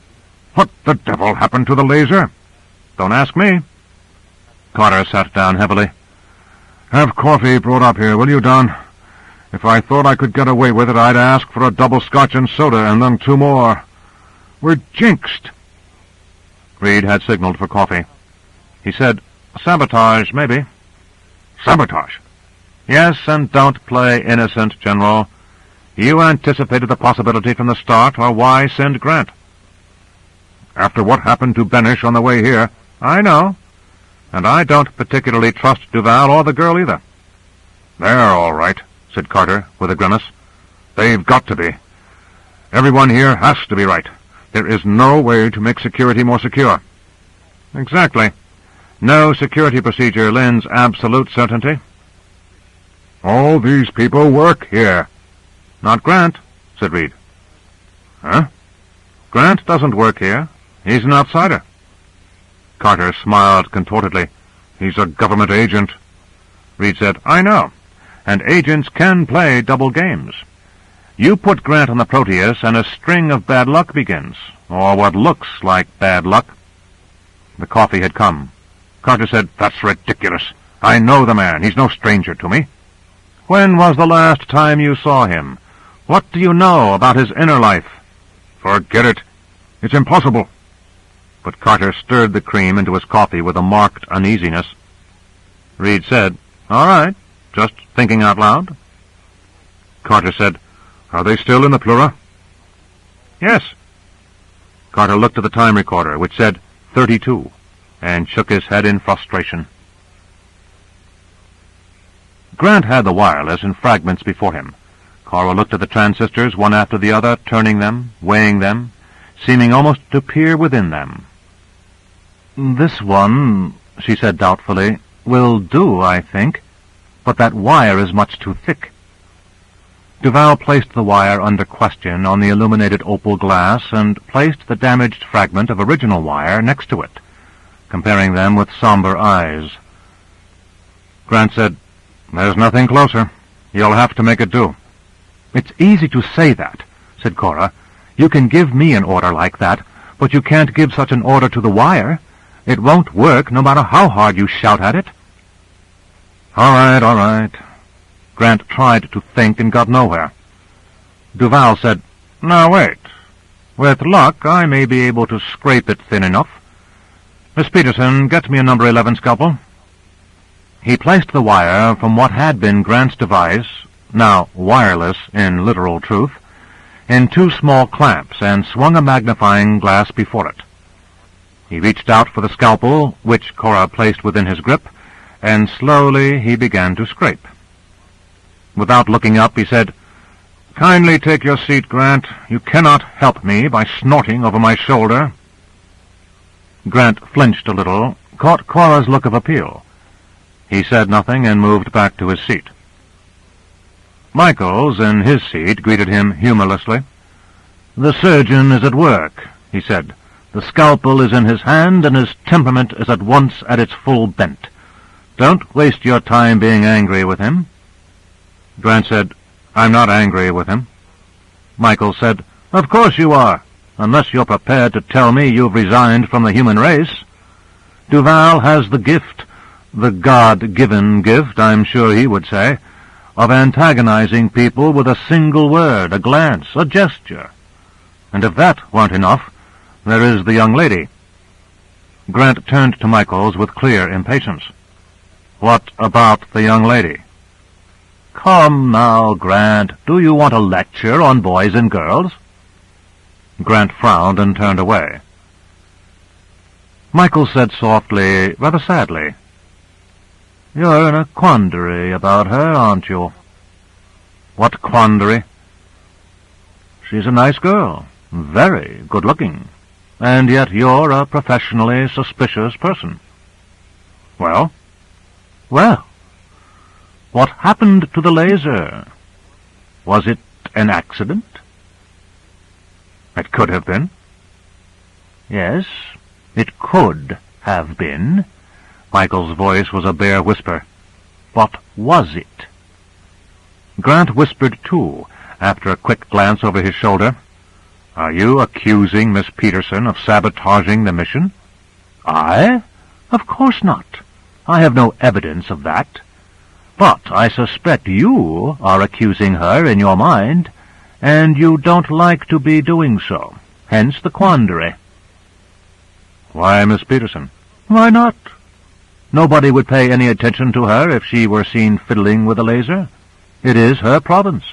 Speaker 1: "What the devil happened to the laser?" "Don't ask me." Carter sat down heavily. "Have coffee brought up here, will you, Don? If I thought I could get away with it, I'd ask for a double scotch and soda and then 2 more. We're jinxed." Reed had signaled for coffee. He said, "Sabotage, maybe." "Sabotage?" "Yes, and don't play innocent, General. You anticipated the possibility from the start, or why send Grant?" "After what happened to Benish on the way here..." "I know. And I don't particularly trust Duval or the girl either." "They're all right," said Carter, with a grimace. "They've got to be. Everyone here has to be right. There is no way to make security more secure." "Exactly. No security procedure lends absolute certainty." "All these people work here." "Not Grant," said Reed. "Huh?" "Grant doesn't work here. He's an outsider." Carter smiled contortedly. "He's a government agent." Reed said, "I know. And agents can play double games. You put Grant on the Proteus, and a string of bad luck begins, or what looks like bad luck." The coffee had come. Carter said, "That's ridiculous. I know the man. He's no stranger to me." "When was the last time you saw him? What do you know about his inner life?" "Forget it. It's impossible." But Carter stirred the cream into his coffee with a marked uneasiness. Reed said, "All right, just thinking out loud." Carter said, "Are they still in the Plura?" "Yes." Carter looked at the time recorder, which said 32, and shook his head in frustration. Grant had the wireless in fragments before him. Cora looked at the transistors one after the other, turning them, weighing them, seeming almost to peer within them. "This one," she said doubtfully, "will do, I think, but that wire is much too thick." Duval placed the wire under question on the illuminated opal glass and placed the damaged fragment of original wire next to it, comparing them with somber eyes. Grant said, "There's nothing closer. You'll have to make it do." "It's easy to say that," said Cora. "You can give me an order like that, but you can't give such an order to the wire. It won't work no matter how hard you shout at it." All right. Grant tried to think and got nowhere. Duval said, "Now wait. With luck, I may be able to scrape it thin enough. Miss Peterson, get me a number 11 scalpel." He placed the wire from what had been Grant's device, now wireless in literal truth, in 2 small clamps and swung a magnifying glass before it. He reached out for the scalpel, which Cora placed within his grip, and slowly he began to scrape. Without looking up, he said, "Kindly take your seat, Grant. You cannot help me by snorting over my shoulder." Grant flinched a little, caught Cora's look of appeal. He said nothing and moved back to his seat. Michaels, in his seat, greeted him humorlessly. "The surgeon is at work," he said. "The scalpel is in his hand, and his temperament is at once at its full bent. Don't waste your time being angry with him." Grant said, "I'm not angry with him." Michaels said, "Of course you are, unless you're prepared to tell me you've resigned from the human race. Duval has the gift, the God-given gift, I'm sure he would say, of antagonizing people with a single word, a glance, a gesture. And if that weren't enough, there is the young lady." Grant turned to Michaels with clear impatience. "What about the young lady?" "Come now, Grant, do you want a lecture on boys and girls?" Grant frowned and turned away. Michaels said softly, rather sadly, "You're in a quandary about her, aren't you?" "What quandary?" "She's a nice girl, very good-looking, and yet you're a professionally suspicious person." "Well?" "Well, what happened to the laser? Was it an accident?" "It could have been." "Yes, it could have been." Michael's voice was a bare whisper. "But was it?" Grant whispered too, after a quick glance over his shoulder. "Are you accusing Miss Peterson of sabotaging the mission?" "I? Of course not. I have no evidence of that. But I suspect you are accusing her in your mind, and you don't like to be doing so. Hence the quandary." "Why Miss Peterson?" "Why not? Nobody would pay any attention to her if she were seen fiddling with a laser. It is her province,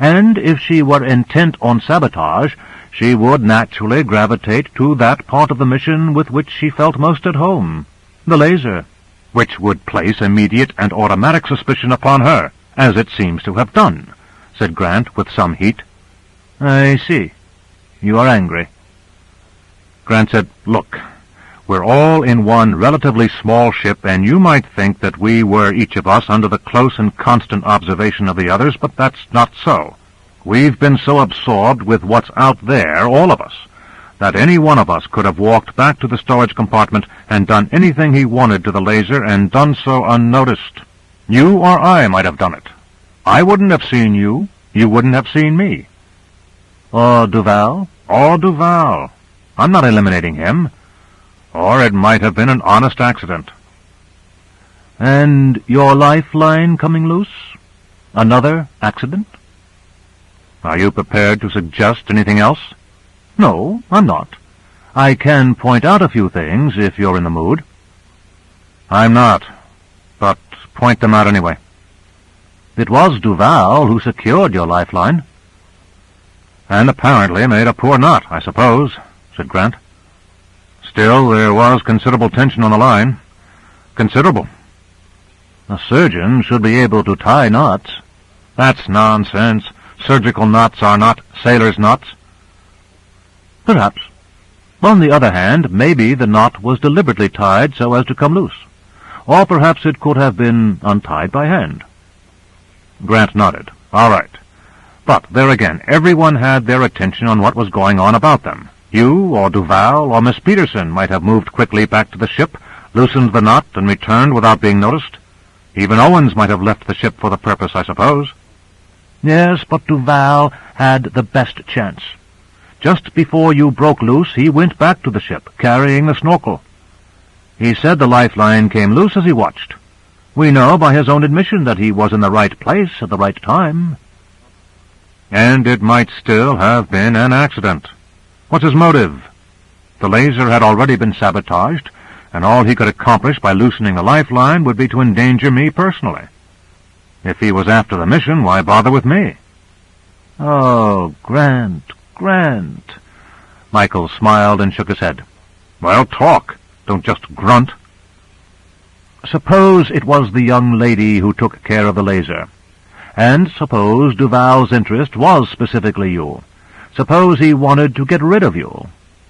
Speaker 1: and if she were intent on sabotage, she would naturally gravitate to that part of the mission with which she felt most at home, the laser, which would place immediate and automatic suspicion upon her, as it seems to have done," said Grant with some heat. "I see. You are angry." Grant said, "Look, we're all in one relatively small ship, and you might think that we were each of us under the close and constant observation of the others, but that's not so. We've been so absorbed with what's out there, all of us, that any one of us could have walked back to the storage compartment and done anything he wanted to the laser, and done so unnoticed. You or I might have done it. I wouldn't have seen you. You wouldn't have seen me." "Or Duval?" "Or Duval. I'm not eliminating him. Or it might have been an honest accident." "And your lifeline coming loose? Another accident?" "Are you prepared to suggest anything else?" "No, I'm not. I can point out a few things if you're in the mood." "I'm not, but point them out anyway." "It was Duval who secured your lifeline." "And apparently made a poor knot, I suppose," said Grant. "Still, there was considerable tension on the line. Considerable." "A surgeon should be able to tie knots." "That's nonsense. Surgical knots are not sailors' knots." "Perhaps. On the other hand, maybe the knot was deliberately tied so as to come loose. Or perhaps it could have been untied by hand." Grant nodded. "All right. But there again, everyone had their attention on what was going on about them. You, or Duval, or Miss Peterson might have moved quickly back to the ship, loosened the knot, and returned without being noticed. Even Owens might have left the ship for the purpose, I suppose." "Yes, but Duval had the best chance. Just before you broke loose, he went back to the ship, carrying the snorkel. He said the lifeline came loose as he watched. We know by his own admission that he was in the right place at the right time." "And it might still have been an accident. What's his motive? The laser had already been sabotaged, and all he could accomplish by loosening the lifeline would be to endanger me personally. If he was after the mission, why bother with me?" "Oh, Grant. Michael smiled and shook his head. "Well, talk. Don't just grunt." Suppose it was the young lady who took care of the laser. And suppose Duval's interest was specifically you. Suppose he wanted to get rid of you,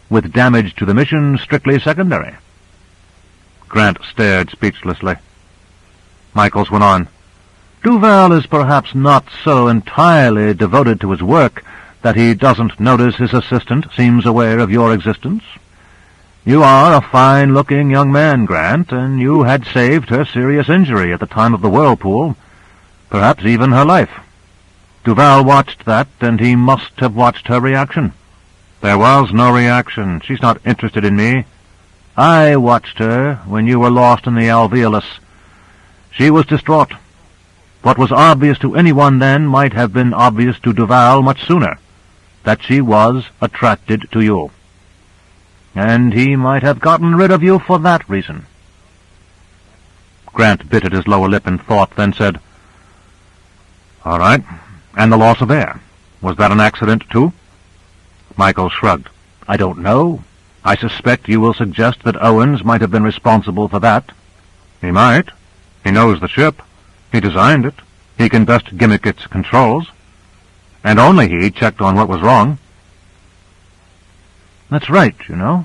Speaker 1: with damage to the mission strictly secondary. Grant stared speechlessly. Michaels went on. Duval is perhaps not so entirely devoted to his work that he doesn't notice his assistant seems aware of your existence. You are a fine-looking young man, Grant, and you had saved her serious injury at the time of the whirlpool, perhaps even her life. Duval watched that, and he must have watched her reaction. There was no reaction. She's not interested in me. I watched her when you were lost in the alveolus. She was distraught. What was obvious to anyone then might have been obvious to Duval much sooner, that she was attracted to you. And he might have gotten rid of you for that reason. Grant bit at his lower lip in thought, then said, All right, and the loss of air. Was that an accident, too? Michael shrugged. I don't know. I suspect you will suggest that Owens might have been responsible for that. He might. He knows the ship. He designed it. He can best gimmick its controls. And only he checked on what was wrong. That's right, you know.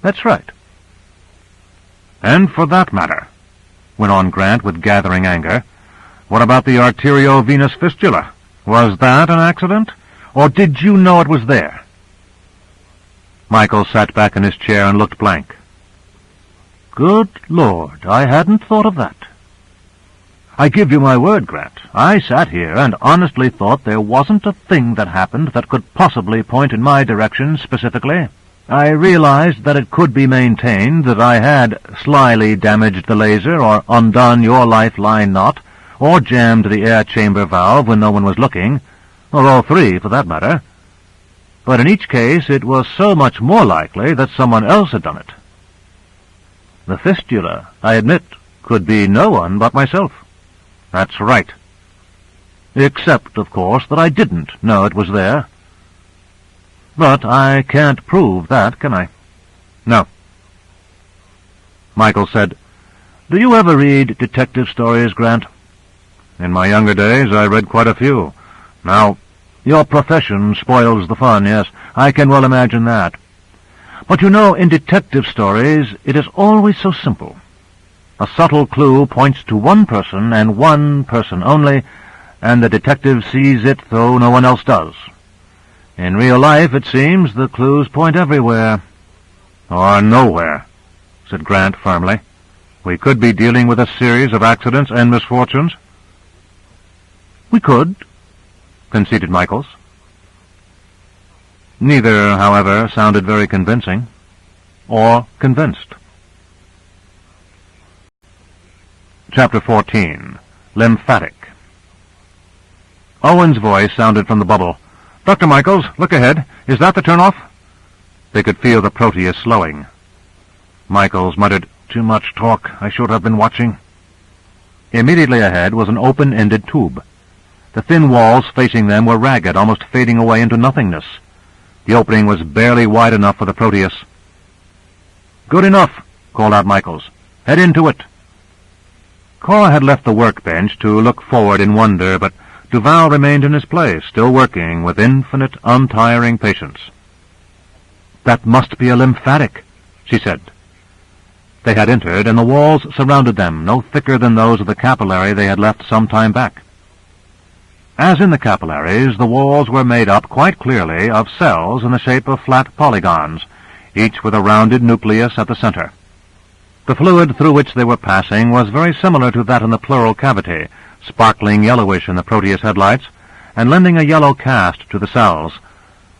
Speaker 1: That's right. And for that matter, went on Grant with gathering anger, what about the arteriovenous fistula? Was that an accident? Or did you know it was there? Michael sat back in his chair and looked blank. Good Lord, I hadn't thought of that. I give you my word, Grant. I sat here and honestly thought there wasn't a thing that happened that could possibly point in my direction specifically. I realized that it could be maintained that I had slyly damaged the laser or undone your lifeline knot or jammed the air chamber valve when no one was looking, or all three for that matter. But in each case it was so much more likely that someone else had done it. The fistula, I admit, could be no one but myself. That's right. Except, of course, that I didn't know it was there. But I can't prove that, can I? No. Michael said, Do you ever read detective stories, Grant? In my younger days, I read quite a few. Now, your profession spoils the fun, yes. I can well imagine that. But you know, in detective stories, it is always so simple. A subtle clue points to one person and one person only, and the detective sees it though no one else does. In real life, it seems, the clues point everywhere. Or nowhere, said Grant firmly. We could be dealing with a series of accidents and misfortunes. We could, conceded Michaels. Neither, however, sounded very convincing, or convinced. Chapter 14. Lymphatic. Owen's voice sounded from the bubble. Dr. Michaels, look ahead. Is that the turn-off? They could feel the Proteus slowing. Michaels muttered, Too much talk. I should have been watching. Immediately ahead was an open-ended tube. The thin walls facing them were ragged, almost fading away into nothingness. The opening was barely wide enough for the Proteus. Good enough, called out Michaels. Head into it. Cora had left the workbench to look forward in wonder, but Duval remained in his place, still working with infinite, untiring patience. That must be a lymphatic, she said. They had entered, and the walls surrounded them, no thicker than those of the capillary they had left some time back. As in the capillaries, the walls were made up quite clearly of cells in the shape of flat polygons, each with a rounded nucleus at the center. The fluid through which they were passing was very similar to that in the pleural cavity, sparkling yellowish in the Proteus headlights, and lending a yellow cast to the cells.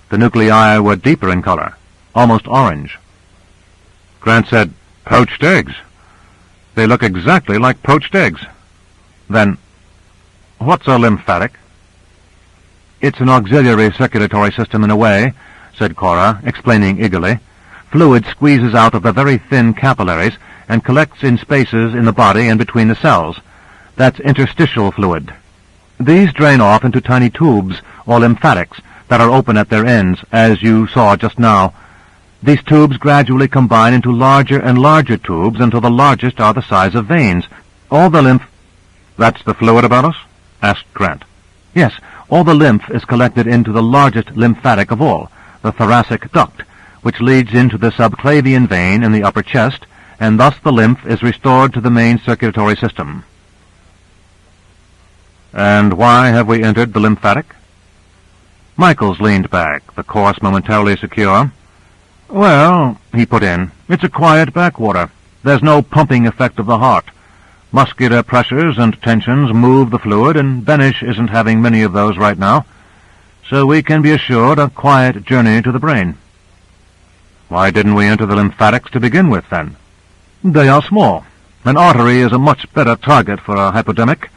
Speaker 1: The nuclei were deeper in color, almost orange. Grant said, Poached eggs. They look exactly like poached eggs. Then, what's a lymphatic? It's an auxiliary circulatory system in a way, said Cora, explaining eagerly. Fluid squeezes out of the very thin capillaries and collects in spaces in the body and between the cells. That's interstitial fluid. These drain off into tiny tubes, or lymphatics, that are open at their ends, as you saw just now. These tubes gradually combine into larger and larger tubes until the largest are the size of veins. All the lymph... That's the fluid about us? Asked Grant. Yes, all the lymph is collected into the largest lymphatic of all, the thoracic duct, which leads into the subclavian vein in the upper chest, and thus the lymph is restored to the main circulatory system. And why have we entered the lymphatic? Michaels leaned back, the course momentarily secure. Well, he put in, it's a quiet backwater. There's no pumping effect of the heart. Muscular pressures and tensions move the fluid, and Benish isn't having many of those right now. So we can be assured a quiet journey to the brain. Why didn't we enter the lymphatics to begin with, then? They are small. An artery is a much better target for a hypodemic,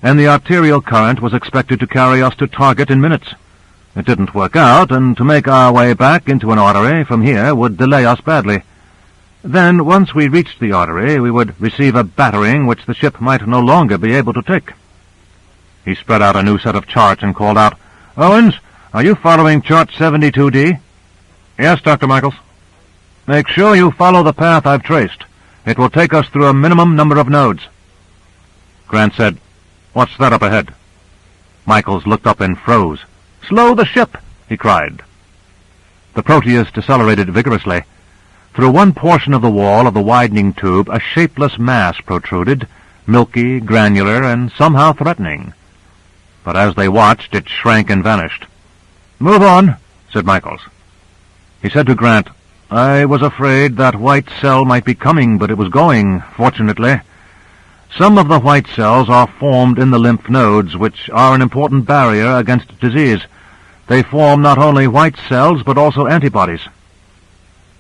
Speaker 1: and the arterial current was expected to carry us to target in minutes. It didn't work out, and to make our way back into an artery from here would delay us badly. Then, once we reached the artery, we would receive a battering which the ship might no longer be able to take. He spread out a new set of charts and called out, Owens, are you following chart 72D? Yes, Dr. Michaels. Make sure you follow the path I've traced. It will take us through a minimum number of nodes. Grant said, What's that up ahead? Michaels looked up and froze. Slow the ship, he cried. The Proteus decelerated vigorously. Through one portion of the wall of the widening tube, a shapeless mass protruded, milky, granular, and somehow threatening. But as they watched, it shrank and vanished. Move on, said Michaels. He said to Grant, I was afraid that white cell might be coming, but it was going, fortunately. Some of the white cells are formed in the lymph nodes, which are an important barrier against disease. They form not only white cells, but also antibodies.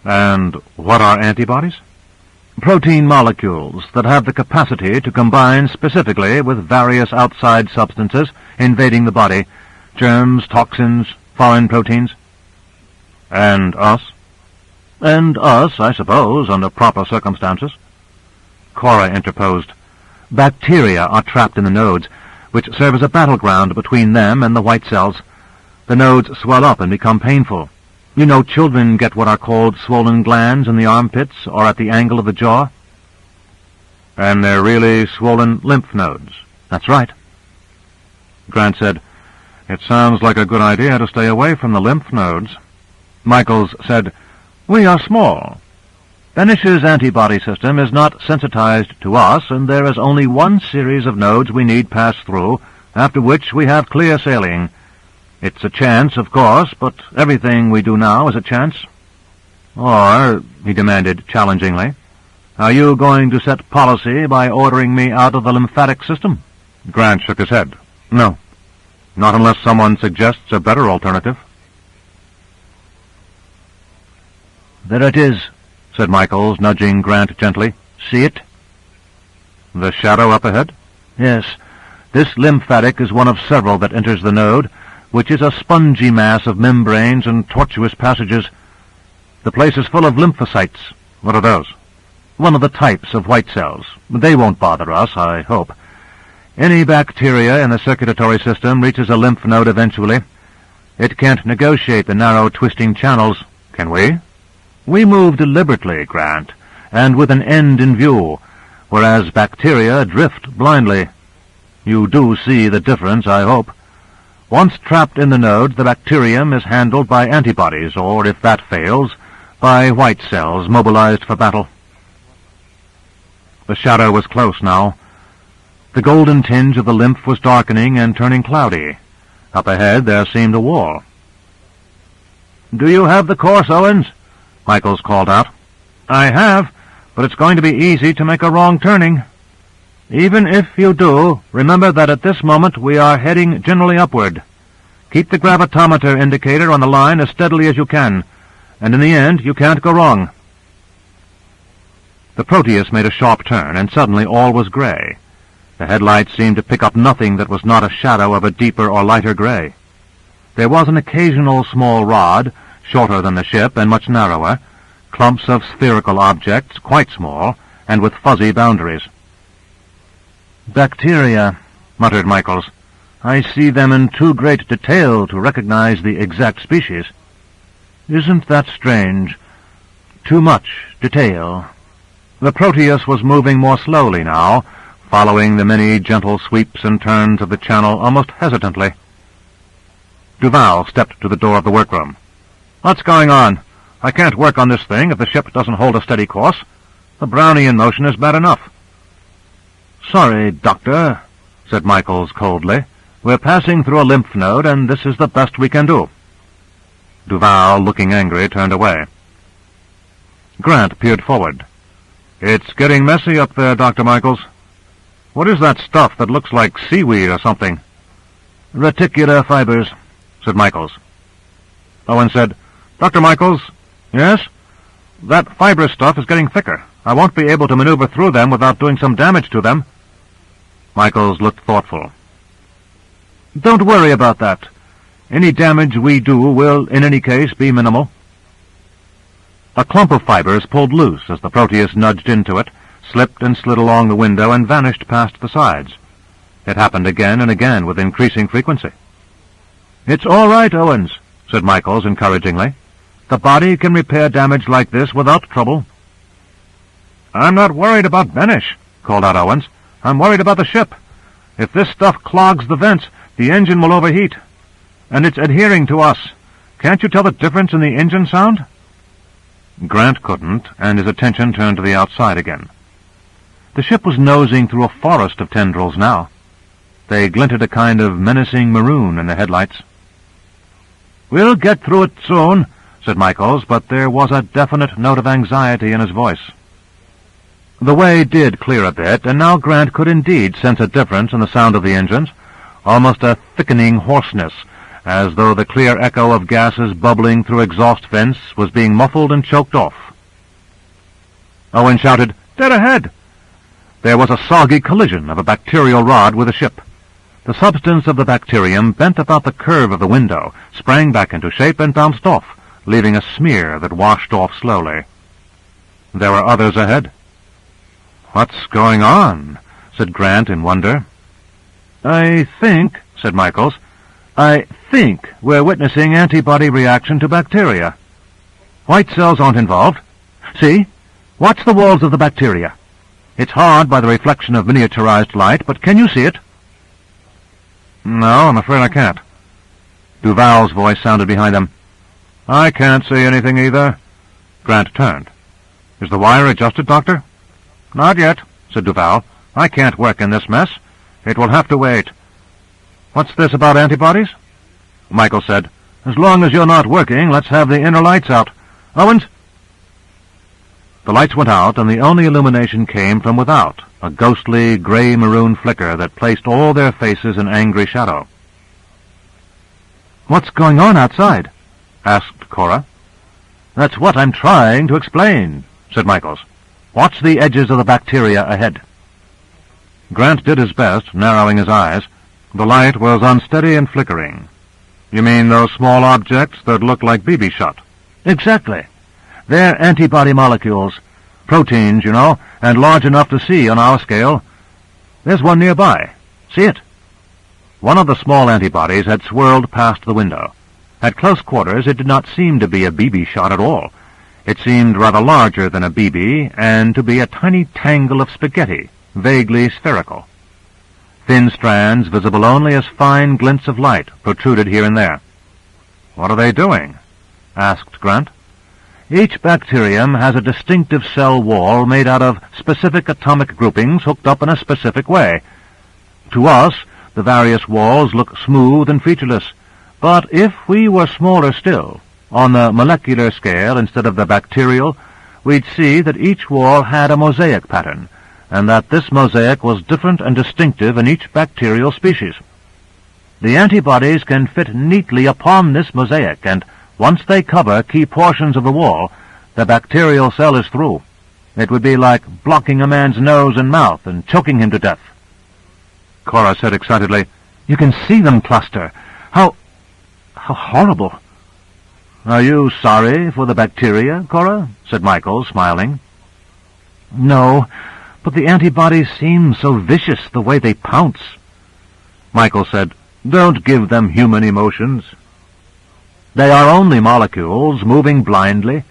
Speaker 1: And what are antibodies? Protein molecules that have the capacity to combine specifically with various outside substances invading the body, germs, toxins, foreign proteins. And us? And us, I suppose, under proper circumstances. Cora interposed. Bacteria are trapped in the nodes, which serve as a battleground between them and the white cells. The nodes swell up and become painful. You know, children get what are called swollen glands in the armpits or at the angle of the jaw. And they're really swollen lymph nodes. That's right. Grant said, It sounds like a good idea to stay away from the lymph nodes. Michaels said, We are small. Benish's antibody system is not sensitized to us, and there is only one series of nodes we need pass through, after which we have clear sailing. It's a chance, of course, but everything we do now is a chance. Or, he demanded challengingly, are you going to set policy by ordering me out of the lymphatic system? Grant shook his head. No, not unless someone suggests a better alternative. There it is, said Michaels, nudging Grant gently. See it? The shadow up ahead? Yes. This lymphatic is one of several that enters the node, which is a spongy mass of membranes and tortuous passages. The place is full of lymphocytes. What are those? One of the types of white cells. They won't bother us, I hope. Any bacteria in the circulatory system reaches a lymph node eventually. It can't negotiate the narrow, twisting channels, can we? We move deliberately, Grant, and with an end in view, whereas bacteria drift blindly. You do see the difference, I hope. Once trapped in the node, the bacterium is handled by antibodies, or, if that fails, by white cells mobilized for battle. The shadow was close now. The golden tinge of the lymph was darkening and turning cloudy. Up ahead there seemed a wall. Do you have the course, Owens? Michaels called out. I have, but it's going to be easy to make a wrong turning. Even if you do, remember that at this moment we are heading generally upward. Keep the gravitometer indicator on the line as steadily as you can, and in the end you can't go wrong. The Proteus made a sharp turn, and suddenly all was gray. The headlights seemed to pick up nothing that was not a shadow of a deeper or lighter gray. There was an occasional small rod, shorter than the ship and much narrower, clumps of spherical objects, quite small, and with fuzzy boundaries. Bacteria, muttered Michaels. I see them in too great detail to recognize the exact species. Isn't that strange? too much detail. The Proteus was moving more slowly now, following the many gentle sweeps and turns of the channel almost hesitantly. Duval stepped to the door of the workroom. "What's going on? I can't work on this thing if the ship doesn't hold a steady course. The Brownian motion is bad enough." "Sorry, Doctor," said Michaels coldly. "We're passing through a lymph node, and this is the best we can do." Duval, looking angry, turned away. Grant peered forward. "It's getting messy up there, Dr. Michaels. What is that stuff that looks like seaweed or something?" "Reticular fibers," said Michaels. Owen said, "Dr. Michaels." "Yes?" "That fibrous stuff is getting thicker. I won't be able to maneuver through them without doing some damage to them." Michaels looked thoughtful. "Don't worry about that. Any damage we do will, in any case, be minimal." A clump of fibers pulled loose as the Proteus nudged into it, slipped and slid along the window, and vanished past the sides. It happened again and again with increasing frequency. "It's all right, Owens," said Michaels encouragingly. "The body can repair damage like this without trouble." "I'm not worried about Benish," called out Owens. "I'm worried about the ship. If this stuff clogs the vents, the engine will overheat. And it's adhering to us. Can't you tell the difference in the engine sound?" Grant couldn't, and his attention turned to the outside again. The ship was nosing through a forest of tendrils now. They glinted a kind of menacing maroon in the headlights. "We'll get through it soon," said Michaels, but there was a definite note of anxiety in his voice. The way did clear a bit, and now Grant could indeed sense a difference in the sound of the engines, almost a thickening hoarseness, as though the clear echo of gases bubbling through exhaust vents was being muffled and choked off. Owen shouted, "Dead ahead!" There was a soggy collision of a bacterial rod with a ship. The substance of the bacterium bent about the curve of the window, sprang back into shape, and bounced off, leaving a smear that washed off slowly. There were others ahead. "What's going on?" said Grant in wonder. "I think," said Michaels, "I think we're witnessing antibody reaction to bacteria. White cells aren't involved. See? Watch the walls of the bacteria. It's hard by the reflection of miniaturized light, but can you see it?" "No, I'm afraid I can't." Duval's voice sounded behind them. "I can't see anything either." Grant turned. "Is the wire adjusted, Doctor?" "Not yet," said Duval. "I can't work in this mess. It will have to wait." "What's this about antibodies?" Michael said, "As long as you're not working, let's have the inner lights out. Owens?" The lights went out, and the only illumination came from without, a ghostly gray-maroon flicker that placed all their faces in angry shadow. "What's going on outside?" asked Cora. "That's what I'm trying to explain," said Michaels. "Watch the edges of the bacteria ahead." Grant did his best, narrowing his eyes. The light was unsteady and flickering. "You mean those small objects that look like BB shot?" "Exactly. They're antibody molecules. Proteins, you know, and large enough to see on our scale. There's one nearby. See it?" One of the small antibodies had swirled past the window. At close quarters it did not seem to be a BB shot at all. It seemed rather larger than a BB, and to be a tiny tangle of spaghetti, vaguely spherical. Thin strands, visible only as fine glints of light, protruded here and there. "What are they doing?" asked Grant. "Each bacterium has a distinctive cell wall made out of specific atomic groupings hooked up in a specific way. To us, the various walls look smooth and featureless, but if we were smaller still, on the molecular scale instead of the bacterial, we'd see that each wall had a mosaic pattern, and that this mosaic was different and distinctive in each bacterial species. The antibodies can fit neatly upon this mosaic, and once they cover key portions of the wall, the bacterial cell is through. It would be like blocking a man's nose and mouth and choking him to death." Cora said excitedly, "You can see them cluster. How horrible." "Are you sorry for the bacteria, Cora?" said Michael, smiling. "No, but the antibodies seem so vicious the way they pounce." Michael said, "Don't give them human emotions. They are only molecules moving blindly.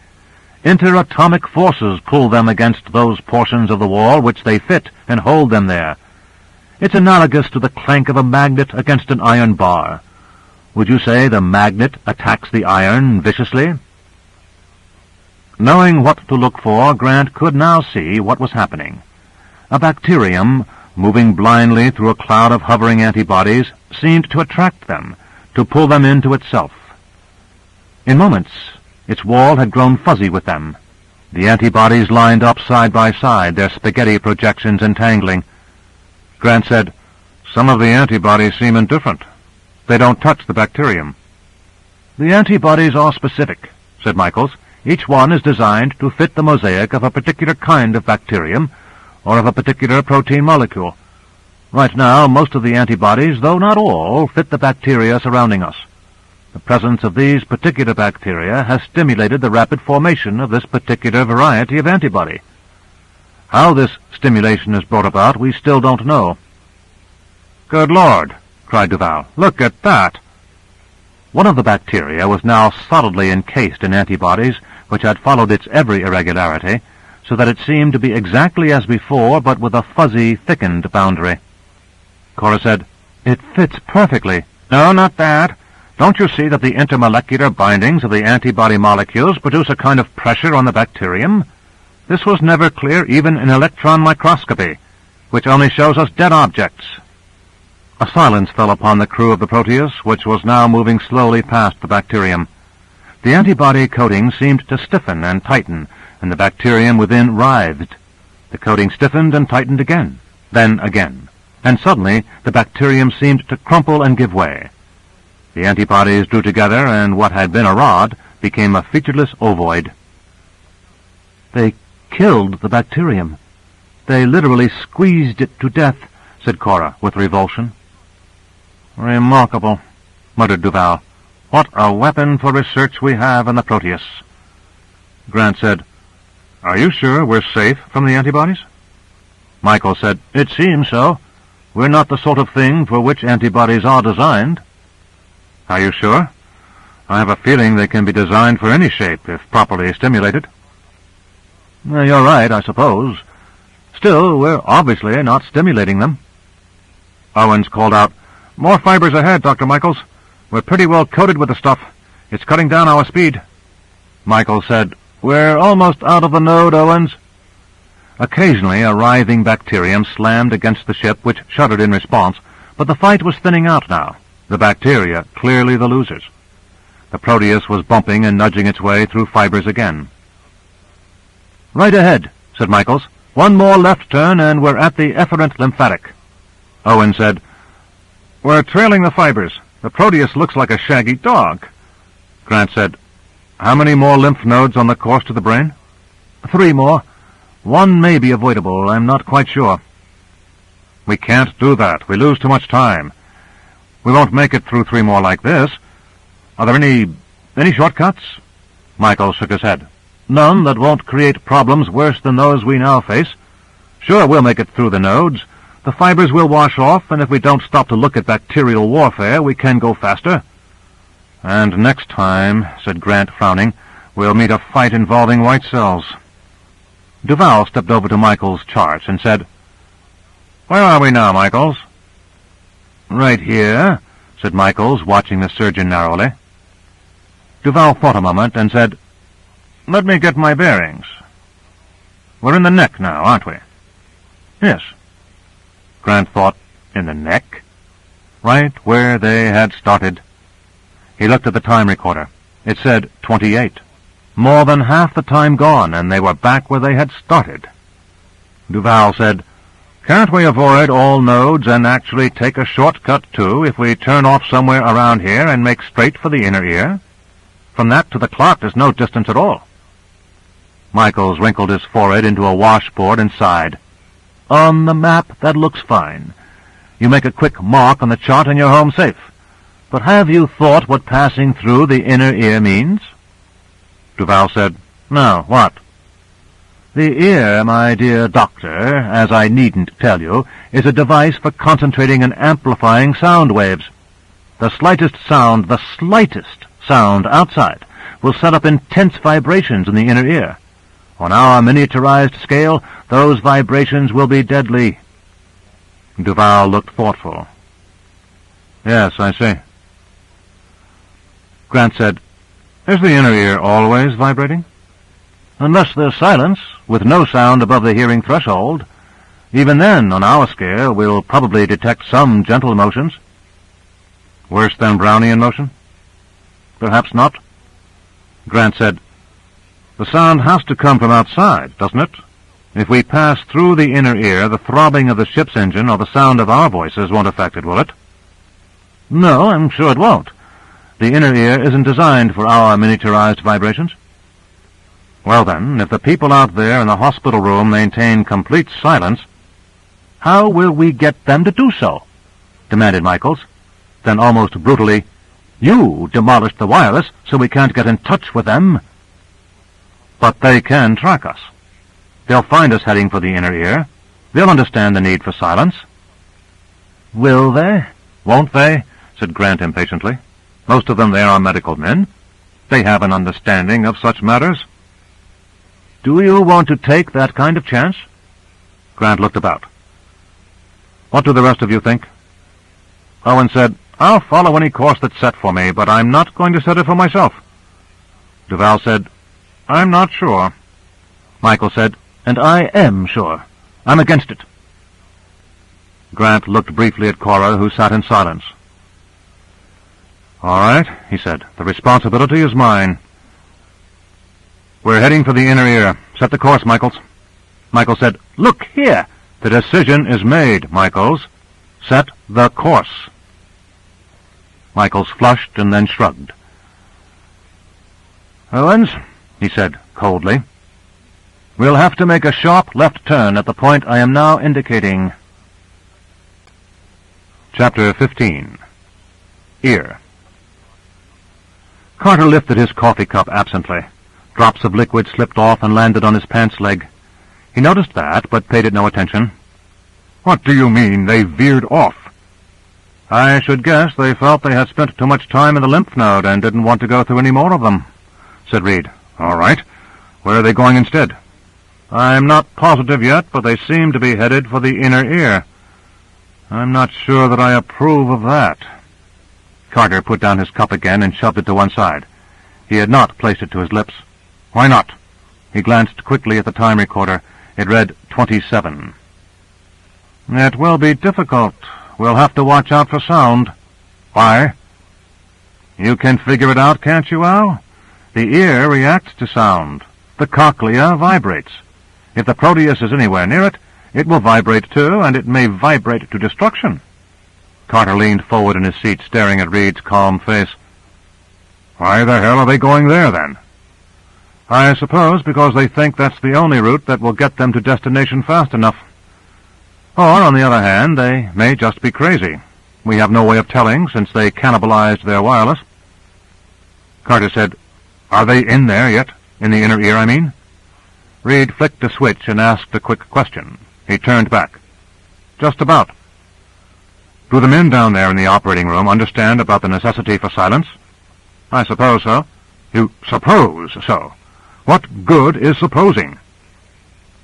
Speaker 1: Interatomic forces pull them against those portions of the wall which they fit and hold them there. It's analogous to the clank of a magnet against an iron bar. Would you say the magnet attacks the iron viciously?" Knowing what to look for, Grant could now see what was happening. A bacterium, moving blindly through a cloud of hovering antibodies, seemed to attract them, to pull them into itself. In moments, its wall had grown fuzzy with them. The antibodies lined up side by side, their spaghetti projections entangling. Grant said, "Some of the antibodies seem indifferent. They don't touch the bacterium." "The antibodies are specific," said Michaels. "Each one is designed to fit the mosaic of a particular kind of bacterium or of a particular protein molecule. Right now, most of the antibodies, though not all, fit the bacteria surrounding us. The presence of these particular bacteria has stimulated the rapid formation of this particular variety of antibody. How this stimulation is brought about, we still don't know." "Good Lord!" cried Duval. "Look at that!" One of the bacteria was now solidly encased in antibodies which had followed its every irregularity, so that it seemed to be exactly as before, but with a fuzzy, thickened boundary. Cora said, "It fits perfectly." "No, not that. Don't you see that the intermolecular bindings of the antibody molecules produce a kind of pressure on the bacterium? This was never clear even in electron microscopy, which only shows us dead objects." A silence fell upon the crew of the Proteus, which was now moving slowly past the bacterium. The antibody coating seemed to stiffen and tighten, and the bacterium within writhed. The coating stiffened and tightened again, then again, and suddenly the bacterium seemed to crumple and give way. The antibodies drew together, and what had been a rod became a featureless ovoid. "They killed the bacterium. They literally squeezed it to death," said Cora with revulsion. "Remarkable," muttered Duval. "What a weapon for research we have in the Proteus." Grant said, "Are you sure we're safe from the antibodies?" Michael said, "It seems so. We're not the sort of thing for which antibodies are designed." "Are you sure? I have a feeling they can be designed for any shape if properly stimulated." "You're right, I suppose. Still, we're obviously not stimulating them." Owens called out, "More fibers ahead, Dr. Michaels. We're pretty well coated with the stuff. It's cutting down our speed." Michaels said, "We're almost out of the node, Owens." Occasionally a writhing bacterium slammed against the ship, which shuddered in response, but the fight was thinning out now, the bacteria clearly the losers. The Proteus was bumping and nudging its way through fibers again. "Right ahead," said Michaels. "One more left turn, and we're at the efferent lymphatic." Owen said, "We're trailing the fibers. The Proteus looks like a shaggy dog." Grant said, "How many more lymph nodes on the course to the brain?" "3 more. One may be avoidable. I'm not quite sure." "We can't do that. We lose too much time. We won't make it through 3 more like this. Are there any shortcuts?" Michael shook his head. "None that won't create problems worse than those we now face. Sure, we'll make it through the nodes. The fibers will wash off, and if we don't stop to look at bacterial warfare, we can go faster." "And next time," said Grant, frowning, "we'll meet a fight involving white cells." Duval stepped over to Michael's charts and said, "Where are we now, Michaels?" "Right here," said Michaels, watching the surgeon narrowly. Duval thought a moment and said, "Let me get my bearings. We're in the neck now, aren't we?" "Yes." Grant thought, in the neck? Right where they had started. He looked at the time recorder. It said 28. More than half the time gone, and they were back where they had started. Duval said, "Can't we avoid all nodes and actually take a shortcut, too, if we turn off somewhere around here and make straight for the inner ear? From that to the clock is no distance at all." Michaels wrinkled his forehead into a washboard and sighed. "On the map, that looks fine. You make a quick mark on the chart and you're home safe. But have you thought what passing through the inner ear means?" Duval said, "No, what?" "The ear, my dear doctor, as I needn't tell you, is a device for concentrating and amplifying sound waves. The slightest sound outside will set up intense vibrations in the inner ear. On our miniaturized scale, those vibrations will be deadly." Duval looked thoughtful. "Yes, I see." Grant said, "Is the inner ear always vibrating?" "Unless there's silence, with no sound above the hearing threshold. Even then, on our scale, we'll probably detect some gentle motions." "Worse than Brownian motion?" "Perhaps not." Grant said, "The sound has to come from outside, doesn't it? If we pass through the inner ear, the throbbing of the ship's engine or the sound of our voices won't affect it, will it?" "No, I'm sure it won't. The inner ear isn't designed for our miniaturized vibrations." "Well then, if the people out there in the hospital room maintain complete silence—" "How will we get them to do so?" demanded Michaels. Then almost brutally, "You demolished the wireless, so we can't get in touch with them." "But they can track us. They'll find us heading for the inner ear. They'll understand the need for silence." "Will they?" "Won't they?" said Grant impatiently. "Most of them there are medical men. They have an understanding of such matters." "Do you want to take that kind of chance?" Grant looked about. "What do the rest of you think?" Owen said, "I'll follow any course that's set for me, but I'm not going to set it for myself." Duval said, "I'm not sure." Michael said, "And I am sure. I'm against it." Grant looked briefly at Cora, who sat in silence. "All right," he said. "The responsibility is mine. We're heading for the inner ear. Set the course, Michaels." Michaels said, "Look here." "The decision is made, Michaels. Set the course." Michaels flushed and then shrugged. "Owens," he said coldly, "we'll have to make a sharp left turn at the point I am now indicating." Chapter 15. Ear. Carter lifted his coffee cup absently. Drops of liquid slipped off and landed on his pants leg. He noticed that, but paid it no attention. "What do you mean, they veered off?" "I should guess they felt they had spent too much time in the lymph node and didn't want to go through any more of them," said Reed. "All right. Where are they going instead?" "I'm not positive yet, but they seem to be headed for the inner ear. I'm not sure that I approve of that." Carter put down his cup again and shoved it to one side. He had not placed it to his lips. "Why not?" He glanced quickly at the time recorder. It read 27. "It will be difficult. We'll have to watch out for sound." "Why?" "You can figure it out, can't you, Al? The ear reacts to sound. The cochlea vibrates. If the Proteus is anywhere near it, it will vibrate too, and it may vibrate to destruction." Carter leaned forward in his seat, staring at Reed's calm face. "Why the hell are they going there, then?" "I suppose because they think that's the only route that will get them to destination fast enough. Or, on the other hand, they may just be crazy. We have no way of telling, since they cannibalized their wireless." Carter said, "Are they in there yet? In the inner ear, I mean?" Reed flicked a switch and asked a quick question. He turned back. "Just about." "Do the men down there in the operating room understand about the necessity for silence?" "I suppose so." "You suppose so? What good is supposing?"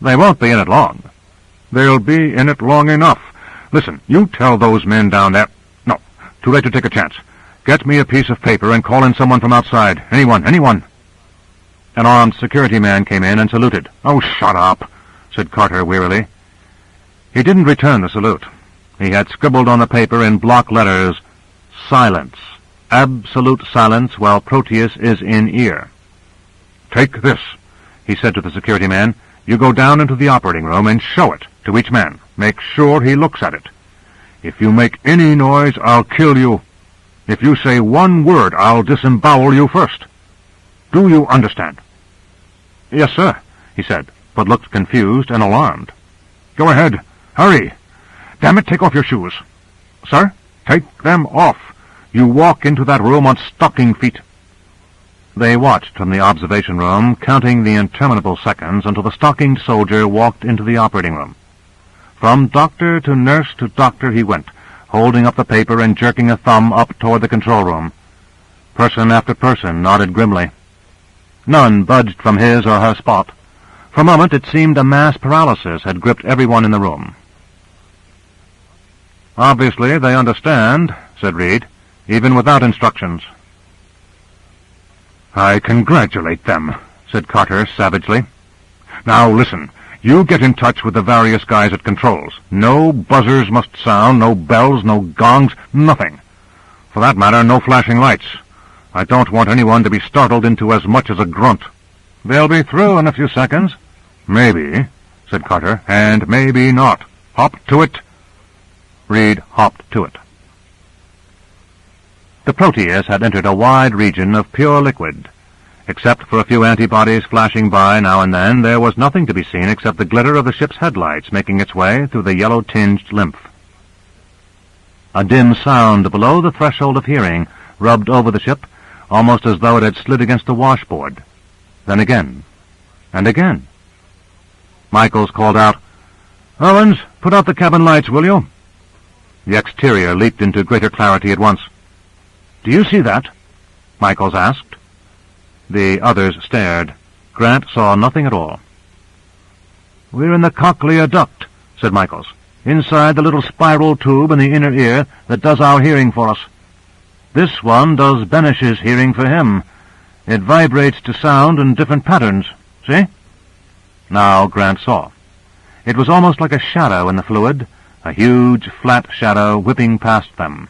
Speaker 1: "They won't be in it long." "They'll be in it long enough. Listen, you tell those men down there—" "No, too late to take a chance. Get me a piece of paper and call in someone from outside. Anyone. An armed security man came in and saluted. "Oh, shut up," said Carter wearily. He didn't return the salute. He had scribbled on the paper in block letters, "Silence. Absolute silence while Proteus is in ear." "Take this," he said to the security man. "You go down into the operating room and show it to each man. Make sure he looks at it. If you make any noise, I'll kill you. If you say one word, I'll disembowel you first. Do you understand?" "Yes, sir," he said, but looked confused and alarmed. "Go ahead. Hurry. Damn it, take off your shoes." "Sir?" "Take them off. You walk into that room on stocking feet." They watched from the observation room, counting the interminable seconds until the stockinged soldier walked into the operating room. From doctor to nurse to doctor he went, holding up the paper and jerking a thumb up toward the control room. Person after person nodded grimly. None budged from his or her spot. For a moment it seemed a mass paralysis had gripped everyone in the room. "Obviously they understand," said Reed, "even without instructions." "I congratulate them," said Carter savagely. "Now listen, you get in touch with the various guys at controls. No buzzers must sound, no bells, no gongs, nothing. For that matter, no flashing lights. I don't want anyone to be startled into as much as a grunt." "They'll be through in a few seconds." "Maybe," said Carter, "and maybe not. Hop to it." Reed hopped to it. The Proteus had entered a wide region of pure liquid. Except for a few antibodies flashing by now and then, there was nothing to be seen except the glitter of the ship's headlights making its way through the yellow-tinged lymph. A dim sound below the threshold of hearing rubbed over the ship, almost as though it had slid against the washboard. Then again, and again. Michaels called out, "Owens, put out the cabin lights, will you?" The exterior leaped into greater clarity at once. "Do you see that?" Michaels asked. The others stared. Grant saw nothing at all. "We're in the cochlear duct," said Michaels, "inside the little spiral tube in the inner ear that does our hearing for us. This one does Benish's hearing for him. It vibrates to sound in different patterns. See?" Now Grant saw. It was almost like a shadow in the fluid, a huge, flat shadow whipping past them.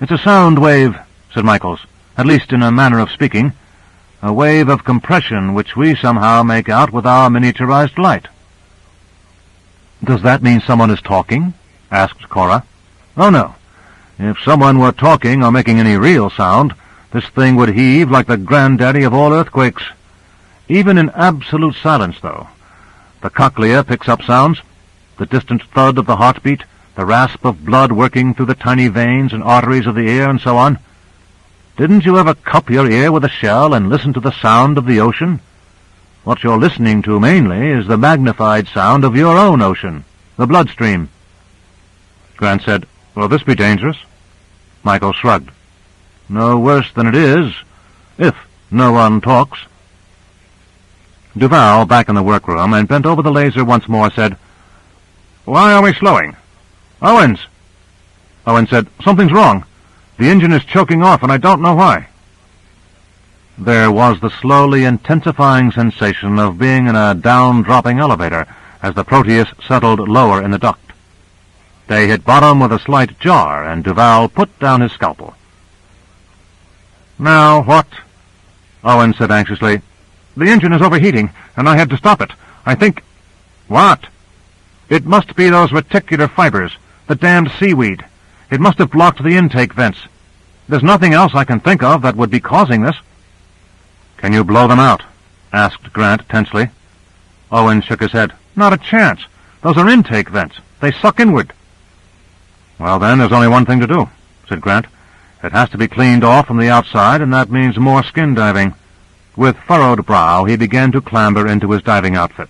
Speaker 1: "It's a sound wave," said Michaels, "at least in a manner of speaking. A wave of compression which we somehow make out with our miniaturized light." "Does that mean someone is talking?" asked Cora. "Oh, no. If someone were talking or making any real sound, this thing would heave like the granddaddy of all earthquakes. Even in absolute silence, though. The cochlea picks up sounds, the distant thud of the heartbeat, the rasp of blood working through the tiny veins and arteries of the ear, and so on. Didn't you ever cup your ear with a shell and listen to the sound of the ocean? What you're listening to mainly is the magnified sound of your own ocean, the bloodstream." Grant said, "Will this be dangerous?" Michael shrugged. "No worse than it is, if no one talks." Duval, back in the workroom and bent over the laser once more, said, "Why are we slowing? Owens!" Owens said, "Something's wrong. The engine is choking off, and I don't know why." There was the slowly intensifying sensation of being in a down-dropping elevator as the Proteus settled lower in the duct. They hit bottom with a slight jar, and Duval put down his scalpel. "Now what?" Owens said anxiously. "The engine is overheating, and I had to stop it. I think—" "What?" "It must be those reticular fibers, the damned seaweed. It must have blocked the intake vents. There's nothing else I can think of that would be causing this." "Can you blow them out?" asked Grant tensely. Owens shook his head. "Not a chance. Those are intake vents. They suck inward." "Well, then, there's only one thing to do," said Grant. "It has to be cleaned off from the outside, and that means more skin diving." With furrowed brow, he began to clamber into his diving outfit.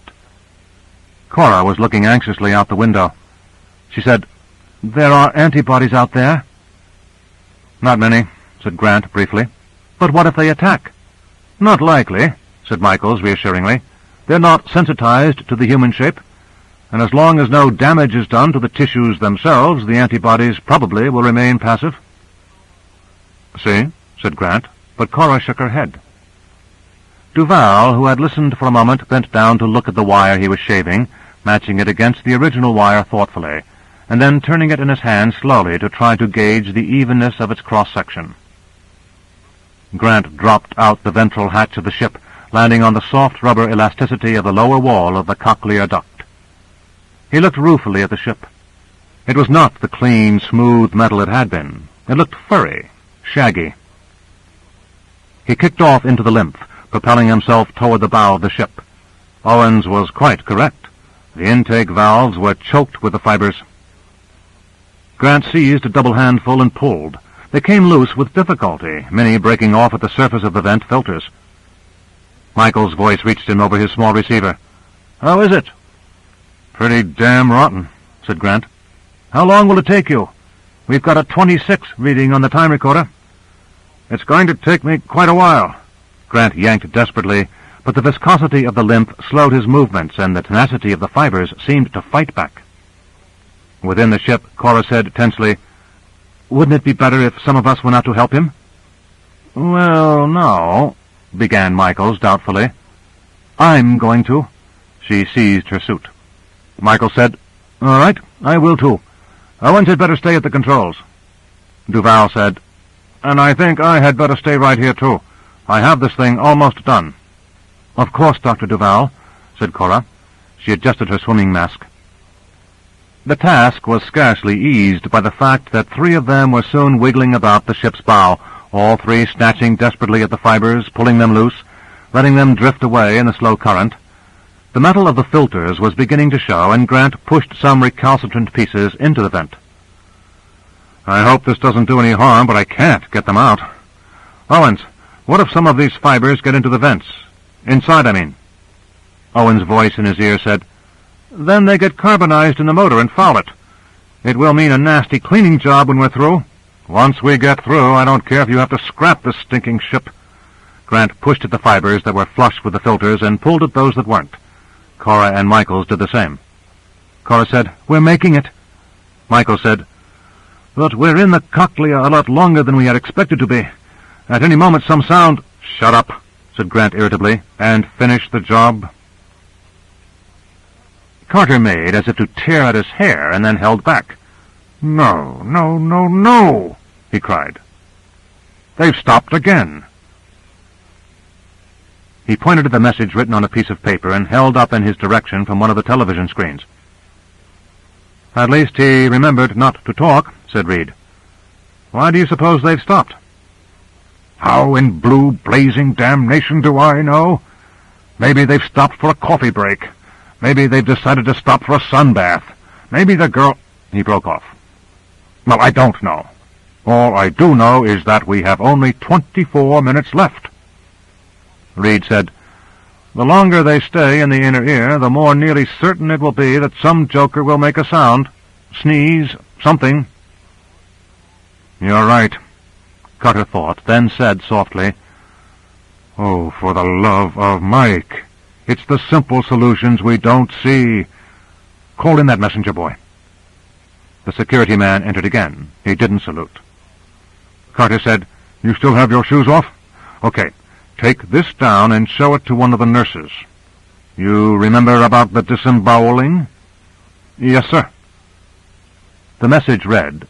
Speaker 1: Cora was looking anxiously out the window. She said, "There are antibodies out there?" "Not many," said Grant briefly. "But what if they attack?" "Not likely," said Michaels reassuringly. "They're not sensitized to the human shape, and as long as no damage is done to the tissues themselves, the antibodies probably will remain passive." "See," said Grant, but Cora shook her head. Duval, who had listened for a moment, bent down to look at the wire he was shaving, matching it against the original wire thoughtfully, and then turning it in his hand slowly to try to gauge the evenness of its cross-section. Grant dropped out the ventral hatch of the ship, landing on the soft rubber elasticity of the lower wall of the cochlear duct. He looked ruefully at the ship. It was not the clean, smooth metal it had been. It looked furry, shaggy. He kicked off into the lymph, propelling himself toward the bow of the ship. Owens was quite correct. The intake valves were choked with the fibers. Grant seized a double handful and pulled. They came loose with difficulty, many breaking off at the surface of the vent filters. Michael's voice reached him over his small receiver. "How is it?" "Pretty damn rotten," said Grant. "How long will it take you?" "We've got a 26 reading on the time recorder." "It's going to take me quite a while." Grant yanked desperately, but the viscosity of the lymph slowed his movements, and the tenacity of the fibers seemed to fight back. Within the ship, Cora said tensely, "Wouldn't it be better if some of us went out to help him?" "Well, no," began Michaels doubtfully. "I'm going to." She seized her suit. Michaels said, "All right, I will too. Owens had better stay at the controls." Duval said, "And I think I had better stay right here too. I have this thing almost done." "Of course, Dr. Duval," said Cora. She adjusted her swimming mask. The task was scarcely eased by the fact that 3 of them were soon wiggling about the ship's bow, all 3 snatching desperately at the fibers, pulling them loose, letting them drift away in the slow current. The metal of the filters was beginning to show, and Grant pushed some recalcitrant pieces into the vent. "I hope this doesn't do any harm, but I can't get them out. Owens, what if some of these fibers get into the vents? Inside, I mean." Owen's voice in his ear said, "Then they get carbonized in the motor and foul it. It will mean a nasty cleaning job when we're through. Once we get through, I don't care if you have to scrap this stinking ship." Grant pushed at the fibers that were flush with the filters and pulled at those that weren't. Cora and Michaels did the same. Cora said, "We're making it." Michaels said, "But we're in the cochlea a lot longer than we had expected to be. At any moment some sound—" "Shut up," said Grant irritably, "and finish the job." Carter made as if to tear at his hair and then held back. "No, no, no, no," he cried. "They've stopped again." He pointed to the message written on a piece of paper and held up in his direction from one of the television screens. "At least he remembered not to talk," said Reed. "Why do you suppose they've stopped?" "How in blue blazing damnation do I know? Maybe they've stopped for a coffee break. Maybe they've decided to stop for a sunbath. Maybe the girl—" He broke off. "Well, I don't know. All I do know is that we have only 24 minutes left." Reed said, "The longer they stay in the inner ear, the more nearly certain it will be that some joker will make a sound. Sneeze, something." "You're right," Carter thought, then said softly, "Oh, for the love of Mike! It's the simple solutions we don't see. Call in that messenger boy." The security man entered again. He didn't salute. Carter said, "You still have your shoes off? Okay, take this down and show it to one of the nurses. You remember about the disemboweling?" "Yes, sir." The message read,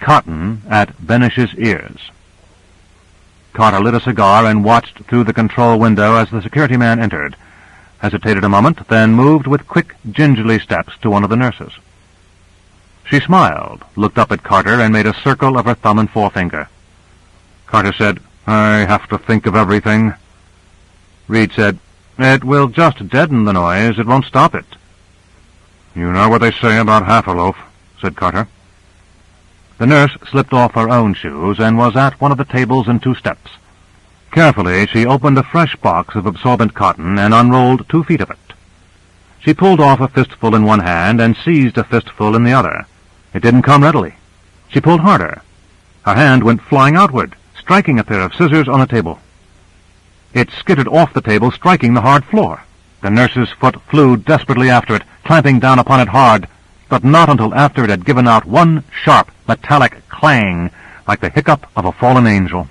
Speaker 1: "Cotton at Benish's ears." Carter lit a cigar and watched through the control window as the security man entered, hesitated a moment, then moved with quick, gingerly steps to one of the nurses. She smiled, looked up at Carter, and made a circle of her thumb and forefinger. Carter said, "I have to think of everything." Reed said, "It will just deaden the noise. It won't stop it." "You know what they say about half a loaf," said Carter. The nurse slipped off her own shoes and was at one of the tables in 2 steps. Carefully, she opened a fresh box of absorbent cotton and unrolled 2 feet of it. She pulled off a fistful in one hand and seized a fistful in the other. It didn't come readily. She pulled harder. Her hand went flying outward, striking a pair of scissors on the table. It skittered off the table, striking the hard floor. The nurse's foot flew desperately after it, clamping down upon it hard, but not until after it had given out one sharp, metallic clang, like the hiccup of a fallen angel.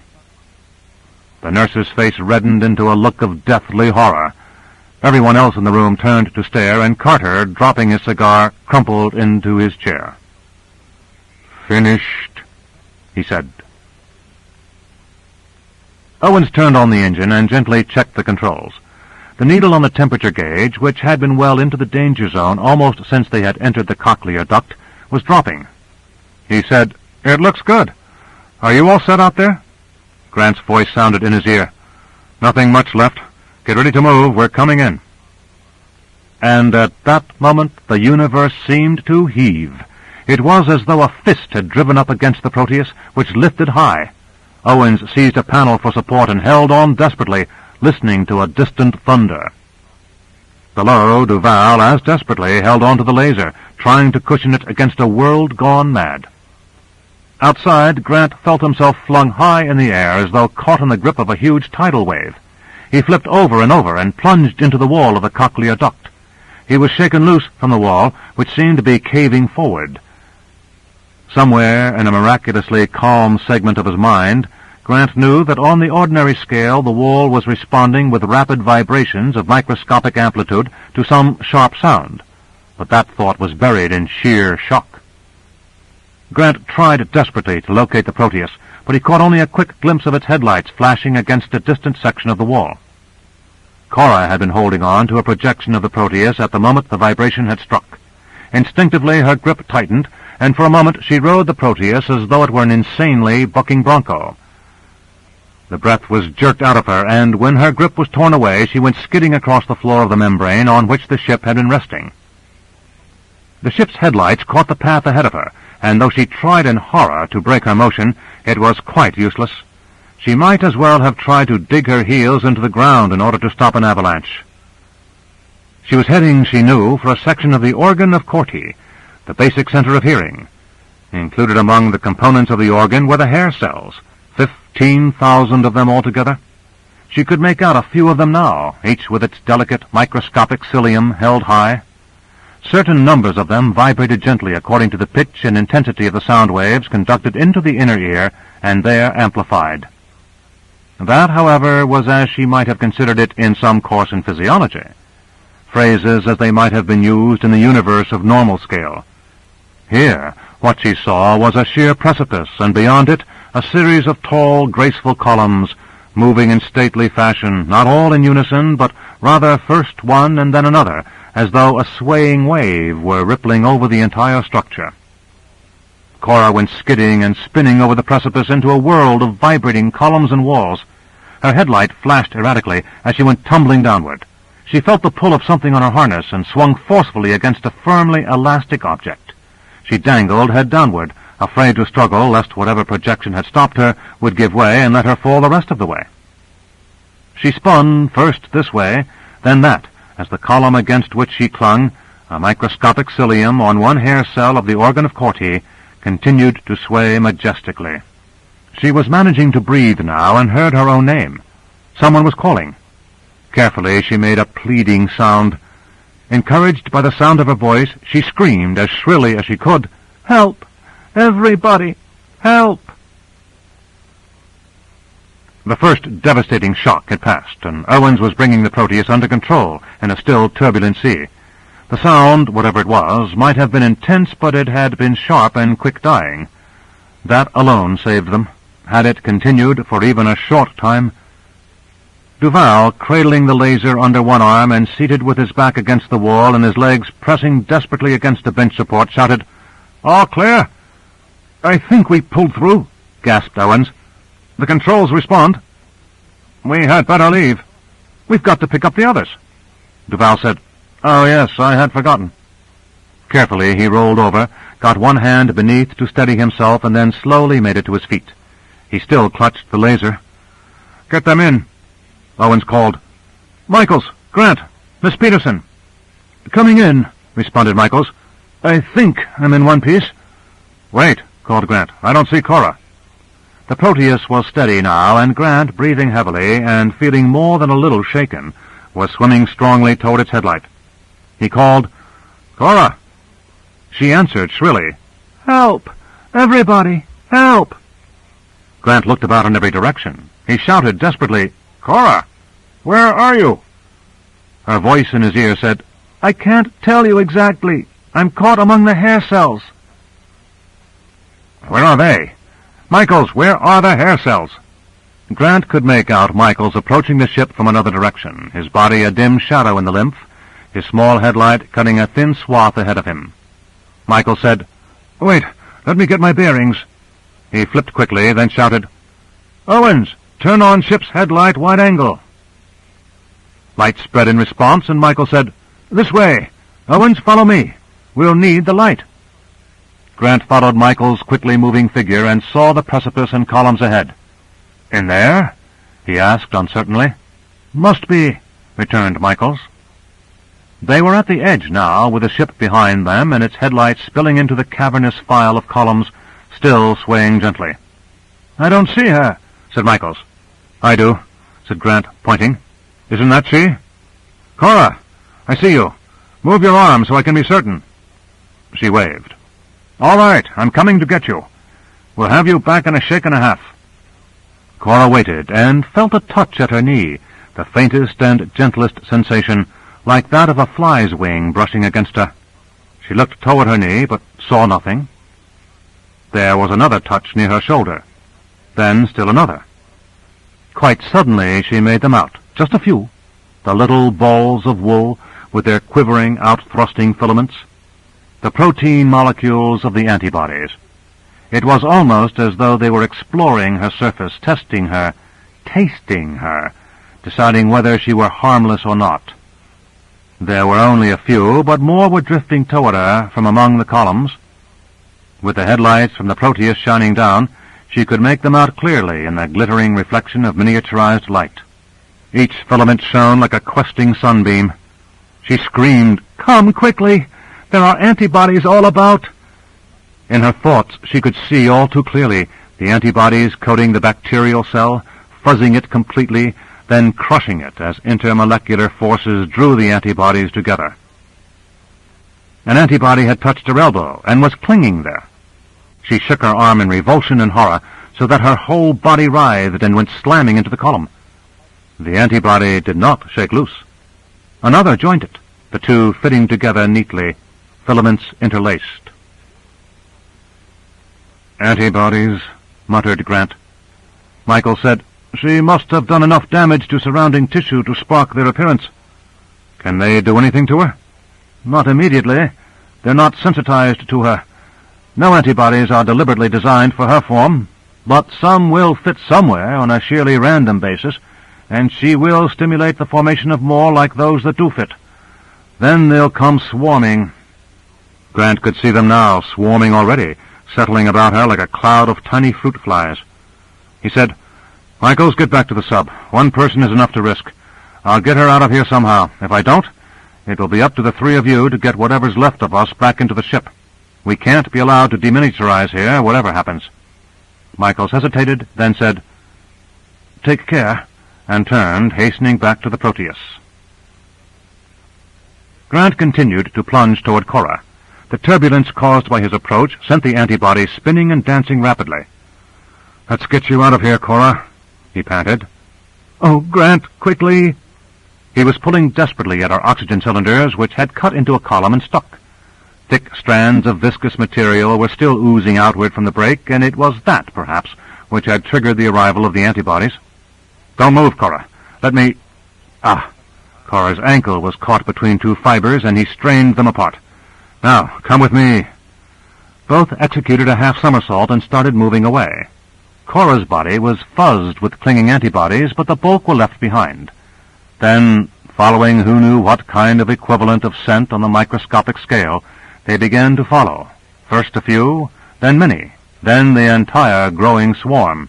Speaker 1: The nurse's face reddened into a look of deathly horror. Everyone else in the room turned to stare, and Carter, dropping his cigar, crumpled into his chair. "Finished," he said. Owens turned on the engine and gently checked the controls. The needle on the temperature gauge, which had been well into the danger zone almost since they had entered the cochlear duct, was dropping. He said, "It looks good. Are you all set out there?" Grant's voice sounded in his ear. "Nothing much left. Get ready to move. We're coming in." And at that moment the universe seemed to heave. It was as though a fist had driven up against the Proteus, which lifted high. Owens seized a panel for support and held on desperately, listening to a distant thunder. Below, Duval, as desperately, held on to the laser, trying to cushion it against a world gone mad. Outside, Grant felt himself flung high in the air as though caught in the grip of a huge tidal wave. He flipped over and plunged into the wall of the cochlear duct. He was shaken loose from the wall, which seemed to be caving forward. Somewhere in a miraculously calm segment of his mind, Grant knew that on the ordinary scale the wall was responding with rapid vibrations of microscopic amplitude to some sharp sound, but that thought was buried in sheer shock. Grant tried desperately to locate the Proteus, but he caught only a quick glimpse of its headlights flashing against a distant section of the wall. Cora had been holding on to a projection of the Proteus at the moment the vibration had struck. Instinctively her grip tightened, and for a moment she rode the Proteus as though it were an insanely bucking bronco. The breath was jerked out of her, and when her grip was torn away, she went skidding across the floor of the membrane on which the ship had been resting. The ship's headlights caught the path ahead of her, and though she tried in horror to break her motion, it was quite useless. She might as well have tried to dig her heels into the ground in order to stop an avalanche. She was heading, she knew, for a section of the organ of Corti, the basic center of hearing. Included among the components of the organ were the hair cells, 15,000 of them altogether. She could make out a few of them now, each with its delicate microscopic cilium held high. Certain numbers of them vibrated gently according to the pitch and intensity of the sound waves conducted into the inner ear and there amplified. That, however, was as she might have considered it in some course in physiology. Phrases as they might have been used in the universe of normal scale. Here, what she saw was a sheer precipice, and beyond it, a series of tall, graceful columns, moving in stately fashion, not all in unison, but rather first one and then another, as though a swaying wave were rippling over the entire structure. Cora went skidding and spinning over the precipice into a world of vibrating columns and walls. Her headlight flashed erratically as she went tumbling downward. She felt the pull of something on her harness and swung forcefully against a firmly elastic object. She dangled head downward, afraid to struggle lest whatever projection had stopped her would give way and let her fall the rest of the way. She spun first this way, then that, as the column against which she clung, a microscopic cilium on one hair cell of the organ of Corti, continued to sway majestically. She was managing to breathe now and heard her own name. Someone was calling. Carefully she made a pleading sound. Encouraged by the sound of her voice, she screamed as shrilly as she could, "Help! Everybody! Help!" The first devastating shock had passed, and Owens was bringing the Proteus under control in a still turbulent sea. The sound, whatever it was, might have been intense, but it had been sharp and quick-dying. That alone saved them. Had it continued for even a short time... Duval, cradling the laser under one arm and seated with his back against the wall and his legs pressing desperately against a bench support, shouted, "All clear!" "I think we pulled through," gasped Owens. "The controls respond." "We had better leave. We've got to pick up the others." Duval said, "Oh, yes, I had forgotten." Carefully he rolled over, got one hand beneath to steady himself, and then slowly made it to his feet. He still clutched the laser. "Get them in," Owens called. "Michaels, Grant, Miss Peterson." "Coming in," responded Michaels. "I think I'm in one piece." "Wait," called Grant. "I don't see Cora." The Proteus was steady now, and Grant, breathing heavily and feeling more than a little shaken, was swimming strongly toward its headlight. He called, "Cora!" She answered shrilly, "Help! Everybody! Help!" Grant looked about in every direction. He shouted desperately, "Cora! Where are you?" Her voice in his ear said, "I can't tell you exactly. I'm caught among the hair cells." "Where are they? Michaels, where are the hair cells?" Grant could make out Michaels approaching the ship from another direction, his body a dim shadow in the lymph, his small headlight cutting a thin swath ahead of him. Michaels said, "Wait, let me get my bearings." He flipped quickly, then shouted, "Owens, turn on ship's headlight wide angle." Light spread in response, and Michaels said, "This way. Owens, follow me. We'll need the light." Grant followed Michaels' quickly moving figure and saw the precipice and columns ahead. "In there?" he asked uncertainly. "Must be," returned Michaels. They were at the edge now, with the ship behind them and its headlights spilling into the cavernous file of columns, still swaying gently. "I don't see her," said Michaels. "I do," said Grant, pointing. Isn't that she? Cora, I see you. Move your arm so I can be certain. She waved. All right, I'm coming to get you. We'll have you back in a shake and a half. Cora waited and felt a touch at her knee, the faintest and gentlest sensation, like that of a fly's wing brushing against her. She looked toward her knee, but saw nothing. There was another touch near her shoulder. Then still another. Quite suddenly she made them out, just a few, the little balls of wool with their quivering, out-thrusting filaments, the protein molecules of the antibodies. It was almost as though they were exploring her surface, testing her, tasting her, deciding whether she were harmless or not. There were only a few, but more were drifting toward her from among the columns. With the headlights from the Proteus shining down, she could make them out clearly in the glittering reflection of miniaturized light. Each filament shone like a questing sunbeam. She screamed, "Come quickly! There are antibodies all about!" In her thoughts she could see all too clearly the antibodies coating the bacterial cell, fuzzing it completely, then crushing it as intermolecular forces drew the antibodies together. An antibody had touched her elbow and was clinging there. She shook her arm in revulsion and horror so that her whole body writhed and went slamming into the column. The antibody did not shake loose. Another joined it, the two fitting together neatly, filaments interlaced. "Antibodies," muttered Grant. Michael said, "She must have done enough damage to surrounding tissue to spark their appearance. Can they do anything to her?" "Not immediately. They're not sensitized to her. No antibodies are deliberately designed for her form, but some will fit somewhere on a sheerly random basis, and she will stimulate the formation of more like those that do fit. Then they'll come swarming." Grant could see them now, swarming already, settling about her like a cloud of tiny fruit flies. He said, "Michaels, get back to the sub. One person is enough to risk. I'll get her out of here somehow. If I don't, it will be up to the three of you to get whatever's left of us back into the ship. We can't be allowed to demilitarize here, whatever happens." Michaels hesitated, then said, "Take care," and turned, hastening back to the Proteus. Grant continued to plunge toward Cora. The turbulence caused by his approach sent the antibodies spinning and dancing rapidly. "Let's get you out of here, Cora," he panted. "Oh, Grant, quickly!" He was pulling desperately at our oxygen cylinders, which had cut into a column and stuck. Thick strands of viscous material were still oozing outward from the break, and it was that, perhaps, which had triggered the arrival of the antibodies. "Don't move, Cora. Let me—" Ah! Cora's ankle was caught between two fibers, and he strained them apart. "Now, come with me." Both executed a half-somersault and started moving away. Cora's body was fuzzed with clinging antibodies, but the bulk were left behind. Then, following who knew what kind of equivalent of scent on the microscopic scale, they began to follow. First a few, then many, then the entire growing swarm.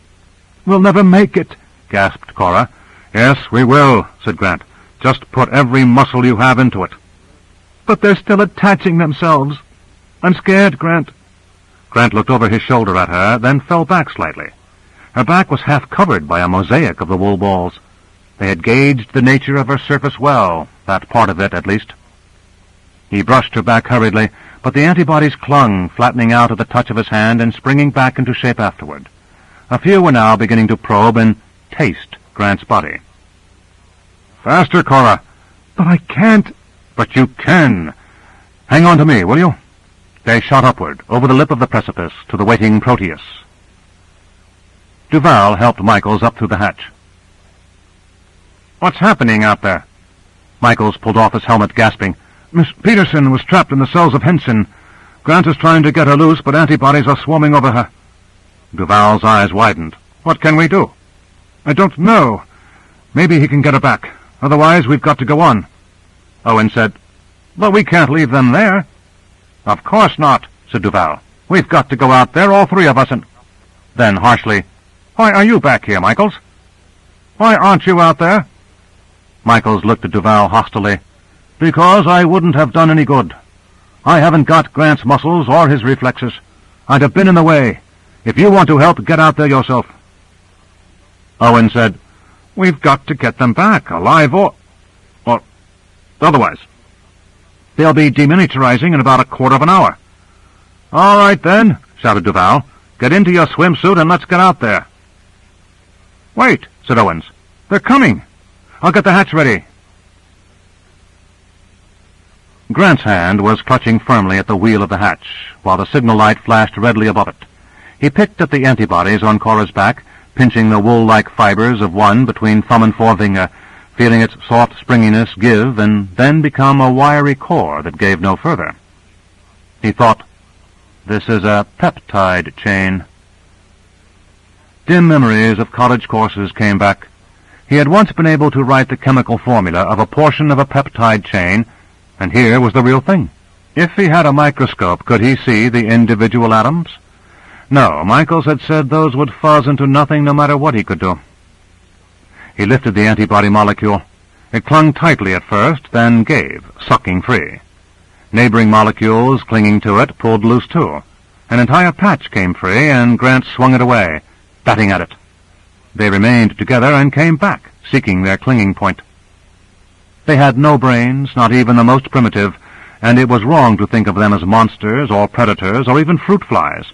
Speaker 1: "We'll never make it," gasped Cora. "Yes, we will," said Grant. "Just put every muscle you have into it." "But they're still attaching themselves. I'm scared, Grant." Grant looked over his shoulder at her, then fell back slightly. Her back was half covered by a mosaic of the wool balls. They had gauged the nature of her surface well, that part of it at least. He brushed her back hurriedly, but the antibodies clung, flattening out at the touch of his hand and springing back into shape afterward. A few were now beginning to probe and taste Grant's body. "Faster, Cora!" "But I can't." "But you can. Hang on to me, will you?" They shot upward, over the lip of the precipice, to the waiting Proteus. Duval helped Michaels up through the hatch. "What's happening out there?" Michaels pulled off his helmet, gasping. "Miss Peterson was trapped in the cells of Henson. Grant is trying to get her loose, but antibodies are swarming over her." Duval's eyes widened. "What can we do?" "I don't know. Maybe he can get her back. Otherwise, we've got to go on." Owen said, "But we can't leave them there." "Of course not," said Duval. "We've got to go out there, all three of us, and—" Then, harshly, "Why are you back here, Michaels? Why aren't you out there?" Michaels looked at Duval hostilely. "Because I wouldn't have done any good. I haven't got Grant's muscles or his reflexes. I'd have been in the way. If you want to help, get out there yourself." Owen said, We've got to get them back, alive or otherwise. They'll be deminiaturizing in about a quarter of an hour. All right, then, shouted Duval. Get into your swimsuit and let's get out there. Wait, said Owens. They're coming. I'll get the hatch ready. Grant's hand was clutching firmly at the wheel of the hatch, while the signal light flashed redly above it. He picked at the antibodies on Cora's back, pinching the wool-like fibers of one between thumb and forefinger, feeling its soft springiness give and then become a wiry core that gave no further. He thought, this is a peptide chain. Dim memories of college courses came back. He had once been able to write the chemical formula of a portion of a peptide chain, and here was the real thing. If he had a microscope, could he see the individual atoms? No, Michaels had said those would fuzz into nothing no matter what he could do. He lifted the antibody molecule. It clung tightly at first, then gave, sucking free. Neighboring molecules clinging to it pulled loose too. An entire patch came free, and Grant swung it away, batting at it. They remained together and came back, seeking their clinging point. They had no brains, not even the most primitive, and it was wrong to think of them as monsters or predators or even fruit flies.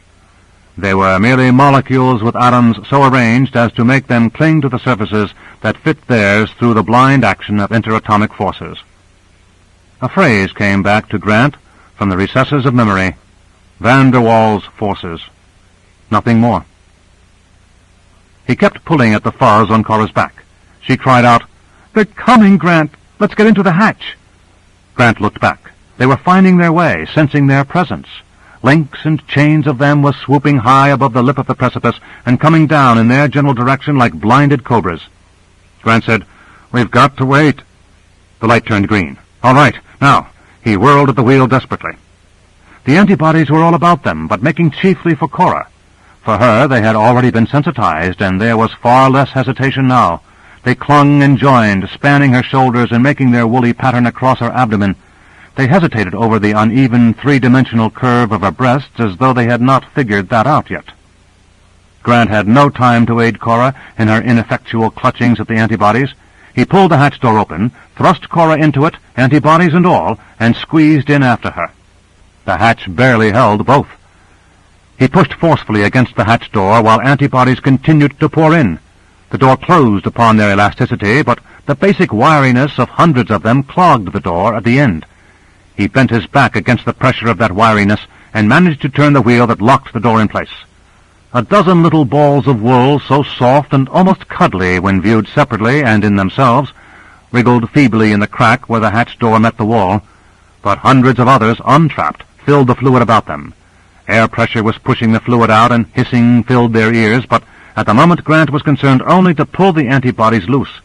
Speaker 1: They were merely molecules with atoms so arranged as to make them cling to the surfaces that fit theirs through the blind action of interatomic forces. A phrase came back to Grant from the recesses of memory: Van der Waals forces. Nothing more. He kept pulling at the fuzz on Cora's back. She cried out, "They're coming, Grant! Let's get into the hatch!" Grant looked back. They were finding their way, sensing their presence. Links and chains of them were swooping high above the lip of the precipice and coming down in their general direction like blinded cobras. Grant said, "We've got to wait." The light turned green. "All right, now." He whirled at the wheel desperately. The antibodies were all about them, but making chiefly for Cora. For her, they had already been sensitized, and there was far less hesitation now. They clung and joined, spanning her shoulders and making their woolly pattern across her abdomen. They hesitated over the uneven three-dimensional curve of her breasts as though they had not figured that out yet. Grant had no time to aid Cora in her ineffectual clutchings at the antibodies. He pulled the hatch door open, thrust Cora into it, antibodies and all, and squeezed in after her. The hatch barely held both. He pushed forcefully against the hatch door while antibodies continued to pour in. The door closed upon their elasticity, but the basic wiriness of hundreds of them clogged the door at the end. He bent his back against the pressure of that wiriness and managed to turn the wheel that locked the door in place. A dozen little balls of wool, so soft and almost cuddly when viewed separately and in themselves, wriggled feebly in the crack where the hatch door met the wall, but hundreds of others, untrapped, filled the fluid about them. Air pressure was pushing the fluid out, and hissing filled their ears, but at the moment Grant was concerned only to pull the antibodies loose.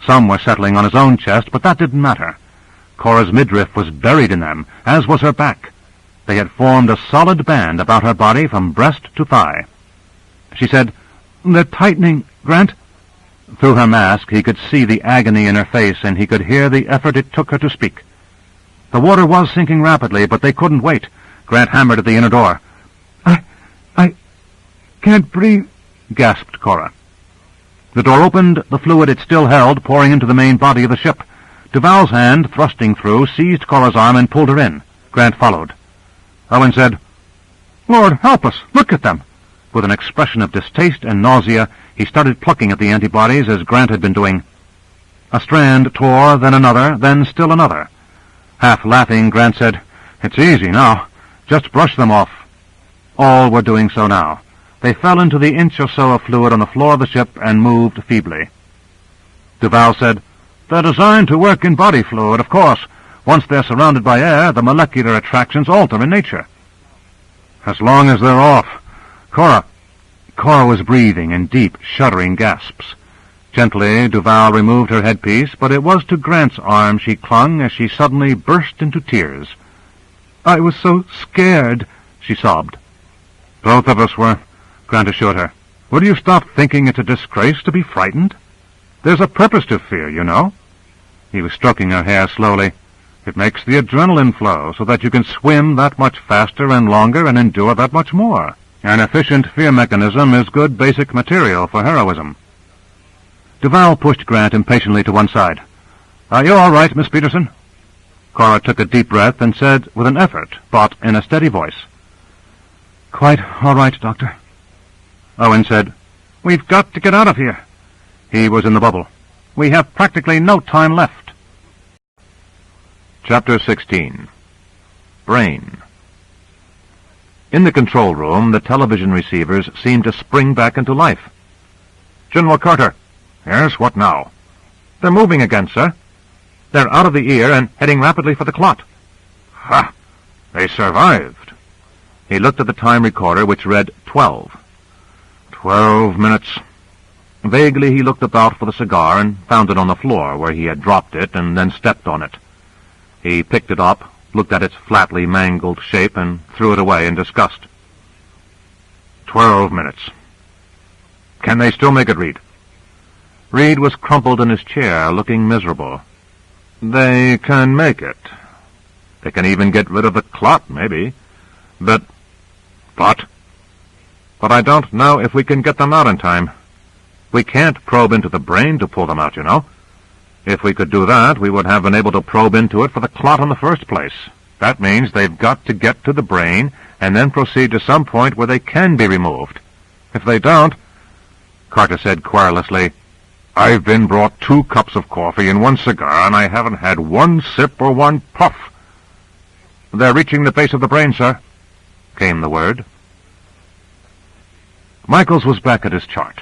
Speaker 1: Some were settling on his own chest, but that didn't matter. Cora's midriff was buried in them, as was her back. They had formed a solid band about her body from breast to thigh. She said, "They're tightening, Grant." Through her mask he could see the agony in her face, and he could hear the effort it took her to speak. The water was sinking rapidly, but they couldn't wait. Grant hammered at the inner door. I can't breathe," gasped Cora. The door opened, the fluid it still held pouring into the main body of the ship. Duval's hand, thrusting through, seized Cora's arm and pulled her in. Grant followed. Owen said, "Lord, help us! Look at them!" With an expression of distaste and nausea, he started plucking at the antibodies as Grant had been doing. A strand tore, then another, then still another. Half laughing, Grant said, "It's easy now. Just brush them off." All were doing so now. They fell into the inch or so of fluid on the floor of the ship and moved feebly. Duval said, "They're designed to work in body fluid, of course. Once they're surrounded by air, the molecular attractions alter in nature." "As long as they're off. Cora was breathing in deep, shuddering gasps. Gently, Duval removed her headpiece, but it was to Grant's arm she clung as she suddenly burst into tears. "I was so scared," she sobbed. "Both of us were," Grant assured her. "Will you stop thinking it's a disgrace to be frightened? There's a purpose to fear, you know." He was stroking her hair slowly. "It makes the adrenaline flow so that you can swim that much faster and longer and endure that much more. An efficient fear mechanism is good basic material for heroism." Duval pushed Grant impatiently to one side. "Are you all right, Miss Peterson?" Cora took a deep breath and said with an effort, but in a steady voice, "Quite all right, Doctor." Owen said, "We've got to get out of here." He was in the bubble. "We have practically no time left." Chapter 16. Brain. In the control room, the television receivers seemed to spring back into life. "General Carter." "Yes, what now?" "They're moving again, sir. They're out of the ear and heading rapidly for the clot." "Ha! They survived." He looked at the time recorder, which read 12. 12 minutes. Vaguely he looked about for the cigar and found it on the floor, where he had dropped it and then stepped on it. He picked it up, looked at its flatly mangled shape, and threw it away in disgust. 12 minutes. Can they still make it, Reed? Reed was crumpled in his chair, looking miserable. They can make it. They can even get rid of the clot, maybe. But I don't know if we can get them out in time. We can't probe into the brain to pull them out, you know. If we could do that, we would have been able to probe into it for the clot in the first place. That means they've got to get to the brain and then proceed to some point where they can be removed. If they don't, Carter said querulously, "I've been brought 2 cups of coffee and 1 cigar, and I haven't had 1 sip or 1 puff." "They're reaching the base of the brain, sir," came the word. Michaels was back at his chart.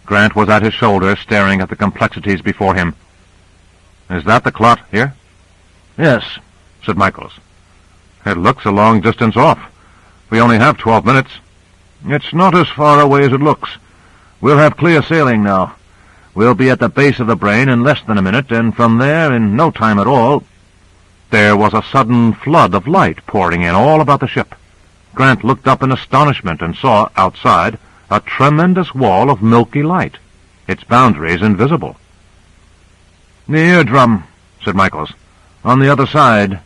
Speaker 1: Grant was at his shoulder, staring at the complexities before him. "Is that the clot here?" "Yes," said Michaels. "It looks a long distance off. We only have 12 minutes. It's not as far away as it looks. We'll have clear sailing now. We'll be at the base of the brain in less than a minute, and from there, in no time at all—" There was a sudden flood of light pouring in all about the ship. Grant looked up in astonishment and saw, outside, a tremendous wall of milky light, its boundaries invisible. "The eardrum," said Michaels. "On the other side,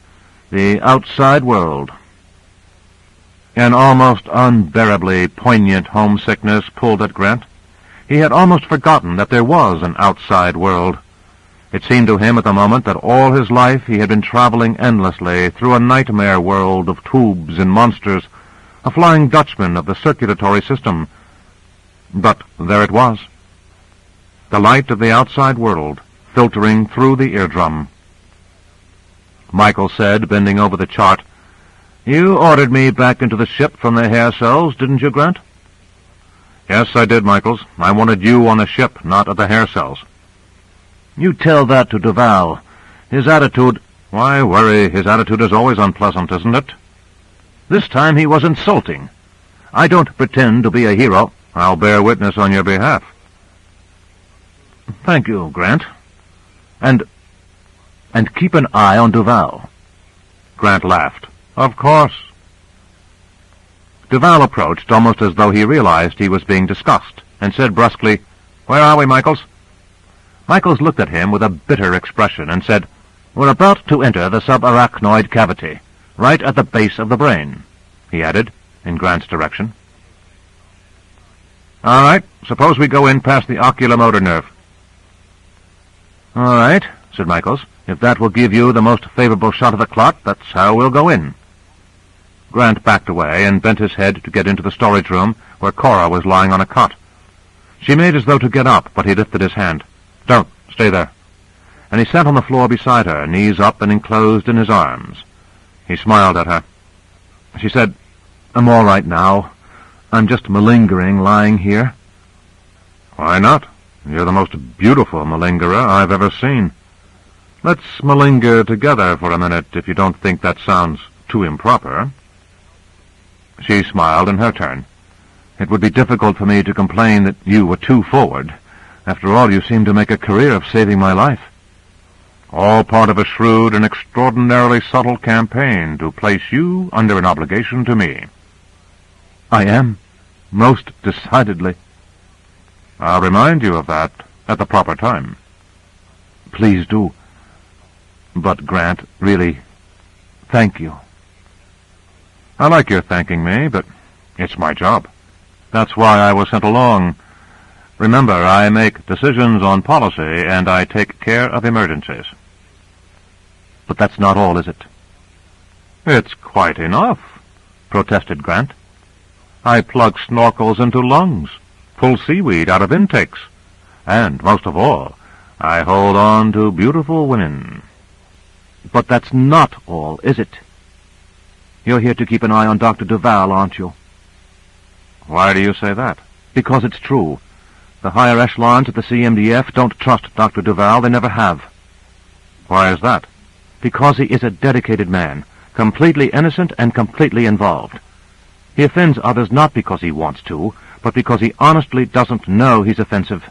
Speaker 1: the outside world." An almost unbearably poignant homesickness pulled at Grant. He had almost forgotten that there was an outside world. It seemed to him at the moment that all his life he had been traveling endlessly through a nightmare world of tubes and monsters, a Flying Dutchman of the circulatory system. But there it was. The light of the outside world, filtering through the eardrum. Michael said, bending over the chart, "You ordered me back into the ship from the hair cells, didn't you, Grant?" "Yes, I did, Michaels. I wanted you on the ship, not at the hair cells." "You tell that to Duval. His attitude—" "Why worry? His attitude is always unpleasant, isn't it?" "This time he was insulting. I don't pretend to be a hero." "I'll bear witness on your behalf." "Thank you, Grant. And keep an eye on Duval." Grant laughed. "Of course." Duval approached almost as though he realized he was being discussed, and said brusquely, "Where are we, Michaels?" Michaels looked at him with a bitter expression and said, "We're about to enter the subarachnoid cavity, right at the base of the brain," he added, in Grant's direction. "All right, suppose we go in past the oculomotor nerve." "All right," said Michaels. "If that will give you the most favorable shot of the clot, that's how we'll go in." Grant backed away and bent his head to get into the storage room, where Cora was lying on a cot. She made as though to get up, but he lifted his hand. "Don't. Stay there." And he sat on the floor beside her, knees up and enclosed in his arms. He smiled at her. She said, "I'm all right now. I'm just malingering lying here." "Why not? You're the most beautiful malingerer I've ever seen. Let's malinger together for a minute, if you don't think that sounds too improper." She smiled in her turn. "It would be difficult for me to complain that you were too forward. After all, you seem to make a career of saving my life." "All part of a shrewd and extraordinarily subtle campaign to place you under an obligation to me." "I am, most decidedly." "I'll remind you of that at the proper time." "Please do. But, Grant, really, thank you." "I like your thanking me, but it's my job. That's why I was sent along. Remember, I make decisions on policy, and I take care of emergencies.
Speaker 2: But that's not all, is it?
Speaker 1: It's quite enough, protested Grant. I plug snorkels into lungs, pull seaweed out of intakes, and, most of all, I hold on to beautiful women.
Speaker 2: But that's not all, is it? You're here to keep an eye on Dr. Duval, aren't you?
Speaker 1: Why do you say that?
Speaker 2: Because it's true. The higher echelons at the CMDF don't trust Dr. Duval. They never have.
Speaker 1: Why is that?
Speaker 2: Because he is a dedicated man, completely innocent and completely involved. He offends others not because he wants to, but because he honestly doesn't know he's offensive.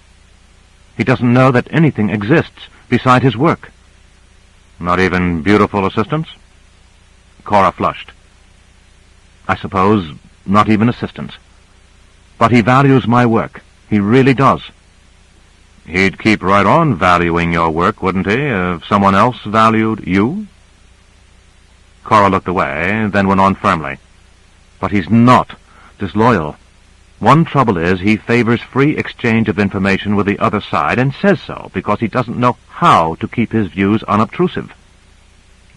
Speaker 2: He doesn't know that anything exists beside his work.
Speaker 1: Not even beautiful assistants?
Speaker 2: Cora flushed. I suppose not even assistants. But he values my work. He really does.
Speaker 1: He'd keep right on valuing your work, wouldn't he, if someone else valued you?
Speaker 2: Cora looked away, then went on firmly. But he's not disloyal. One trouble is he favors free exchange of information with the other side, and says so because he doesn't know how to keep his views unobtrusive.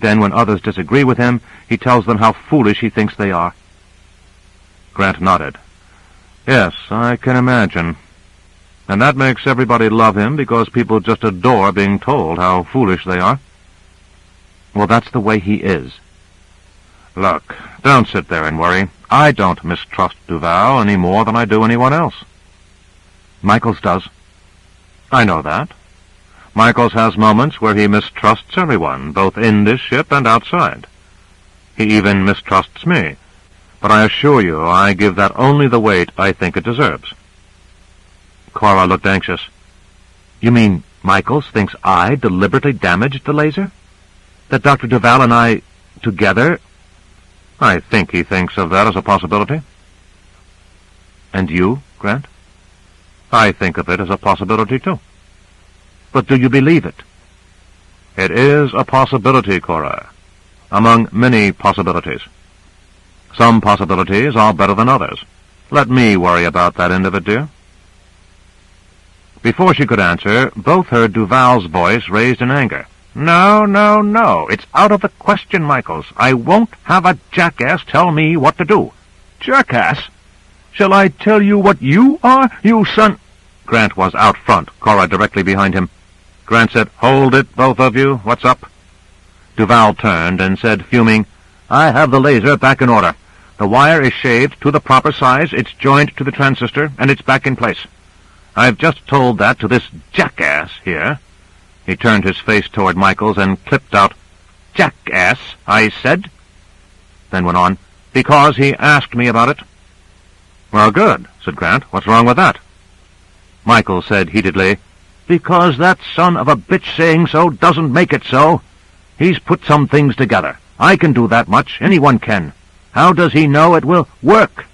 Speaker 2: Then when others disagree with him, he tells them how foolish he thinks they are.
Speaker 1: Grant nodded. Yes, I can imagine. And that makes everybody love him because people just adore being told how foolish they are.
Speaker 2: Well, that's the way he is.
Speaker 1: Look, don't sit there and worry. I don't mistrust Duval any more than I do anyone else.
Speaker 2: Michaels does.
Speaker 1: I know that. Michaels has moments where he mistrusts everyone, both in this ship and outside. He even mistrusts me. But I assure you, I give that only the weight I think it deserves.
Speaker 2: Cora looked anxious. You mean Michaels thinks I deliberately damaged the laser? That Dr. Duval and I, together...
Speaker 1: I think he thinks of that as a possibility.
Speaker 2: And you, Grant?
Speaker 1: I think of it as a possibility, too.
Speaker 2: But do you believe it?
Speaker 1: It is a possibility, Cora, among many possibilities. Some possibilities are better than others. Let me worry about that end of it, dear. Before she could answer, both heard Duval's voice raised in anger. No, no, no. It's out of the question, Michaels. I won't have a jackass tell me what to do. Jackass? Shall I tell you what you are, you son... Grant was out front, Cora directly behind him. Grant said, Hold it, both of you. What's up? Duval turned and said, fuming, I have the laser back in order. The wire is shaved to the proper size, it's joined to the transistor, and it's back in place. I've just told that to this jackass here. He turned his face toward Michaels and clipped out, Jackass, I said. Then went on, because he asked me about it. Well, good, said Grant. What's wrong with that? Michaels said heatedly, Because that son of a bitch saying so doesn't make it so. He's put some things together. I can do that much. Anyone can. How does he know it will work?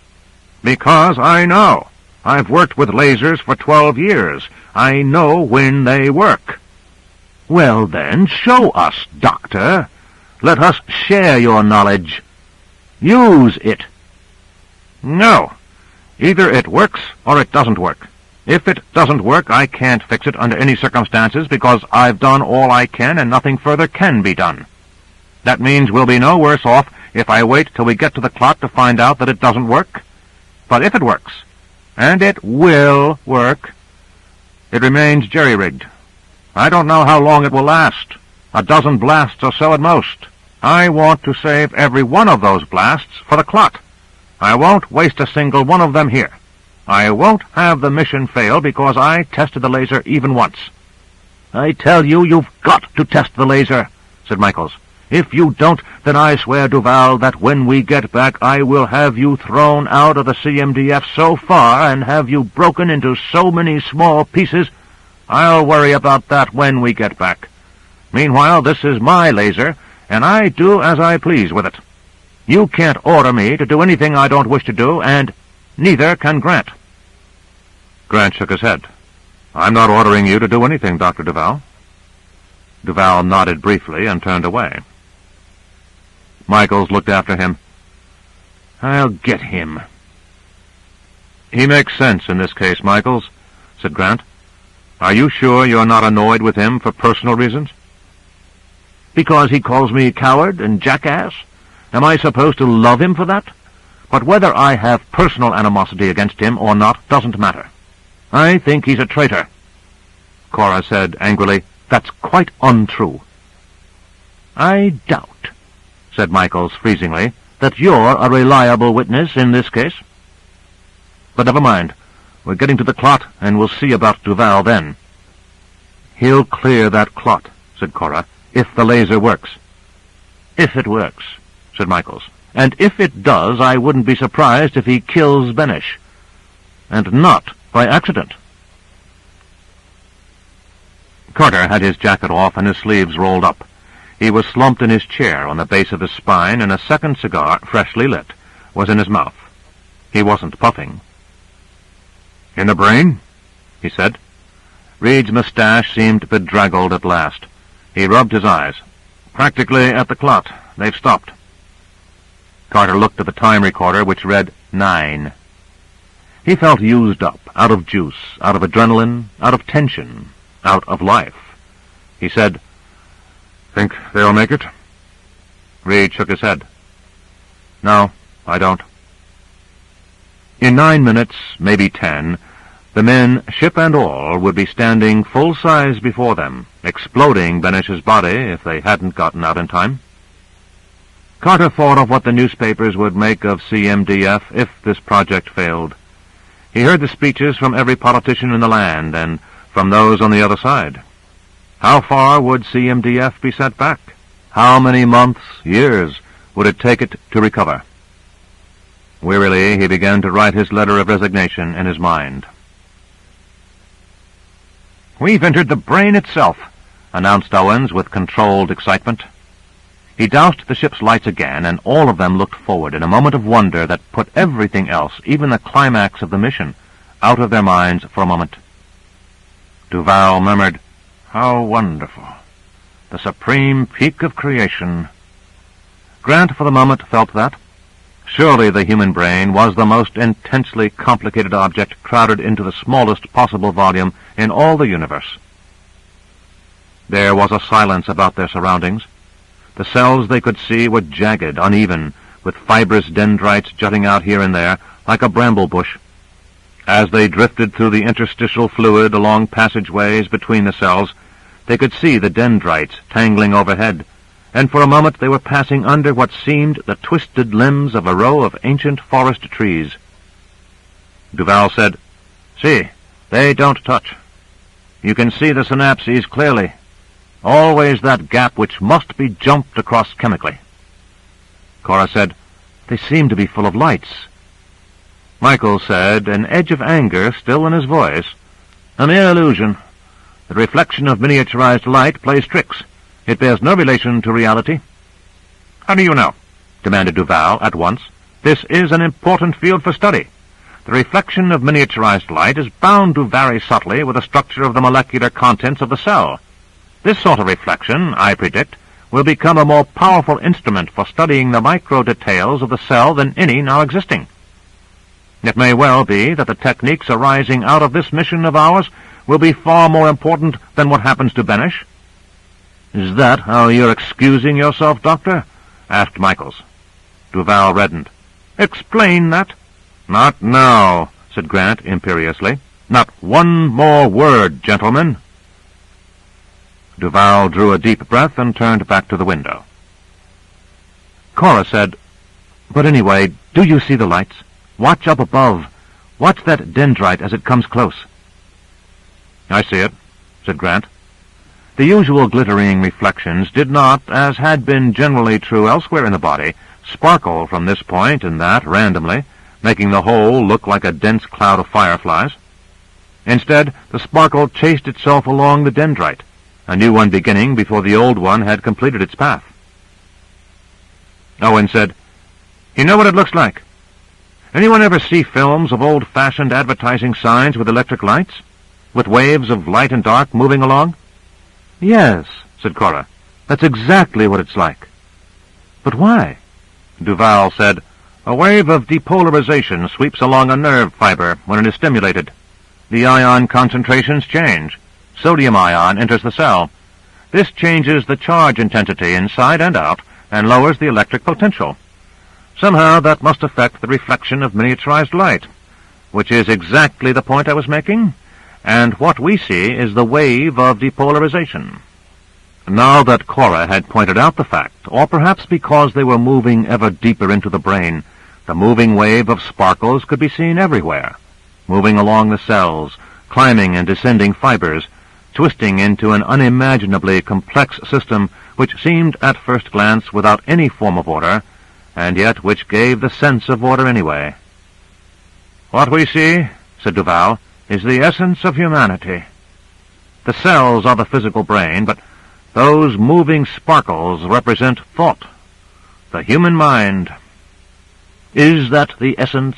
Speaker 1: Because I know. I've worked with lasers for 12 years. I know when they work. Well, then, show us, Doctor. Let us share your knowledge. Use it. No. Either it works or it doesn't work. If it doesn't work, I can't fix it under any circumstances because I've done all I can and nothing further can be done. That means we'll be no worse off if I wait till we get to the clock to find out that it doesn't work. But if it works, and it will work, it remains jerry-rigged. I don't know how long it will last. A dozen blasts or so at most. I want to save every one of those blasts for the clock. I won't waste a single one of them here. I won't have the mission fail because I tested the laser even once. I tell you, you've got to test the laser, said Michaels. If you don't, then I swear, Duval, that when we get back I will have you thrown out of the CMDF so far and have you broken into so many small pieces. I'll worry about that when we get back. Meanwhile, this is my laser, and I do as I please with it. You can't order me to do anything I don't wish to do, and neither can Grant. Grant shook his head. I'm not ordering you to do anything, Dr. Duval. Duval nodded briefly and turned away. Michaels looked after him. I'll get him. He makes sense in this case, Michaels.
Speaker 2: said Grant. "Are you sure you're not annoyed with him for personal reasons?" "Because he calls me coward and jackass? Am I supposed to love him for that? But whether I have personal animosity against him or not doesn't matter. I think he's a traitor." Cora said angrily, "That's quite untrue." "I doubt," said Michaels freezingly, "that you're a reliable witness in this case. But never mind. We're getting to the clot, and we'll see about Duval then." "He'll clear that clot," said Cora, "if the laser works." "If it works," said Michaels. "And if it does, I wouldn't be surprised if he kills Benesch. And not by accident." Carter had his jacket off and his sleeves rolled up. He was slumped in his chair on the base of his spine, and a second cigar, freshly lit, was in his mouth. He wasn't puffing. "In the brain?" he said. Reed's mustache seemed bedraggled at last. He rubbed his eyes. "Practically at the clot. They've stopped." Carter looked at the time recorder, which read 9. He felt used up, out of juice, out of adrenaline, out of tension, out of life. He said, "Think they'll make it?" Reed shook his head. "No, I don't." In 9 minutes, maybe 10, the men, ship and all, would be standing full size before them, exploding Benesch's body if they hadn't gotten out in time. Carter thought of what the newspapers would make of CMDF if this project failed. He heard the speeches from every politician in the land and from those on the other side. How far would CMDF be set back? How many months, years, would it take it to recover? Wearily, he began to write his letter of resignation in his mind. "We've entered the brain itself," announced Owens with controlled excitement. He doused the ship's lights again, and all of them looked forward in a moment of wonder that put everything else, even the climax of the mission, out of their minds for a moment. Duval murmured, "How wonderful! The supreme peak of creation." Grant for the moment felt that. Surely the human brain was the most intensely complicated object crowded into the smallest possible volume in all the universe. There was a silence about their surroundings. The cells they could see were jagged, uneven, with fibrous dendrites jutting out here and there, like a bramble bush. As they drifted through the interstitial fluid along passageways between the cells, they could see the dendrites tangling overhead, and for a moment they were passing under what seemed the twisted limbs of a row of ancient forest trees. Duval said, "See, they don't touch. You can see the synapses clearly. Always that gap which must be jumped across chemically." Cora said, "They seem to be full of lights." Michael said, an edge of anger still in his voice, "A mere illusion. The reflection of miniaturized light plays tricks. It bears no relation to reality." "How do you know?" demanded Duval at once. "This is an important field for study. The reflection of miniaturized light is bound to vary subtly with the structure of the molecular contents of the cell. This sort of reflection, I predict, will become a more powerful instrument for studying the micro-details of the cell than any now existing. It may well be that the techniques arising out of this mission of ours will be far more important than what happens to Benesch." "Is that how you're excusing yourself, Doctor?" asked Michaels. Duval reddened. "Explain that." "Not now," said Grant imperiously. "Not one more word, gentlemen." Duval drew a deep breath and turned back to the window. Cora said, "But anyway, do you see the lights? Watch up above. Watch that dendrite as it comes close." "I see it," said Grant. The usual glittering reflections did not, as had been generally true elsewhere in the body, sparkle from this point and that randomly, making the whole look like a dense cloud of fireflies. Instead, the sparkle chased itself along the dendrite, a new one beginning before the old one had completed its path. Owen said, "You know what it looks like? Anyone ever see films of old-fashioned advertising signs with electric lights, with waves of light and dark moving along?" "Yes," said Cora. "That's exactly what it's like." "But why?" Duval said, "A wave of depolarization sweeps along a nerve fiber when it is stimulated.
Speaker 1: the ion concentrations change. Sodium ion enters the cell. This changes the charge intensity inside and out and lowers the electric potential. Somehow that must affect the reflection of miniaturized light, which is exactly the point I was making, and what we see is the wave of depolarization. Now that Cora had pointed out the fact, or perhaps because they were moving ever deeper into the brain, the moving wave of sparkles could be seen everywhere, moving along the cells, climbing and descending fibers, twisting into an unimaginably complex system which seemed at first glance without any form of order, and yet which gave the sense of order anyway. "What we see," said Duval, "is the essence of humanity. The cells are the physical brain, but those moving sparkles represent thought, the human mind." "Is that the essence?"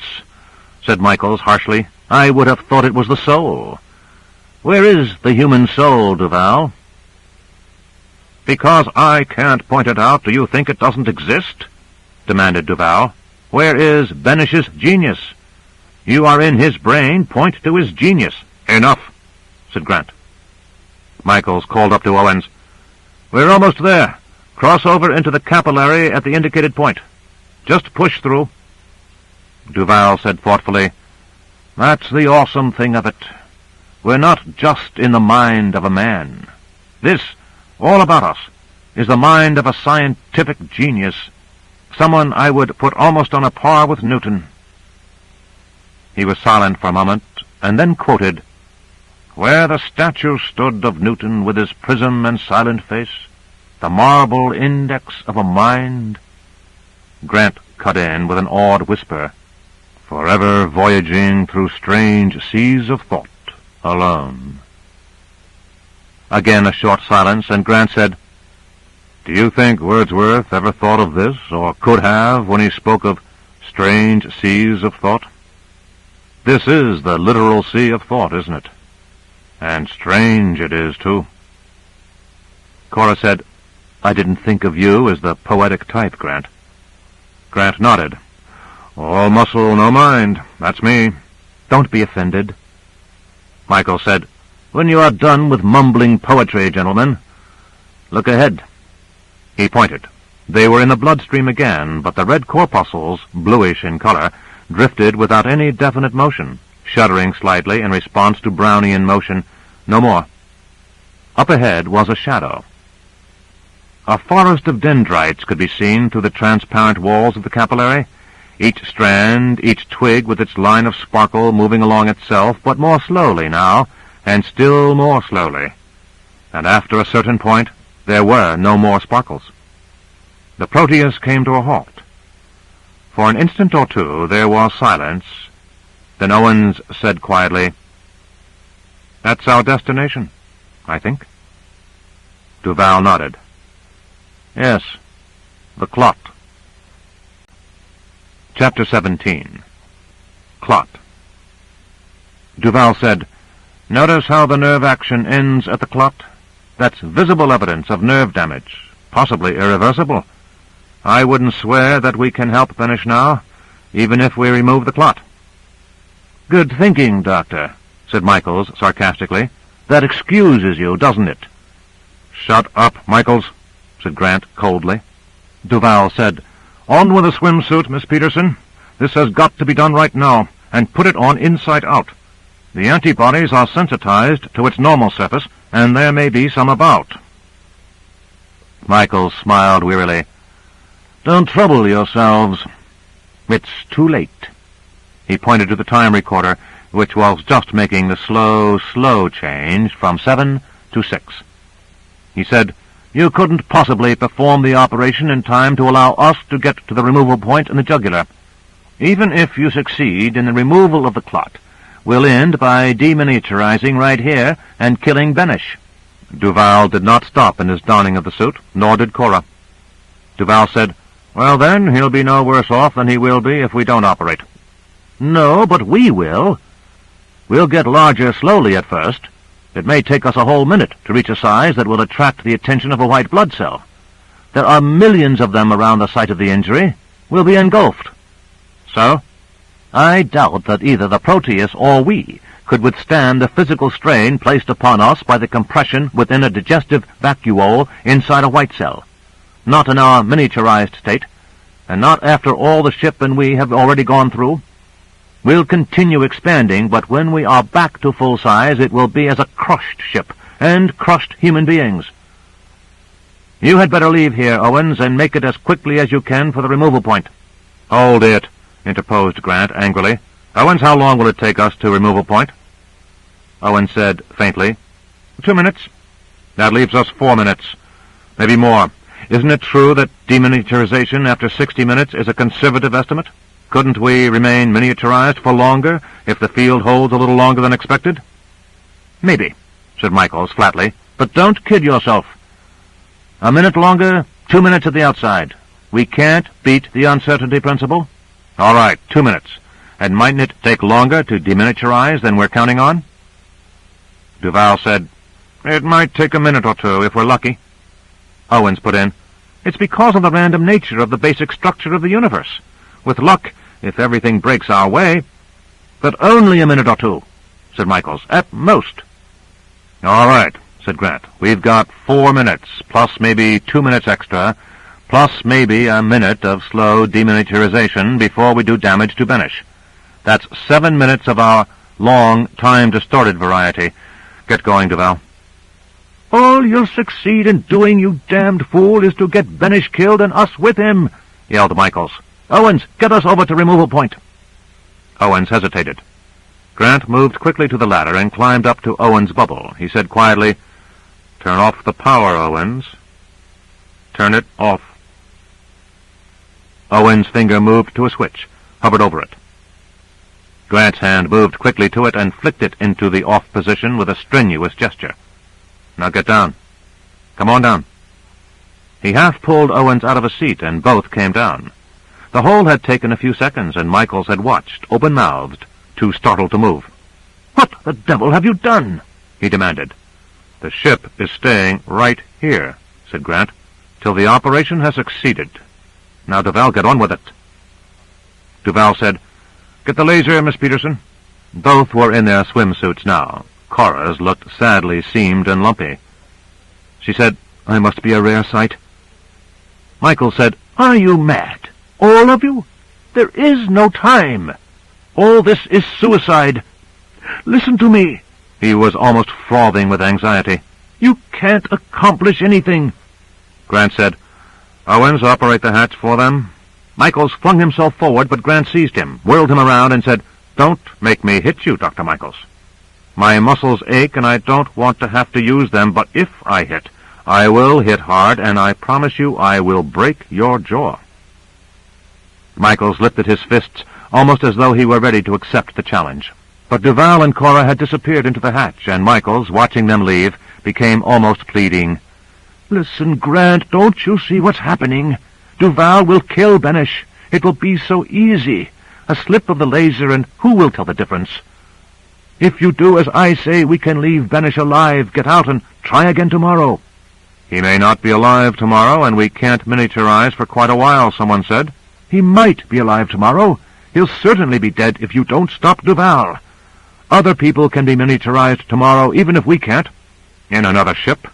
Speaker 1: said Michaels harshly. "I would have thought it was the soul. Where is the human soul, Duval?" "Because I can't point it out, do you think it doesn't exist?" demanded Duval. "Where is Benish's genius? You are in his brain, point to his genius." "Enough," said Grant. Michaels called up to Owens. "We're almost there. Cross over into the capillary at the indicated point. Just push through." Duval said thoughtfully, "That's the awesome thing of it. We're not just in the mind of a man. This, all about us, is the mind of a scientific genius, someone I would put almost on a par with Newton." He was silent for a moment, and then quoted, "Where the statue stood of Newton with his prism and silent face, the marble index of a mind." Grant cut in with an awed whisper, "Forever voyaging through strange seas of thought, alone." Again a short silence, and Grant said, "Do you think Wordsworth ever thought of this, or could have, when he spoke of strange seas of thought? This is the literal sea of thought, isn't it? And strange it is, too." Cora said, "I didn't think of you as the poetic type, Grant." Grant nodded. "All muscle, no mind. That's me." "Don't be offended." Michael said, "When you are done with mumbling poetry, gentlemen, look ahead." He pointed. They were in the bloodstream again, but the red corpuscles, bluish in color, drifted without any definite motion, shuddering slightly in response to Brownian motion, no more. Up ahead was a shadow. A forest of dendrites could be seen through the transparent walls of the capillary, each strand, each twig with its line of sparkle moving along itself, but more slowly now, and still more slowly. And after a certain point, there were no more sparkles. The Proteus came to a halt. For an instant or two there was silence. Then Owens said quietly, "That's our destination, I think." Duval nodded. "Yes, the clot." Chapter 17. Clot. Duval said, "Notice how the nerve action ends at the clot? That's visible evidence of nerve damage, possibly irreversible. I wouldn't swear that we can help Benish now, even if we remove the clot." "Good thinking, Doctor," said Michaels sarcastically. "That excuses you, doesn't it?" "Shut up, Michaels," said Grant coldly. Duval said, "On with the swimsuit, Miss Peterson. This has got to be done right now, and put it on inside out. The antibodies are sensitized to its normal surface, and there may be some about." Michaels smiled wearily. "Don't trouble yourselves. It's too late." He pointed to the time recorder, which was just making the slow change from 7 to 6. He said, "You couldn't possibly perform the operation in time to allow us to get to the removal point in the jugular. Even if you succeed in the removal of the clot, we'll end by deminiaturizing right here and killing Benish." Duval did not stop in his donning of the suit, nor did Cora. Duval said, "Well, then, he'll be no worse off than he will be if we don't operate." "No, but we will. We'll get larger slowly at first. It may take us a whole minute to reach a size that will attract the attention of a white blood cell. There are millions of them around the site of the injury. We'll be engulfed." "So?" "I doubt that either the Proteus or we
Speaker 2: could withstand the physical strain placed upon us by the compression within a digestive vacuole inside a white cell. Not in our miniaturized state, and not after all the ship and we have already gone through. We'll continue expanding, but when we are back to full size, it will be as a crushed ship, and crushed human beings. You had better leave here, Owens, and make it as quickly as you can for the removal point.
Speaker 1: Hold it, interposed Grant angrily. Owens, how long will it take us to removal point?
Speaker 2: Owens said faintly,
Speaker 1: 2 minutes. That leaves us 4 minutes. Maybe more. Isn't it true that deminiaturization after 60 minutes is a conservative estimate? Couldn't we remain miniaturized for longer if the field holds a little longer than expected?
Speaker 2: Maybe, said Michaels flatly, but don't kid yourself. A minute longer, 2 minutes at the outside. We can't beat the uncertainty principle.
Speaker 1: All right, 2 minutes. And mightn't it take longer to deminiaturize than we're counting on? Duval said, It might take a minute or two if we're lucky.
Speaker 2: Owens put in, It's because of the random nature of the basic structure of the universe. With luck, if everything breaks our way. But only a minute or two, said Michaels, at most.
Speaker 1: All right, said Grant. We've got 4 minutes, plus maybe 2 minutes extra, plus maybe a minute of slow deminiaturization before we do damage to Benish. That's 7 minutes of our long, time-distorted variety. Get going, Duval.
Speaker 2: All you'll succeed in doing, you damned fool, is to get Benish killed and us with him, yelled Michaels. Owens, get us over to removal point.
Speaker 1: Owens hesitated. Grant moved quickly to the ladder and climbed up to Owens' bubble. He said quietly, Turn off the power, Owens. Turn it off. Owens' finger moved to a switch, hovered over it. Grant's hand moved quickly to it and flicked it into the off position with a strenuous gesture. Now get down. Come on down. He half pulled Owens out of a seat, and both came down. The whole had taken a few seconds, and Michaels had watched, open-mouthed, too startled to move.
Speaker 2: What the devil have you done?
Speaker 1: He demanded. The ship is staying right here, said Grant, till the operation has succeeded. Now, Duval, get on with it. Duval said, Get the laser, Miss Peterson. Both were in their swimsuits now. Cora's looked sadly seamed and lumpy. She said, I must be a rare sight.
Speaker 2: Michael said, Are you mad? All of you? There is no time. All this is suicide. Listen to me.
Speaker 1: He was almost frothing with anxiety.
Speaker 2: You can't accomplish anything.
Speaker 1: Grant said, Owens, operate the hatch for them.
Speaker 2: Michaels flung himself forward, but Grant seized him, whirled him around, and said,
Speaker 1: Don't make me hit you, Dr. Michaels. My muscles ache, and I don't want to have to use them, but if I hit, I will hit hard, and I promise you I will break your jaw. Michaels lifted his fists, almost as though he were ready to accept the challenge. But Duval and Cora had disappeared into the hatch, and Michaels, watching them leave, became almost pleading.
Speaker 2: Listen, Grant, don't you see what's happening? Duval will kill Benish. It will be so easy. A slip of the laser, and who will tell the difference? If you do as I say, we can leave Benish alive, get out, and try again tomorrow.
Speaker 1: He may not be alive tomorrow, and we can't miniaturize for quite a while, someone said.
Speaker 2: He might be alive tomorrow. He'll certainly be dead if you don't stop Duval. Other people can be miniaturized tomorrow, even if we can't.
Speaker 1: In another ship?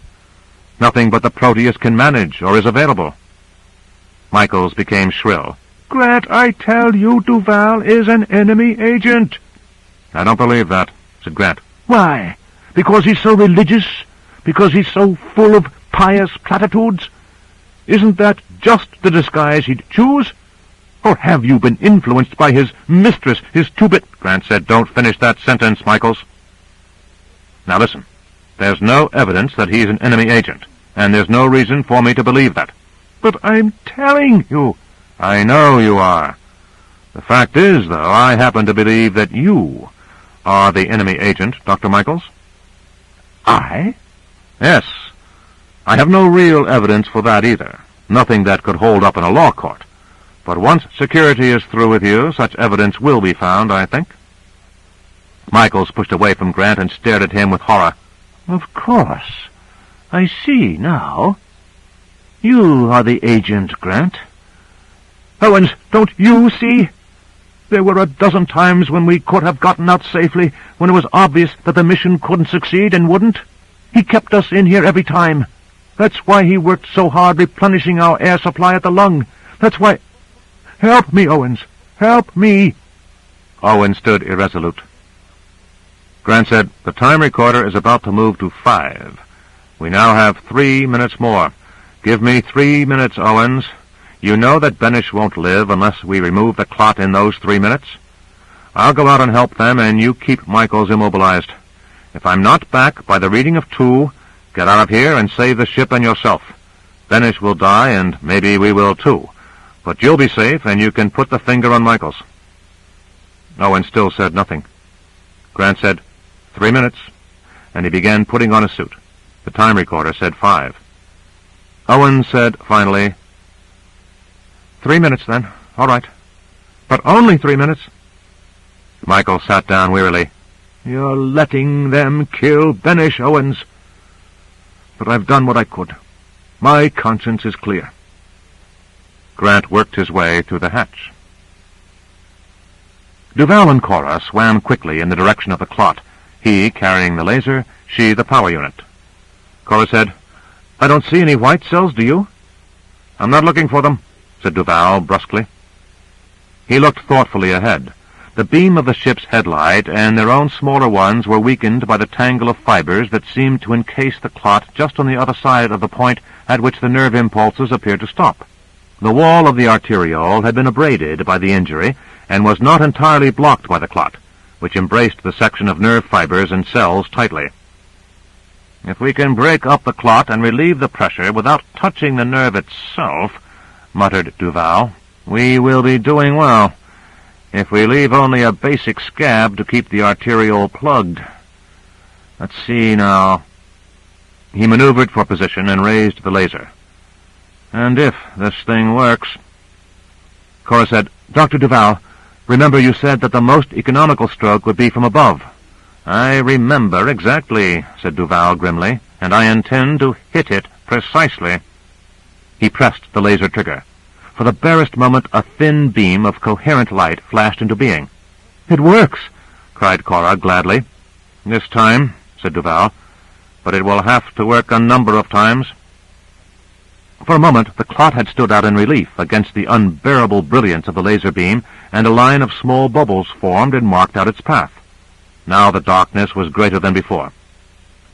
Speaker 1: Nothing but the Proteus can manage, or is available. Michaels became shrill.
Speaker 2: Grant, I tell you, Duval is an enemy agent.
Speaker 1: I don't believe that, said Grant.
Speaker 2: Why? Because he's so religious? Because he's so full of pious platitudes? Isn't that just the disguise he'd choose? Or have you been influenced by his mistress, his two-bit—
Speaker 1: Grant said, Don't finish that sentence, Michaels. Now listen, there's no evidence that he's an enemy agent, and there's no reason for me to believe that.
Speaker 2: But I'm telling you.
Speaker 1: I know you are. The fact is, though, I happen to believe that you are the enemy agent, Dr. Michaels.
Speaker 2: I?
Speaker 1: Yes. I have no real evidence for that either. Nothing that could hold up in a law court. But once security is through with you, such evidence will be found, I think. Michaels pushed away from Grant and stared at him with horror.
Speaker 2: Of course. I see now. You are the agent, Grant. Owens, don't you see? There were a dozen times when we could have gotten out safely, when it was obvious that the mission couldn't succeed and wouldn't. He kept us in here every time. That's why he worked so hard replenishing our air supply at the lung. That's why... Help me, Owens. Help me.
Speaker 1: Owen stood irresolute. Grant said, "The time recorder is about to move to 5. We now have 3 minutes more. Give me 3 minutes, Owens. You know that Benish won't live unless we remove the clot in those 3 minutes. I'll go out and help them, and you keep Michaels immobilized. If I'm not back by the reading of 2, get out of here and save the ship and yourself. Benish will die, and maybe we will too. But you'll be safe, and you can put the finger on Michaels." Owen still said nothing. Grant said, 3 minutes, and he began putting on a suit. The time recorder said 5. Owen said finally, 3 minutes, then. All right. But only 3 minutes. Michael sat down wearily.
Speaker 2: You're letting them kill Benish, Owens. But I've done what I could. My conscience is clear.
Speaker 1: Grant worked his way through the hatch.
Speaker 2: Duval and Cora swam quickly in the direction of the clot, he carrying the laser, she the power unit. Cora said, "I don't see any white cells, do you?"
Speaker 1: "I'm not looking for them," said Duval brusquely. He looked thoughtfully ahead. The beam of the ship's headlight and their own smaller ones were weakened by the tangle of fibers that seemed to encase the clot just on the other side of the point at which the nerve impulses appeared to stop. The wall of the arteriole had been abraded by the injury and was not entirely blocked by the clot, which embraced the section of nerve fibers and cells tightly. "If we can break up the clot and relieve the pressure without touching the nerve itself," muttered Duval, "we will be doing well. If we leave only a basic scab to keep the arteriole plugged. Let's see now." He maneuvered for position and raised the laser. "And if this thing works..." Cora said, "Dr. Duval, remember you said that the most economical stroke would be from above." "I remember exactly," said Duval grimly, "and I intend to hit it precisely." He pressed the laser trigger. For the barest moment, a thin beam of coherent light flashed into being. "It works!" cried Cora gladly. "This time," said Duval, "but it will have to work a number of times." For a moment, the clot had stood out in relief against the unbearable brilliance of the laser beam, and a line of small bubbles formed and marked out its path. Now the darkness was greater than before.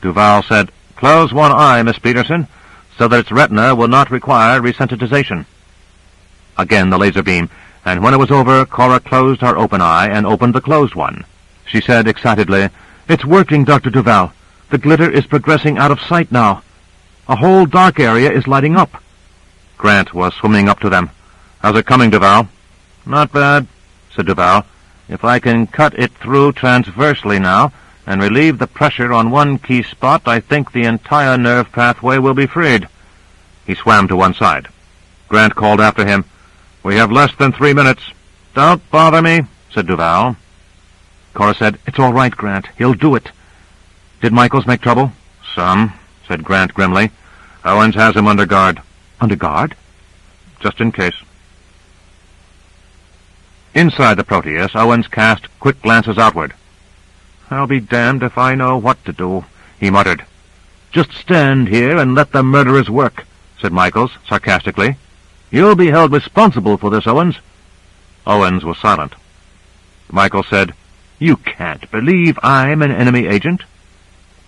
Speaker 1: Duval said, "Close one eye, Miss Peterson, so that its retina will not require resensitization." Again the laser beam, and when it was over, Cora closed her open eye and opened the closed one. She said excitedly, "It's working, Dr. Duval. The glitter is progressing out of sight now. A whole dark area is lighting up." Grant was swimming up to them. "How's it coming, Duval?" "Not bad," said Duval. "If I can cut it through transversely now, and relieve the pressure on one key spot, I think the entire nerve pathway will be freed." He swam to one side. Grant called after him, "We have less than 3 minutes." "Don't bother me," said Duval. Cora said, "It's all right, Grant. He'll do it." "Did Michaels make trouble?" "Some," said Grant grimly. "Owens has him under guard." "Under guard?" "Just in case." Inside the Proteus, Owens cast quick glances outward. "I'll be damned if I know what to do," he muttered. "Just stand here and let the murderers work," said Michaels sarcastically. "You'll be held responsible for this, Owens." Owens was silent. Michaels said, "You can't believe I'm an enemy agent."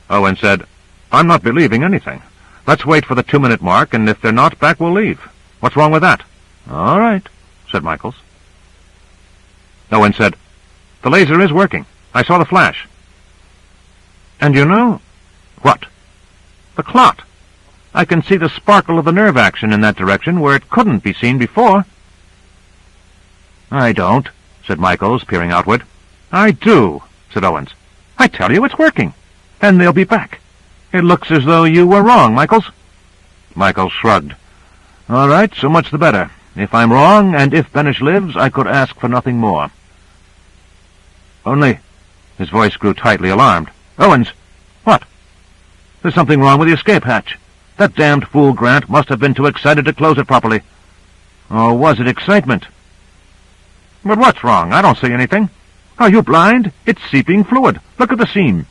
Speaker 1: Owens said, "I'm not believing anything. Let's wait for the 2-minute mark, and if they're not back, we'll leave. What's wrong with that?" "All right," said Michaels. Owens said, "The laser is working. I saw the flash. And you know..." "What?" "The clot. I can see the sparkle of the nerve action in that direction where it couldn't be seen before." "I don't," said Michaels, peering outward. "I do," said Owens. "I tell you it's working. And they'll be back. It looks as though you were wrong, Michaels." Michaels shrugged. "All right, so much the better. If I'm wrong, and if Benish lives, I could ask for nothing more." "Only..." His voice grew tightly alarmed. "Owens!" "What?" "There's something wrong with the escape hatch. That damned fool Grant must have been too excited to close it properly." "Or was it excitement?"
Speaker 2: But what's wrong? I don't see anything. Are you blind? It's seeping fluid. Look at the seam.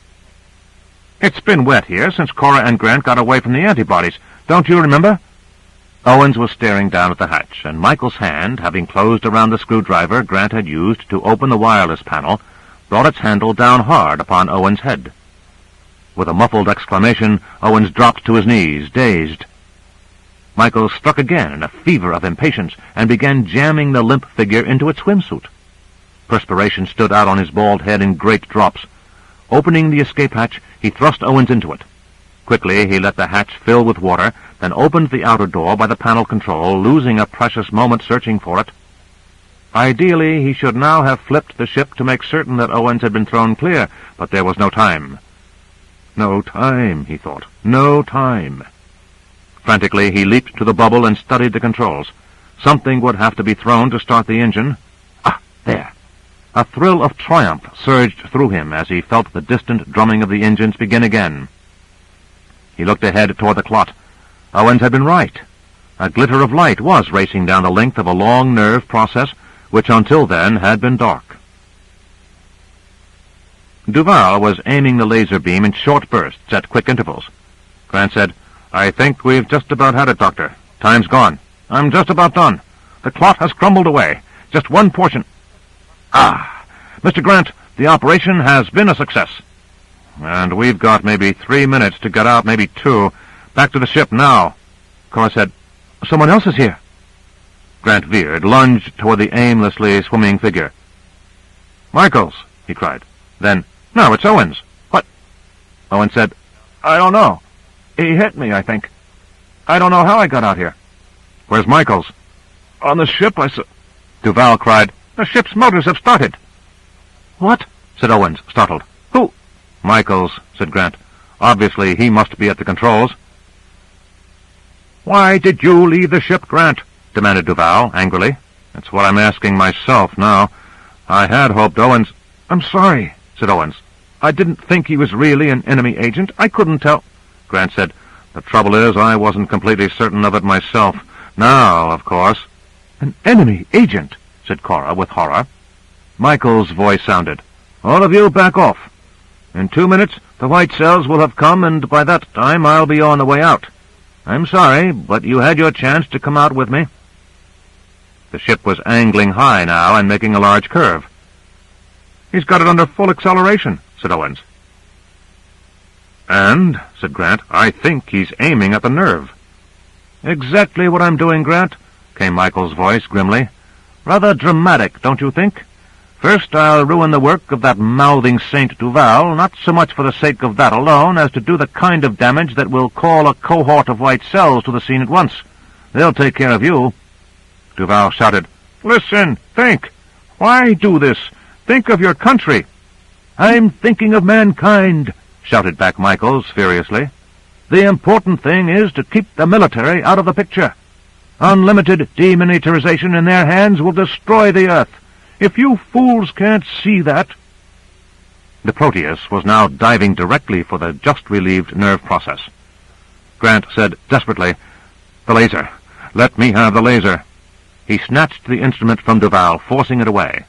Speaker 2: It's been wet here since Cora and Grant got away from the antibodies. Don't you remember? Owens was staring down at the hatch, and Michael's hand, having closed around the screwdriver Grant had used to open the wireless panel, brought its handle down hard upon Owens' head. With a muffled exclamation, Owens dropped to his knees, dazed. Michael struck again in a fever of impatience and began jamming the limp figure into its swimsuit. Perspiration stood out on his bald head in great drops. Opening the escape hatch, he thrust Owens into it. Quickly, he let the hatch fill with water, then opened the outer door by the panel control, losing a precious moment searching for it. Ideally, he should now have flipped the ship to make certain that Owens had been thrown clear, but there was no time. No time, he thought. No time. Frantically, he leaped to the bubble and studied the controls. Something would have to be thrown to start the engine. Ah, there. A thrill of triumph surged through him as he felt the distant drumming of the engines begin again. He looked ahead toward the clot. Owens had been right. A glitter of light was racing down the length of a long nerve process, which until then had been dark. Duval was aiming the laser beam in short bursts at quick intervals. Grant said, "I think we've just about had it, Doctor. Time's gone. I'm just about done. The clot has crumbled away. Just one portion." "Ah! Mr. Grant, the operation has been a success." "And we've got maybe 3 minutes to get out, maybe 2. Back to the ship now." Cora said, "Someone else is here." Grant veered, lunged toward the aimlessly swimming figure. "Michaels!" he cried. Then, "No, it's Owens." "What?" Owens said, "I don't know. He hit me, I think. I don't know how I got out here." "Where's Michaels?" "On the ship, Duval cried, "The ship's motors have started." "What?" said Owens, startled. "Who?" "Michaels," said Grant. "Obviously, he must be at the controls." "Why did you leave the ship, Grant?" demanded Duval, angrily. "That's what I'm asking myself now. I had hoped Owens—" "I'm sorry," said Owens. "I didn't think he was really an enemy agent. I couldn't tell." Grant said, "The trouble is, I wasn't completely certain of it myself. Now, of course—" "An enemy agent," said Cora with horror. Michael's voice sounded. "All of you back off. In 2 minutes, the white cells will have come, and by that time I'll be on the way out. I'm sorry, but you had your chance to come out with me." The ship was angling high now and making a large curve. "He's got it under full acceleration," said Owens. "And," said Grant, "I think he's aiming at the nerve." "Exactly what I'm doing, Grant," came Michael's voice grimly. "Rather dramatic, don't you think? First I'll ruin the work of that mouthing Saint Duval, not so much for the sake of that alone, as to do the kind of damage that will call a cohort of white cells to the scene at once. They'll take care of you." Duval shouted, "Listen, think! Why do this? Think of your country." "I'm thinking of mankind," shouted back Michaels furiously. "The important thing is to keep the military out of the picture. Unlimited demilitarization in their hands will destroy the Earth. If you fools can't see that—" The Proteus was now diving directly for the just-relieved nerve process. Grant said desperately, "The laser. Let me have the laser." He snatched the instrument from Duval, forcing it away.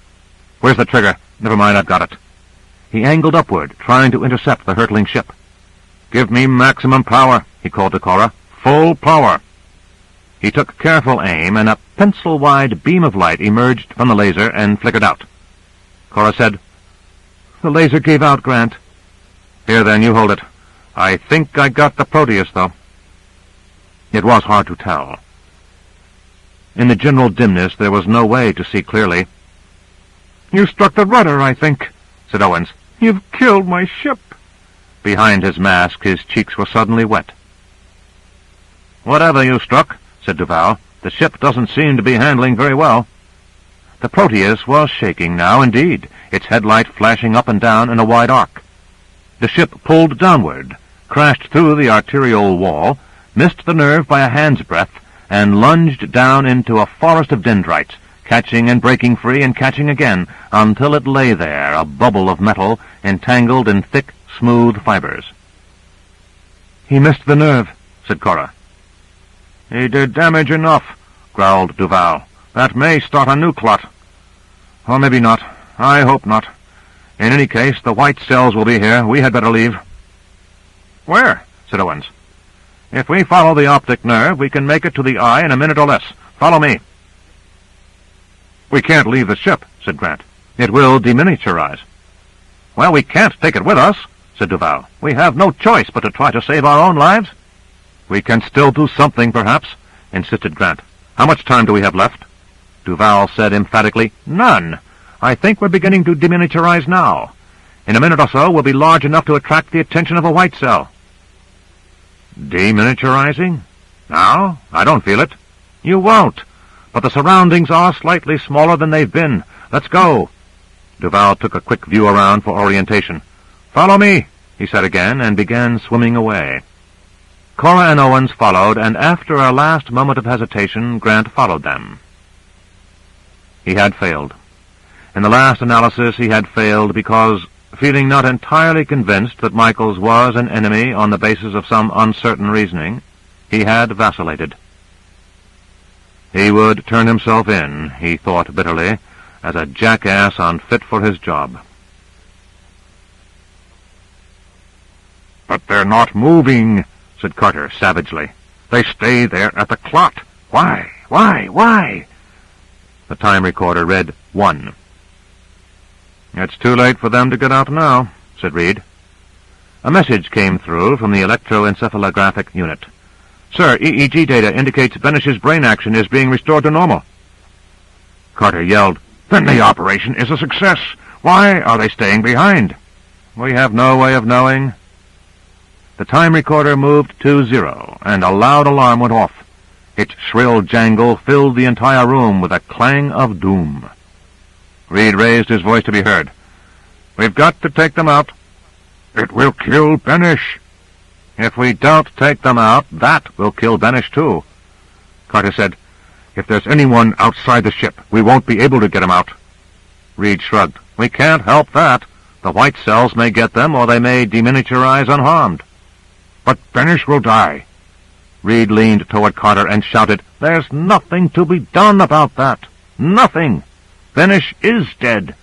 Speaker 2: "Where's the trigger? Never mind, I've got it." He angled upward, trying to intercept the hurtling ship. "Give me maximum power," he called to Cora. "Full power." He took careful aim, and a pencil-wide beam of light emerged from the laser and flickered out. Cora said, "The laser gave out, Grant." "Here, then, you hold it. I think I got the Proteus, though." It was hard to tell. In the general dimness, there was no way to see clearly. "You struck the rudder, I think," said Owens. "You've killed my ship." Behind his mask, his cheeks were suddenly wet. "Whatever you struck," said Duval, "the ship doesn't seem to be handling very well." The Proteus was shaking now, indeed, its headlight flashing up and down in a wide arc. The ship pulled downward, crashed through the arterial wall, missed the nerve by a hand's breadth, and lunged down into a forest of dendrites, catching and breaking free and catching again, until it lay there, a bubble of metal, entangled in thick, smooth fibers. "He missed the nerve," said Cora. "He did damage enough," growled Duval. "That may start a new clot."
Speaker 1: Or maybe not. I hope not. In any case, the white cells will be here. We had better leave. Where? Said Owens. If we follow the optic nerve, we can make it to the eye in a minute or less. Follow me. We can't leave the ship, said Grant. It will deminiaturize. Well, we can't take it with us, said Duval. We have no choice but to try to save our own lives. We can still do something, perhaps, insisted Grant. How much time do we have left? Duval said emphatically, None. I think we're beginning to deminiaturize now. In a minute or so, we'll be large enough to attract the attention of a white cell. Deminiaturizing? Now? I don't feel it. You won't. But the surroundings are slightly smaller than they've been. Let's go. Duval took a quick view around for orientation. Follow me, he said again, and began swimming away. Cora and Owens followed, and after a last moment of hesitation, Grant followed them. He had failed. In the last analysis, he had failed because, feeling not entirely convinced that Michaels was an enemy on the basis of some uncertain reasoning, he had vacillated. He would turn himself in, he thought bitterly, as a jackass unfit for his job. But they're not moving, said Carter savagely. They stay there at the clock. Why? The time recorder read 1. It's too late for them to get out now, said Reed. A message came through from the electroencephalographic unit. Sir, EEG data indicates Benish's brain action is being restored to normal. Carter yelled, Then the operation is a success. Why are they staying behind? We have no way of knowing. The time recorder moved to 0, and a loud alarm went off. Its shrill jangle filled the entire room with a clang of doom. Reed raised his voice to be heard. We've got to take them out. It will kill Benish. If we don't take them out, that will kill Benish, too. Carter said, If there's anyone outside the ship, we won't be able to get him out. Reed shrugged. We can't help that. The white cells may get them, or they may deminiaturize unharmed. But Benish will die. Reed leaned toward Carter and shouted, There's nothing to be done about that. Nothing. Benish is dead.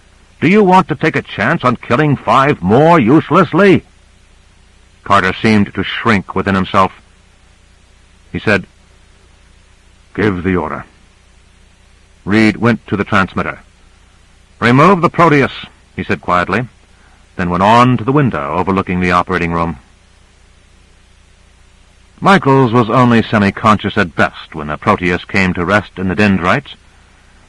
Speaker 1: Do you want to take a chance on killing 5 more uselessly? Carter seemed to shrink within himself. He said, Give the order. Reed went to the transmitter. Remove the Proteus, he said quietly, then went on to the window overlooking the operating room. Michaels was only semi-conscious at best when the Proteus came to rest in the dendrites.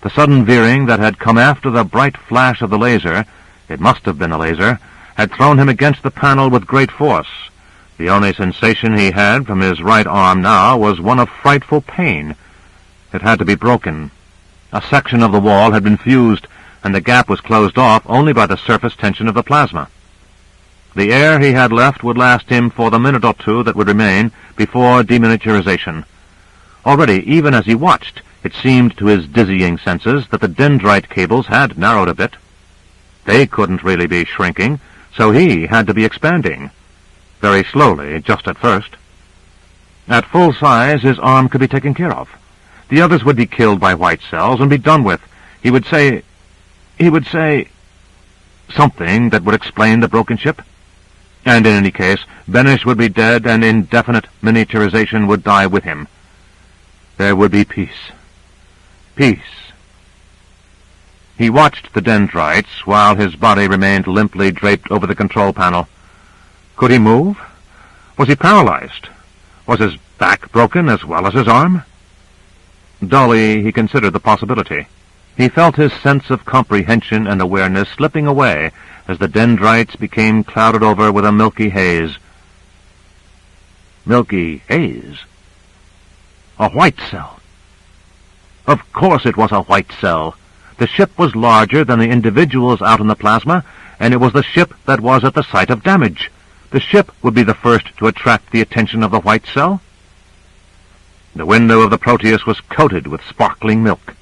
Speaker 1: The sudden veering that had come after the bright flash of the laser, it must have been a laser, had thrown him against the panel with great force. The only sensation he had from his right arm now was one of frightful pain. It had to be broken. A section of the wall had been fused, and the gap was closed off only by the surface tension of the plasma. The air he had left would last him for the minute or two that would remain before deminiaturization. Already, even as he watched, it seemed to his dizzying senses that the dendrite cables had narrowed a bit. They couldn't really be shrinking, so he had to be expanding. Very slowly, just at first. At full size, his arm could be taken care of. The others would be killed by white cells and be done with. He would say something that would explain the broken ship. And in any case, Benish would be dead, and indefinite miniaturization would die with him. There would be peace. Peace. He watched the dendrites while his body remained limply draped over the control panel. Could he move? Was he paralyzed? Was his back broken as well as his arm? Dully, he considered the possibility. He felt his sense of comprehension and awareness slipping away as the dendrites became clouded over with a milky haze. Milky haze? A white cell. Of course it was a white cell. The ship was larger than the individuals out in the plasma, and it was the ship that was at the site of damage. The ship would be the first to attract the attention of the white cell. The window of the Proteus was coated with sparkling milk.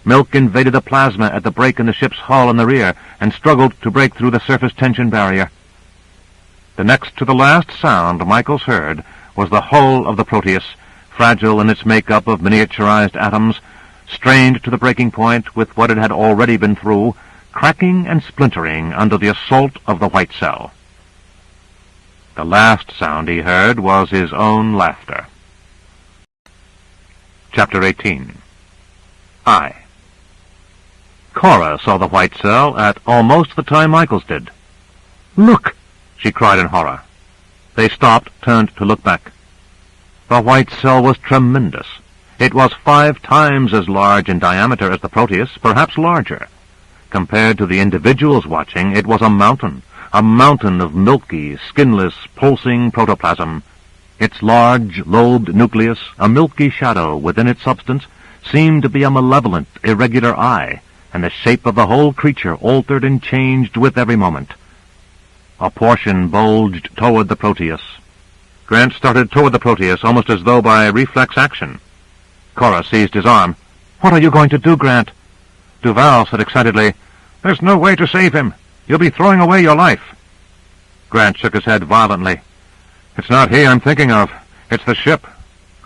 Speaker 1: Milk invaded the plasma at the break in the ship's hull in the rear and struggled to break through the surface tension barrier. The next to the last sound Michaels heard was the hull of the Proteus, fragile in its makeup of miniaturized atoms,
Speaker 2: strained to the breaking point with what it had already been through, cracking and splintering under the assault of the white cell. The last sound he heard was his own laughter. Chapter 18. Cora saw the white cell at almost the time Michaels did. "Look!" she cried in horror. They stopped, turned to look back. The white cell was tremendous. It was 5 times as large in diameter as the Proteus, perhaps larger. Compared to the individuals watching, it was a mountain of milky, skinless, pulsing protoplasm. Its large, lobed nucleus, a milky shadow within its substance, seemed to be a malevolent, irregular eye, and the shape of the whole creature altered and changed with every moment. A portion bulged toward the Proteus. Grant started toward the Proteus almost as though by reflex action. Cora seized his arm. "What are you going to do, Grant?" Duval said excitedly, "There's no way to save him. You'll be throwing away your life." Grant shook his head violently. "It's not he I'm thinking of. It's the ship."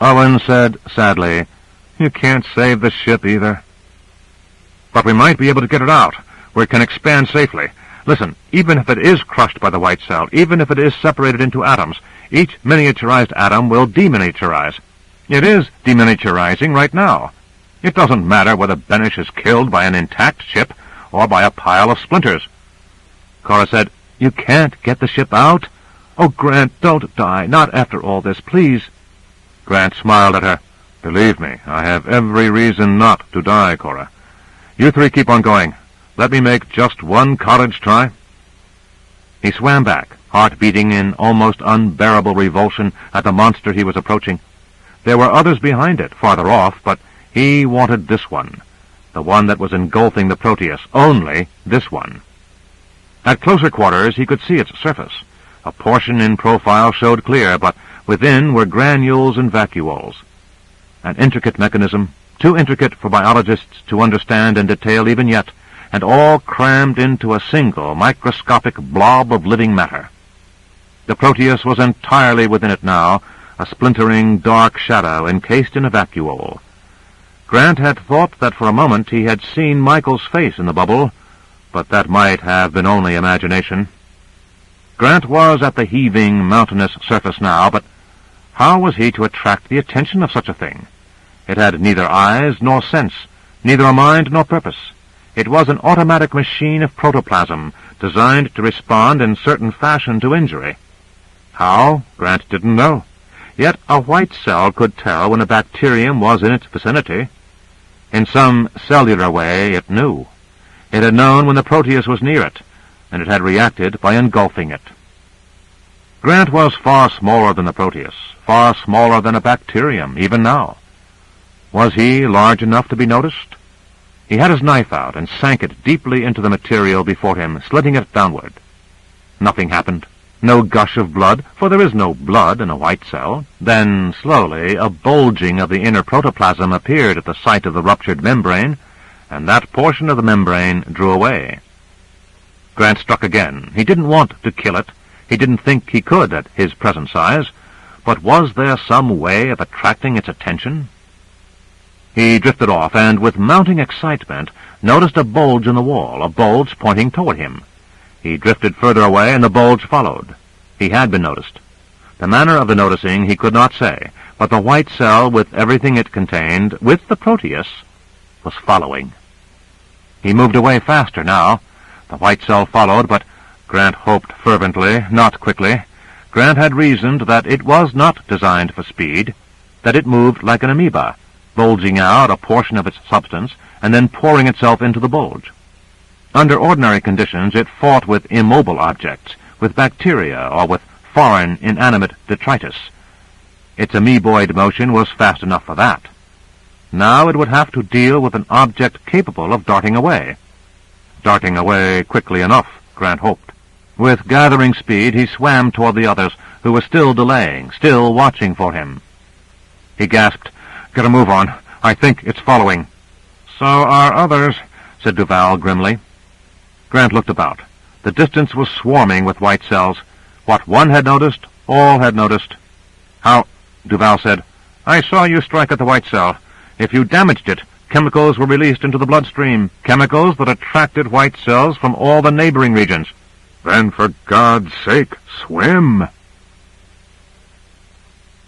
Speaker 2: Owen said sadly, "You can't save the ship either." "But we might be able to get it out, where it can expand safely. Listen, even if it is crushed by the white cell, even if it is separated into atoms, each miniaturized atom will deminiaturize. It is deminiaturizing right now. It doesn't matter whether Benish is killed by an intact ship or by a pile of splinters." Cora said, "You can't get the ship out? Oh, Grant, don't die. Not after all this, please." Grant smiled at her. "Believe me, I have every reason not to die, Cora. You 3 keep on going. Let me make just one cottage try." He swam back, heart beating in almost unbearable revulsion at the monster he was approaching. There were others behind it, farther off, but he wanted this one, the one that was engulfing the Proteus, only this one. At closer quarters he could see its surface. A portion in profile showed clear, but within were granules and vacuoles. An intricate mechanism, too intricate for biologists to understand in detail even yet, and all crammed into a single microscopic blob of living matter. The Proteus was entirely within it now, a splintering dark shadow encased in a vacuole. Grant had thought that for a moment he had seen Michael's face in the bubble, but that might have been only imagination. Grant was at the heaving, mountainous surface now, but how was he to attract the attention of such a thing? It had neither eyes nor sense, neither a mind nor purpose. It was an automatic machine of protoplasm, designed to respond in certain fashion to injury. How? Grant didn't know. Yet a white cell could tell when a bacterium was in its vicinity. In some cellular way it knew. It had known when the Proteus was near it, and it had reacted by engulfing it. Grant was far smaller than the Proteus, far smaller than a bacterium, even now. Was he large enough to be noticed? He had his knife out and sank it deeply into the material before him, slitting it downward. Nothing happened. No gush of blood, for there is no blood in a white cell. Then, slowly, a bulging of the inner protoplasm appeared at the site of the ruptured membrane, and that portion of the membrane drew away. Grant struck again. He didn't want to kill it. He didn't think he could at his present size. But was there some way of attracting its attention? He drifted off, and with mounting excitement, noticed a bulge in the wall, a bulge pointing toward him. He drifted further away, and the bulge followed. He had been noticed. The manner of the noticing he could not say, but the white cell, with everything it contained, with the Proteus, was following. He moved away faster now. The white cell followed, but Grant hoped fervently, not quickly. Grant had reasoned that it was not designed for speed, that it moved like an amoeba, bulging out a portion of its substance, and then pouring itself into the bulge. Under ordinary conditions, it fought with immobile objects, with bacteria, or with foreign, inanimate detritus. Its amoeboid motion was fast enough for that. Now it would have to deal with an object capable of darting away. Darting away quickly enough, Grant hoped. With gathering speed, he swam toward the others, who were still delaying, still watching for him. He gasped, "Get a move on. I think it's following." "So are others," said Duval grimly. Grant looked about. The distance was swarming with white cells. What one had noticed, all had noticed. "How?" Duval said. "I saw you strike at the white cell. If you damaged it, chemicals were released into the bloodstream, chemicals that attracted white cells from all the neighboring regions.
Speaker 3: Then for God's sake, swim!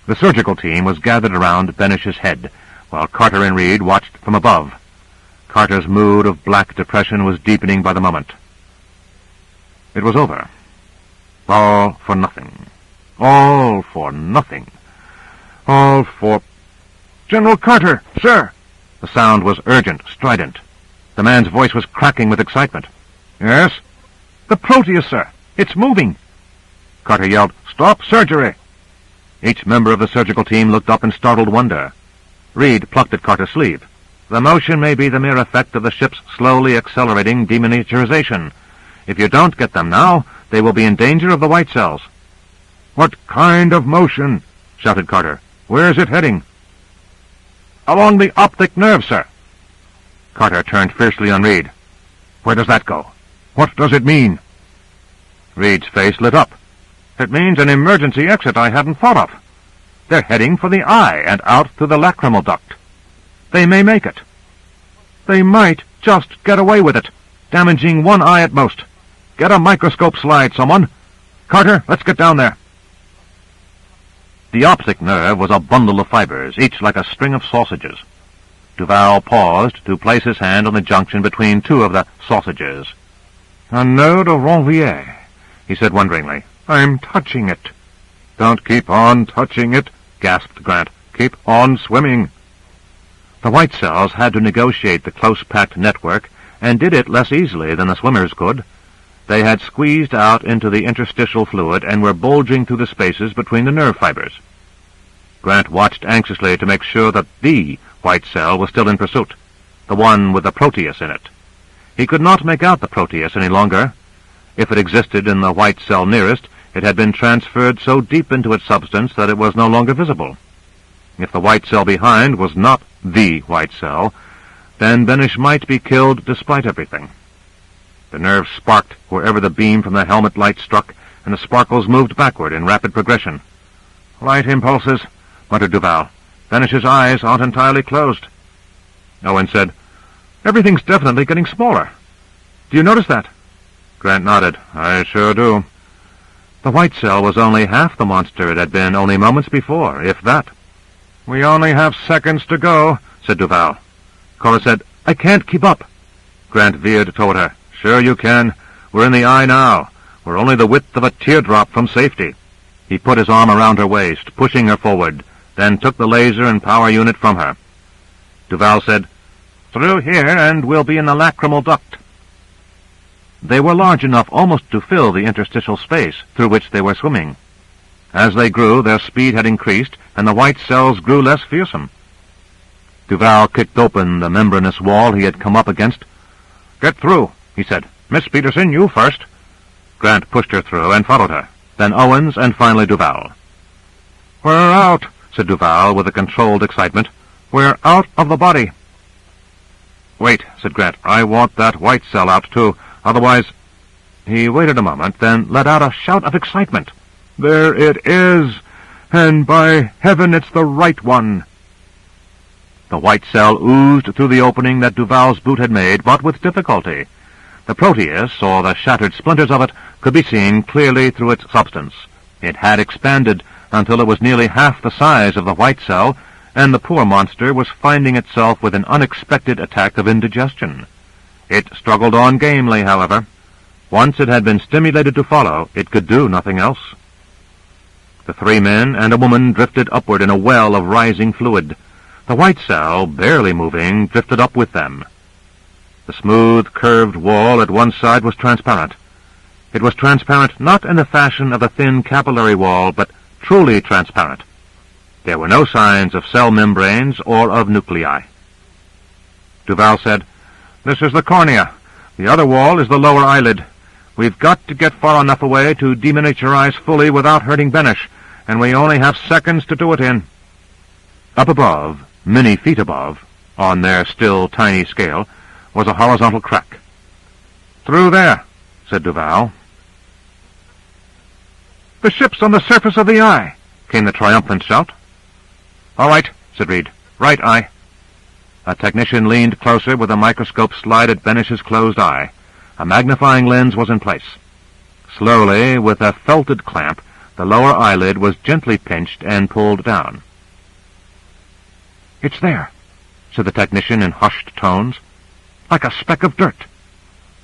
Speaker 2: The surgical team was gathered around Benish's head, while Carter and Reed watched from above. Carter's mood of black depression was deepening by the moment. It was over. All for nothing. All for nothing. All for...
Speaker 3: General Carter, sir!
Speaker 2: The sound was urgent, strident. The man's voice was cracking with excitement.
Speaker 3: Yes?
Speaker 2: The Proteus, sir! It's moving! Carter yelled, "Stop surgery!" Each member of the surgical team looked up in startled wonder. Reed plucked at Carter's sleeve. "The motion may be the mere effect of the ship's slowly accelerating deminiaturization. If you don't get them now, they will be in danger of the white cells."
Speaker 3: "What kind of motion?"
Speaker 2: shouted Carter.
Speaker 3: "Where's it heading?"
Speaker 2: "Along the optic nerve, sir." Carter turned fiercely on Reed. "Where does that go?"
Speaker 3: "What does it mean?"
Speaker 2: Reed's face lit up. "It means an emergency exit I hadn't thought of. They're heading for the eye and out through the lacrimal duct. They may make it. They might just get away with it, damaging one eye at most. Get a microscope slide, someone. Carter, let's get down there." The optic nerve was a bundle of fibers, each like a string of sausages. Duval paused to place his hand on the junction between two of the sausages.
Speaker 3: "Un node of Ranvier,"
Speaker 2: he said wonderingly.
Speaker 3: "I'm touching it." "Don't keep on touching it," gasped Grant. "Keep on swimming."
Speaker 2: The white cells had to negotiate the close-packed network, and did it less easily than the swimmers could. They had squeezed out into the interstitial fluid and were bulging through the spaces between the nerve fibers. Grant watched anxiously to make sure that the white cell was still in pursuit, the one with the Proteus in it. He could not make out the Proteus any longer. If it existed in the white cell nearest, it had been transferred so deep into its substance that it was no longer visible. If the white cell behind was not the white cell, then Benish might be killed despite everything. The nerve sparked wherever the beam from the helmet light struck, and the sparkles moved backward in rapid progression.
Speaker 3: "Light impulses,"
Speaker 2: muttered Duval. "Benish's eyes aren't entirely closed." Owen said, "Everything's definitely getting smaller. Do you notice that?" Grant nodded. "I sure do." The white cell was only half the monster it had been only moments before, if that.
Speaker 3: "We only have seconds to go,"
Speaker 2: said Duval. Cora said, "I can't keep up." Grant veered toward her. "Sure you can. We're in the eye now. We're only the width of a teardrop from safety." He put his arm around her waist, pushing her forward, then took the laser and power unit from her. Duval said, "Through here, and we'll be in the lacrimal duct." They were large enough almost to fill the interstitial space through which they were swimming. As they grew, their speed had increased, and the white cells grew less fearsome. Duval kicked open the membranous wall he had come up against. "Get through," he said. "Miss Peterson, you first." Grant pushed her through and followed her, then Owens, and finally Duval.
Speaker 3: "We're out,"
Speaker 2: said Duval with a controlled excitement.
Speaker 3: "We're out of the body."
Speaker 2: "Wait," said Grant. "I want that white cell out, too. Otherwise—" He waited a moment, then let out a shout of excitement.
Speaker 3: "There it is! And by heaven it's the right one!"
Speaker 2: The white cell oozed through the opening that Duval's boot had made, but with difficulty. The Proteus, or the shattered splinters of it, could be seen clearly through its substance. It had expanded until it was nearly half the size of the white cell, and the poor monster was finding itself with an unexpected attack of indigestion. It struggled on gamely, however. Once it had been stimulated to follow, it could do nothing else. The three men and a woman drifted upward in a well of rising fluid. The white cell, barely moving, drifted up with them. The smooth, curved wall at one side was transparent. It was transparent not in the fashion of the thin capillary wall, but truly transparent. There were no signs of cell membranes or of nuclei. Duval said, "This is the cornea. The other wall is the lower eyelid. We've got to get far enough away to deminiaturize fully without hurting Benish, and we only have seconds to do it in." Up above, many feet above, on their still tiny scale, was a horizontal crack. "Through there," said Duval. "The ship's on the surface of the eye," came the triumphant shout. "All right," said Reed. "Right eye." A technician leaned closer with a microscope slide at Benish's closed eye. A magnifying lens was in place. Slowly, with a felted clamp, the lower eyelid was gently pinched and pulled down. "It's there," said the technician in hushed tones. "Like a speck of dirt."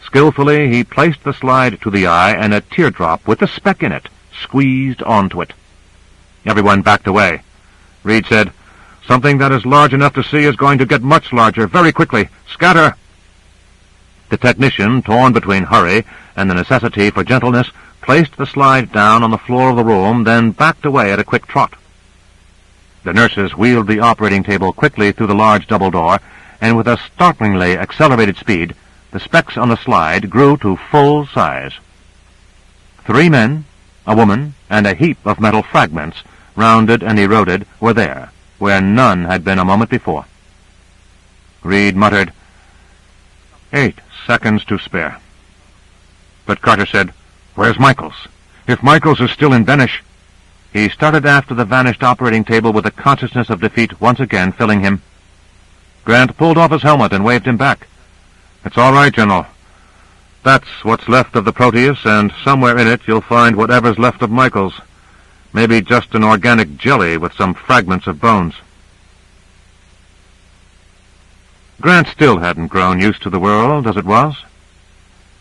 Speaker 2: Skillfully, he placed the slide to the eye, and a teardrop with the speck in it squeezed onto it. Everyone backed away. Reed said, "Something that is large enough to see is going to get much larger very quickly. Scatter!" The technician, torn between hurry and the necessity for gentleness, placed the slide down on the floor of the room, then backed away at a quick trot. The nurses wheeled the operating table quickly through the large double door, and with a startlingly accelerated speed, the specks on the slide grew to full size. 3 men, a woman, and a heap of metal fragments, rounded and eroded, were there, where none had been a moment before. Reed muttered, 8 seconds to spare. But Carter said, "Where's Michaels? If Michaels is still in Benish—" He started after the vanished operating table with the consciousness of defeat once again filling him. Grant pulled off his helmet and waved him back. "It's all right, General. That's what's left of the Proteus, and somewhere in it you'll find whatever's left of Michaels. Maybe just an organic jelly with some fragments of bones." Grant still hadn't grown used to the world as it was.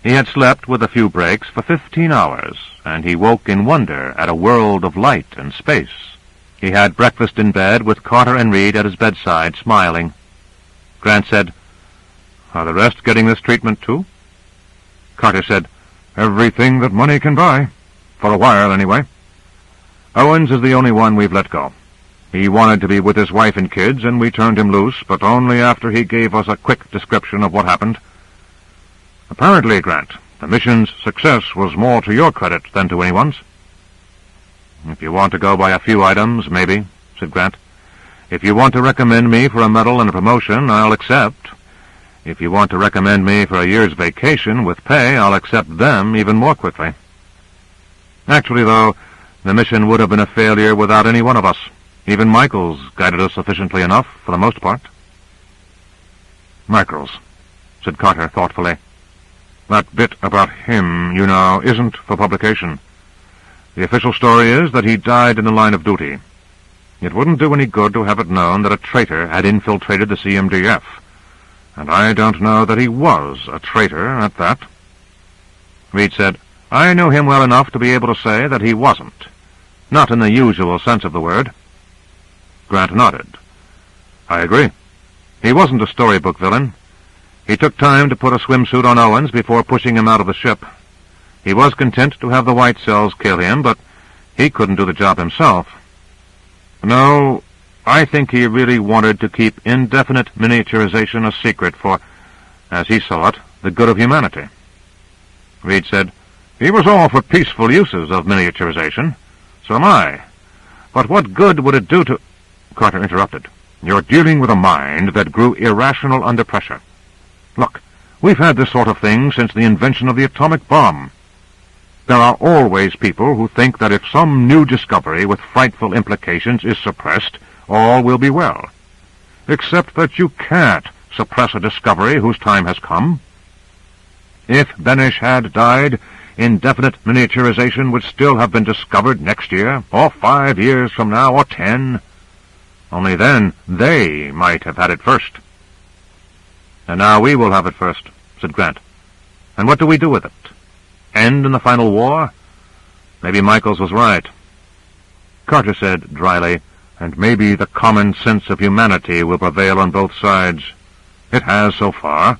Speaker 2: He had slept with a few breaks for 15 hours, and he woke in wonder at a world of light and space. He had breakfast in bed with Carter and Reed at his bedside, smiling. Grant said, "Are the rest getting this treatment too?" Carter said, "Everything that money can buy. For a while, anyway. Owens is the only one we've let go. He wanted to be with his wife and kids, and we turned him loose, but only after he gave us a quick description of what happened. Apparently, Grant, the mission's success was more to your credit than to anyone's." "If you want to go by a few items, maybe," said Grant. "If you want to recommend me for a medal and a promotion, I'll accept. If you want to recommend me for a year's vacation with pay, I'll accept them even more quickly. Actually, though, the mission would have been a failure without any one of us. Even Michaels guided us sufficiently enough, for the most part." "Michaels," said Carter thoughtfully. "That bit about him, you know, isn't for publication. The official story is that he died in the line of duty. It wouldn't do any good to have it known that a traitor had infiltrated the CMDF, and I don't know that he was a traitor at that." Reed said, "I knew him well enough to be able to say that he wasn't. Not in the usual sense of the word." Grant nodded. "I agree. He wasn't a storybook villain. He took time to put a swimsuit on Owens before pushing him out of the ship. He was content to have the white cells kill him, but he couldn't do the job himself. No, I think he really wanted to keep indefinite miniaturization a secret for, as he saw it, the good of humanity." Reed said, "He was all for peaceful uses of miniaturization. So am I. But what good would it do to—" Carter interrupted. "You're dealing with a mind that grew irrational under pressure. Look, we've had this sort of thing since the invention of the atomic bomb. There are always people who think that if some new discovery with frightful implications is suppressed, all will be well. Except that you can't suppress a discovery whose time has come. If Benish had died, indefinite miniaturization would still have been discovered next year, or 5 years from now, or 10. Only then they might have had it first." "And now we will have it first," said Grant. "And what do we do with it? End in the final war? Maybe Michaels was right." Carter said dryly, "And maybe the common sense of humanity will prevail on both sides. It has so far."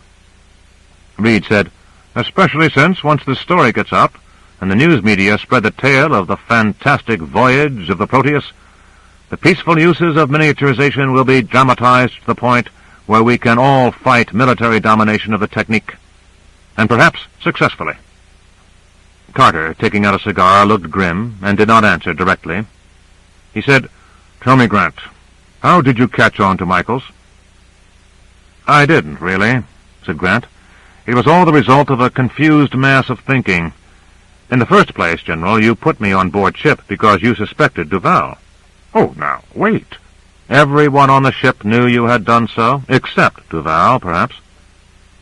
Speaker 2: Reed said, "Especially since, once this story gets up, and the news media spread the tale of the fantastic voyage of the Proteus, the peaceful uses of miniaturization will be dramatized to the point where we can all fight military domination of the technique, and perhaps successfully." Carter, taking out a cigar, looked grim and did not answer directly. He said, "Tell me, Grant, how did you catch on to Michaels?" "I didn't, really," said Grant. "It was all the result of a confused mass of thinking. In the first place, General, you put me on board ship because you suspected Duval." "Oh, now, wait," Everyone on the ship knew you had done so, except Duval, perhaps.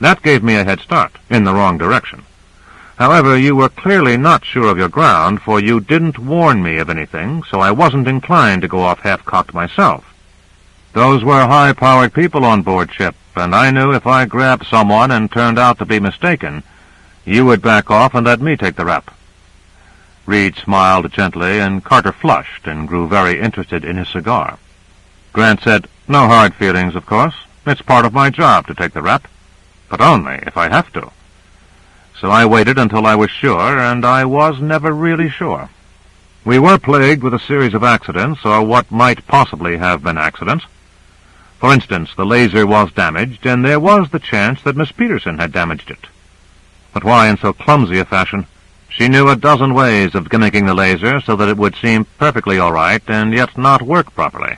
Speaker 2: That gave me a head start, in the wrong direction. However, you were clearly not sure of your ground, for you didn't warn me of anything, so I wasn't inclined to go off half-cocked myself. Those were high-powered people on board ship, and I knew if I grabbed someone and turned out to be mistaken, you would back off and let me take the rap. Reed smiled gently, and Carter flushed and grew very interested in his cigar. Grant said, "No hard feelings, of course. It's part of my job to take the rap, but only if I have to." So I waited until I was sure, and I was never really sure. We were plagued with a series of accidents, or what might possibly have been accidents. For instance, the laser was damaged, and there was the chance that Miss Peterson had damaged it. But why in so clumsy a fashion? She knew a dozen ways of gimmicking the laser so that it would seem perfectly all right and yet not work properly.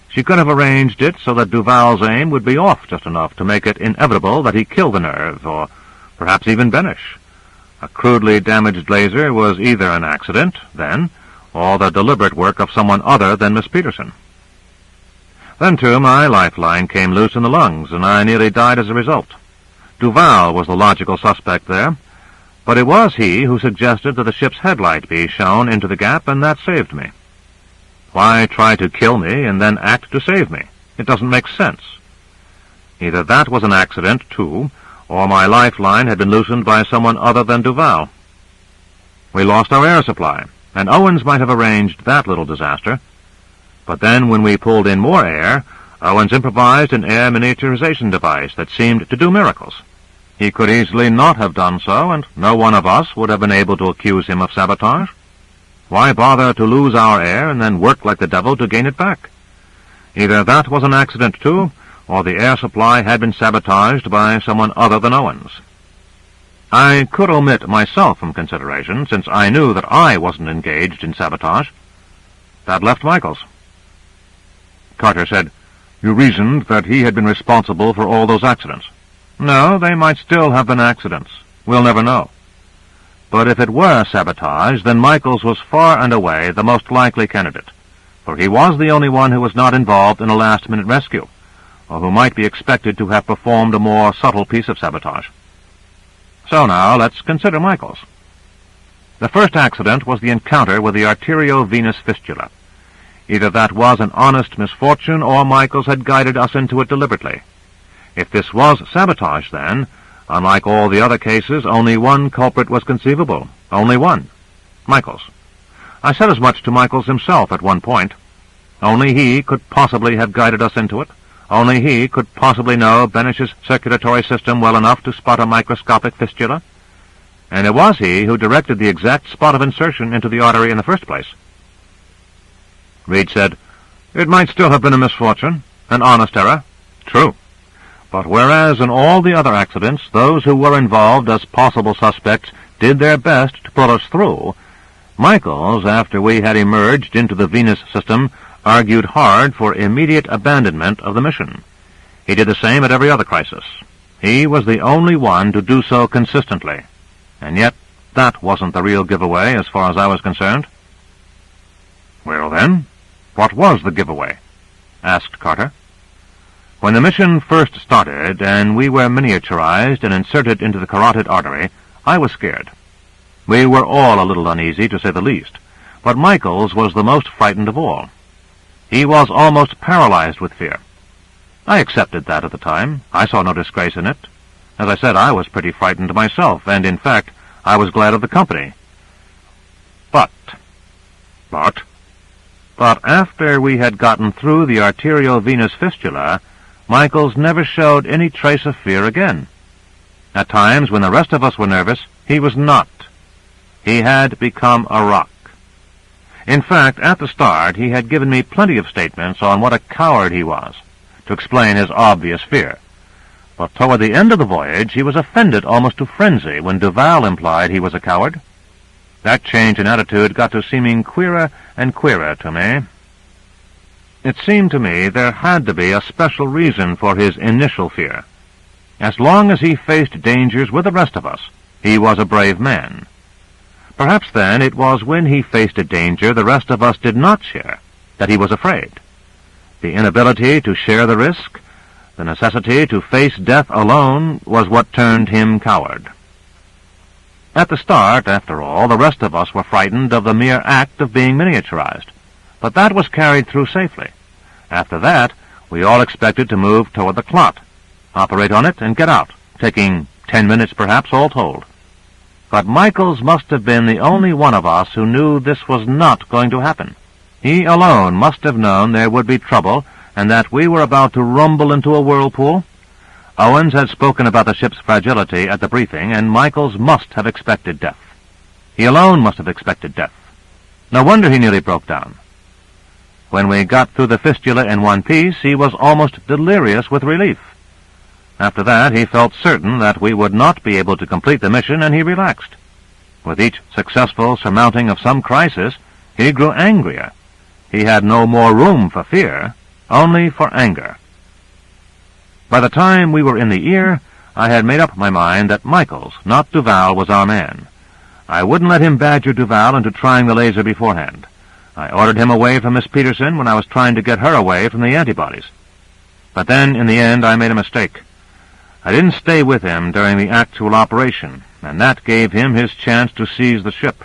Speaker 2: She could have arranged it so that Duval's aim would be off just enough to make it inevitable that he kill the nerve, or perhaps even Benish. A crudely damaged laser was either an accident, then, or the deliberate work of someone other than Miss Peterson. Then, too, my lifeline came loose in the lungs, and I nearly died as a result. Duval was the logical suspect there, but it was he who suggested that the ship's headlight be shown into the gap, and that saved me. Why try to kill me and then act to save me? It doesn't make sense. Either that was an accident, too, or my lifeline had been loosened by someone other than Duval. We lost our air supply, and Owens might have arranged that little disaster. But then when we pulled in more air, Owens improvised an air miniaturization device that seemed to do miracles. He could easily not have done so, and no one of us would have been able to accuse him of sabotage. Why bother to lose our air and then work like the devil to gain it back? Either that was an accident, too, or the air supply had been sabotaged by someone other than Owens. I could omit myself from consideration, since I knew that I wasn't engaged in sabotage. That left Michaels. Carter said, "You reasoned that he had been responsible for all those accidents." "No, they might still have been accidents. We'll never know. But if it were sabotage, then Michaels was far and away the most likely candidate, for he was the only one who was not involved in a last-minute rescue, or who might be expected to have performed a more subtle piece of sabotage. So now, let's consider Michaels. The first accident was the encounter with the arteriovenous fistula. Either that was an honest misfortune, or Michaels had guided us into it deliberately. If this was sabotage, then, unlike all the other cases, only one culprit was conceivable. Only one. Michaels. I said as much to Michaels himself at one point. Only he could possibly have guided us into it. Only he could possibly know Benish's circulatory system well enough to spot a microscopic fistula. And it was he who directed the exact spot of insertion into the artery in the first place. Reed said, "It might still have been a misfortune, an honest error. True. But whereas in all the other accidents, those who were involved as possible suspects did their best to pull us through, Michaels, after we had emerged into the Venus system, argued hard for immediate abandonment of the mission. He did the same at every other crisis. He was the only one to do so consistently. And yet, that wasn't the real giveaway as far as I was concerned." "Well, then, what was the giveaway?" asked Carter. "When the mission first started, and we were miniaturized and inserted into the carotid artery, I was scared. We were all a little uneasy, to say the least, but Michaels was the most frightened of all. He was almost paralyzed with fear. I accepted that at the time. I saw no disgrace in it. As I said, I was pretty frightened myself, and in fact, I was glad of the company. But after we had gotten through the arteriovenous fistula, Michaels never showed any trace of fear again. At times, when the rest of us were nervous, he was not. He had become a rock. In fact, at the start, he had given me plenty of statements on what a coward he was, to explain his obvious fear. But toward the end of the voyage, he was offended almost to frenzy when Duval implied he was a coward. That change in attitude got to seeming queerer and queerer to me. It seemed to me there had to be a special reason for his initial fear. As long as he faced dangers with the rest of us, he was a brave man. Perhaps then it was when he faced a danger the rest of us did not share that he was afraid. The inability to share the risk, the necessity to face death alone, was what turned him coward. At the start, after all, the rest of us were frightened of the mere act of being miniaturized, but that was carried through safely. After that, we all expected to move toward the clot, operate on it, and get out, taking 10 minutes perhaps all told. But Michaels must have been the only one of us who knew this was not going to happen. He alone must have known there would be trouble and that we were about to rumble into a whirlpool. Owens had spoken about the ship's fragility at the briefing, and Michaels must have expected death. He alone must have expected death. No wonder he nearly broke down. When we got through the fistula in one piece, he was almost delirious with relief. After that, he felt certain that we would not be able to complete the mission, and he relaxed. With each successful surmounting of some crisis, he grew angrier. He had no more room for fear, only for anger. By the time we were in the ear, I had made up my mind that Michaels, not Duval, was our man. I wouldn't let him badger Duval into trying the laser beforehand. I ordered him away from Miss Peterson when I was trying to get her away from the antibodies. But then, in the end, I made a mistake. I didn't stay with him during the actual operation, and that gave him his chance to seize the ship.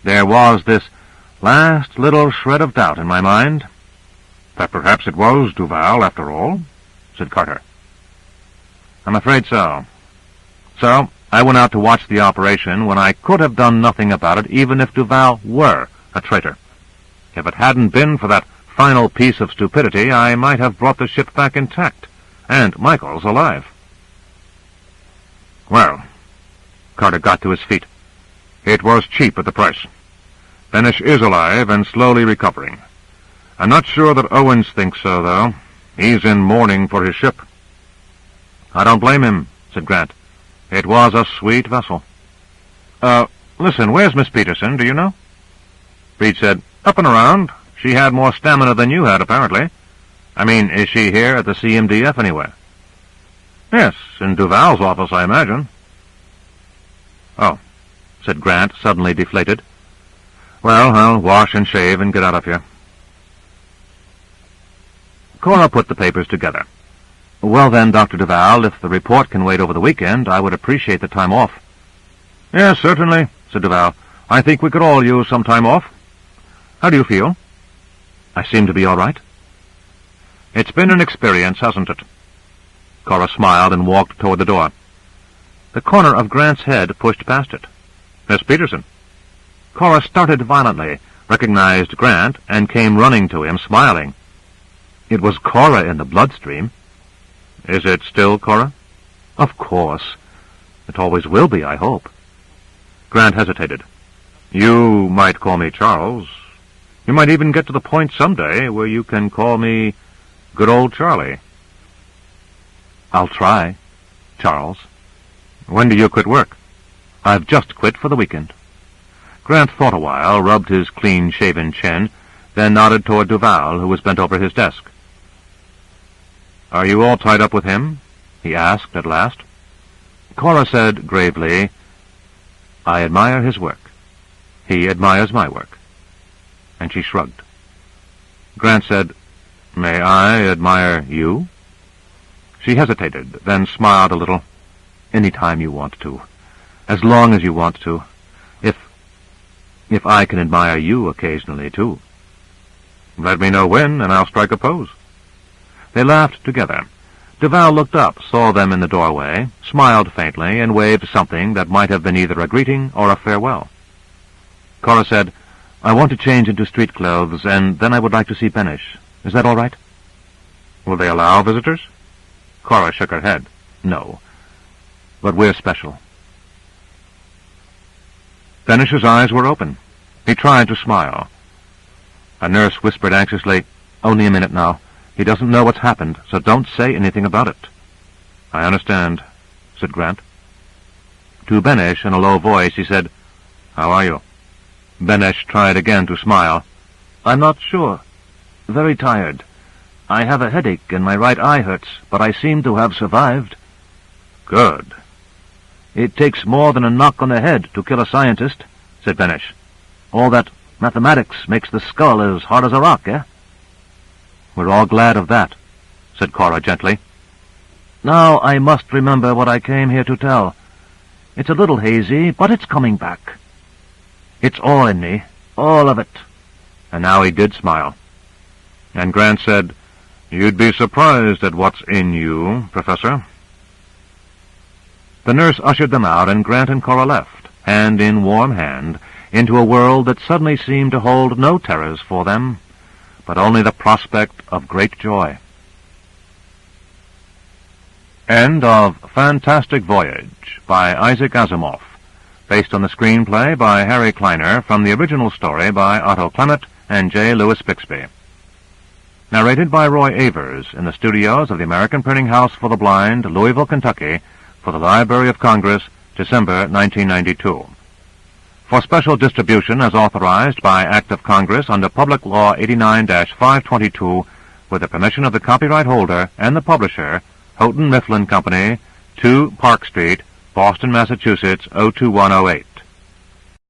Speaker 2: There was this last little shred of doubt in my mind.
Speaker 3: That perhaps it was Duval, after all, said Carter.
Speaker 2: I'm afraid so. So, I went out to watch the operation when I could have done nothing about it, even if Duval were a traitor. If it hadn't been for that final piece of stupidity, I might have brought the ship back intact, and Michaels alive.
Speaker 3: Well, Carter got to his feet. It was cheap at the price. Benesch is alive and slowly recovering. I'm not sure that Owens thinks so, though. He's in mourning for his ship.
Speaker 2: I don't blame him, said Grant. It was a sweet vessel. Listen, where's Miss Peterson, do you know?
Speaker 3: Reed said, up and around. She had more stamina than you had, apparently.
Speaker 2: I mean, is she here at the CMDF anywhere?
Speaker 3: Yes, in Duval's office, I imagine.
Speaker 2: Oh, said Grant, suddenly deflated. Well, I'll wash and shave and get out of here. Cora put the papers together. Well then, Dr. Duval, if the report can wait over the weekend, I would appreciate the time off.
Speaker 3: Yes, certainly, said Duval. I think we could all use some time off. How do you feel?
Speaker 2: I seem to be all right.
Speaker 3: It's been an experience, hasn't it?
Speaker 2: Cora smiled and walked toward the door. The corner of Grant's head pushed past it.
Speaker 3: Miss Peterson.
Speaker 2: Cora started violently, recognized Grant, and came running to him, smiling. It was Cora in the bloodstream.
Speaker 3: Is it still Cora?
Speaker 2: Of course. It always will be, I hope. Grant hesitated.
Speaker 3: You might call me Charles. You might even get to the point someday where you can call me good old Charlie.
Speaker 2: I'll try, Charles.
Speaker 3: When do you quit work?
Speaker 2: I've just quit for the weekend. Grant thought a while, rubbed his clean-shaven chin, then nodded toward Duval, who was bent over his desk.
Speaker 3: Are you all tied up with him?
Speaker 2: He asked at last. Cora said gravely, I admire his work. He admires my work. And she shrugged. Grant said, May I admire you? She hesitated, then smiled a little. Any time you want to. As long as you want to. If I can admire you occasionally, too.
Speaker 3: Let me know when, and I'll strike a pose.
Speaker 2: They laughed together. Duval looked up, saw them in the doorway, smiled faintly, and waved something that might have been either a greeting or a farewell. Cora said, I want to change into street clothes, and then I would like to see Benesch. Is that all right?
Speaker 3: Will they allow visitors?
Speaker 2: Cora shook her head. No. But we're special. Benesch's eyes were open. He tried to smile. A nurse whispered anxiously, Only a minute now. He doesn't know what's happened, so don't say anything about it.
Speaker 3: I understand, said Grant.
Speaker 2: To Benesch, in a low voice, he said, How are you? Benesch tried again to smile. I'm not sure. Very tired. I have a headache and my right eye hurts, but I seem to have survived.
Speaker 3: Good.
Speaker 2: It takes more than a knock on the head to kill a scientist, said Benesch. All that mathematics makes the skull as hard as a rock, eh? "We're all glad of that," said Cora gently. "Now I must remember what I came here to tell. It's a little hazy, but it's coming back. It's all in me, all of it." And now he did smile.
Speaker 3: And Grant said, "You'd be surprised at what's in you, Professor."
Speaker 2: The nurse ushered them out, and Grant and Cora left, hand in warm hand, into a world that suddenly seemed to hold no terrors for them, but only the prospect of great joy. End of Fantastic Voyage by Isaac Asimov, based on the screenplay by Harry Kleiner from the original story by Otto Clement and J. Louis Bixby. Narrated by Roy Avers in the studios of the American Printing House for the Blind, Louisville, Kentucky, for the Library of Congress, December 1992. For special distribution as authorized by Act of Congress under Public Law 89-522, with the permission of the copyright holder and the publisher, Houghton Mifflin Company, 2 Park Street, Boston, Massachusetts, 02108.